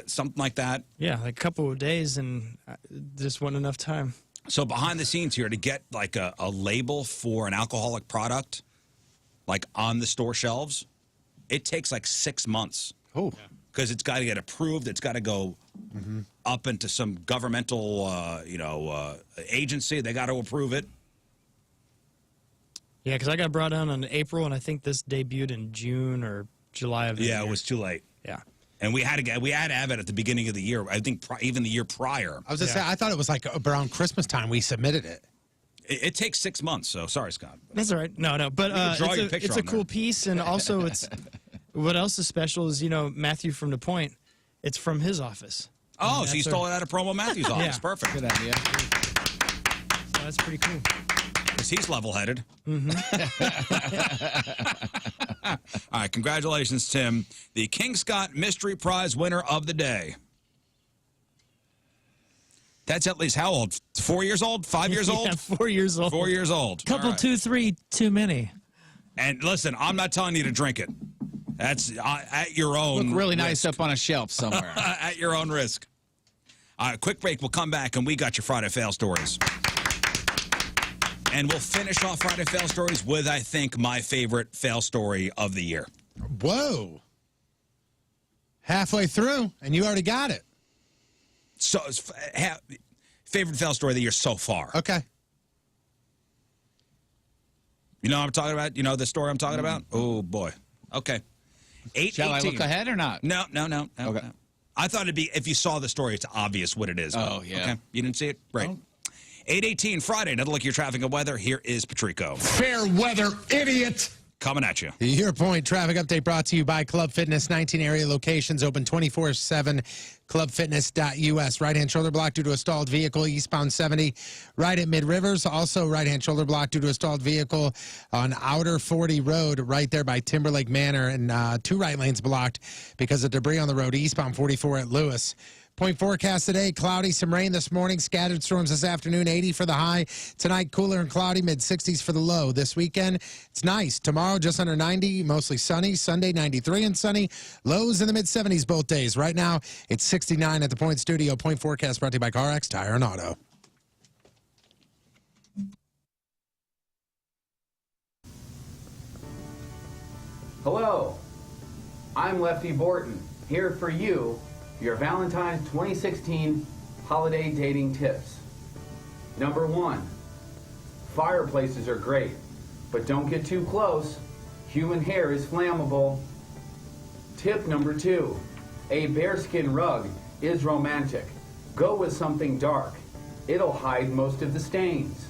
something like that? Yeah, like a couple of days, and just wasn't enough time. So behind the scenes here, to get like a label for an alcoholic product, like on the store shelves, it takes like 6 months. Oh. Because it's got to get approved. It's got to go up into some governmental, agency. They got to approve it. Yeah, because I got brought on in April, and I think this debuted in June or July of the year. Yeah, it was too late. Yeah. And we had to have it at the beginning of the year. I think even the year prior. I was just saying, I thought it was like around Christmas time we submitted it. It takes 6 months. So sorry, Scott. That's all right. No, but can draw your picture it's a on cool there. piece, and also it's what else is special is Matthew from The Point. It's from his office. Oh, And so you that's stole it out of Promo Matthews' office. Yeah. Perfect. Good idea. So that's pretty cool. Because he's level-headed. All right, congratulations, Tim. The King Scott Mystery Prize winner of the day. That's at least how old? 4 years old? 5 years old? Yeah, 4 years old. 4 years old. Couple, All right. 2, 3, too many. And listen, I'm not telling you to drink it. That's at your own Look really nice risk. up on a shelf somewhere. At your own risk. All right, quick break. We'll come back, and we got your Friday Fail Stories. And we'll finish off Friday Fail Stories with, I think, my favorite fail story of the year. Whoa. Halfway through, and you already got it. So, favorite fail story of the year so far. Okay. You know what I'm talking about? You know the story I'm talking about? Oh, boy. Okay. 8:18. Shall I look ahead or not? No. Okay. No. I thought it'd be, if you saw the story, it's obvious what it is. Oh, yeah. Okay. You didn't see it? Great. 8:18 Friday. Another look at your traffic and weather. Here is Patrico. Fair weather, idiot. Coming at you. Your Point traffic update brought to you by Club Fitness. 19 area locations open 24/7. Clubfitness.us. Right-hand shoulder block due to a stalled vehicle. Eastbound 70 right at Mid Rivers. Also right-hand shoulder block due to a stalled vehicle on Outer 40 Road right there by Timberlake Manor. And 2 right lanes blocked because of debris on the road. Eastbound 44 at Lewis. Point forecast today, cloudy, some rain this morning, scattered storms this afternoon, 80 for the high. Tonight, cooler and cloudy, mid-60s for the low. This weekend, it's nice. Tomorrow, just under 90, mostly sunny. Sunday, 93 and sunny. Lows in the mid-70s both days. Right now, it's 69 at the Point Studio. Point forecast brought to you by CarX Tire and Auto. Hello, I'm Lefty Burton, here for you, your Valentine's 2016 holiday dating tips. Number 1, fireplaces are great, but don't get too close. Human hair is flammable. Tip number 2, a bearskin rug is romantic. Go with something dark. It'll hide most of the stains.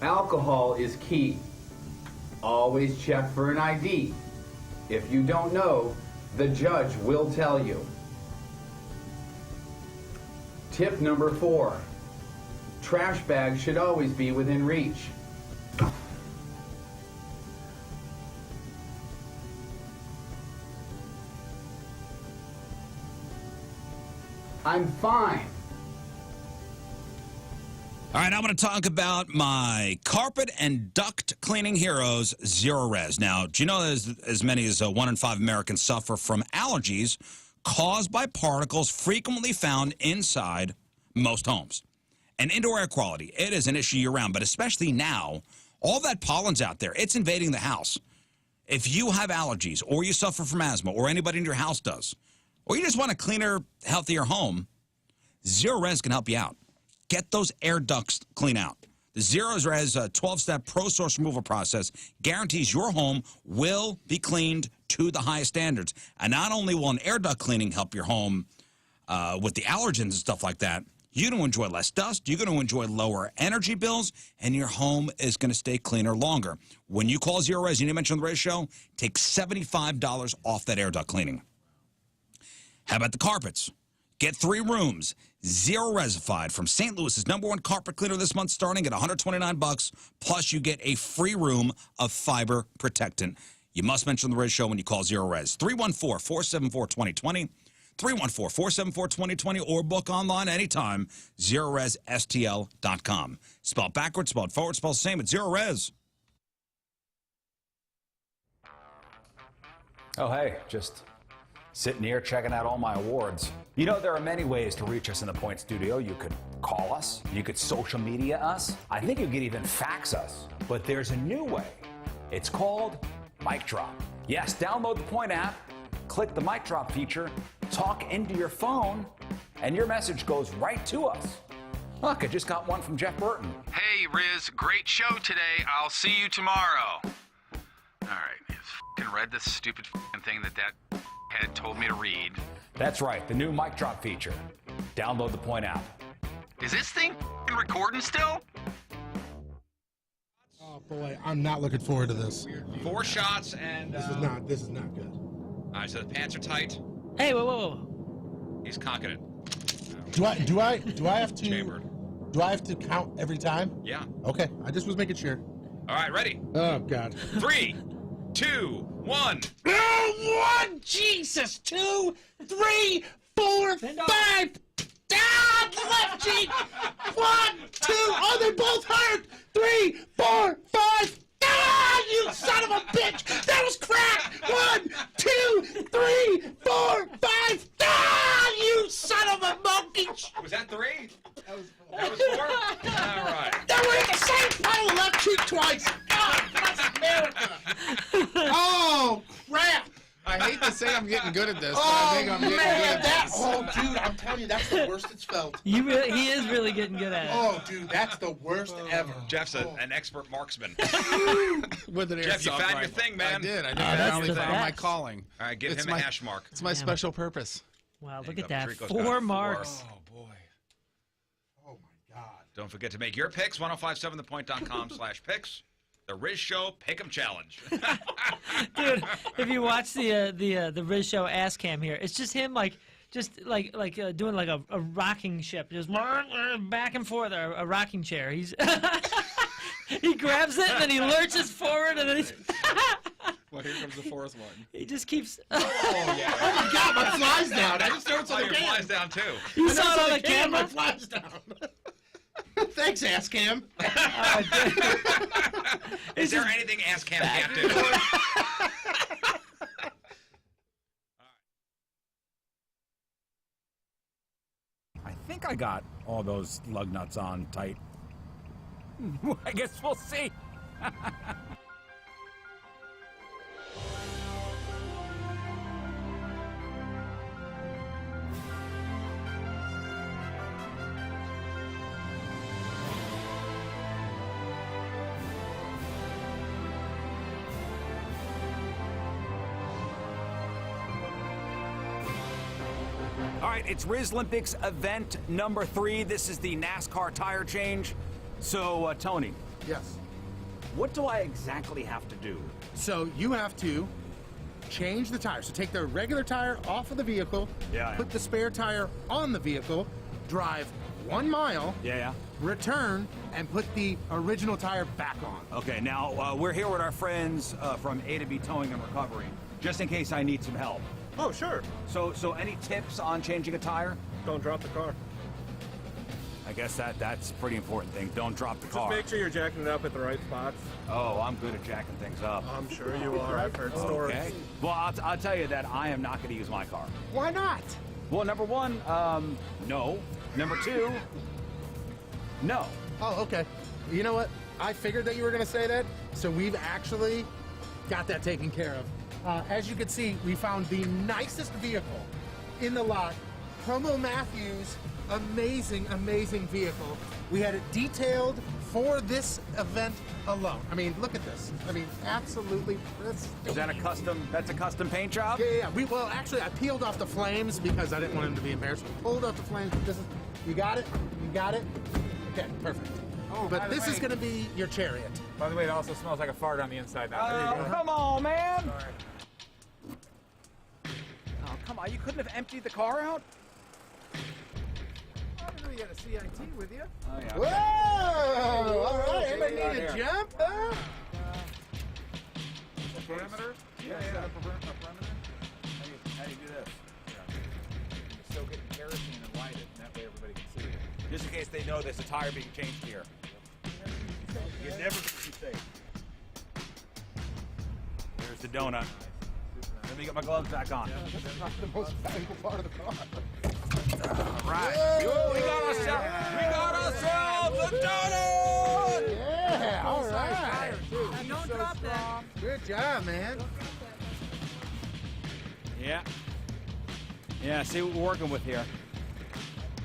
Alcohol is key. Always check for an ID. If you don't know, the judge will tell you. Tip number 4. Trash bags should always be within reach. I'm fine. All right, I'm going to talk about my carpet and duct cleaning heroes, Zero Res. Now, do you know that as many as 1 in 5 Americans suffer from allergies caused by particles frequently found inside most homes? And indoor air quality, it is an issue year-round, but especially now, all that pollen's out there, it's invading the house. If you have allergies or you suffer from asthma or anybody in your house does, or you just want a cleaner, healthier home, Zero Res can help you out. Get those air ducts clean out. The Zero Res 12-step Pro Source removal process guarantees your home will be cleaned to the highest standards. And not only will an air duct cleaning help your home with the allergens and stuff like that, You're going to enjoy less dust, you're going to enjoy lower energy bills, and your home is going to stay cleaner longer. When you call Zero Res, you need to mention the Rizz Show, take $75 off that air duct cleaning. How about the carpets? Get 3 rooms, Zero Resified, from St. Louis's #1 carpet cleaner this month, starting at $129, plus you get a free room of fiber protectant. You must mention the Rizz Show when you call Zero Res. 314-474-2020. 314-474-2020, or book online anytime, ZeroResSTL.com. Spelled backwards, spelled forward, spelled the same at Zero Res. Oh, hey, just sitting here checking out all my awards. You know, there are many ways to reach us in the Point Studio. You could call us, you could social media us, I think you could even fax us. But there's a new way. It's called Mic Drop. Yes, download the Point app, click the Mic Drop feature, talk into your phone, and your message goes right to us. Look, I just got one from Jeff Burton. Hey, Rizz, great show today. I'll see you tomorrow. All right, I f***ing read this stupid f***ing thing that head told me to read. That's right, the new Mic Drop feature. Download the Point app. Is this thing f***ing recording still? Oh boy, I'm not looking forward to this. 4 shots and This is not good. all right, so the pants are tight. Hey, whoa. He's cocking it. Do I have to Chambered. Do I have to count every time? Yeah. Okay, I just was making sure. All right, ready? Oh God. 3, 2, 1. Oh, 1, Jesus, 2, 3, 4, 5. Down left cheek. 1, 2. Oh, they both hurt. 3, 4, 5. Ah, you son of a bitch! That was crack. 1, 2, 3, 4, 5. Ah, you son of a monkey! Was that 3? That was 4? All right. They were in the same pile of left cheek twice. God bless America. Oh crap! I hate to say I'm getting good at this, but Oh I think I'm getting good man, at that this. oh dude, I'm telling you, that's the worst it's felt. He is really getting good at it. Oh dude, that's the worst ever. Jeff's an expert marksman. With an Jeff, you airsoft found your rifle. thing, man. I did. I that's finally the found my best. calling. All right, give It's him a hash mark. It's my special purpose. Wow, There look you at go. that. Patrico's got 4 4. marks. Oh boy. Oh my God. Don't forget to make your picks, 1057thepoint.com/picks. The Rizz Show Pick'em Challenge. Dude, if you watch the Rizz Show ass cam here, it's just him doing like a rocking ship, just back and forth, a rocking chair. He's he grabs it and then he lurches forward and then he's Well, here comes the 4th one. he just keeps. Oh yeah. Oh my God, my fly's down. I just noticed Oh, on the your cam. flies down too. You saw it on the My camera. fly's down. Thanks, ass cam. Is there anything Ass Cam can't do? I think I got all those lug nuts on tight. I guess we'll see. All right, it's Rizz Olympics event number 3. This is the NASCAR tire change. So, Tony, Yes. what do I exactly have to do? So you have to change the tire. So take the regular tire off of the vehicle. Yeah, yeah. Put the spare tire on the vehicle. Drive 1 mile. Yeah. Return and put the original tire back on. Okay, now we're here with our friends from A to B Towing and Recovery, just in case I need some help. Oh, sure. So any tips on changing a tire? Don't drop the car. I guess that's a pretty important thing. Don't drop the car. Just make sure you're jacking it up at the right spots. Oh, I'm good at jacking things up. I'm sure you are. I've heard stories. Okay. Well, I'll tell you that I am not going to use my car. Why not? Well, number 1, no. Number 2, no. Oh, okay. You know what? I figured that you were going to say that, so we've actually got that taken care of. As you can see, we found the nicest vehicle in the lot. Promo Matthews, amazing vehicle. We had it detailed for this event alone. I mean, look at this. I mean, absolutely pristine. Is that that's a custom paint job? Yeah. Well, actually, I peeled off the flames because I didn't want him to be embarrassed. I pulled off the flames. This is You got it? You got it? Okay, perfect. Oh, but this is going to be your chariot. By the way, it also smells like a fart on the inside now. There you go. Come on, man. Sorry. Oh, come on. You couldn't have emptied the car out? I didn't know you had a CIT with you. Oh, yeah. Whoa! All right, Okay, anybody right need a here. jump? Huh? Perimeter? Yeah, set up a perimeter. How do you do this? You soak it in kerosene and light it, and that way everybody can see it. Just in case they know there's a tire being changed here. You never be safe. There's the donut. Let me get my gloves back on. That's not the most valuable part of the car. All right. We got ourselves a donut! Yeah, all right. And don't drop that. Good job, man. Yeah. Yeah, see what we're working with here.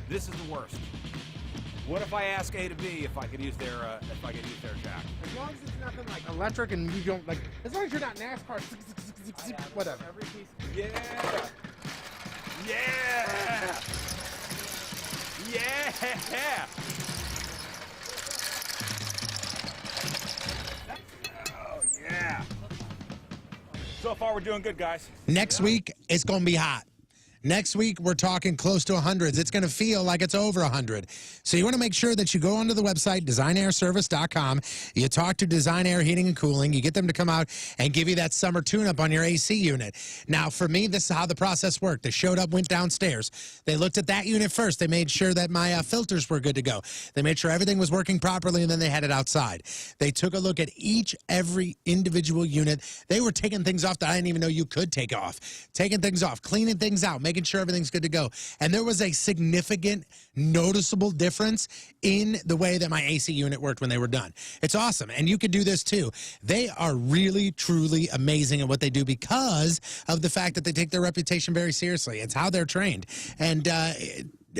This is the worst. What if I ask A to B if I could use their jack? As long as it's nothing like electric and you don't like, as long as you're not NASCAR, whatever. Every piece. Yeah. Yeah. Yeah. Oh yeah. So far we're doing good, guys. Next week, it's going to be hot. Next week, we're talking close to 100s. It's going to feel like it's over 100. So you want to make sure that you go onto the website, designairservice.com. You talk to Design Air Heating and Cooling. You get them to come out and give you that summer tune-up on your AC unit. Now, for me, this is how the process worked. They showed up, went downstairs. They looked at that unit first. They made sure that my filters were good to go. They made sure everything was working properly, and then they had it outside. They took a look at every individual unit. They were taking things off that I didn't even know you could take off. Taking things off, cleaning things out, making sure everything's good to go. And there was a significant, noticeable difference in the way that my AC unit worked when they were done. It's awesome. And you could do this too. They are really, truly amazing at what they do because of the fact that they take their reputation very seriously. It's how they're trained. And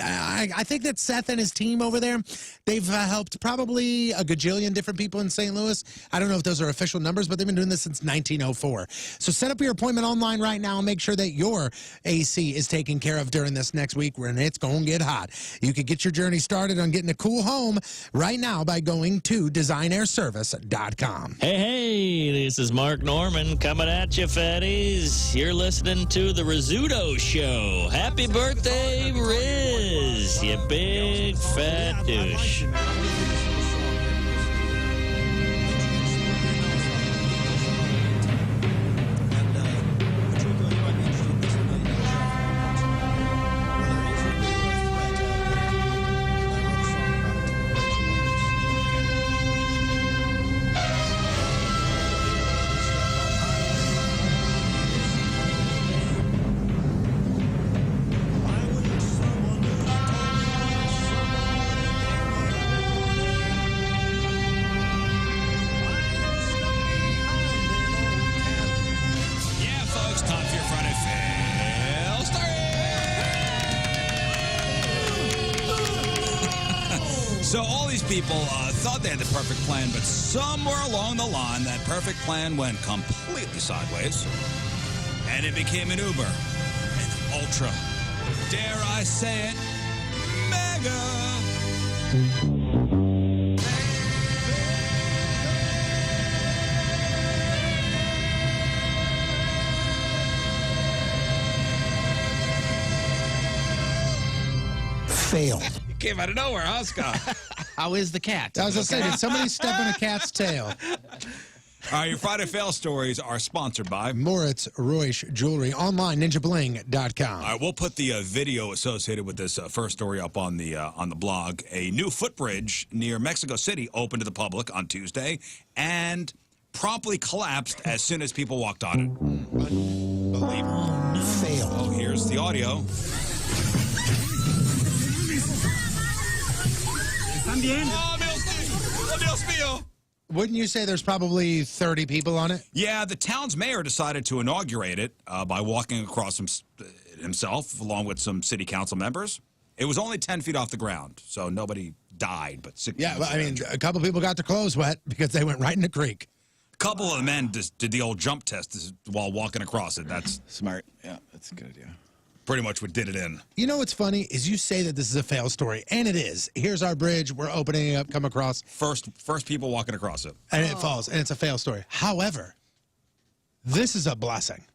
I think that Seth and his team over there, they've helped probably a gajillion different people in St. Louis. I don't know if those are official numbers, but they've been doing this since 1904. So set up your appointment online right now and make sure that your AC is taken care of during this next week when it's going to get hot. You can get your journey started on getting a cool home right now by going to designairservice.com. Hey, this is Mark Norman coming at you, fatties. You're listening to the Rizzuto Show. Happy birthday, Rizz. You big fat douche. So all these people thought they had the perfect plan, but somewhere along the line, that perfect plan went completely sideways, and it became an Uber, an ultra, dare I say it, mega. Failed. Came out of nowhere, huh, Scott? How is the cat? I was going to say, did somebody step on a cat's tail? All right, your Friday Fail stories are sponsored by Moritz Royce Jewelry, online, ninjabling.com. All right, we'll put the video associated with this first story up on the blog. A new footbridge near Mexico City opened to the public on Tuesday and promptly collapsed as soon as people walked on it. Unbelievable. Fail. Oh, here's the audio. Oh, Dios mío. Wouldn't you say there's probably 30 people on it? Yeah, the town's mayor decided to inaugurate it by walking across himself along with some city council members. It was only 10 feet off the ground, so nobody died. But yeah, well, I mean, a couple people got their clothes wet because they went right in the creek. A couple of the men just did the old jump test while walking across it. That's smart. Yeah, that's a good idea. pretty much what did it in. You know what's funny is you say that this is a fail story, and it is. Here's our bridge. We're opening it up, come across. First people walking across it. And it falls, and it's a fail story. However, this is a blessing.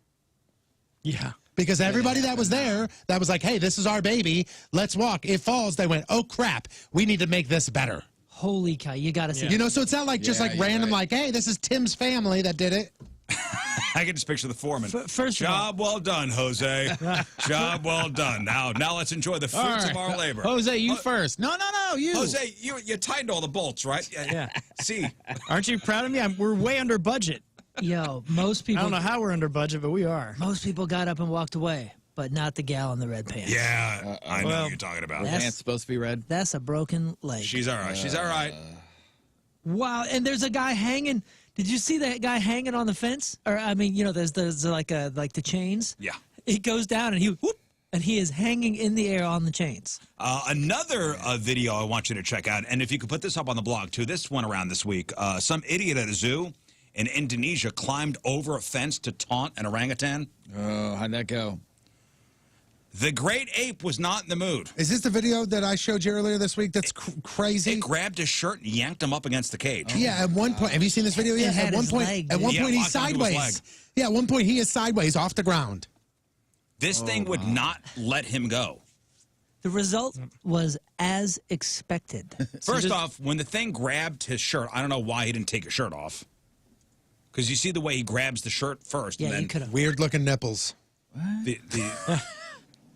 Yeah. Because everybody that was there, that was like, hey, this is our baby. Let's walk. It falls. They went, oh, crap. We need to make this better. Holy cow. You got to see. You know, so it's not like just like random, like, hey, this is Tim's family that did it. I can just picture the foreman. First job well done, Jose. Job well done. Now let's enjoy the fruits of our labor. Jose, you first. No, you. Jose, you tightened all the bolts, right? Yeah. See. Aren't you proud of me? We're way under budget. Yo, most people. I don't know how we're under budget, but we are. Most people got up and walked away, but not the gal in the red pants. Yeah, I know what you're talking about. The pants supposed to be red. That's a broken leg. She's all right. She's all right. Wow, and there's a guy hanging. Did you see that guy hanging on the fence? Or I mean, you know, there's like the chains. Yeah. It goes down and he is hanging in the air on the chains. Another video I want you to check out, and if you could put this up on the blog too. This went around this week. Some idiot at a zoo in Indonesia climbed over a fence to taunt an orangutan. Oh, how'd that go? The great ape was not in the mood. Is this the video that I showed you earlier this week that's crazy? It grabbed his shirt and yanked him up against the cage. Yeah, at one point, have you seen this video yet? At one point, he's sideways. Yeah, at one point he is sideways off the ground. This thing would not let him go. The result was as expected. First off, when the thing grabbed his shirt, I don't know why he didn't take his shirt off. Because you see the way he grabs the shirt first. Yeah, and then you could have. Weird looking nipples.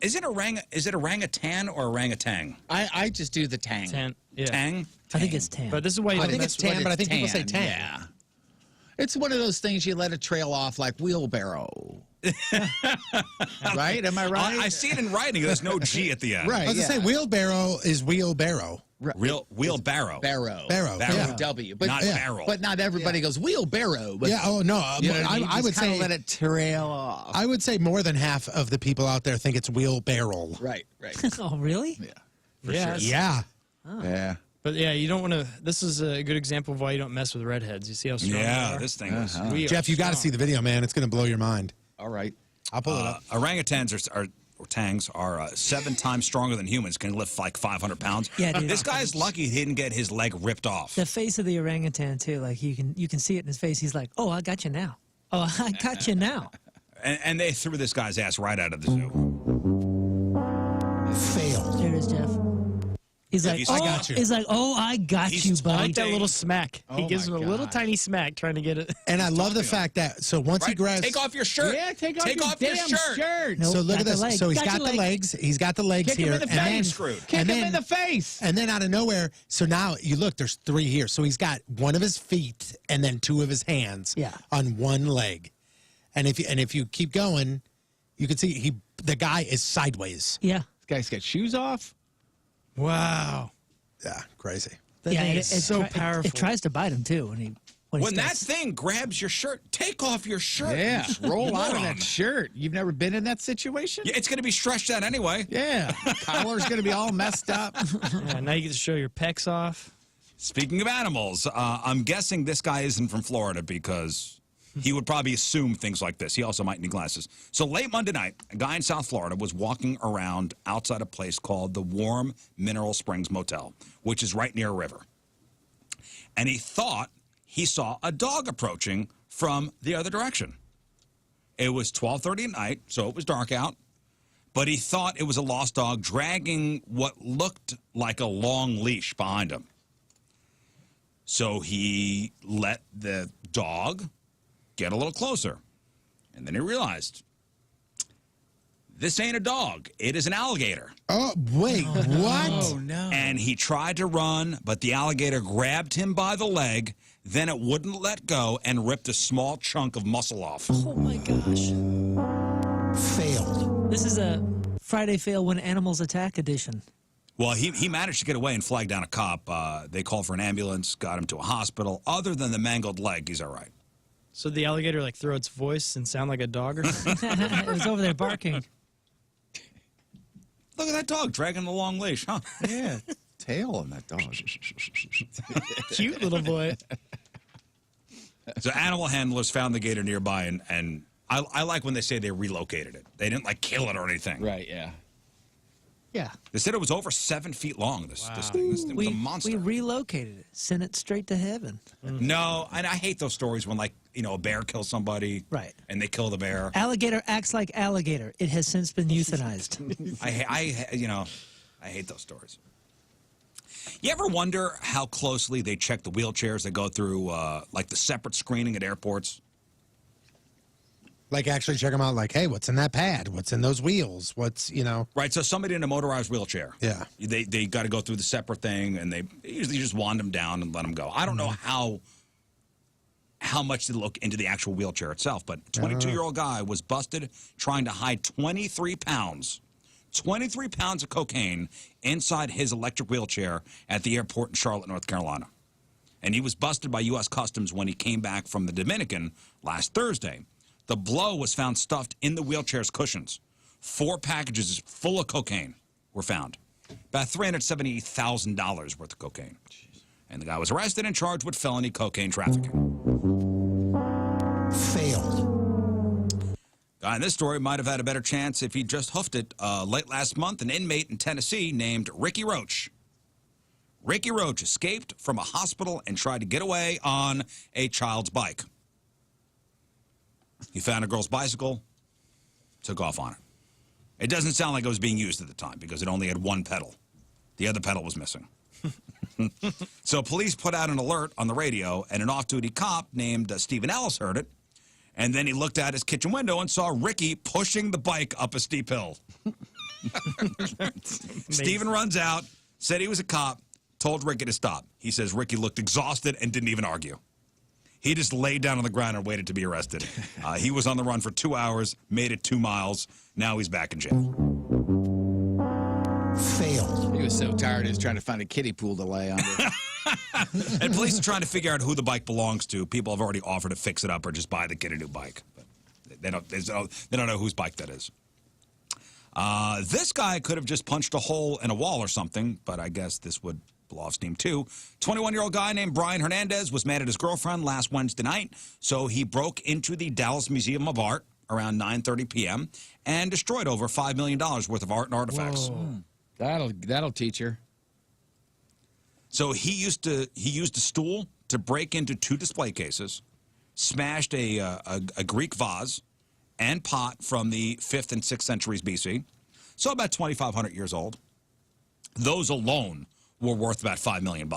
Is it orangutan or orangutan? I just do the tang. Tan. Yeah. Tang? I think it's tan. But this is why you I don't think mess it's with tan, but I think people say tang. Yeah. It's one of those things you let it trail off like wheelbarrow. Right? Am I right? I see it in writing. There's no G at the end. Right. I was going to say wheelbarrow is wheelbarrow. Wheelbarrow. Barrow. Barrow. Yeah. W. But, Not barrel. But not everybody goes wheelbarrow. But, Yeah, oh, no. you know what I mean? I would Just kinda say let it trail off. I would say more than half of the people out there think it's wheelbarrow. Right. Oh, really? Yeah. Yeah. Yeah. Yeah. But yeah, you don't want to. This is a good example of why you don't mess with redheads. You see how strong they Yeah, are? this thing is. We are Jeff, you got to strong. see the video, man. It's going to blow your mind. All right. I'll pull it up. Orangutans or tangs are 7 times stronger than humans, can lift like 500 pounds. Yeah, dude. This guy's lucky he didn't get his leg ripped off. The face of the orangutan too, like you can see it in his face. He's like, "Oh, I got you now. Oh, I got you now." And they threw this guy's ass right out of the zoo. Failed. There it is, Jeff. He's like, I got you. He's like, "Oh, I got He's you, I buddy." like that little smack. He gives him a little tiny smack trying to get it. And I love the fact that, so once he Right? grabs... Take off your shirt. Yeah, take off your your damn shirt. Nope, So look got at the this. leg. So he's Got got your the leg. legs. He's got the legs Kick him here. in the and face. Screwed. Kick and him then- in the face. And then out of nowhere, so now you look, there's 3 here. So he's got one of his feet and then 2 of his hands on one leg. And if you keep going, you can see the guy is sideways. Yeah. This guy's got shoes off. Wow. Yeah, crazy. That thing is so powerful. It tries to bite him too When that thing grabs your shirt, take off your shirt. Yeah. Roll out of Moron. that shirt. You've never been in that situation? Yeah, it's going to be stretched out anyway. Yeah. Collar's going to be all messed up. Yeah, now you get to show your pecs off. Speaking of animals, I'm guessing this guy isn't from Florida because he would probably assume things like this. He also might need glasses. So late Monday night, a guy in South Florida was walking around outside a place called the Warm Mineral Springs Motel, which is right near a river. And he thought he saw a dog approaching from the other direction. It was 12:30 at night, so it was dark out. But he thought it was a lost dog dragging what looked like a long leash behind him. So he let the dog get a little closer. And then he realized, this ain't a dog. It is an alligator. Oh, wait, what? Oh, no. And he tried to run, but the alligator grabbed him by the leg. Then it wouldn't let go and ripped a small chunk of muscle off. Oh my gosh. Failed. This is a Friday Fail When Animals Attack edition. Well, he managed to get away and flag down a cop. They called for an ambulance, got him to a hospital. Other than the mangled leg, he's all right. So the alligator like throw its voice and sound like a dog or something? It was over there barking. Look at that dog dragging the long leash, huh? Yeah. Tail on that dog. Cute little boy. So animal handlers found the gator nearby and I like when they say they relocated it. They didn't like kill it or anything. Right, yeah. Yeah. They said it was over 7 feet long. This thing was a monster. We relocated it, sent it straight to heaven. No, and I hate those stories when, like, you know, a bear kills somebody, right? And they kill the bear. Alligator acts like alligator. It has since been euthanized. I hate those stories. You ever wonder how closely they check the wheelchairs that go through, like, the separate screening at airports? Like, actually check them out, like, hey, what's in that pad? What's in those wheels? What's, you know? Right, so somebody in a motorized wheelchair. Yeah. They got to go through the separate thing, and they usually just wand them down and let them go. I don't know how much they look into the actual wheelchair itself, but 22-year-old guy was busted trying to hide 23 pounds of cocaine inside his electric wheelchair at the airport in Charlotte, North Carolina. And he was busted by U.S. Customs when he came back from the Dominican last Thursday. The blow was found stuffed in the wheelchair's cushions. 4 packages full of cocaine were found. About $378,000 worth of cocaine. And the guy was arrested and charged with felony cocaine trafficking. Failed. Guy in this story might have had a better chance if he just hoofed it. Late last month, an inmate in Tennessee named Ricky Roach. Ricky Roach escaped from a hospital and tried to get away on a child's bike. He found a girl's bicycle, took off on it. It doesn't sound like it was being used at the time because it only had one pedal. The other pedal was missing. So police put out an alert on the radio, and an off-duty cop named Stephen Ellis heard it. And then he looked out his kitchen window and saw Ricky pushing the bike up a steep hill. Stephen runs out, said he was a cop, told Ricky to stop. He says Ricky looked exhausted and didn't even argue. He just laid down on the ground and waited to be arrested. He was on the run for 2 hours, made it 2 miles. Now he's back in jail. Failed. He was so tired he was trying to find a kiddie pool to lay under. And police are trying to figure out who the bike belongs to. People have already offered to fix it up or just buy the kid a new bike. But they don't know whose bike that is. This guy could have just punched a hole in a wall or something, but I guess this would blow off steam too. 21-year-old guy named Brian Hernandez was mad at his girlfriend last Wednesday night, so he broke into the Dallas Museum of Art around 9:30 p.m. and destroyed over $5 million worth of art and artifacts. That'll teach her. So he used a stool to break into 2 display cases, smashed a Greek vase and pot from the 5th and 6th centuries BC, so about 2,500 years old. Those alone were worth about $5 million.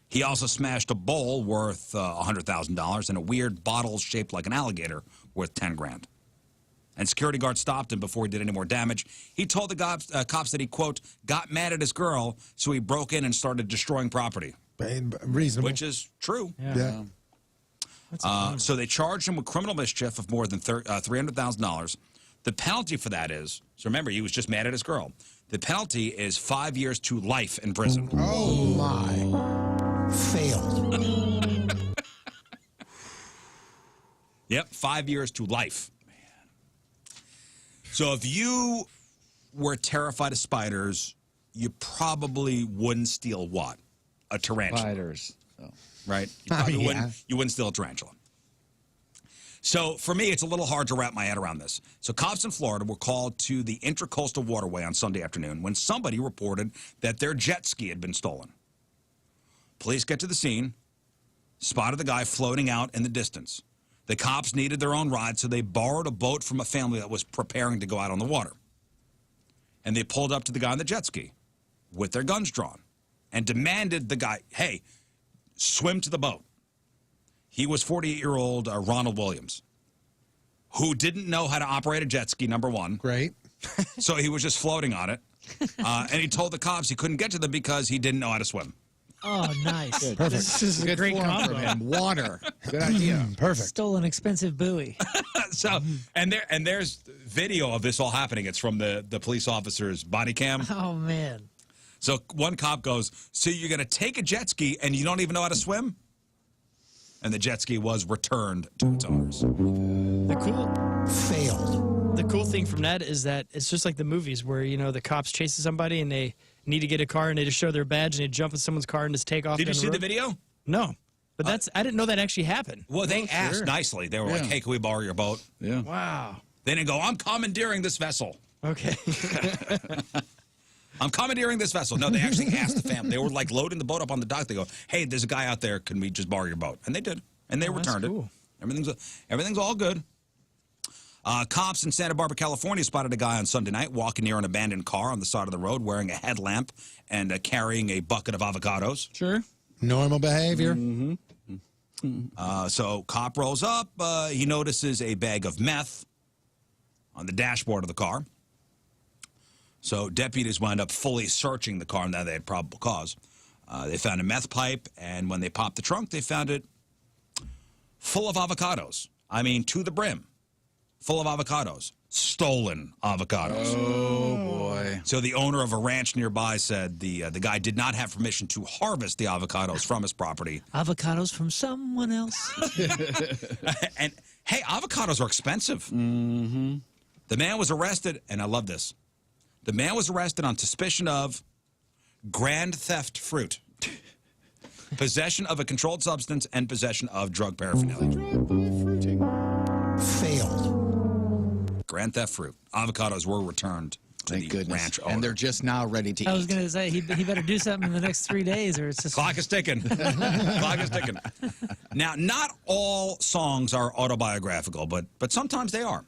He also smashed a bowl worth $100,000 and a weird bottle shaped like an alligator worth $10,000. And security guards stopped him before he did any more damage. He told the cops that he, quote, got mad at his girl, so he broke in and started destroying property. Reasonable. Which is true. Yeah. So they charged him with criminal mischief of more than $300,000. The penalty for that is, so remember, he was just mad at his girl. The penalty is 5 years to life in prison. Oh, my. Failed. Yep, 5 years to life. So if you were terrified of spiders, you probably wouldn't steal what? A tarantula. Spiders. Oh. Right? You probably wouldn't steal a tarantula. So for me, it's a little hard to wrap my head around this. So cops in Florida were called to the Intracoastal Waterway on Sunday afternoon when somebody reported that their jet ski had been stolen. Police get to the scene, spotted the guy floating out in the distance. The cops needed their own ride, so they borrowed a boat from a family that was preparing to go out on the water. And they pulled up to the guy on the jet ski with their guns drawn and demanded the guy, hey, swim to the boat. He was 48-year-old Ronald Williams, who didn't know how to operate a jet ski, number one. Great. So he was just floating on it. And he told the cops he couldn't get to them because he didn't know how to swim. Oh, nice. Perfect. This is a great combo. Water. Good idea. Perfect. Stole an expensive buoy. So, and there's video of this all happening. It's from the police officer's body cam. Oh, man. So one cop goes, so you're going to take a jet ski and you don't even know how to swim? And the jet ski was returned to its owners. Failed. The cool thing from that is that it's just like the movies where, you know, the cops chasing somebody and they need to get a car and they just show their badge and they jump in someone's car and just take off. Did you down see the road. video? No. But I didn't know that actually happened. Well, they asked nicely. They were like, hey, can we borrow your boat? Yeah. Wow. They didn't go, I'm commandeering this vessel. Okay. I'm commandeering this vessel. No, they actually asked the family. They were like loading the boat up on the dock. They go, hey, there's a guy out there. Can we just borrow your boat? And they did. And they returned cool. it. Everything's all good. Cops in Santa Barbara, California spotted a guy on Sunday night walking near an abandoned car on the side of the road wearing a headlamp and carrying a bucket of avocados. Sure. Normal behavior. So cop rolls up. He notices a bag of meth on the dashboard of the car. So deputies wound up fully searching the car. Now they had probable cause. They found a meth pipe, and when they popped the trunk, they found it full of avocados. I mean, to the brim. Full of avocados. Stolen avocados. Oh, boy. So the owner of a ranch nearby said the guy did not have permission to harvest the avocados from his property. Avocados from someone else. And, hey, avocados are expensive. Mm-hmm. The man was arrested, and I love this. The man was arrested on suspicion of grand theft fruit, possession of a controlled substance, and possession of drug paraphernalia. Failed. Grand theft fruit. Avocados were returned to Thank the goodness. ranch owner. And they're just now ready to eat. I was going to say, he better do something in the next 3 days or it's just... Clock is ticking. Clock is ticking. Now, not all songs are autobiographical, but sometimes they are.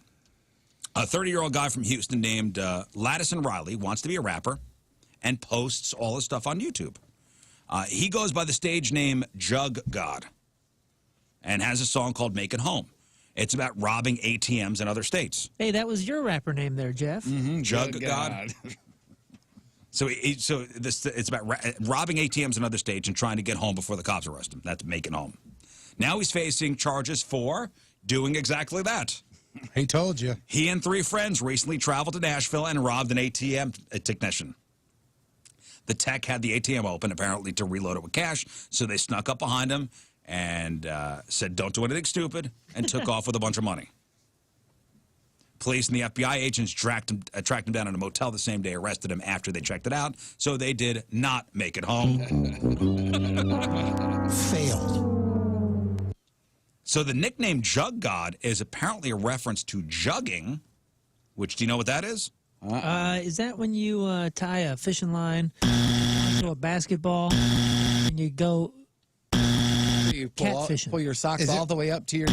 A 30-year-old guy from Houston named Ladison Riley wants to be a rapper and posts all his stuff on YouTube. He goes by the stage name Jug God and has a song called Make It Home. It's about robbing ATMs in other states. Hey, that was your rapper name there, Jeff. Mm-hmm. Jug God. So it's about robbing ATMs in other states and trying to get home before the cops arrest him. That's Make It Home. Now he's facing charges for doing exactly that. He told you. He and 3 friends recently traveled to Nashville and robbed an ATM technician. The tech had the ATM open, apparently, to reload it with cash, so they snuck up behind him and said, don't do anything stupid, and took off with a bunch of money. Police and the FBI agents tracked him down in a motel the same day, arrested him after they checked it out, so they did not make it home. Failed. So the nickname Jug God is apparently a reference to jugging, which, do you know what that is? Is that when you tie a fishing line to a basketball and you go You catfishing? pull your socks all the way up to your...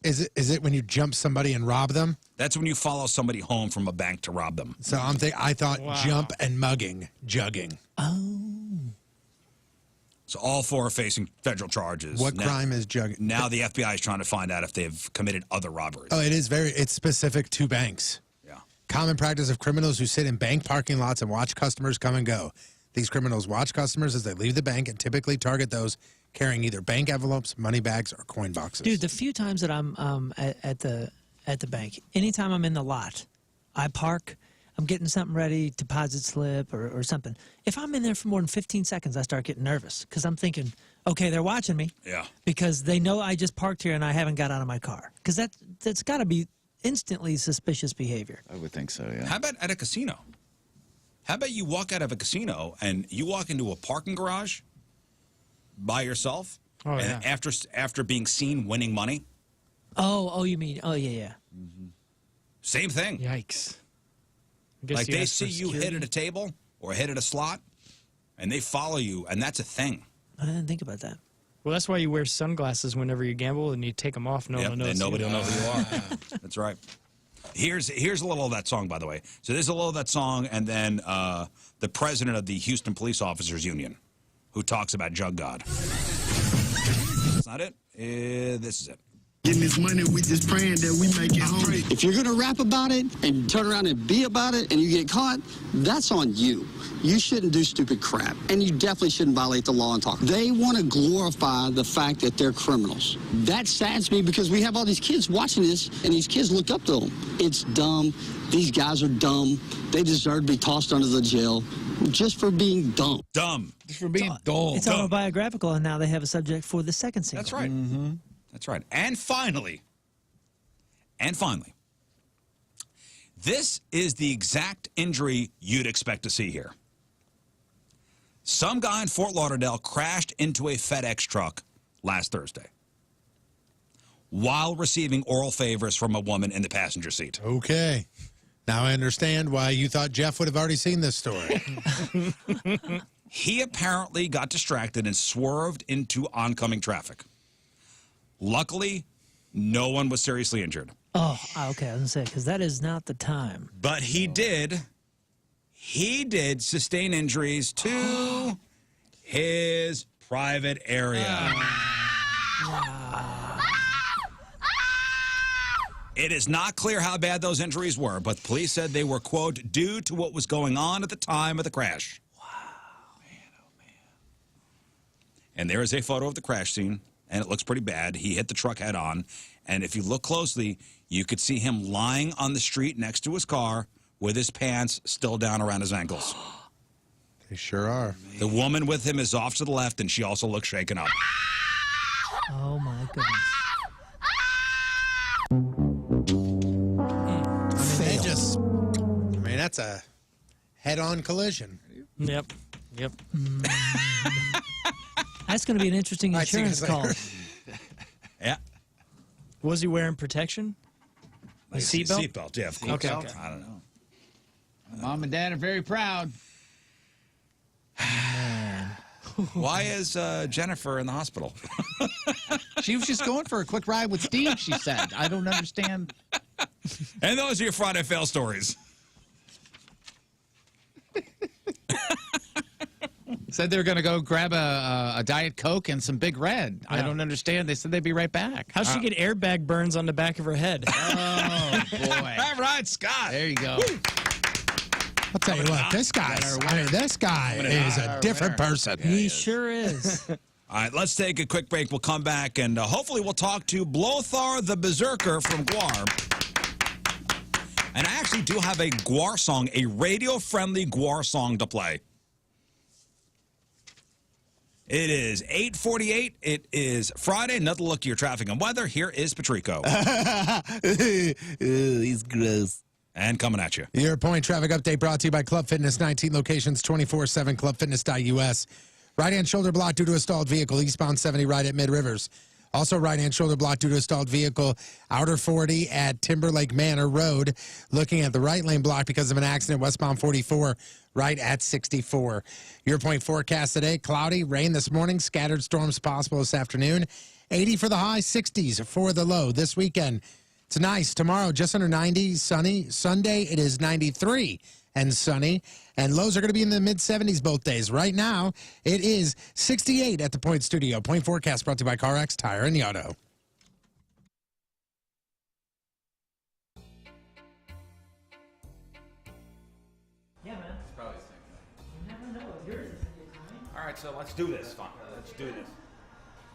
Is it when you jump somebody and rob them? That's when you follow somebody home from a bank to rob them. So I thought jump and mugging, jugging. Oh. So all 4 are facing federal charges. What crime is jugging? Now the FBI is trying to find out if they've committed other robberies. Oh, it's specific to banks. Yeah. Common practice of criminals who sit in bank parking lots and watch customers come and go. These criminals watch customers as they leave the bank and typically target those carrying either bank envelopes, money bags, or coin boxes. Dude, the few times that I'm at the bank, anytime I'm in the lot, I park, I'm getting something ready, deposit slip or something. If I'm in there for more than 15 seconds, I start getting nervous because I'm thinking, okay, they're watching me. Yeah. Because they know I just parked here and I haven't got out of my car. Because that's got to be instantly suspicious behavior. I would think so, yeah. How about at a casino? How about you walk out of a casino and you walk into a parking garage by yourself? Oh, yeah. And after being seen winning money? Oh, you mean, oh, yeah. Mm-hmm. Same thing. Yikes. Like they see you hit at a table or hit at a slot, and they follow you, and that's a thing. I didn't think about that. Well, that's why you wear sunglasses whenever you gamble, and you take them off. No one knows. And nobody will know who you are. That's right. Here's a little of that song, by the way. So there's a little of that song, and then the president of the Houston Police Officers Union, who talks about Jug God. That's not it. This is it. Getting this money, we just praying that we make it home. If you're gonna rap about it and turn around and be about it and you get caught, that's on you. You shouldn't do stupid crap. And you definitely shouldn't violate the law and talk. They want to glorify the fact that they're criminals. That saddens me because we have all these kids watching this and these kids look up to them. It's dumb. These guys are dumb. They deserve to be tossed under the jail just for being dumb. Dumb. Just for being dull. It's autobiographical, and now they have a subject for the second single. That's right. Mm-hmm. That's right. And finally, this is the exact injury you'd expect to see here. Some guy in Fort Lauderdale crashed into a FedEx truck last Thursday while receiving oral favors from a woman in the passenger seat. Okay. Now I understand why you thought Jeff would have already seen this story. He apparently got distracted and swerved into oncoming traffic. Luckily, no one was seriously injured. Oh, okay. I was going to say, because that is not the time. But he did sustain injuries to his private area. It is not clear how bad those injuries were, but the police said they were, quote, due to what was going on at the time of the crash. Wow. Man, oh, man. And there is a photo of the crash scene, and it looks pretty bad. He hit the truck head on, and if you look closely, you could see him lying on the street next to his car with his pants still down around his ankles. They sure are. The woman with him is off to the left, and she also looks shaken up. Oh, my goodness. That's a head-on collision. Yep. That's going to be an interesting insurance call. Yeah. Was he wearing protection? A seatbelt? Seatbelt, yeah, of course. Okay. I don't know. Mom and Dad are very proud. Why is Jennifer in the hospital? She was just going for a quick ride with Steve, she said. I don't understand. And those are your Friday fail stories. Said they were going to go grab a Diet Coke and some Big Red. Yeah. I don't understand. They said they'd be right back. How'd she get airbag burns on the back of her head? Oh, boy. All right, Scott. There you go. Woo. I'll tell you what, this guy is a different person. He sure is. All right, let's take a quick break. We'll come back, and hopefully we'll talk to Blothar the Berserker from Guar. And I actually do have a Guar song, a radio-friendly Guar song to play. It is 8:48. It is Friday. Another look at your traffic and weather. Here is Patrico. He's gross. And coming at you. Your point traffic update brought to you by Club Fitness, 19 locations, 24/7, clubfitness.us. Right-hand shoulder block due to a stalled vehicle, eastbound 70 right at Mid-Rivers. Also right-hand shoulder block due to a stalled vehicle, outer 40 at Timberlake Manor Road. Looking at the right lane block because of an accident, westbound 44 right at 64. Your point forecast today, cloudy, rain this morning, scattered storms possible this afternoon. 80 for the high, 60s for the low. This weekend, it's nice. Tomorrow, just under 90, sunny. Sunday, it is 93 and sunny. And lows are going to be in the mid-70s both days. Right now, it is 68 at the Point Studio. Point forecast brought to you by CarX Tire and Auto. Yeah, man. It's probably the same thing. You never know. Yours is in your time. All right, so let's do this. Fine. Let's do this.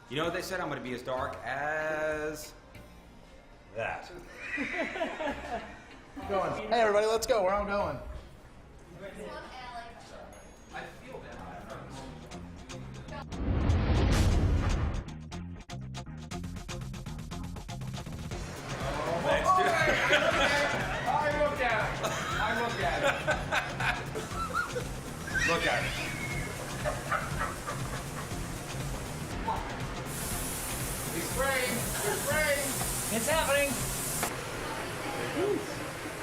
You know what they said? I'm going to be as dark as that. Going. Hey, everybody, let's go. Where am I going? I feel bad. Let's do it. I look at it. Look at it. He's spraying. He's spraying. It's happening.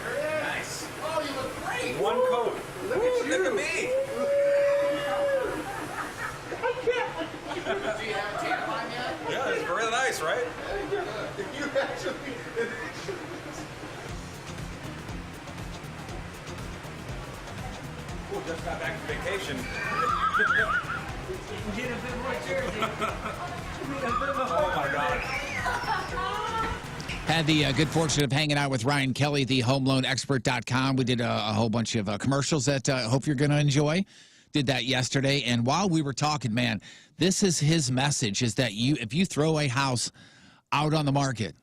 There it is. Nice. Oh, you look great. One coat. Look at you. Look at me. Do you have a tan line yet? Yeah, it's really nice, right? You actually. Just got back from vacation. Get a bit more jersey. Oh my God. Had the good fortune of hanging out with Ryan Kelly, the homeloanexpert.com. We did a whole bunch of commercials that I hope you're going to enjoy. Did that yesterday. And while we were talking, man, this is his message, is that if you throw a house out on the market,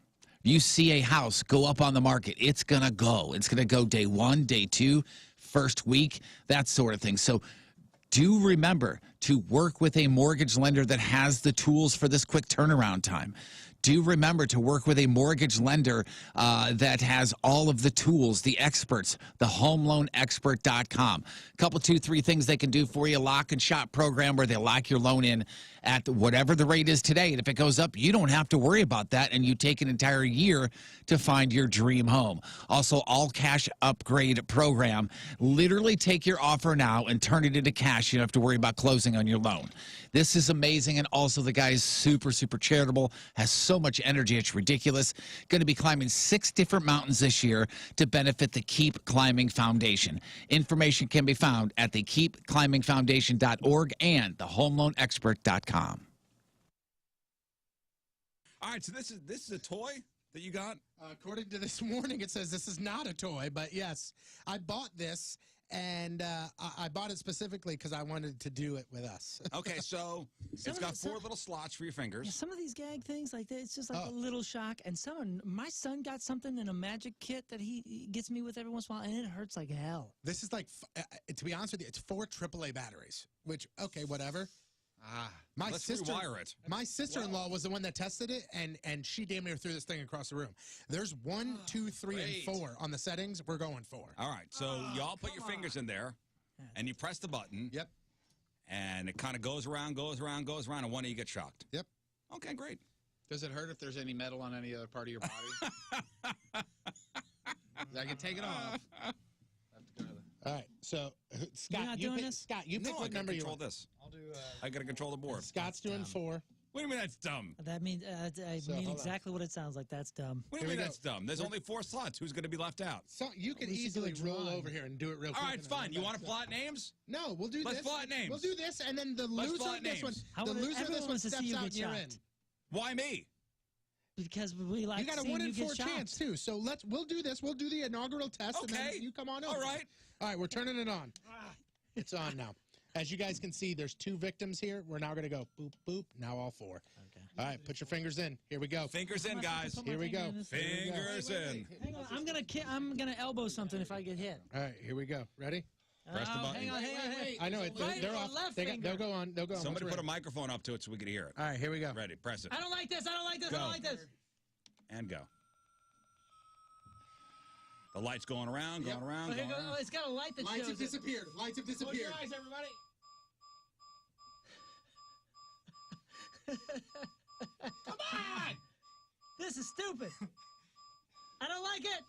you see a house go up on the market, it's going to go. It's going to go day one, day two, first week, that sort of thing. So do remember to work with a mortgage lender that has the tools for this quick turnaround time. Do remember to work with a mortgage lender that has all of the tools, the experts, the homeloanexpert.com. A couple, 2, 3 things they can do for you. Lock and shop program where they lock your loan in at whatever the rate is today. And if it goes up, you don't have to worry about that, and you take an entire year to find your dream home. Also, all cash upgrade program. Literally take your offer now and turn it into cash. You don't have to worry about closing on your loan. This is amazing, and also the guy is super, super charitable, has so much energy, it's ridiculous. Going to be climbing 6 different mountains this year to benefit the Keep Climbing Foundation. Information can be found at the keepclimbingfoundation.org and thehomeloanexpert.com. All right, so this is a toy that you got? According to this morning, it says this is not a toy, but yes, I bought this, and I bought it specifically because I wanted to do it with us. Okay, so it's got 4 little slots for your fingers. Yeah, some of these gag things like that, it's just like a little shock. And my son got something in a magic kit that he gets me with every once in a while, and it hurts like hell. This is like, to be honest with you, it's 4 AAA batteries, which, okay, whatever. Let's rewire it. My sister-in-law was the one that tested it, and she damn near threw this thing across the room. There's 1, 2, 3, and 4 on the settings. We're going 4. All right, so y'all put your fingers in there, and you press the button. Yep. And it kind of goes around, and one of you gets shocked. Yep. Okay, great. Does it hurt if there's any metal on any other part of your body? I can take it off. All right, so Scott, Scott, you pick what number you want. This. I'll do. I gotta control the board. Scott's doing 4. What do you mean that's dumb? That means I mean exactly what it sounds like. That's dumb. What do you mean that's dumb? There's only 4 slots. Who's going to be left out? So you can easily roll over here and do it real quick. All right, it's fine. You want to plot names? No, we'll do this. Let's plot names. We'll do this, and then the loser of this one, steps out and you're in. Why me? Because we like. You got a 1 in 4 chance too. So we'll do this. We'll do the inaugural test, and then you come on over. All right. All right, we're turning it on. It's on now. As you guys can see, there's 2 victims here. We're now going to go boop, boop. Now all 4. Okay. All right, put your fingers in. Here we go. Fingers in, guys. Here we go. Fingers in. Hang on, I'm gonna elbow something if I get hit. All right, here we go. Ready? Press the button. Hang on. I know it. They're off. They'll go on. They'll go on. Somebody put a microphone up to it so we can hear it. All right, here we go. Ready? Press it. I don't like this. I don't like this. I don't like this. And go. The light's going around, going around. Oh, it's got a light that Lights shows have disappeared. Lights have disappeared. Close your eyes, everybody. Come on! This is stupid. I don't like it.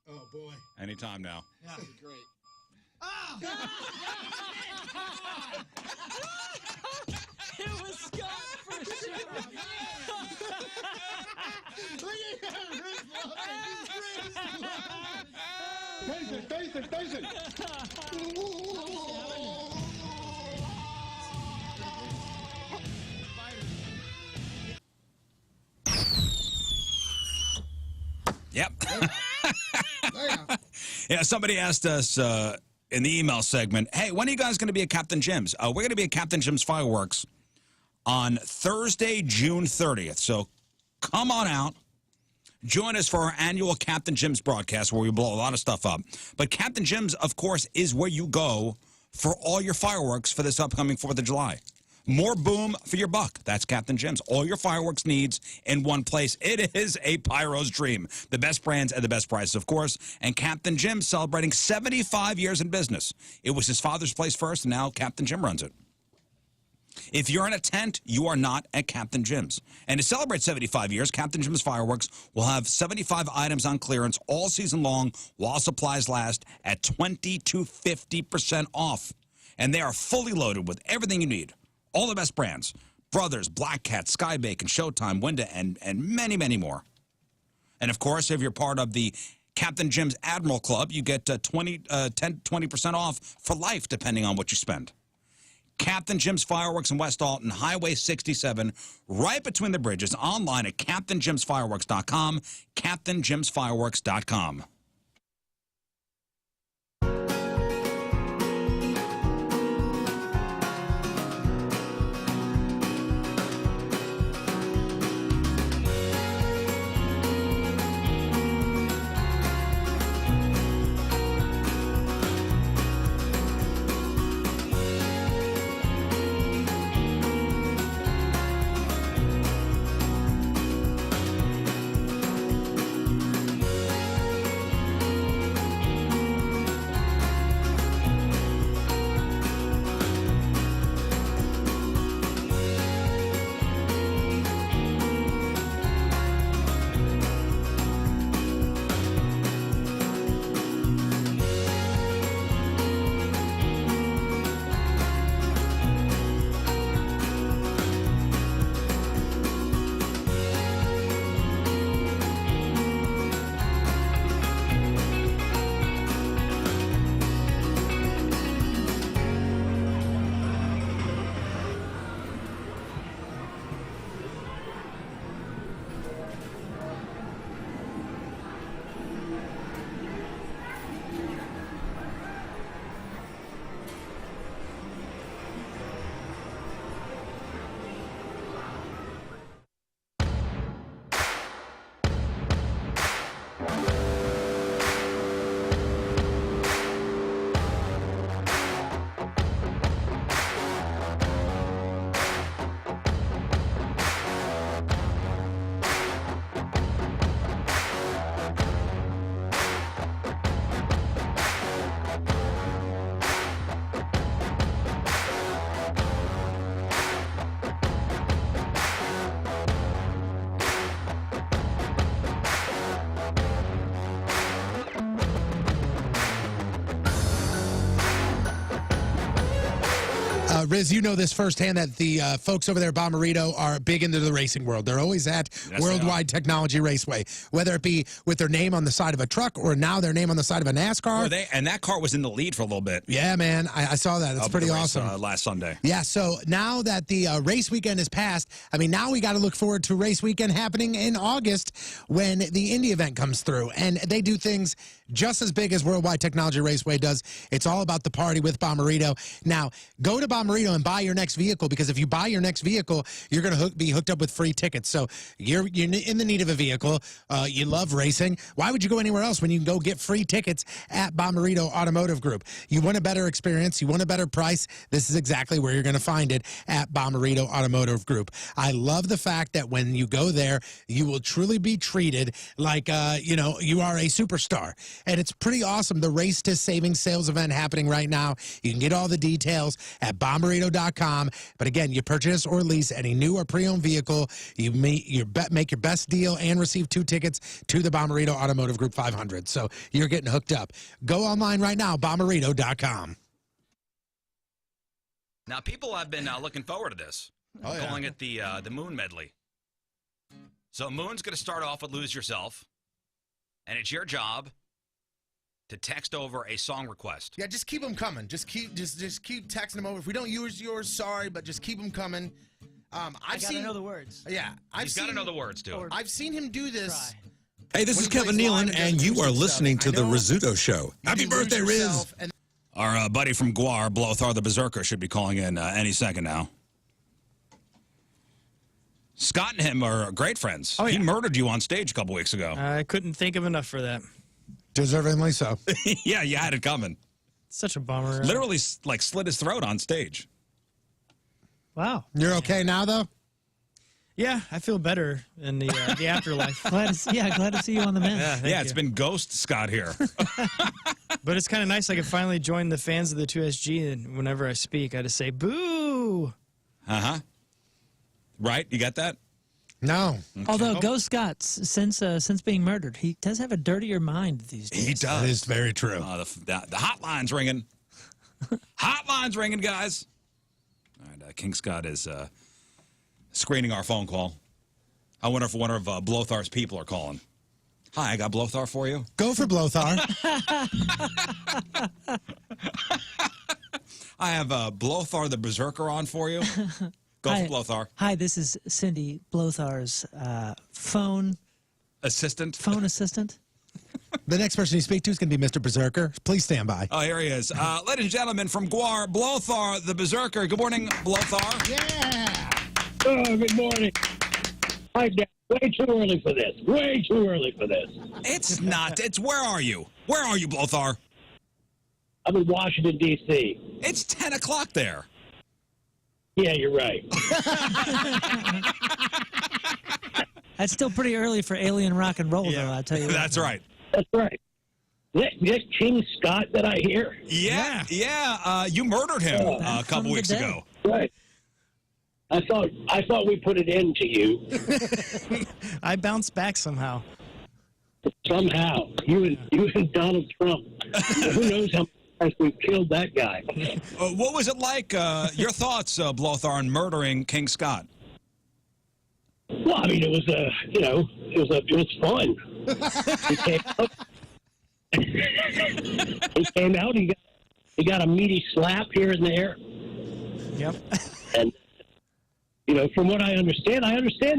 Oh boy. Anytime now. Yeah, that'd be great. Oh! It was Scott for sure. Look at that, Face it. Yep. Yeah, somebody asked us in the email segment, hey, when are you guys going to be at Captain Jim's? We're going to be at Captain Jim's Fireworks on Thursday, June 30th. So come on out. Join us for our annual Captain Jim's broadcast where we blow a lot of stuff up. But Captain Jim's, of course, is where you go for all your fireworks for this upcoming 4th of July. More boom for your buck. That's Captain Jim's. All your fireworks needs in one place. It is a pyro's dream. The best brands at the best prices, of course. And Captain Jim celebrating 75 years in business. It was his father's place first, and now Captain Jim runs it. If you're in a tent, you are not at Captain Jim's. And to celebrate 75 years, Captain Jim's Fireworks will have 75 items on clearance all season long while supplies last at 20 to 50% off. And they are fully loaded with everything you need. All the best brands, Brothers, Black Cat, Sky Bacon, Showtime, Winda, and many, many more. And, of course, if you're part of the Captain Jim's Admiral Club, you get 20% off for life, depending on what you spend. Captain Jim's Fireworks in West Alton, Highway 67, right between the bridges, online at CaptainJimsFireworks.com, CaptainJimsFireworks.com. Rizz, you know this firsthand that the folks over there at Bommarito are big into the racing world. They're always at Worldwide Technology Raceway, whether it be with their name on the side of a truck or now their name on the side of a NASCAR. And that car was in the lead for a little bit. Yeah, man. I saw that. It's pretty awesome. Last Sunday. Yeah, so now that the race weekend is passed, I mean, now we got to look forward to race weekend happening in August when the Indy event comes through. And they do things just as big as Worldwide Technology Raceway does. It's all about the party with Bommarito. Now, go to Bommarito and buy your next vehicle, because if you buy your next vehicle, you're going to be hooked up with free tickets. So you're in the need of a vehicle. You love racing. Why would you go anywhere else when you can go get free tickets at Bommarito Automotive Group? You want a better experience. You want a better price. This is exactly where you're going to find it, at Bommarito Automotive Group. I love the fact that when you go there, you will truly be treated like, you are a superstar. And it's pretty awesome. The Race to Savings sales event happening right now. You can get all the details at bommarito.com. But again, you purchase or lease any new or pre-owned vehicle, you make your best deal and receive 2 tickets to the Bommarito Automotive Group 500. So you're getting hooked up. Go online right now, bommarito.com. Now, people have been looking forward to this. Calling it the Moon Medley. So Moon's going to start off with Lose Yourself, and it's your job to text over a song request. Yeah, just keep them coming. Just keep texting them over. If we don't use yours, sorry, but just keep them coming. I gotta know the words. Yeah, He's got to know the words, too. I've seen him do this. Hey, this is Kevin Nealon, and you are listening to the Rizzuto Show. Happy birthday, Rizz. Our buddy from Guar, Blothar the Berserker, should be calling in any second now. Scott and him are great friends. He murdered you on stage a couple weeks ago. I couldn't think of enough for that. Deservingly so. Yeah, you had it coming. Such a bummer. Literally, like, slit his throat on stage. Wow. You're okay now, though? Yeah, I feel better in the afterlife. Glad to see you on the mend. Yeah, it's been Ghost Scott here. But it's kind of nice. I can finally join the fans of the 2SG, and whenever I speak, I just say, boo! Uh-huh. Right? You got that? No. Okay. Although Ghost Scott, since being murdered, he does have a dirtier mind these days. He does. That is very true. The hotline's ringing. Hotline's ringing, guys. All right, King Scott is screening our phone call. I wonder if one of Blothar's people are calling. Hi, I got Blothar for you. Go for Blothar. I have Blothar the Berserker on for you. Go for Blothar. Hi, this is Cindy, Blothar's phone assistant. The next person you speak to is going to be Mr. Berserker. Please stand by. Oh, here he is. Ladies and gentlemen, from Guar, Blothar the Berserker. Good morning, Blothar. Yeah. Oh, good morning. Hi, Dad. Way too early for this. Way too early for this. It's not. It's where are you? Where are you, Blothar? I'm in Washington, D.C. It's 10 o'clock there. Yeah, you're right. That's still pretty early for alien rock and roll, though, I'll tell you. That's right. That's right. That King Scott that I hear? Yeah. You murdered him a couple weeks ago. Right. I thought we put an end to you. I bounced back somehow. Somehow. You and Donald Trump. Who knows how much we've killed that guy. What was it like? Your thoughts, Blothar, on murdering King Scott? Well, I mean, it was it was fun. He came out. He got a meaty slap here and there. Yep. And from what I understand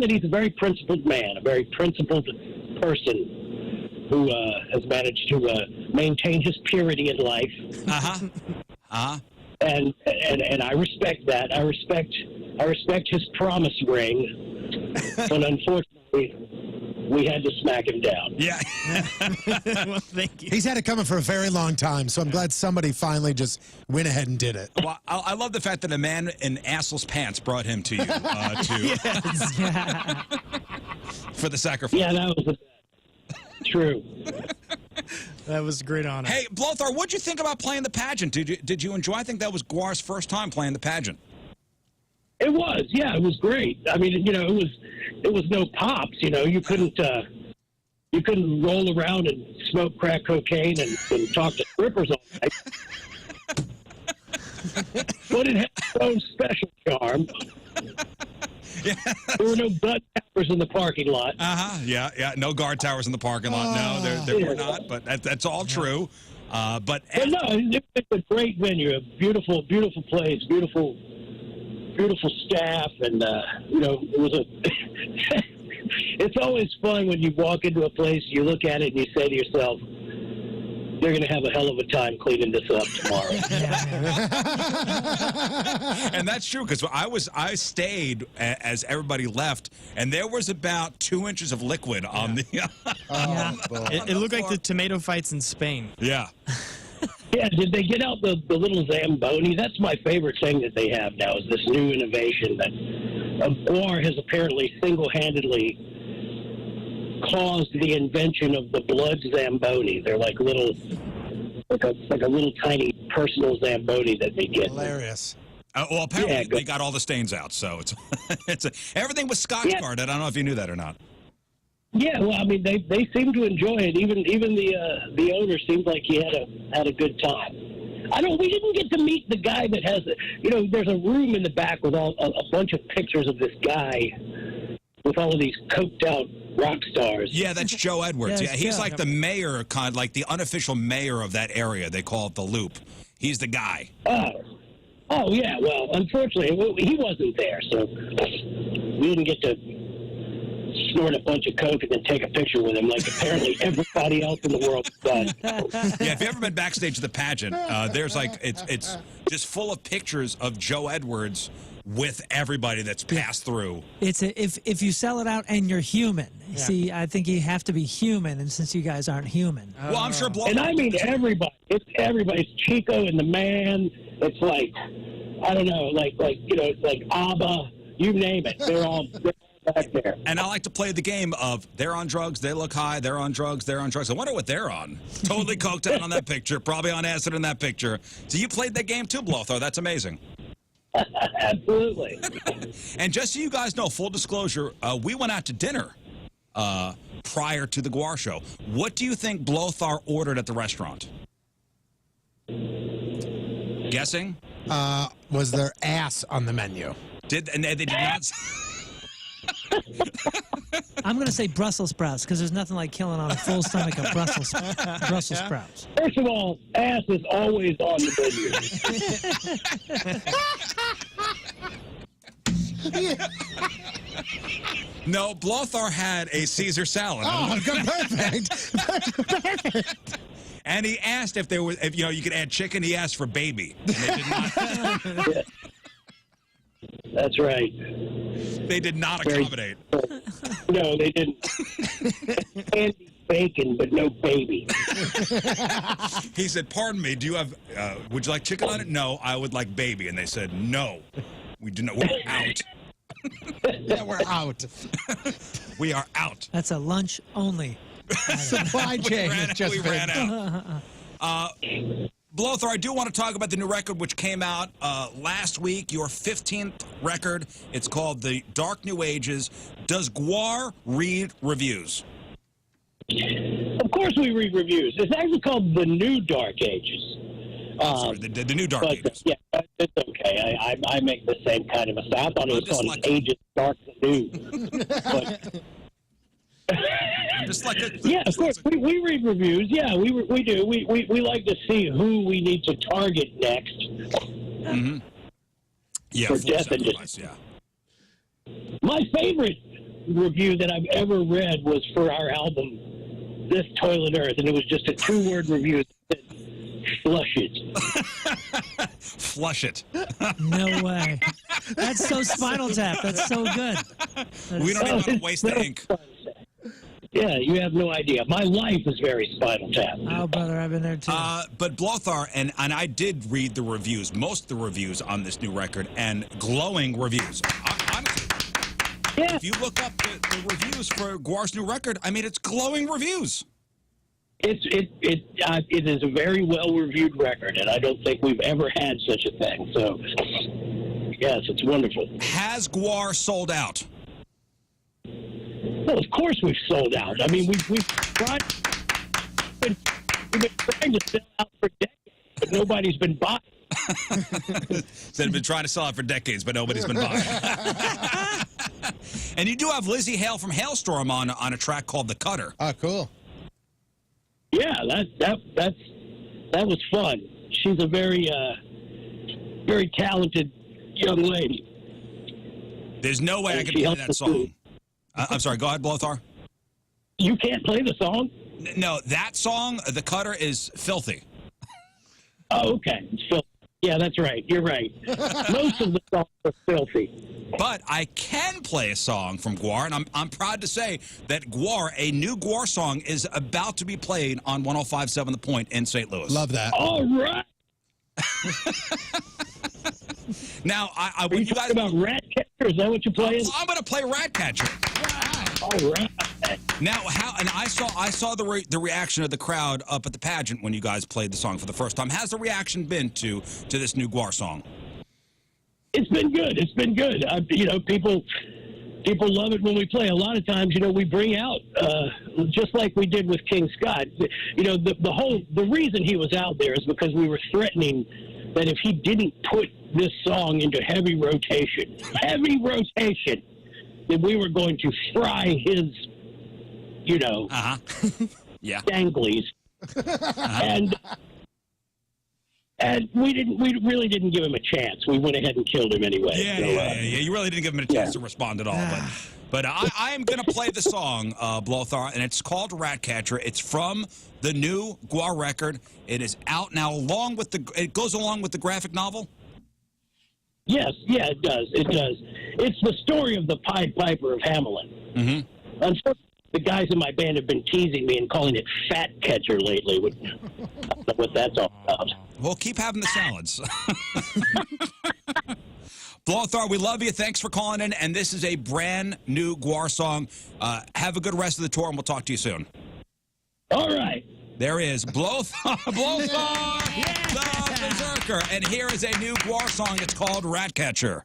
that he's a very principled man, a very principled person who has managed to maintain his purity in life. And I respect that. I respect his promise ring. But unfortunately, we had to smack him down. Yeah. Well, thank you. He's had it coming for a very long time, so I'm glad somebody finally just went ahead and did it. Well, I love the fact that a man in assless pants brought him to you for the sacrifice. Yeah, that was true. That was a great honor. Hey, Blothar, what'd you think about playing the pageant? Did you enjoy? I think that was Guar's first time playing the pageant. It was, yeah, it was great. I mean, it was no pops. You couldn't roll around and smoke crack cocaine and talk to strippers all night. But it had its own special charm. There were no guard towers in the parking lot. Yeah. No guard towers in the parking lot. No, there were not. But that's all true. But no, it's a great venue. A beautiful, beautiful place. Beautiful staff, and it was a. It's always fun when you walk into a place, you look at it, and you say to yourself, "They're going to have a hell of a time cleaning this up tomorrow." And that's true, because I stayed as everybody left, and there was about 2 inches of liquid on the. It looked like the tomato fights in Spain. Yeah. Yeah, did they get out the little Zamboni? That's my favorite thing that they have now, is this new innovation that Guar has apparently single-handedly caused the invention of the blood Zamboni. They're like a little tiny personal Zamboni that they get. Hilarious. Well, apparently they got all the stains out, so it's everything was Scotch Guard. I don't know if you knew that or not. Yeah, well, I mean, they seem to enjoy it. Even the owner seemed like he had a good time. We didn't get to meet the guy that has there's a room in the back with a bunch of pictures of this guy with all of these coked out rock stars. Yeah, that's Joe Edwards. Yeah, he's like the mayor, kind of like the unofficial mayor of that area. They call it the Loop. He's the guy. Oh yeah. Well, unfortunately, he wasn't there, so we didn't get to snort a bunch of coke and then take a picture with him, like apparently everybody else in the world does. Yeah, if you've ever been backstage at the pageant, there's it's just full of pictures of Joe Edwards with everybody that's passed through. It's if you sell it out and you're human. Yeah. See, I think you have to be human, and since you guys aren't human. Well, I'm sure. And I mean everybody. It's everybody. It's Chico and the Man. It's like, I don't know, like it's like ABBA. You name it. They're all back there. And I like to play the game of they're on drugs, they look high, they're on drugs, they're on drugs. I wonder what they're on. Totally coked out on that picture, probably on acid in that picture. So you played that game too, Blothar. That's amazing. Absolutely. And just so you guys know, full disclosure, we went out to dinner prior to the Guar show. What do you think Blothar ordered at the restaurant? Guessing? Was there ass on the menu? They did not. I'm going to say Brussels sprouts, because there's nothing like killing on a full stomach of Brussels sprouts. First of all, ass is always on the menu. No, Blothar had a Caesar salad. Oh, perfect. Perfect. And he asked if you could add chicken. He asked for baby. And they did not. That's right. They did not accommodate. No, they didn't. Candy bacon, but no baby. He said, "Pardon me, do you have? Would you like chicken on it?" "No, I would like baby." And they said, "No, we do not. We're out." Yeah, we're out. We are out. That's a lunch only. Supply chain. We ran out. Blothar, I do want to talk about the new record which came out last week, your 15th record. It's called The Dark New Ages. Does Guar read reviews? Of course we read reviews. It's actually called The New Dark Ages. Sorry, the New Dark Ages. Yeah, it's okay. I make the same kind of a style. I thought it was called Ages Dark New. But, just like yeah, of course. We read reviews. Yeah, we do. We like to see who we need to target next. Mm-hmm. Yeah, for death and yeah. My favorite review that I've ever read was for our album, This Toilet Earth, and it was just a 2-word review that said, "Flush it." Flush it. No way. That's so Spinal Tap. That's so good. We don't even want to waste the ink. Yeah, you have no idea. My life is very Spinal Tap. Oh, brother, I've been there too. But Blothar, and I did read the reviews, most of the reviews on this new record, and glowing reviews. Honestly, yeah. If you look up the reviews for Guar's new record, I mean, it's glowing reviews. It is a very well-reviewed record, and I don't think we've ever had such a thing. So, yes, it's wonderful. Has Guar sold out? Well, of course we've sold out. I mean, we've tried. We've been trying to sell out for decades, but nobody's been buying. They've been trying to sell it for decades, but nobody's been buying it. And you do have Lizzie Hale from Hailstorm on a track called The Cutter. Oh, cool. Yeah, that was fun. She's a very very talented young lady. There's no way I can play that song. I'm sorry, go ahead, Blothar. You can't play the song? No, that song, The Cutter, is filthy. Oh, okay. It's filthy. Yeah, that's right. You're right. Most of the songs are filthy. But I can play a song from Gwar, and I'm proud to say that Gwar, a new Gwar song, is about to be played on 105.7 The Point in St. Louis. Love that. All right. Now, Are you guys about Ratcatcher? Is that what you're playing? I'm going to play Ratcatcher. All right. Now, and I saw the reaction of the crowd up at the pageant when you guys played the song for the first time. How's the reaction been to this new Gwar song? It's been good. It's been good. People love it when we play. A lot of times, we bring out just like we did with King Scott. The reason he was out there is because we were threatening that if he didn't put this song into heavy rotation, that we were going to fry his, yeah, danglies. And we really didn't give him a chance. We went ahead and killed him anyway. Yeah. You really didn't give him a chance to respond at all. But I am going to play the song, Blothar, and it's called Ratcatcher. It's from the new Gwar record. It is out now, it goes along with the graphic novel. Yes, it does. It's the story of the Pied Piper of Hamelin. Mm-hmm. Unfortunately, the guys in my band have been teasing me and calling it Fat Catcher lately. I don't know what that's all about. Well, keep having the salads. Blothar, we love you. Thanks for calling in. And this is a brand new Gwar song. Have a good rest of the tour, and we'll talk to you soon. All right. There is Blothar, the Berserker. And here is a new Gwar song. It's called Ratcatcher.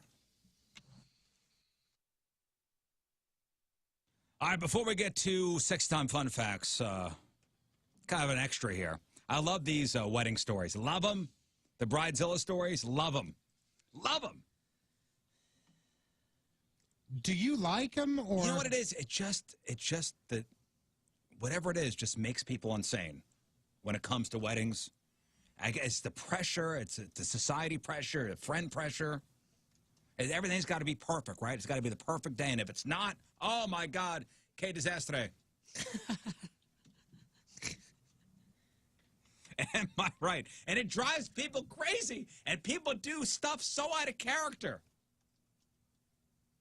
All right, before we get to 6-time fun facts, kind of an extra here. I love these wedding stories. Love them. The Bridezilla stories. Love them. Love them. Do you like them, or you know what it is? It just that whatever it is just makes people insane when it comes to weddings. I guess it's the pressure. It's the society pressure, the friend pressure. Everything's got to be perfect, right? It's got to be the perfect day, and if it's not, oh my God, que desastre. Am I right? And it drives people crazy, and people do stuff so out of character.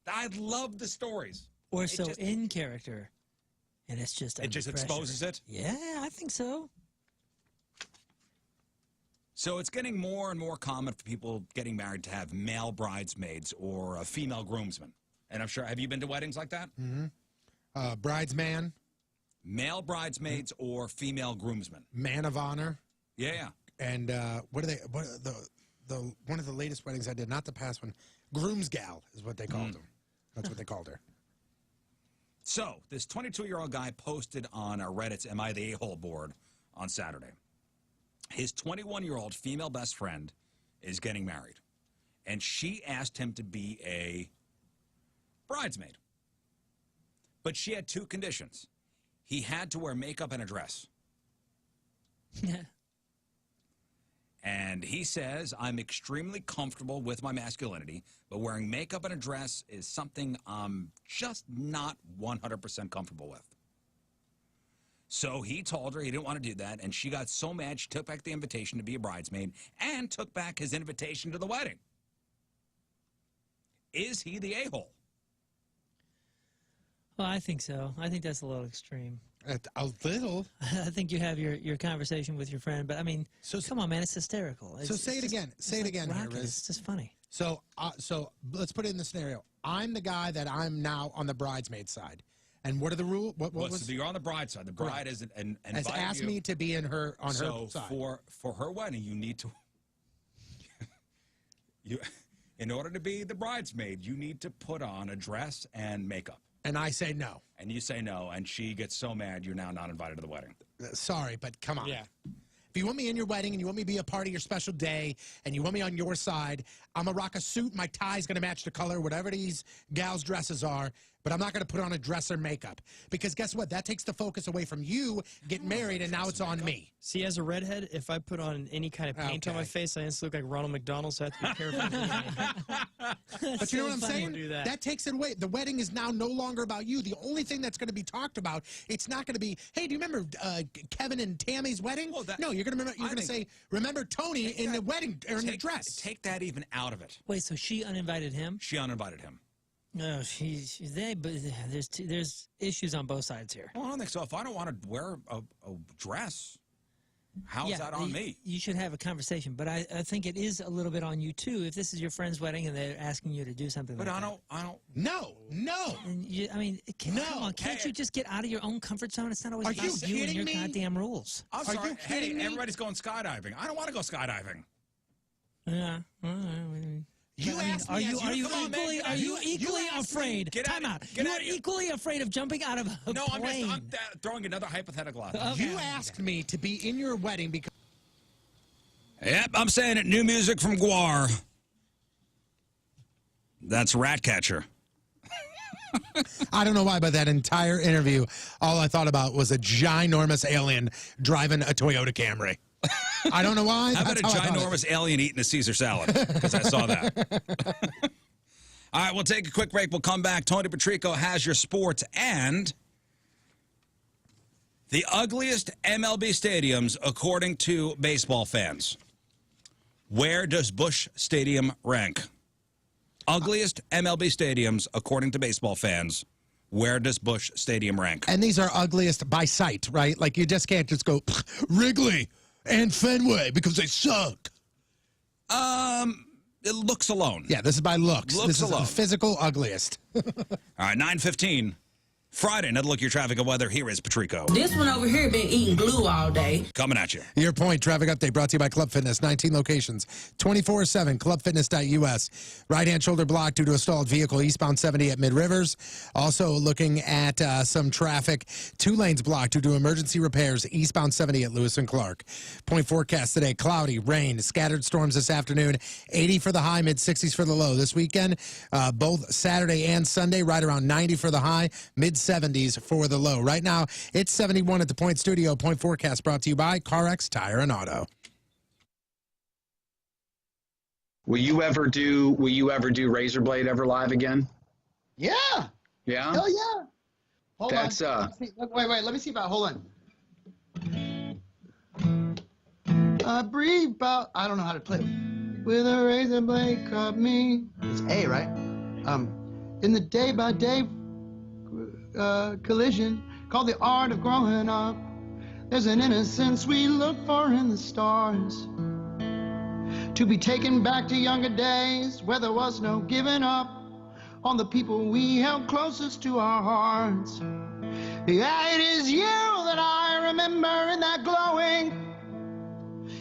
I love the stories. Or so in character, and it's just it just exposes it? Yeah, I think so. So it's getting more and more common for people getting married to have male bridesmaids or a female groomsman. And I'm sure, have you been to weddings like that? Mm-hmm. Bridesman. Male bridesmaids or female groomsmen. Man of honor. Yeah. And what are they? What the one of the latest weddings I did, not the past one. Groomsgal is what they called them. That's what they called her. So this 22-year-old guy posted on Reddit's Am I the A-hole board on Saturday. His 21-year-old female best friend is getting married, and she asked him to be a bridesmaid. But she had two conditions. He had to wear makeup and a dress. And he says, I'm extremely comfortable with my masculinity, but wearing makeup and a dress is something I'm just not 100% comfortable with. So he told her he didn't want to do that, and she got so mad she took back the invitation to be a bridesmaid and took back his invitation to the wedding. Is he the a-hole? Well, I think so. I think that's a little extreme. A little. I think you have your conversation with your friend, but I mean, come on, man, it's hysterical. Say it again. Say it again, here, Rizz. It's just funny. So let's put it in the scenario. I'm the guy that I'm now on the bridesmaid side. And what are the rules? What was? So you're on the bride side. The bride is has asked me to be on her side. So for her wedding, you need to in order to be the bridesmaid, you need to put on a dress and makeup. And I say no. And you say no, and she gets so mad you're now not invited to the wedding. Sorry, but come on. Yeah. If you want me in your wedding and you want me to be a part of your special day and you want me on your side, I'm going to rock a suit. My tie's going to match the color, whatever these gals' dresses are. But I'm not going to put on a dress or makeup. Because guess what? That takes the focus away from you getting married, and now it's on me. See, as a redhead, if I put on any kind of paint on my face, I instantly look like Ronald McDonald, so I have to be careful. But you know what I'm saying? Do that. That takes it away. The wedding is now no longer about you. The only thing that's going to be talked about, it's not going to be, hey, do you remember Kevin and Tammy's wedding? Well, no, you're going to say, remember Tony in the wedding, or in the dress. Take that even out of it. Wait, so she uninvited him? She uninvited him. No, but there's issues on both sides here. Well, I don't think so. If I don't want to wear a dress, how is that on me? You should have a conversation, but I think it is a little bit on you too. If this is your friend's wedding and they're asking you to do something, but like I don't. No. Come on, can't you just get out of your own comfort zone? It's not always about you and your goddamn rules. I'm sorry. Hey, everybody's going skydiving. I don't want to go skydiving. Yeah. You asked are me. Are you equally afraid? Time out. You are equally afraid of jumping out of a plane. I'm throwing another hypothetical out there. Okay. You asked me to be in your wedding because. Yep, I'm saying it. New music from Guar. That's Ratcatcher. I don't know why, but that entire interview, all I thought about was a ginormous alien driving a Toyota Camry. I don't know why. How about a ginormous alien eating a Caesar salad? Because I saw that. All right, we'll take a quick break. We'll come back. Tony Patrico has your sports and the ugliest MLB stadiums according to baseball fans. Where does Busch Stadium rank? Ugliest MLB stadiums according to baseball fans. Where does Busch Stadium rank? And these are ugliest by sight, right? Like you just can't just go Wrigley and Fenway because they suck. It looks alone. Yeah, this is by looks. Looks this is alone. the physical ugliest. All right, 9:15. Friday, another look at your traffic and weather. Here is Patrico. This one over here been eating glue all day. Coming at you. Your point, traffic update brought to you by Club Fitness, 19 locations, 24/7, clubfitness.us. Right-hand shoulder blocked due to a stalled vehicle, eastbound 70 at Mid-Rivers. Also looking at some traffic, 2 lanes blocked due to emergency repairs, eastbound 70 at Lewis and Clark. Point forecast today, cloudy, rain, scattered storms this afternoon, 80 for the high, mid-60s for the low. This weekend, both Saturday and Sunday, right around 90 for the high, mid-70s for the low. Right now, it's 71 at the Point Studio. Point forecast brought to you by CarX Tire and Auto. Will you ever do Razor Blade ever live again? Yeah. Yeah? Hell yeah. Hold That's on. Wait, let me see if hold on. Breathe out. I don't know how to play it. With a razor blade cut me. It's A, right? In the day-by-day collision called the art of growing up, there's an innocence we look for in the stars, to be taken back to younger days where there was no giving up on the people we held closest to our hearts. Yeah, it is you that I remember in that glowing.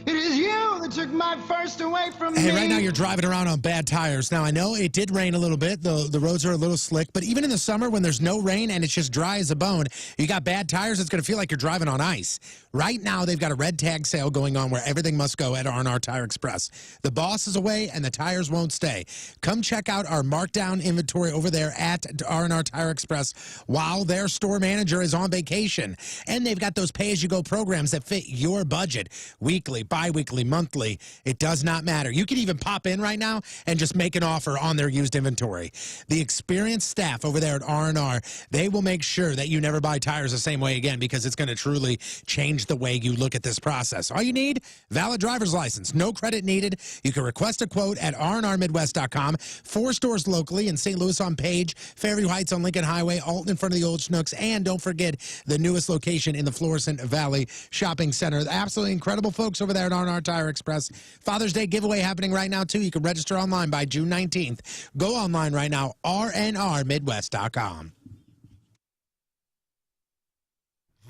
It is you that took my first away from me. Hey, right now you're driving around on bad tires. Now, I know it did rain a little bit. The roads are a little slick. But even in the summer when there's no rain and it's just dry as a bone, you got bad tires, it's going to feel like you're driving on ice. Right now, they've got a red tag sale going on where everything must go at R&R Tire Express. The boss is away and the tires won't stay. Come check out our markdown inventory over there at R&R Tire Express while their store manager is on vacation. And they've got those pay-as-you-go programs that fit your budget. Weekly, bi-weekly, monthly, it does not matter. You can even pop in right now and just make an offer on their used inventory. The experienced staff over there at R&R, they will make sure that you never buy tires the same way again, because it's going to truly change the way you look at this process. All you need, valid driver's license, no credit needed. You can request a quote at rnrmidwest.com. 4 stores locally in St. Louis on Page, Fairview Heights on Lincoln Highway, Alton in front of the old Schnucks, and don't forget the newest location in the Florissant Valley Shopping Center. Absolutely incredible folks over there at R&R Tire Express. Father's Day giveaway happening right now, too. You can register online by June 19th. Go online right now, rnrmidwest.com.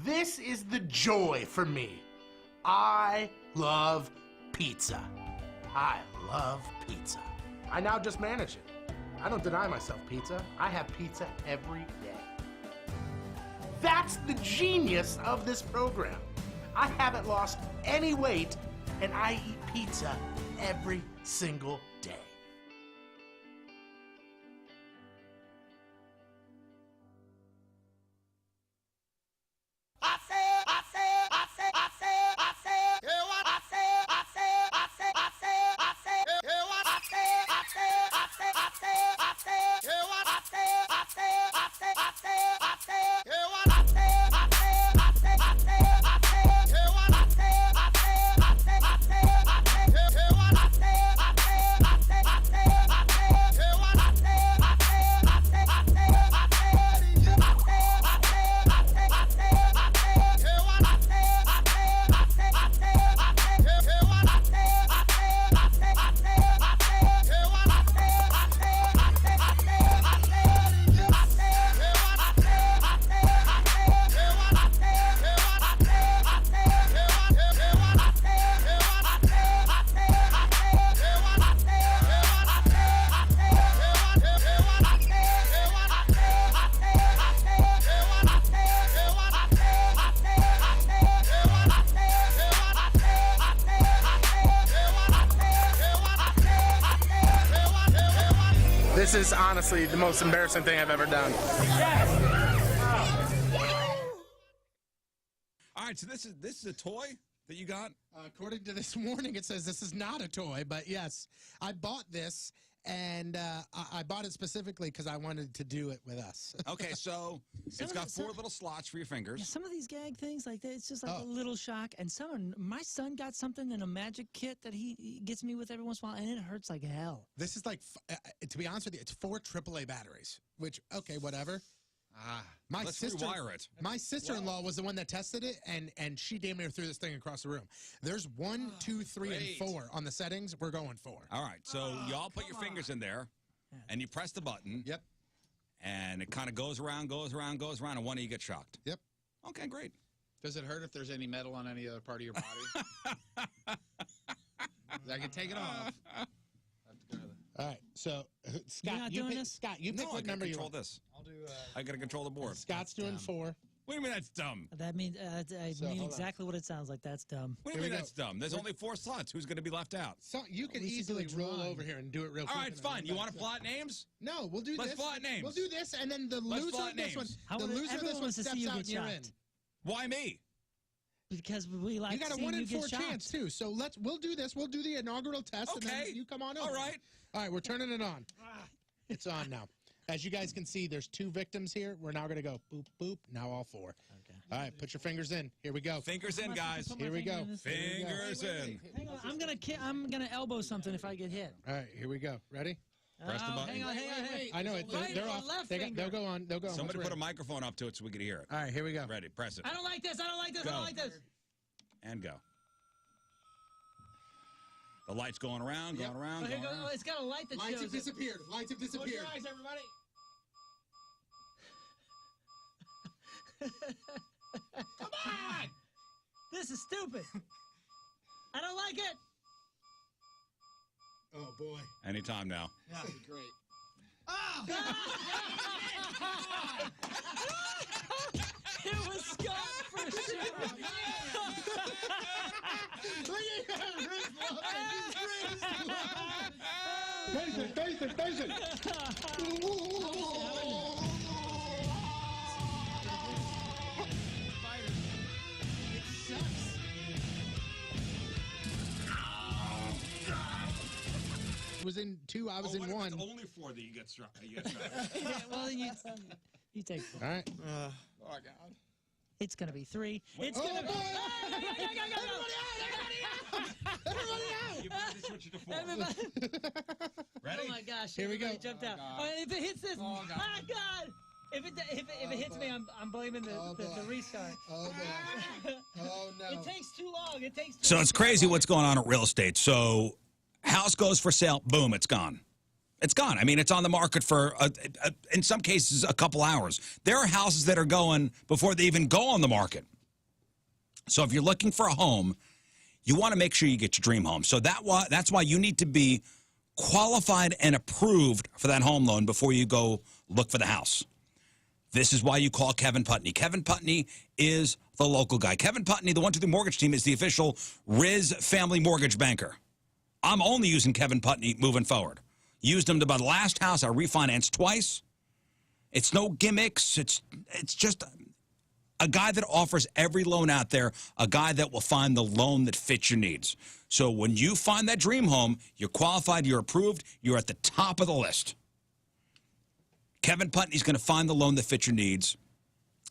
This is the joy for me. I love pizza. I love pizza. I now just manage it. I don't deny myself pizza. I have pizza every day. That's the genius of this program. I haven't lost any weight, and I eat pizza every single day. This is honestly the most embarrassing thing I've ever done. All right, so this is a toy that you got? According to this warning, it says this is not a toy, but yes, I bought this, and I bought it specifically because I wanted to do it with us. Okay, so it's got 4 little slots for your fingers. Yeah, some of these gag things like that, it's just like a little shock. And my son got something in a magic kit that he gets me with every once in a while, and it hurts like hell. This is like, to be honest with you, it's 4 AAA batteries, which, okay, whatever. Let's rewire it. My sister-in-law was the one that tested it, and she damn near threw this thing across the room. There's 1, 2, 3, and 4 on the settings. We're going 4. All right, so y'all put your fingers in there, and you press the button. Yep. And it kind of goes around, and one of you gets shocked. Yep. Okay, great. Does it hurt if there's any metal on any other part of your body? I can take it off. All right, so Scott, you pick what number you want. This. I'll do. I gotta control the board. Scott's doing 4. What do you mean that's dumb? That means I mean exactly what it sounds like. That's dumb. What do you mean that's dumb? There's only 4 slots. Who's gonna be left out? So you can easily roll over here and do it real quick. All right, fine. You want to plot names? No, we'll do this. Let's plot names. We'll do this, and then the loser of this one, steps out and you're in. Why me? Because we like. You got a 1 in 4 chance too. So we'll do this. We'll do the inaugural test, and then you come on over. All right. All right, we're turning it on. It's on now. As you guys can see, there's 2 victims here. We're now going to go boop, boop. Now all 4. Okay. All right, put your fingers in. Here we go. Fingers in, guys. Here we go. Fingers in. Hang on, I'm gonna elbow something if I get hit. All right, here we go. Ready? Press the button. Hang on. I know it. They're off. They'll go on. They'll go on. Somebody put a microphone up to it so we can hear it. All right, here we go. Ready? Press it. I don't like this. I don't like this. Go. I don't like this. And go. The light's going around, going around. Going around. It's got a light that Lights shows have disappeared. Lights have disappeared. Close your eyes, everybody. Come on! This is stupid. I don't like it. Oh boy. Anytime now. That'd be great. Oh! It was Scott for sure. Face it. Was in 2. I was in 1. It's only 4 that you get struck. Yeah, well, you take 4. All right. Oh God. It's gonna be 3. It's gonna be. Everybody out! You better switch it to 4. Ready? Oh my gosh! Here we go. Jumped out. If it hits this, oh God! If it hits me, I'm blaming the restart. Oh boy. Oh no. It takes too long. It takes. So it's crazy what's going on at real estate. So house goes for sale, boom, it's gone. It's gone. I mean, it's on the market for, in some cases, a couple hours. There are houses that are going before they even go on the market. So if you're looking for a home, you want to make sure you get your dream home. So that's why you need to be qualified and approved for that home loan before you go look for the house. This is why you call Kevin Putney. Kevin Putney is the local guy. Kevin Putney, the 123 Mortgage Team, is the official Rizz family mortgage banker. I'm only using Kevin Putney moving forward. Used him to buy the last house I refinanced twice. It's no gimmicks. It's just a guy that offers every loan out there, a guy that will find the loan that fits your needs. So when you find that dream home, you're qualified, you're approved, you're at the top of the list. Kevin Putney's going to find the loan that fits your needs.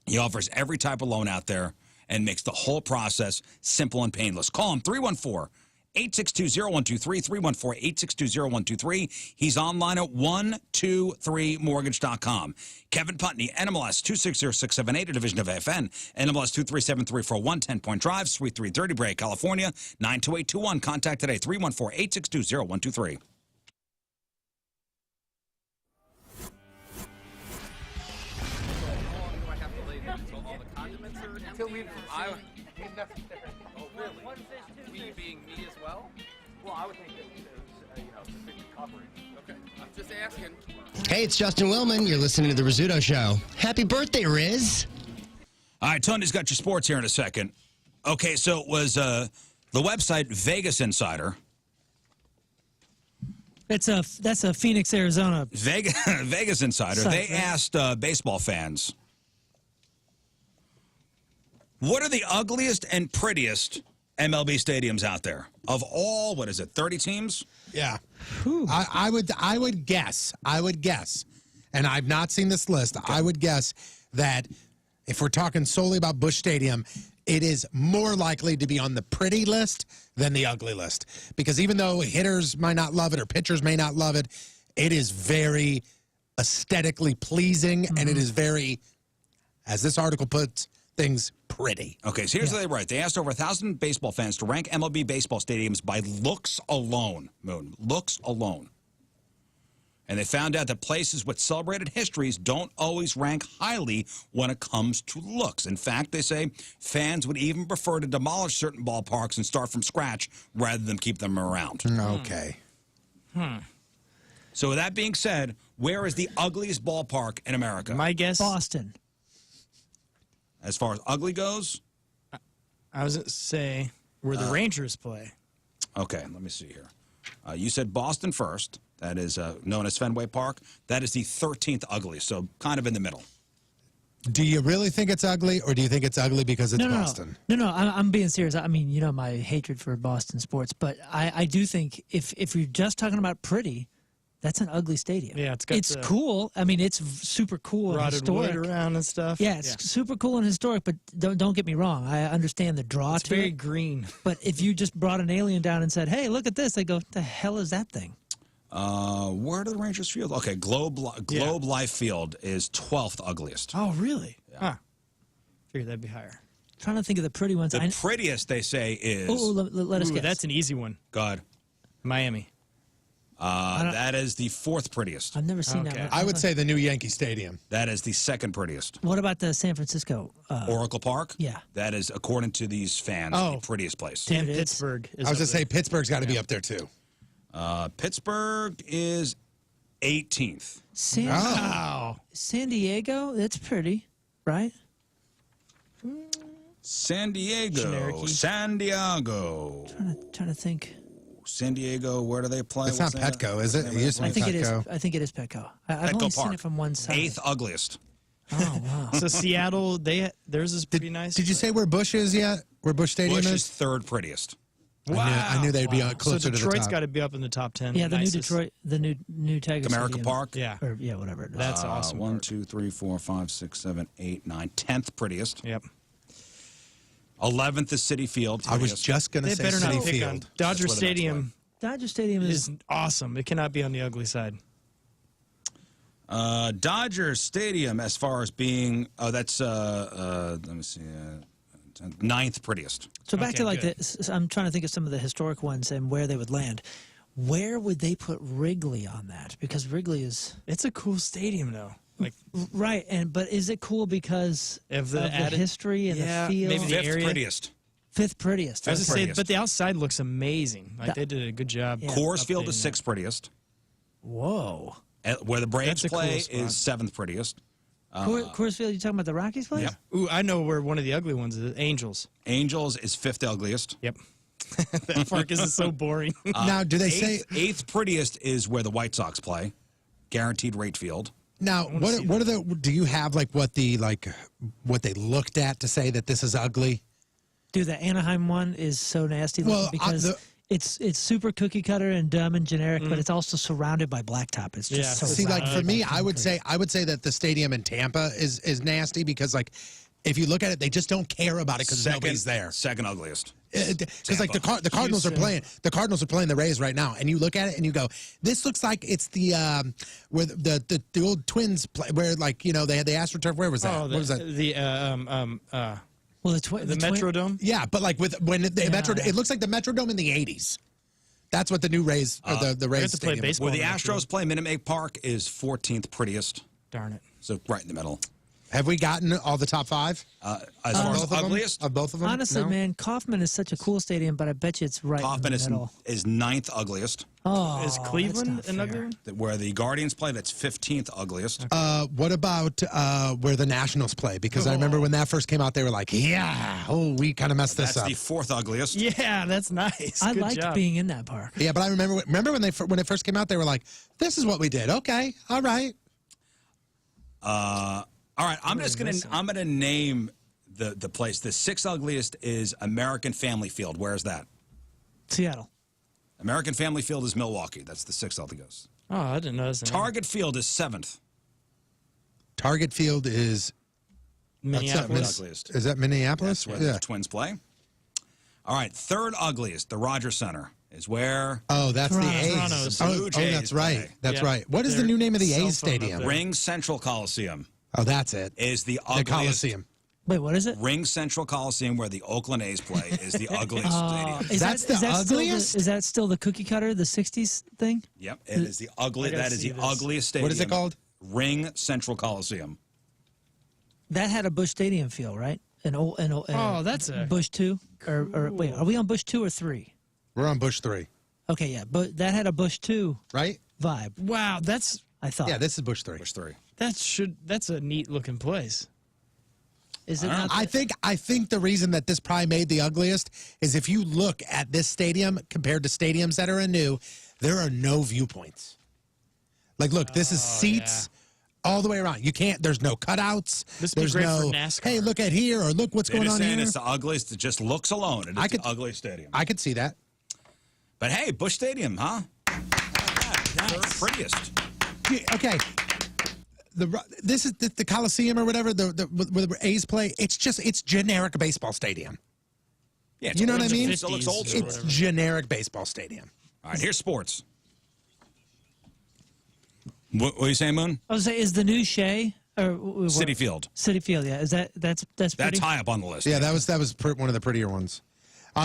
He offers every type of loan out there and makes the whole process simple and painless. Call him 314-862-0123, 314-862-0123. He's online at 123mortgage.com. Kevin Putney, NMLS 260678, a division of AFN, NMLS 23734 for a 110-point drive, Suite 330, Brea, California, 92821. Contact today, 314-862-0123. Oh, really? Me being me as well? Well, I would think that, sufficient coverage. Okay, I'm just asking. Hey, it's Justin Willman. You're listening to The Rizzuto Show. Happy birthday, Rizz. All right, Tony's got your sports here in a second. Okay, so it was the website Vegas Insider. That's a Phoenix, Arizona. Vegas Insider. Site, They right? asked baseball fans, what are the ugliest and prettiest MLB stadiums out there? Of all, 30 teams? Yeah. I would guess, and I've not seen this list, I would guess that if we're talking solely about Busch Stadium, it is more likely to be on the pretty list than the ugly list. Because even though hitters might not love it or pitchers may not love it, it is very aesthetically pleasing, and it is very, as this article puts things, pretty. Okay, so here's what they write. They asked over 1,000 baseball fans to rank MLB baseball stadiums by looks alone. Moon, looks alone. And they found out that places with celebrated histories don't always rank highly when it comes to looks. In fact, they say fans would even prefer to demolish certain ballparks and start from scratch rather than keep them around. Okay. So with that being said, where is the ugliest ballpark in America? My guess, Boston. As far as ugly goes? I was going to say where the Rangers play. Okay, let me see here. You said Boston first. That is known as Fenway Park. That is the 13th ugliest, so kind of in the middle. Do you really think it's ugly, or do you think it's ugly because it's Boston? No, I'm being serious. I mean, you know my hatred for Boston sports, but I do think if you're just talking about pretty, that's an ugly stadium. Yeah, it's cool. I mean, it's super cool and rotted historic. wood around and stuff. Yeah, it's super cool and historic, but don't get me wrong. I understand the draw It's to very it. green. But if you just brought an alien down and said, "Hey, look at this," they go, "The hell is that thing?" Where do the Rangers field? Okay, Globe Life Field is 12th ugliest. Oh, really? Huh. Figured that'd be higher. Trying to think of the pretty ones. The prettiest, they say, is... let us guess. That's an easy one. God. Miami. That is the 4th prettiest. I've never seen that one. I would say the new Yankee Stadium. That is the 2nd prettiest. What about the San Francisco? Oracle Park? Yeah. That is, according to these fans, the prettiest place. Dude, it's- Pittsburgh is I was up going to say there. Pittsburgh's got to be up there, too. Pittsburgh is 18th. San Diego? That's pretty, right? San Diego. Generic-y. San Diego. Trying to think. San Diego, where do they play? It's not Petco, is it? It used to be I think it is. Petco. I think it is Petco. I've Petco only seen Park. it from one side. 8th ugliest. Oh wow. So Seattle, theirs is pretty nice. Did you say where Busch is yet? Where Busch Stadium Busch is? is 3rd prettiest. I knew they'd be So closer to the Detroit's top. got to be up in the top 10. Yeah, the Nicest. new Detroit, the new Tiger Comerica Stadium. Park. Yeah. Or whatever it is. That's awesome. 1, park. 2, 3, 4, 5, 6, 7, 8, 9. 10th prettiest. Yep. 11th is City Field. I was prettiest. just going to They say better City not pick on Field. Dodger That's where the Mets Stadium Dodger Stadium is is awesome. It cannot be on the ugly side. Dodger Stadium, as far as being, that's let me see, 9th prettiest. so back Okay, to like good. the. I'm trying to think of some of the historic ones and where they would land. Where would they put Wrigley on that? Because Wrigley is It's a cool stadium, though. Like right, but is it cool because Of the of the added- history and Yeah, the field? maybe the 5th area. prettiest. 5th prettiest. I was gonna say, prettiest. but the outside looks amazing. Like That- they did a good job. Yeah. Coors Field is updating that. 6th prettiest. Whoa. Where the Braves That's a cool play spot. is 7th prettiest. Coors Field, you talking about the Rockies place? Yep. Ooh, I know where one of the ugly ones is. Angels. Angels is 5th ugliest. Yep. That park is so boring. Now, do they say 8th prettiest is where the White Sox play, guaranteed rate field. now? What are the? Do you have like what they looked at to say that this is ugly? Dude, the Anaheim one is so nasty Well, because it's super cookie cutter and dumb and generic, but it's also surrounded by blacktop. It's just so See, like for loud. me, I would say that the stadium in Tampa is nasty because like if you look at it, they just don't care about it because nobody's there. Second ugliest. Because like the Cardinals are playing the Rays right now, and you look at it and you go, this looks like it's the where the old Twins play, where like they had the AstroTurf. Where was that? Oh, what was that? Well, the Metrodome. Yeah, but like when the Metro, it looks like the Metrodome in the '80s. That's what the new Rays or the Rays to play stadium. baseball. Where the Astros play, Minute Maid Park is 14th prettiest. Darn it. So right in the middle. Have we gotten all the top 5? As far as ugliest, of both of them. Honestly, No? man, Kauffman is such a cool stadium, but I bet you it's right Kauffman in the middle. is 9th ugliest. Oh, Is Cleveland that's an not ugly fair. one? Where the Guardians play, that's 15th ugliest. What about where the Nationals play? Because I remember when that first came out, they were like, "Yeah, we kind of messed this That's up." the 4th ugliest. Yeah, that's nice. I Good liked job. being in that park. Yeah, but I remember when it first came out, they were like, "This is what we did." Okay, all right. All right, I'm gonna name the place. The 6th ugliest is American Family Field. Where's that? Seattle. American Family Field is Milwaukee. That's the 6th ugliest. Oh, I didn't know this. Target Field is 7th. Target Field is Minneapolis. Ugliest. Is that Minneapolis? That's where the Twins play. All right, 3rd ugliest, the Rogers Center, is where Oh, that's the Toronto. A's. Toronto's. Oh, Blue Jays that's right. play. That's Yeah. right. What is the Their new name of the cell A's phone up stadium? there. Ring Central Coliseum Oh, that's it. is the The ugliest. Coliseum. Wait, what is it? Ring Central Coliseum, where the Oakland A's play, is the ugliest stadium. That's the ugliest? Is that still the cookie cutter, the 60s thing? Yep, it is the ugly. I gotta That is see the this. ugliest stadium. What is it called? Ring Central Coliseum. That had a Busch Stadium feel, right? Oh, that's a- Busch 2? Or wait, are we on Busch 2 or 3? We're on Bush 3, Okay, yeah, but that had a Busch 2 right? vibe, Wow, I thought. Yeah, this is Bush 3. Bush 3. that's a neat looking place. Is it not? I think the reason that this probably made the ugliest is if you look at this stadium compared to stadiums that are anew, there are no viewpoints. Like, look, this is seats all the way around. You can't. There's no cutouts. This would be There's great no. for NASCAR. Hey, look at here, or look what's They're going just on saying here. it's the ugliest. It just looks alone. It is the ugliest stadium. I could see that. But hey, Busch Stadium, huh? Third prettiest. Yeah, okay. This is the Coliseum or whatever where the A's play. It's generic baseball stadium. Yeah, You know what I old- mean? It still looks old school. It's generic baseball stadium. All right, here's sports. What are you saying, Moon? I was saying, is the new Shea or City Field. City Field? Yeah, is that's pretty? That's high up on the list. Yeah, that was one of the prettier ones.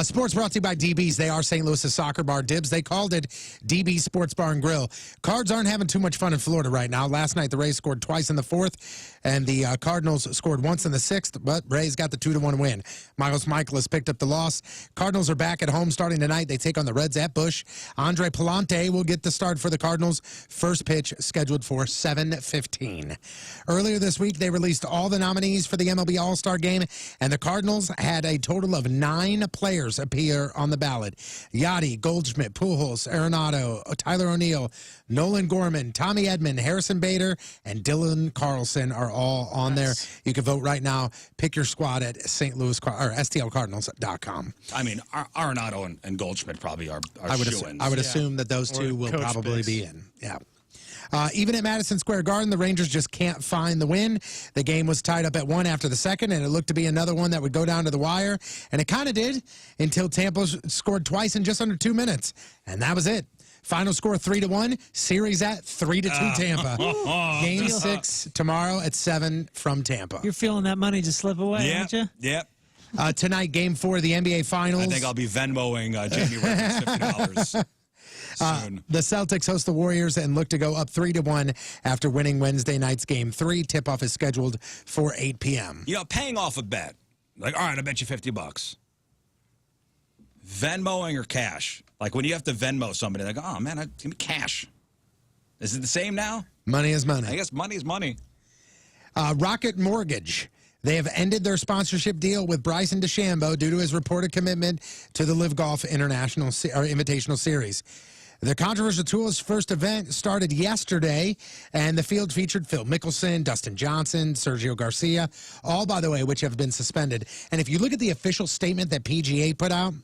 Sports brought to you by DB's. They are St. Louis's soccer bar. Dibs, they called it DB Sports Bar and Grill. Cards aren't having too much fun in Florida right now. Last night, the Rays scored twice in the 4th, and the Cardinals scored once in the 6th, but Rays got the 2-1 win. Miles Michaelis picked up the loss. Cardinals are back at home starting tonight. They take on the Reds at Busch. Andre Palante will get the start for the Cardinals. First pitch scheduled for 7:15. Earlier this week, they released all the nominees for the MLB All-Star Game, and the Cardinals had a total of 9 players appear on the ballot. Yachty, Goldschmidt, Pujols, Arenado, Tyler O'Neill, Nolan Gorman, Tommy Edman, Harrison Bader, and Dylan Carlson are all on there. You can vote right now. Pick your squad at StlCardinals.com. I mean, Arenado and Goldschmidt probably are I would shoo-ins. assume that those two will coach probably picks. be in. Yeah. Even at Madison Square Garden, the Rangers just can't find the win. The game was tied up at 1 after the second, and it looked to be another one that would go down to the wire. And it kind of did until Tampa scored twice in just under 2 minutes. And that was it. Final score 3-1. Series at 3-2 Tampa. Game 6 tomorrow at 7 from Tampa. You're feeling that money just slip away, aren't you? Yep. Tonight, Game 4 of the NBA Finals. I think I'll be Venmoing Jamie Reynolds $50 soon. The Celtics host the Warriors and look to go up 3-1 after winning Wednesday night's Game 3. Tip-off is scheduled for 8 p.m. You know, paying off a bet. Like, all right, I bet you $50. Venmoing or cash? Like when you have to Venmo somebody, like, oh man, give me cash. Is it the same now? Money is money. I guess money is money. Rocket Mortgage. They have ended their sponsorship deal with Bryson DeChambeau due to his reported commitment to the Live Golf Invitational Series. The controversial tour's first event started yesterday, and the field featured Phil Mickelson, Dustin Johnson, Sergio Garcia, all, by the way, which have been suspended. And if you look at the official statement that PGA put out,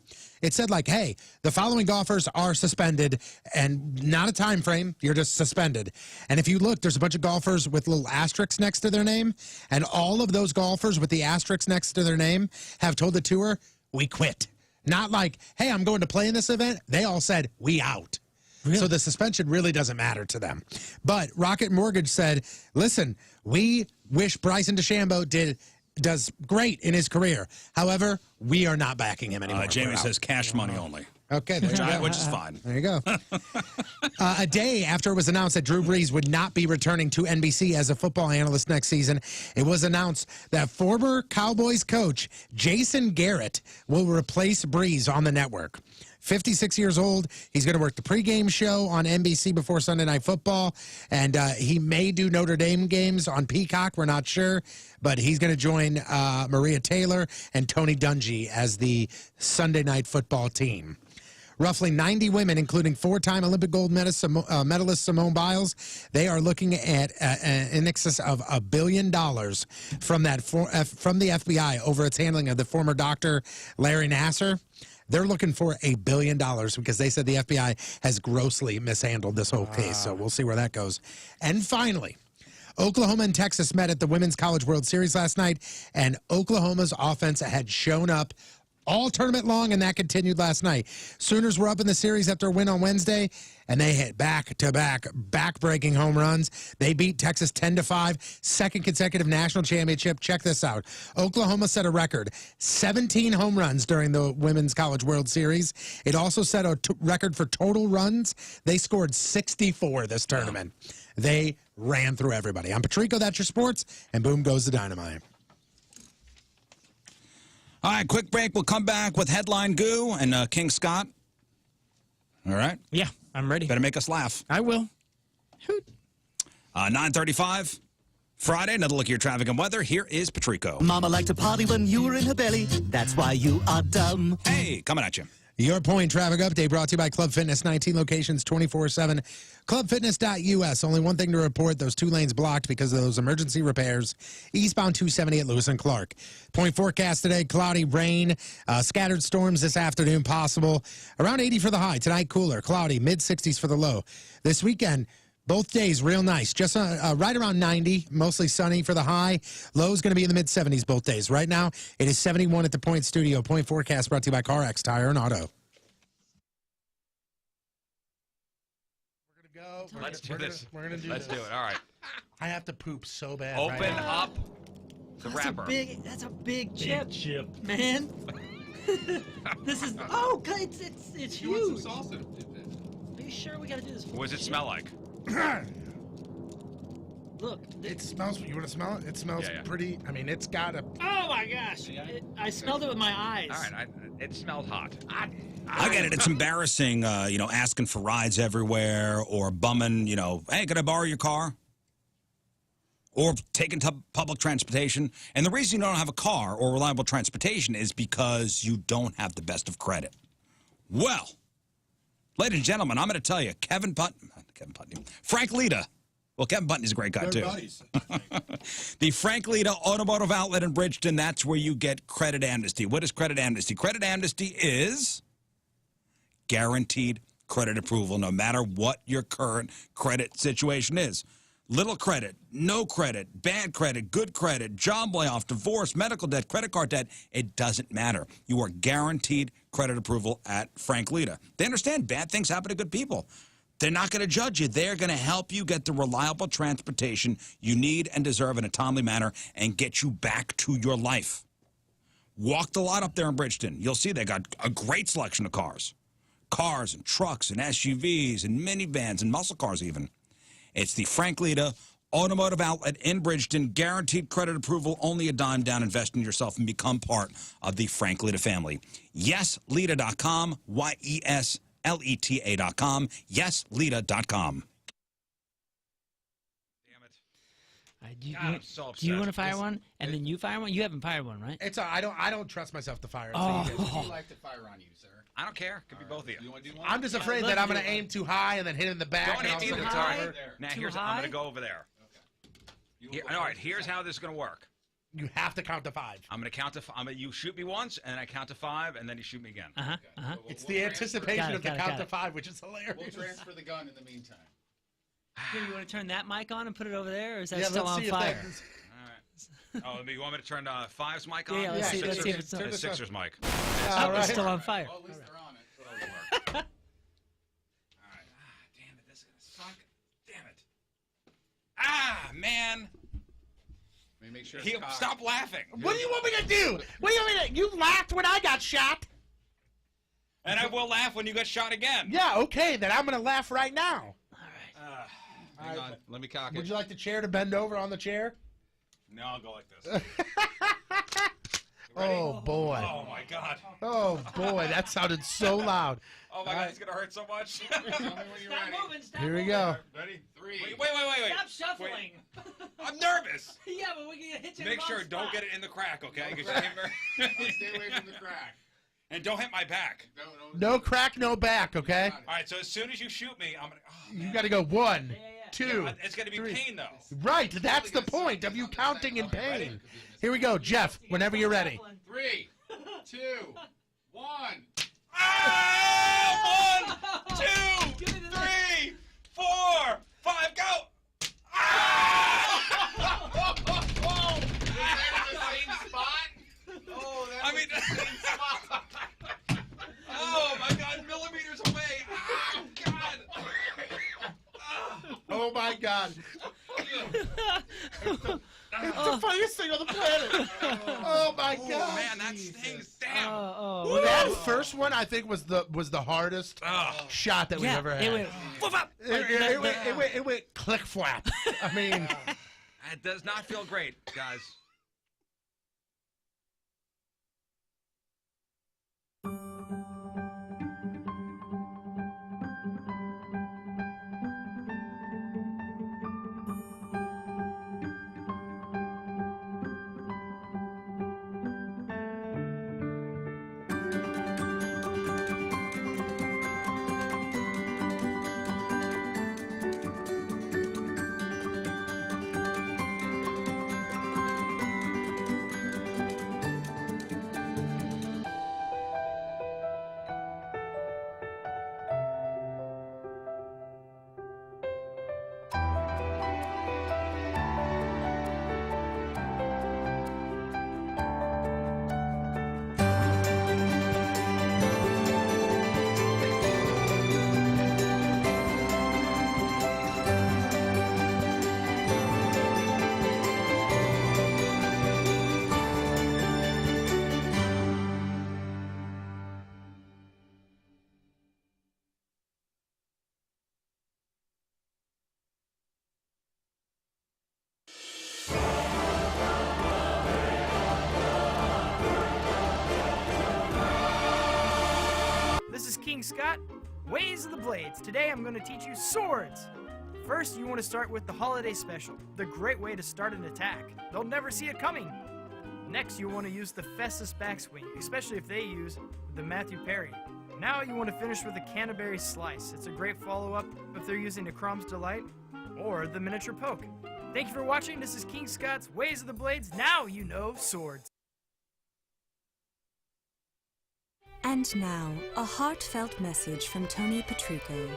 it said, like, hey, the following golfers are suspended, and not a time frame, you're just suspended. And if you look, there's a bunch of golfers with little asterisks next to their name, and all of those golfers with the asterisks next to their name have told the tour, we quit. Not like, hey, I'm going to play in this event. They all said, we out. Really? So the suspension really doesn't matter to them. But Rocket Mortgage said, listen, we wish Bryson DeChambeau does great in his career. However, we are not backing him anymore. Jamie says cash money only. Okay, there you go. Which is fine. There you go. A day after it was announced that Drew Brees would not be returning to NBC as a football analyst next season, it was announced that former Cowboys coach Jason Garrett will replace Brees on the network. 56 years old. He's going to work the pregame show on NBC before Sunday Night Football, and he may do Notre Dame games on Peacock. We're not sure, but he's going to join Maria Taylor and Tony Dungy as the Sunday Night Football team. Roughly 90 women, including four-time Olympic gold medalist Simone Biles, they are looking at in excess of $1 billion from the FBI over its handling of the former doctor Larry Nassar. They're looking for $1 billion because they said the FBI has grossly mishandled this whole case. So we'll see where that goes. And finally, Oklahoma and Texas met at the Women's College World Series last night, and Oklahoma's offense had shown up all tournament long, and that continued last night. Sooners were up in the series after a win on Wednesday, and they hit back-to-back, back-breaking home runs. They beat Texas 10-5, second consecutive national championship. Check this out. Oklahoma set a record, 17 home runs during the Women's College World Series. It also set a record for total runs. They scored 64 this tournament. They ran through everybody. I'm Patrico, that's your sports, and boom goes the dynamite. All right, quick break. We'll come back with Headline Goo and King Scott. All right? Yeah, I'm ready. Better make us laugh. I will. 9:35, Friday. Another look at your traffic and weather. Here is Patrico. Mama liked to party when you were in her belly. That's why you are dumb. Hey, coming at you. Your Point traffic update brought to you by Club Fitness, 19 locations, 24/7. ClubFitness.us. Only one thing to report, those 2 lanes blocked because of those emergency repairs. Eastbound 270 at Lewis and Clark. Point forecast today, cloudy, rain, scattered storms this afternoon possible. Around 80 for the high. Tonight, cooler, cloudy, mid-60s for the low. This weekend, both days real nice. Just right around 90, mostly sunny for the high. Low is going to be in the mid-70s both days. Right now, it is 71 at the Point Studio. Point forecast brought to you by CarX Tire and Auto. Let's do this. We're gonna do Let's do it. All right. I have to poop so bad. Open up the wrapper. That's a big chip, man. This is it's huge. Are you sure we gotta do this? What does it smell like? Look, It smells. You want to smell it? It smells pretty. I mean, it's got a. oh my gosh! I smelled it with my eyes. All right. It smelled hot. I get it. It's embarrassing, asking for rides everywhere or bumming, hey, can I borrow your car? Or taking public transportation. And the reason you don't have a car or reliable transportation is because you don't have the best of credit. Well, ladies and gentlemen, I'm going to tell you, Frank Lita. Well, Kevin Putney's a great guy, too. The Frank Lita Automotive Outlet in Bridgeton, that's where you get credit amnesty. What is credit amnesty? Credit amnesty is guaranteed credit approval no matter what your current credit situation is. Little credit, no credit, bad credit, good credit, job layoff, divorce, medical debt, credit card debt, it doesn't matter. You are guaranteed credit approval at Frank Lita. They understand bad things happen to good people. They're not going to judge you. They're going to help you get the reliable transportation you need and deserve in a timely manner and get you back to your life. Walk the lot up there in Bridgeton. You'll see they got a great selection of cars. Cars and trucks and SUVs and minivans and muscle cars even. It's the Frank Lita Automotive Outlet in Bridgeton. Guaranteed credit approval, only a dime down. Invest in yourself and become part of the Frank Lita family. YesLita.com, YesLeta.com, YesLita.com. Do God, I'm so upset. do you want to fire one, and then you fire one? You haven't fired one, right? It's I don't trust myself to fire. Oh. So Would you like to fire on you, sir? I don't care. Could be both of you. You want to do one? I'm just afraid that I'm going to aim too high and then hit in the back. Don't and all hit of a either. sudden It's all it's right. over. Now, Too I'm high? going to go over there. All right, here's how this is going to work. You have to count to 5. I'm going to count to 5. You shoot me once, and then I count to 5, and then you shoot me again. It's the anticipation Got it, of the got it, count got to it. 5, which is hilarious. We'll transfer the gun in the meantime. Here, you want to turn that mic on and put it over there, or is that Yeah, still let's on see if fire? that- Oh, you want me to turn 5's mic on? Yeah, let's see if it's The on. Sixers mic. All It's right. still on fire. Well, at least they're on it. So that'll work. All right. Damn it, this is going to suck. Damn it. Man. Let me make sure it's cocked. Stop laughing. What do you want me to do? What do you want me to? You laughed when I got shot. And I will laugh when you get shot again. Yeah, okay, then I'm going to laugh right now. Hang on. Let me cock it. Would you like the chair to bend over on the chair? No, I'll go like this. Oh, boy. Oh, my God. Oh, boy, that sounded so loud. Oh, my God, it's going to hurt so much. Tell me when you're ready. Here we go. Ready? 3. Wait. Stop shuffling. I'm nervous. Yeah, but we can hit you. Make sure, don't get it in the crack, okay? 'Cause Stay away from the crack. and don't hit my back. No crack, no back, okay? All right, so as soon as you shoot me, I'm going to... You got to go 1, 2, It's going to be 3. pain, though. Right, that's the point of you counting in pain. Here we go, Jeff, whenever you're ready. 3, 2, 1. Ah! 1, 2, 3, 4, 5, go! Ah! Oh, my God, millimeters away. Ah, God. Oh, my God. It's the funniest thing on the planet. Oh, my God. Oh, man, that stings. Damn. That first one, I think, was the hardest shot that we've ever had. It went, woof up. It went click flap. I mean, It does not feel great, guys. This is King Scott, Ways of the Blades. Today I'm going to teach you swords. First, you want to start with the Holiday Special, the great way to start an attack. They'll never see it coming. Next, you want to use the Festus Backswing, especially if they use the Matthew Perry. Now you want to finish with the Canterbury Slice. It's a great follow-up if they're using the Crom's Delight or the Miniature Poke. Thank you for watching. This is King Scott's Ways of the Blades. Now you know swords. And now, a heartfelt message from Tony Patrico.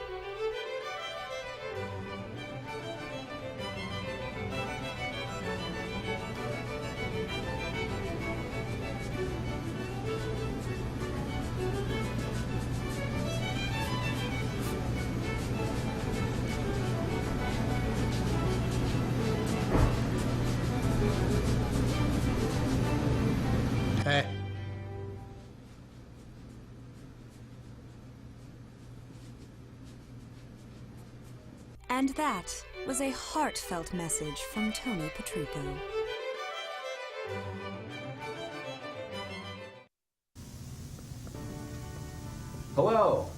hey. And that was a heartfelt message from Tony Patrico. Hello,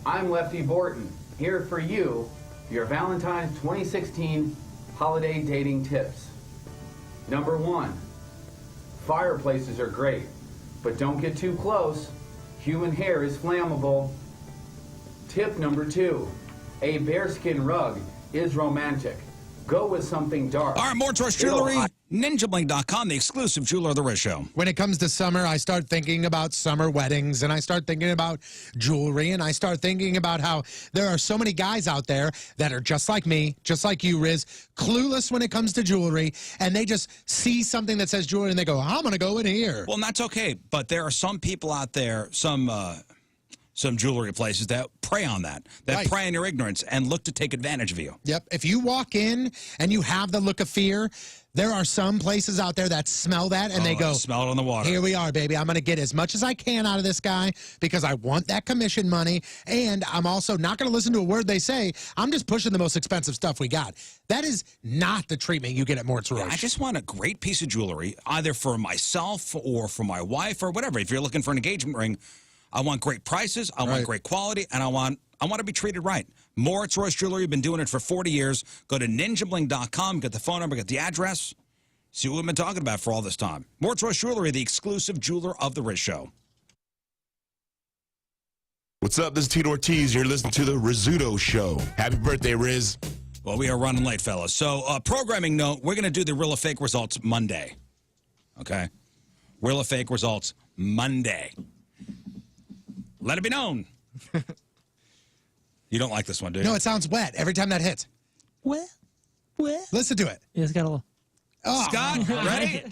I'm Lefty Burton, here for you, your Valentine's 2016 holiday dating tips. Number 1, fireplaces are great, but don't get too close. Human hair is flammable. Tip number 2, a bearskin rug is romantic. Go with something dark. All right, more Tourist Jewelry. NinjaBling.com, the exclusive jeweler of the Rizz Show. When it comes to summer, I start thinking about summer weddings, and I start thinking about jewelry, and I start thinking about how there are so many guys out there that are just like me, just like you, Rizz, clueless when it comes to jewelry, and they just see something that says jewelry, and they go, I'm going to go in here. Well, and that's okay, but there are some people out there, some jewelry places that prey on that prey on your ignorance and look to take advantage of you. Yep. If you walk in and you have the look of fear, there are some places out there that smell that and they go, smell it on the water. Here we are, baby. I'm going to get as much as I can out of this guy because I want that commission money. And I'm also not going to listen to a word they say. I'm just pushing the most expensive stuff we got. That is not the treatment you get at Mort's Roche. I just want a great piece of jewelry, either for myself or for my wife or whatever. If you're looking for an engagement ring, I want great prices, I want great quality, and I want to be treated right. Moritz Royce Jewelry, been doing it for 40 years. Go to ninjabling.com, get the phone number, get the address, see what we've been talking about for all this time. Moritz Royce Jewelry, the exclusive jeweler of the Rizz Show. What's up? This is Tito Ortiz. You're listening to the Rizzuto Show. Happy birthday, Rizz. Well, we are running late, fellas. So, programming note, we're going to do the real or fake results Monday. Okay? Real or fake results Monday. Let it be known. You don't like this one, do you? No, it sounds wet every time that hits. Wet? Listen to it. Yeah, it's got a little. Oh. Scott, ready?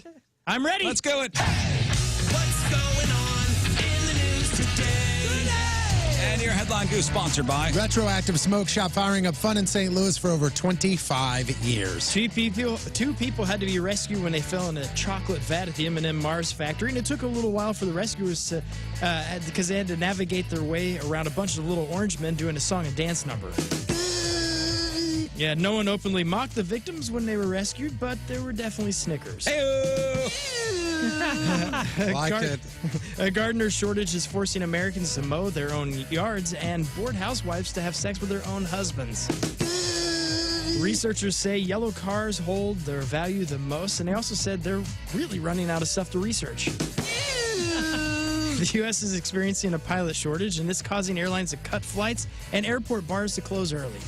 I'm ready. Let's go it. What's going on in the news today? And your headline goose sponsored by Retroactive Smoke Shop, firing up fun in St. Louis for over 25 years. Two people had to be rescued when they fell in a chocolate vat at the M&M Mars factory, and it took a little while for the rescuers to, because they had to navigate their way around a bunch of little orange men doing a song and dance number. Yeah, no one openly mocked the victims when they were rescued, but there were definitely snickers. A gardener shortage is forcing Americans to mow their own yards and bored housewives to have sex with their own husbands. Researchers say yellow cars hold their value the most, and they also said they're really running out of stuff to research. The U.S. is experiencing a pilot shortage, and it's causing airlines to cut flights and airport bars to close early.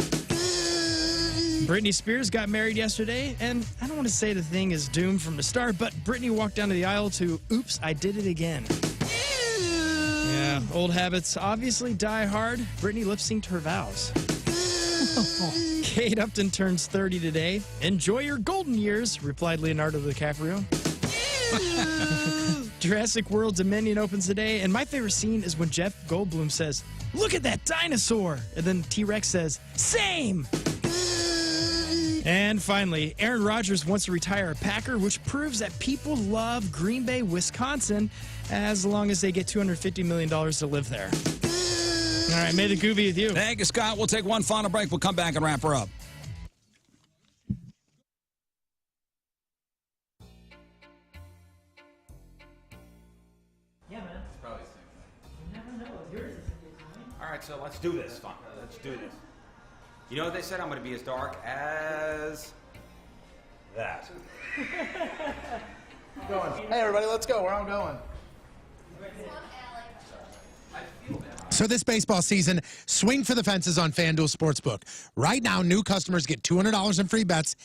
Britney Spears got married yesterday, and I don't want to say the thing is doomed from the start, but Britney walked down to the aisle to Oops, I Did It Again. Yeah, old habits obviously die hard. Britney lip-synced her vows. Kate Upton turns 30 today. Enjoy your golden years, replied Leonardo DiCaprio. Jurassic World Dominion opens today, and my favorite scene is when Jeff Goldblum says, "Look at that dinosaur!" And then T-Rex says, "Same!" And finally, Aaron Rodgers wants to retire a Packer, which proves that people love Green Bay, Wisconsin, as long as they get $250 million to live there. All right, may the goo be with you. Thank you, Scott. We'll take one final break. We'll come back and wrap her up. Yeah, man. It's probably the same thing. You never know. Yours is a All right, so let's do this. Fine. Let's do this. You know what they said? I'm going to be as dark as that. Going. Hey, everybody, let's go. Where I'm going. So this baseball season, swing for the fences on FanDuel Sportsbook. Right now, new customers get $200 in free bets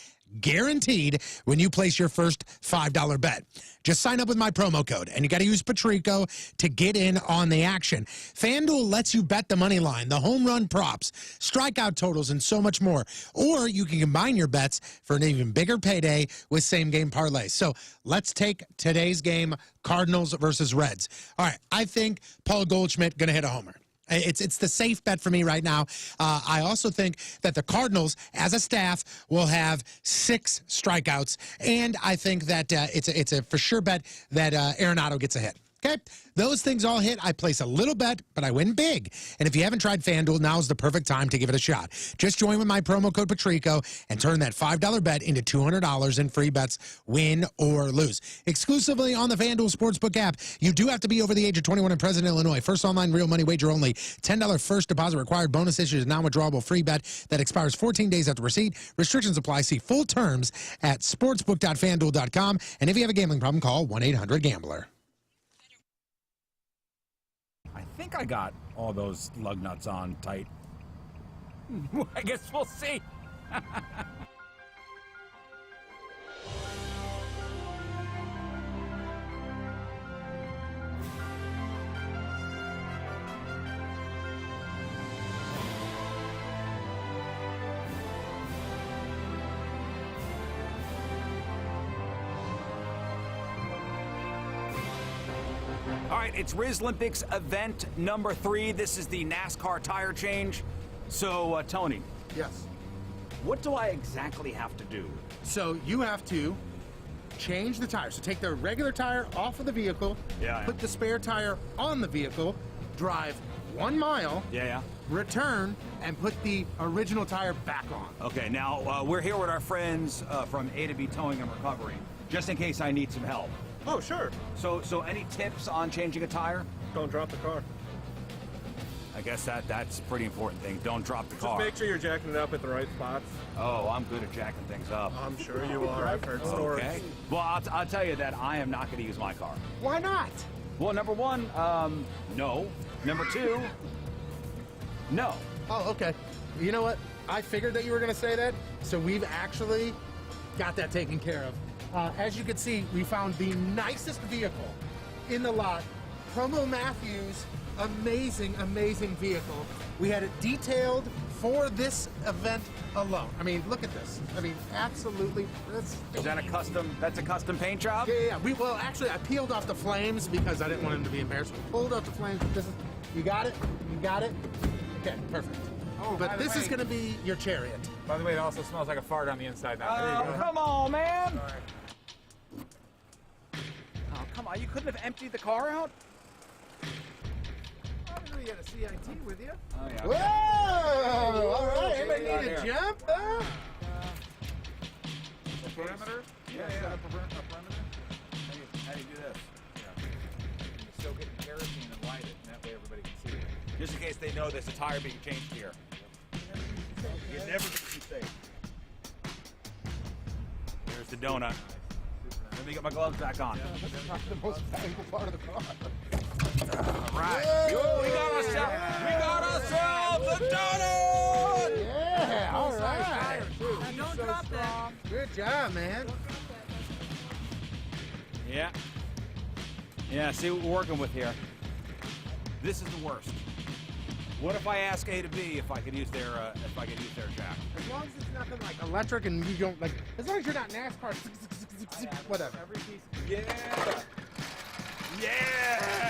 guaranteed when you place your first $5 bet. Just sign up with my promo code, and you got to use Patrico to get in on the action. FanDuel lets you bet the money line, the home run props, strikeout totals, and so much more. Or you can combine your bets for an even bigger payday with same-game parlays. So let's take today's game, Cardinals versus Reds. All right, I think Paul Goldschmidt going to hit a homer. It's the safe bet for me right now. I also think that the Cardinals, as a staff, will have 6 strikeouts, and I think that it's a for sure bet that Arenado gets a hit. Okay, those things all hit. I place a little bet, but I win big. And if you haven't tried FanDuel, now's the perfect time to give it a shot. Just join with my promo code Patrico and turn that $5 bet into $200 in free bets, win or lose. Exclusively on the FanDuel Sportsbook app. You do have to be over the age of 21 and present in Illinois. First online real money wager only. $10 first deposit required. Bonus issued is non-withdrawable free bet that expires 14 days after receipt. Restrictions apply. See full terms at sportsbook.fanduel.com. And if you have a gambling problem, call 1-800-GAMBLER. I think I got all those lug nuts on tight. I guess we'll see. All right, it's Rizz Olympics event number 3. This is the NASCAR tire change. So, Tony. Yes. What do I exactly have to do? So you have to change the tire. So take the regular tire off of the vehicle, put the spare tire on the vehicle, drive 1 mile, return, and put the original tire back on. Okay, now we're here with our friends from A to B Towing and Recovery, just in case I need some help. Oh, sure. So any tips on changing a tire? Don't drop the car. I guess that's a pretty important thing. Don't drop the Just car. make sure you're jacking it up at the right spots. Oh, I'm good at jacking things up. I'm sure you are. I've heard stories. Okay. Well, I'll tell you that I am not going to use my car. Why not? Well, number 1, no. Number 2, no. Oh, okay. You know what? I figured that you were going to say that, so we've actually got that taken care of. As you can see, we found the nicest vehicle in the lot. Promo Matthews, amazing, amazing vehicle. We had it detailed for this event alone. I mean, look at this. I mean, absolutely. Is that a custom? That's a custom paint job? Yeah. Well, actually, I peeled off the flames because I didn't want him to be embarrassed. We pulled off the flames. This is, you got it? You got it? Okay, perfect. Oh, but this is going to be your Chariot. By the way, it also smells like a fart on the inside now. Oh, come on, man! Sorry. Oh, come on. You couldn't have emptied the car out? You got a CIT with you. Oh, yeah. Whoa! All right. Anybody need a jump? A perimeter? Yeah. A perimeter? How do you do this? Yeah. You soak it in kerosene and light it, and that way everybody can see it. Just in case they know there's a tire being changed here. You're never going to be safe. Here's the donut. Let me get my gloves back on. That's not the most valuable part of the car. All right. Yo, we got ourselves a donut! Yeah, all right. Don't drop that. Good job, man. Yeah. Yeah, see what we're working with here. This is the worst. What if I ask A to B if I could use their jack? As long as it's nothing like electric and you don't like, as long as you're not NASCAR, whatever. Every piece. Yeah. Yeah.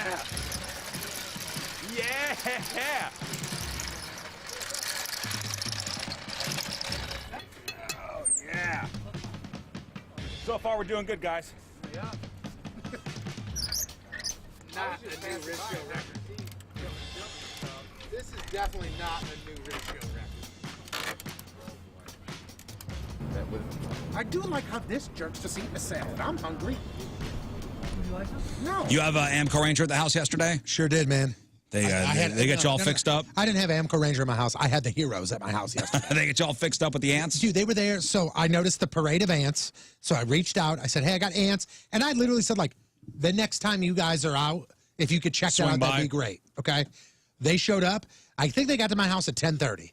Yeah. Oh yeah. So far we're doing good, guys. Yeah. Not a new Rizz Show record. This is definitely not a new Rizz Show record. I do like how this jerk's just eating a salad. I'm hungry. Would you like some? No. You have an Amco Ranger at the house yesterday? Sure did, man. They got you all fixed up? I didn't have Amco Ranger in my house. I had the Heroes at my house yesterday. They get you all fixed up with the ants? Dude, they were there. So I noticed the parade of ants. So I reached out. I said, hey, I got ants. And I literally said, like, the next time you guys are out, if you could check that out, that'd be great. Okay? They showed up. I think they got to my house at 10:30.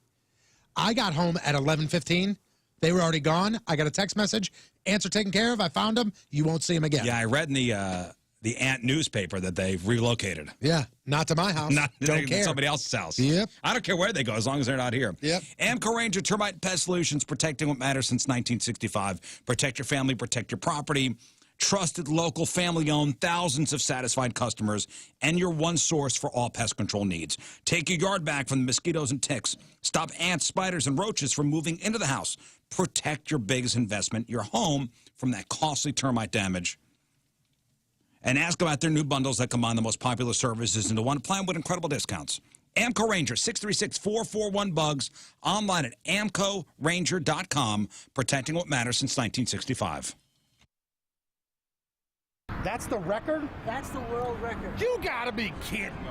I got home at 11:15. They were already gone. I got a text message. Ants are taken care of. I found them. You won't see them again. Yeah, I read in the ant newspaper that they've relocated. Yeah, not to my house. Don't care. Somebody else's house. Yep. I don't care where they go as long as they're not here. Yep. Amco Ranger Termite and Pest Solutions, protecting what matters since 1965. Protect your family, protect your property. Trusted, local, family-owned, thousands of satisfied customers, and your one source for all pest control needs. Take your yard back from the mosquitoes and ticks. Stop ants, spiders, and roaches from moving into the house. Protect your biggest investment, your home, from that costly termite damage. and ask about their new bundles that combine the most popular services into one plan with incredible discounts. Amco Ranger, 636-441-BUGS, online at amcoranger.com, protecting what matters since 1965. That's the record? That's the world record. You gotta be kidding me.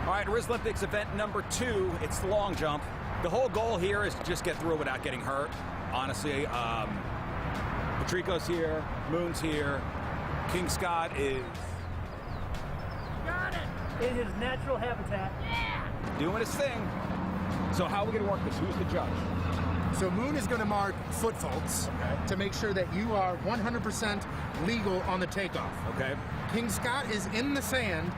All right, Rizz Olympics event number 2. It's the long jump. The whole goal here is to just get through without getting hurt. Honestly, Patrico's here, Moon's here, King Scott is... Got it! In his natural habitat. doing his thing. So how are we going to work this? Who's the judge? So Moon is going to mark foot faults to make sure that you are 100% legal on the takeoff. Okay. King Scott is in the sand.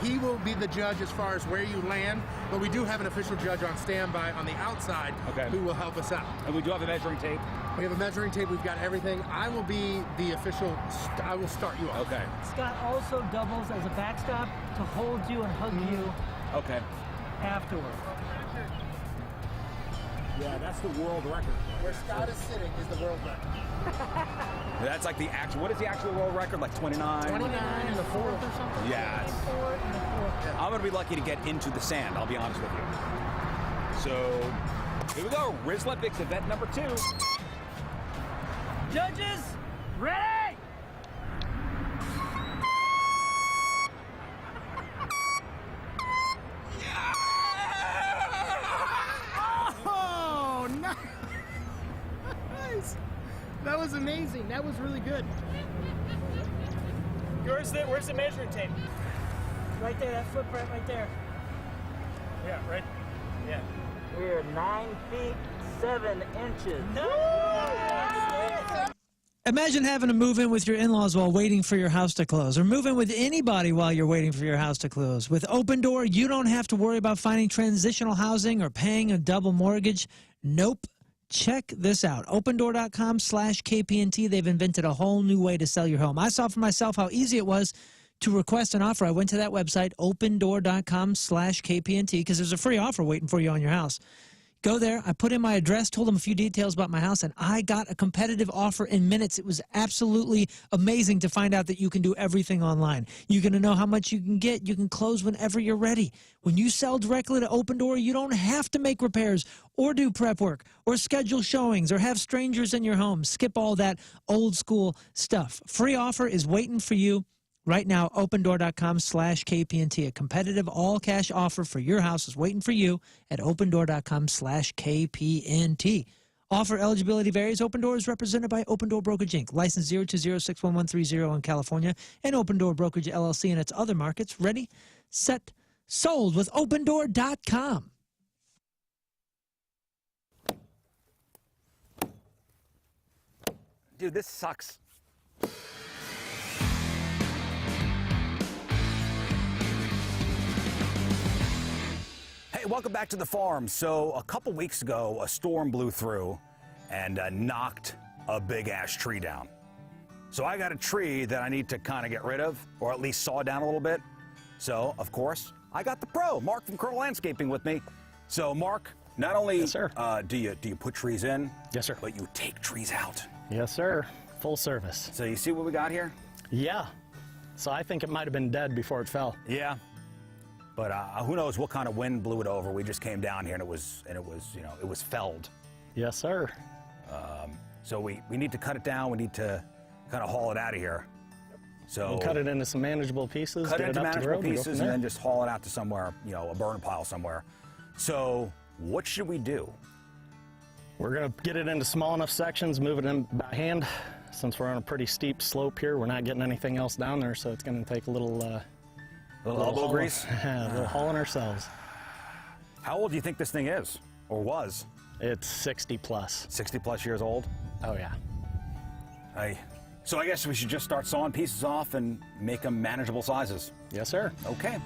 He will be the judge as far as where you land, but we do have an official judge on standby on the outside who will help us out. And we do have a measuring tape? We have a measuring tape. We've got everything. I will be the official. I will start you off. Okay. Scott also doubles as a backstop to hold you and hug you Okay. afterward. Yeah, that's the world record. Where Scott is sitting is the world record. That's like the actual, what is the actual world record? Like 29? 29 and the fourth or something? Yeah. I'm going to be lucky to get into the sand, I'll be honest with you. So, here we go. Rizz Olympics event number 2. Judges, ready? Oh, nice. That was amazing. That was really good. Where's the measuring tape? Right there, that footprint right there. Yeah, right. Yeah. We're 9 feet 7 inches. No! Imagine having to move in with your in-laws while waiting for your house to close, or move in with anybody while you're waiting for your house to close. With Open Door, you don't have to worry about finding transitional housing or paying a double mortgage. Nope. Check this out. OpenDoor.com/KPNT. They've invented a whole new way to sell your home. I saw for myself how easy it was to request an offer. I went to that website, OpenDoor.com/KPNT, because there's a free offer waiting for you on your house. Go there. I put in my address, told them a few details about my house, and I got a competitive offer in minutes. It was absolutely amazing to find out that you can do everything online. You're going to know how much you can get. You can close whenever you're ready. When you sell directly to Open Door, you don't have to make repairs or do prep work or schedule showings or have strangers in your home. Skip all that old school stuff. Free offer is waiting for you. Right now, OpenDoor.com/KPNT. A competitive all-cash offer for your house is waiting for you at OpenDoor.com/KPNT. Offer eligibility varies. Open Door is represented by Open Door Brokerage, Inc., license 020611130 in California, and Open Door Brokerage, LLC, in its other markets. Ready, set, sold with OpenDoor.com. Dude, this sucks. Hey, welcome back to the farm. So a couple weeks ago, a storm blew through and knocked a big-ass tree down. So I got a tree that I need to kind of get rid of, or at least saw down a little bit. So, of course, I got the pro, Mark from Curl Landscaping, with me. So, Mark, not only Yes, sir. do you put trees in, Yes, sir. but you take trees out. Yes, sir. Full service. So you see what we got here? Yeah. So I think it might have been dead before it fell. Yeah. But who knows what kind of wind blew it over? We just came down here and it was felled. Yes, sir. So we need to cut it down. We need to kind of haul it out of here. So We'll cut it into some manageable pieces. cut it get into up the manageable road, and go pieces from and there. then just haul it out to somewhere, a burn pile somewhere. So what should we do? We're going to get it into small enough sections, move it in by hand. Since we're on a pretty steep slope here, we're not getting anything else down there, so it's going to take a little elbow hauling- grease? A little hauling ourselves. How old do you think this thing is, or was? It's 60 plus. 60 plus years old? Oh, yeah. So I guess we should just start sawing pieces off and make them manageable sizes. Yes, sir. Okay.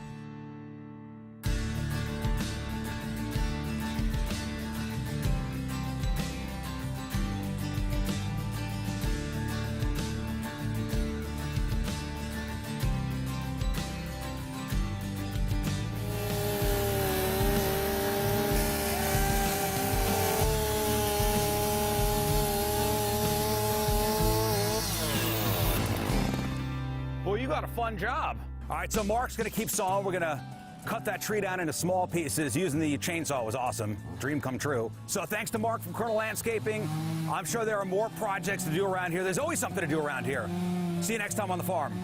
you got a fun job. All right, so Mark's going to keep sawing. We're going to cut that tree down into small pieces. Using the chainsaw was awesome. Dream come true. So thanks to Mark from Colonel Landscaping. I'm sure there are more projects to do around here. There's always something to do around here. See you next time on the farm.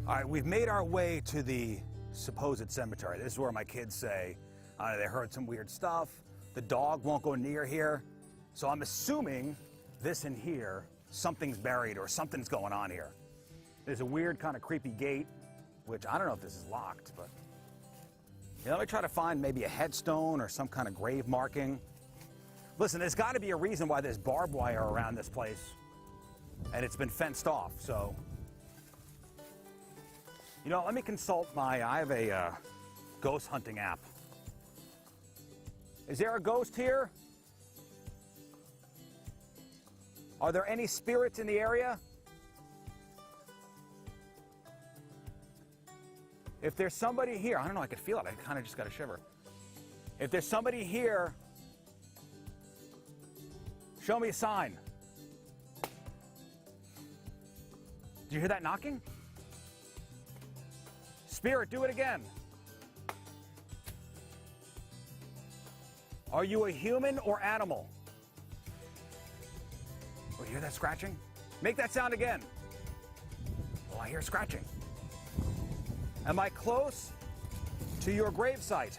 All right, we've made our way to the supposed cemetery. This is where my kids say they heard some weird stuff. The dog won't go near here. So I'm assuming this in here, something's buried or something's going on here. There's a weird kind of creepy gate, which I don't know if this is locked, but let me try to find maybe a headstone or some kind of grave marking. Listen, there's got to be a reason why there's barbed wire around this place, and it's been fenced off, so. Let me consult I have a ghost hunting app. Is there a ghost here? Are there any spirits in the area? If there's somebody here, I don't know, I could feel it. I kind of just got a shiver. If there's somebody here, show me a sign. Did you hear that knocking? Spirit, do it again. Are you a human or animal? Oh, you hear that scratching? Make that sound again. Oh, I hear scratching. Am I close to your gravesite?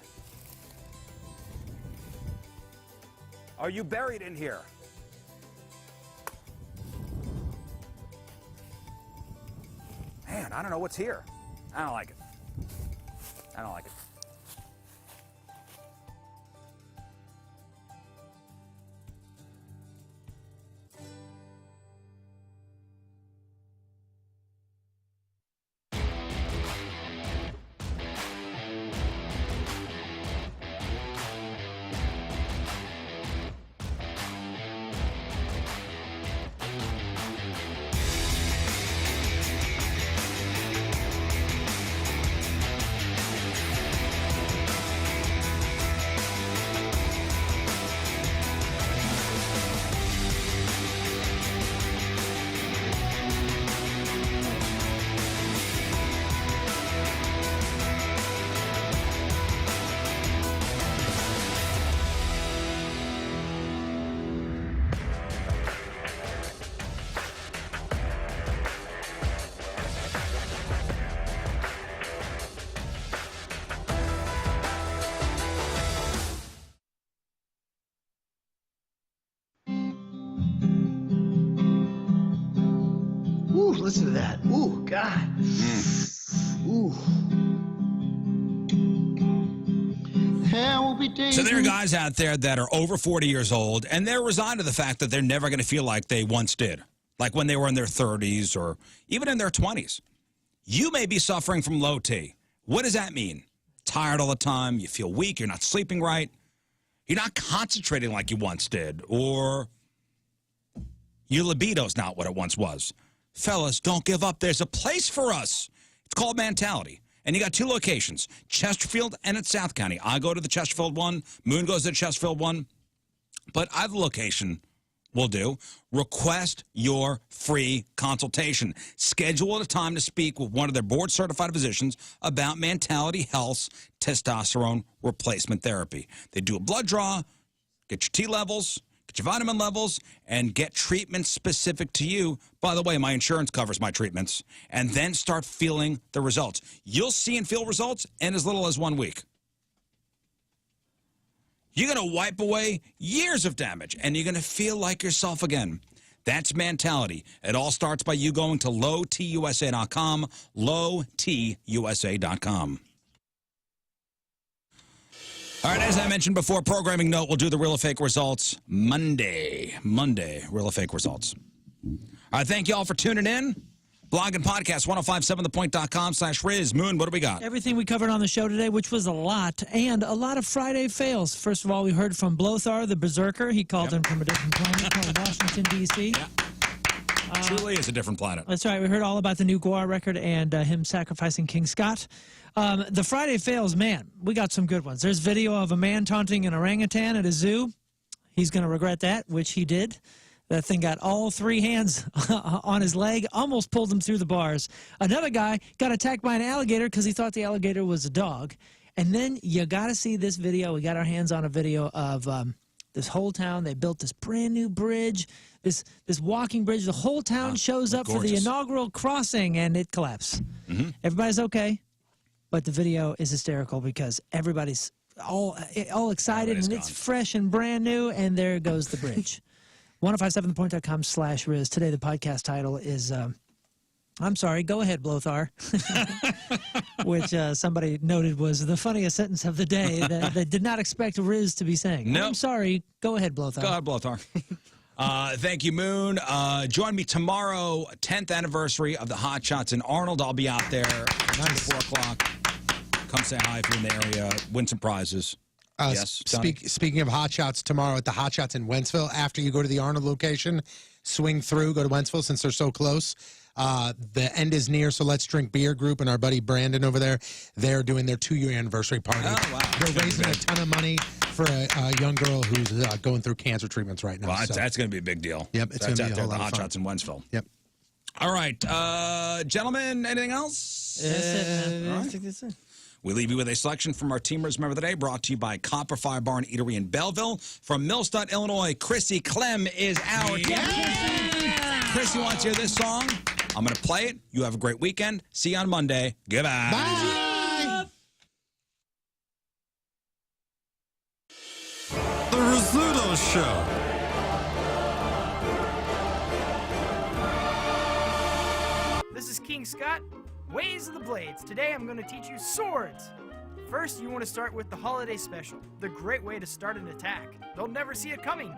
Are you buried in here? Man, I don't know what's here. I don't like it. I don't like it. Listen to that. Ooh, God. Ooh. So there are guys out there that are over 40 years old, and they're resigned to the fact that they're never going to feel like they once did, like when they were in their 30s or even in their 20s. You may be suffering from low T. What does that mean? Tired all the time, you feel weak, you're not sleeping right, you're not concentrating like you once did, or your libido's not what it once was. Fellas, don't give up. There's a place for us. It's called Mentality. And you got two locations, Chesterfield and at South County. I go to the Chesterfield one. Moon goes to the Chesterfield one. But either location will do. Request your free consultation. Schedule a time to speak with one of their board-certified physicians about Mentality Health's testosterone replacement therapy. They do a blood draw, get your T levels, get your vitamin levels, and get treatments specific to you. By the way, my insurance covers my treatments. And then start feeling the results. You'll see and feel results in as little as 1 week. You're going to wipe away years of damage, and you're going to feel like yourself again. That's Mentality. It all starts by you going to lowtusa.com, lowtusa.com. All right, as I mentioned before, programming note, we'll do the real or fake results Monday. Real or fake results. All right, thank you all for tuning in. Blog and podcast, 1057thepoint.com/Rizz. Moon, what do we got? Everything we covered on the show today, which was a lot, and a lot of Friday fails. First of all, we heard from Blothar, the Berserker. He called in from a different planet called Washington, D.C. Truly is a different planet. That's right. We heard all about the new Guar record and him sacrificing King Scott. The Friday fails, man, we got some good ones. There's video of a man taunting an orangutan at a zoo. He's going to regret that, which he did. That thing got all 3 hands on his leg, almost pulled him through the bars. Another guy got attacked by an alligator because he thought the alligator was a dog. And then you got to see this video. We got our hands on a video of this whole town. They built this brand new bridge, this walking bridge. The whole town shows up for the inaugural crossing, and it collapsed. Everybody's okay, but the video is hysterical because everybody's all excited, and it's fresh and brand new, and there goes the bridge. 1057thepoint.com/Rizz. Today, the podcast title is, I'm sorry, go ahead, Blothar, which somebody noted was the funniest sentence of the day that they did not expect Rizz to be saying. Nope. I'm sorry, go ahead, Blothar. Go ahead, Blothar. Thank you, Moon. Join me tomorrow, 10th anniversary of the Hot Shots in Arnold. I'll be out there at 4 o'clock. Come say hi if you're in the area. Win some prizes. Yes. Speaking of Hot Shots, tomorrow at the Hot Shots in Wentzville, after you go to the Arnold location, swing through, go to Wentzville since they're so close. The end is near, so Let's Drink Beer Group and our buddy Brandon over there, they're doing their 2-year anniversary party. Oh, wow. They're raising a ton of money for a young girl who's going through cancer treatments right now. Well, that's going to be a big deal. Yep, it's going to be out a there whole at the lot Hot of fun. Shots in Wentzville. Yep. All right, gentlemen, anything else? I think that's it. We leave you with a selection from our Teamers Member of the Day, brought to you by Copper Fire Barn Eatery in Belleville. From Millstud, Illinois, Chrissy Clem is our Chrissy wants to hear this song. I'm going to play it. You have a great weekend. See you on Monday. Goodbye. Bye. The Rizzuto Show. This is King Scott, Ways of the Blades. Today I'm going to teach you swords. First, you want to start with the holiday special, the great way to start an attack. They'll never see it coming.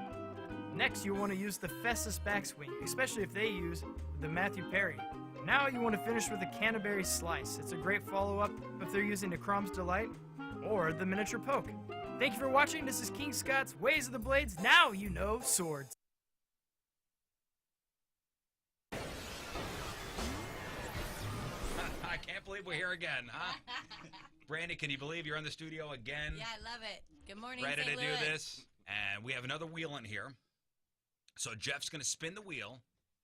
Next, you want to use the Festus backswing, especially if they use the Matthew Perry. Now you want to finish with a Canterbury slice. It's a great follow-up if they're using the Crom's Delight or the miniature poke. Thank you for watching. This is King Scott's Ways of the Blades. Now you know swords. I can't believe we're here again, huh? Brandy, can you believe you're in the studio again? Yeah, I love it. Good morning, Ready St. to Louis. do this? And we have another wheel in here. So Jeff's going to spin the wheel.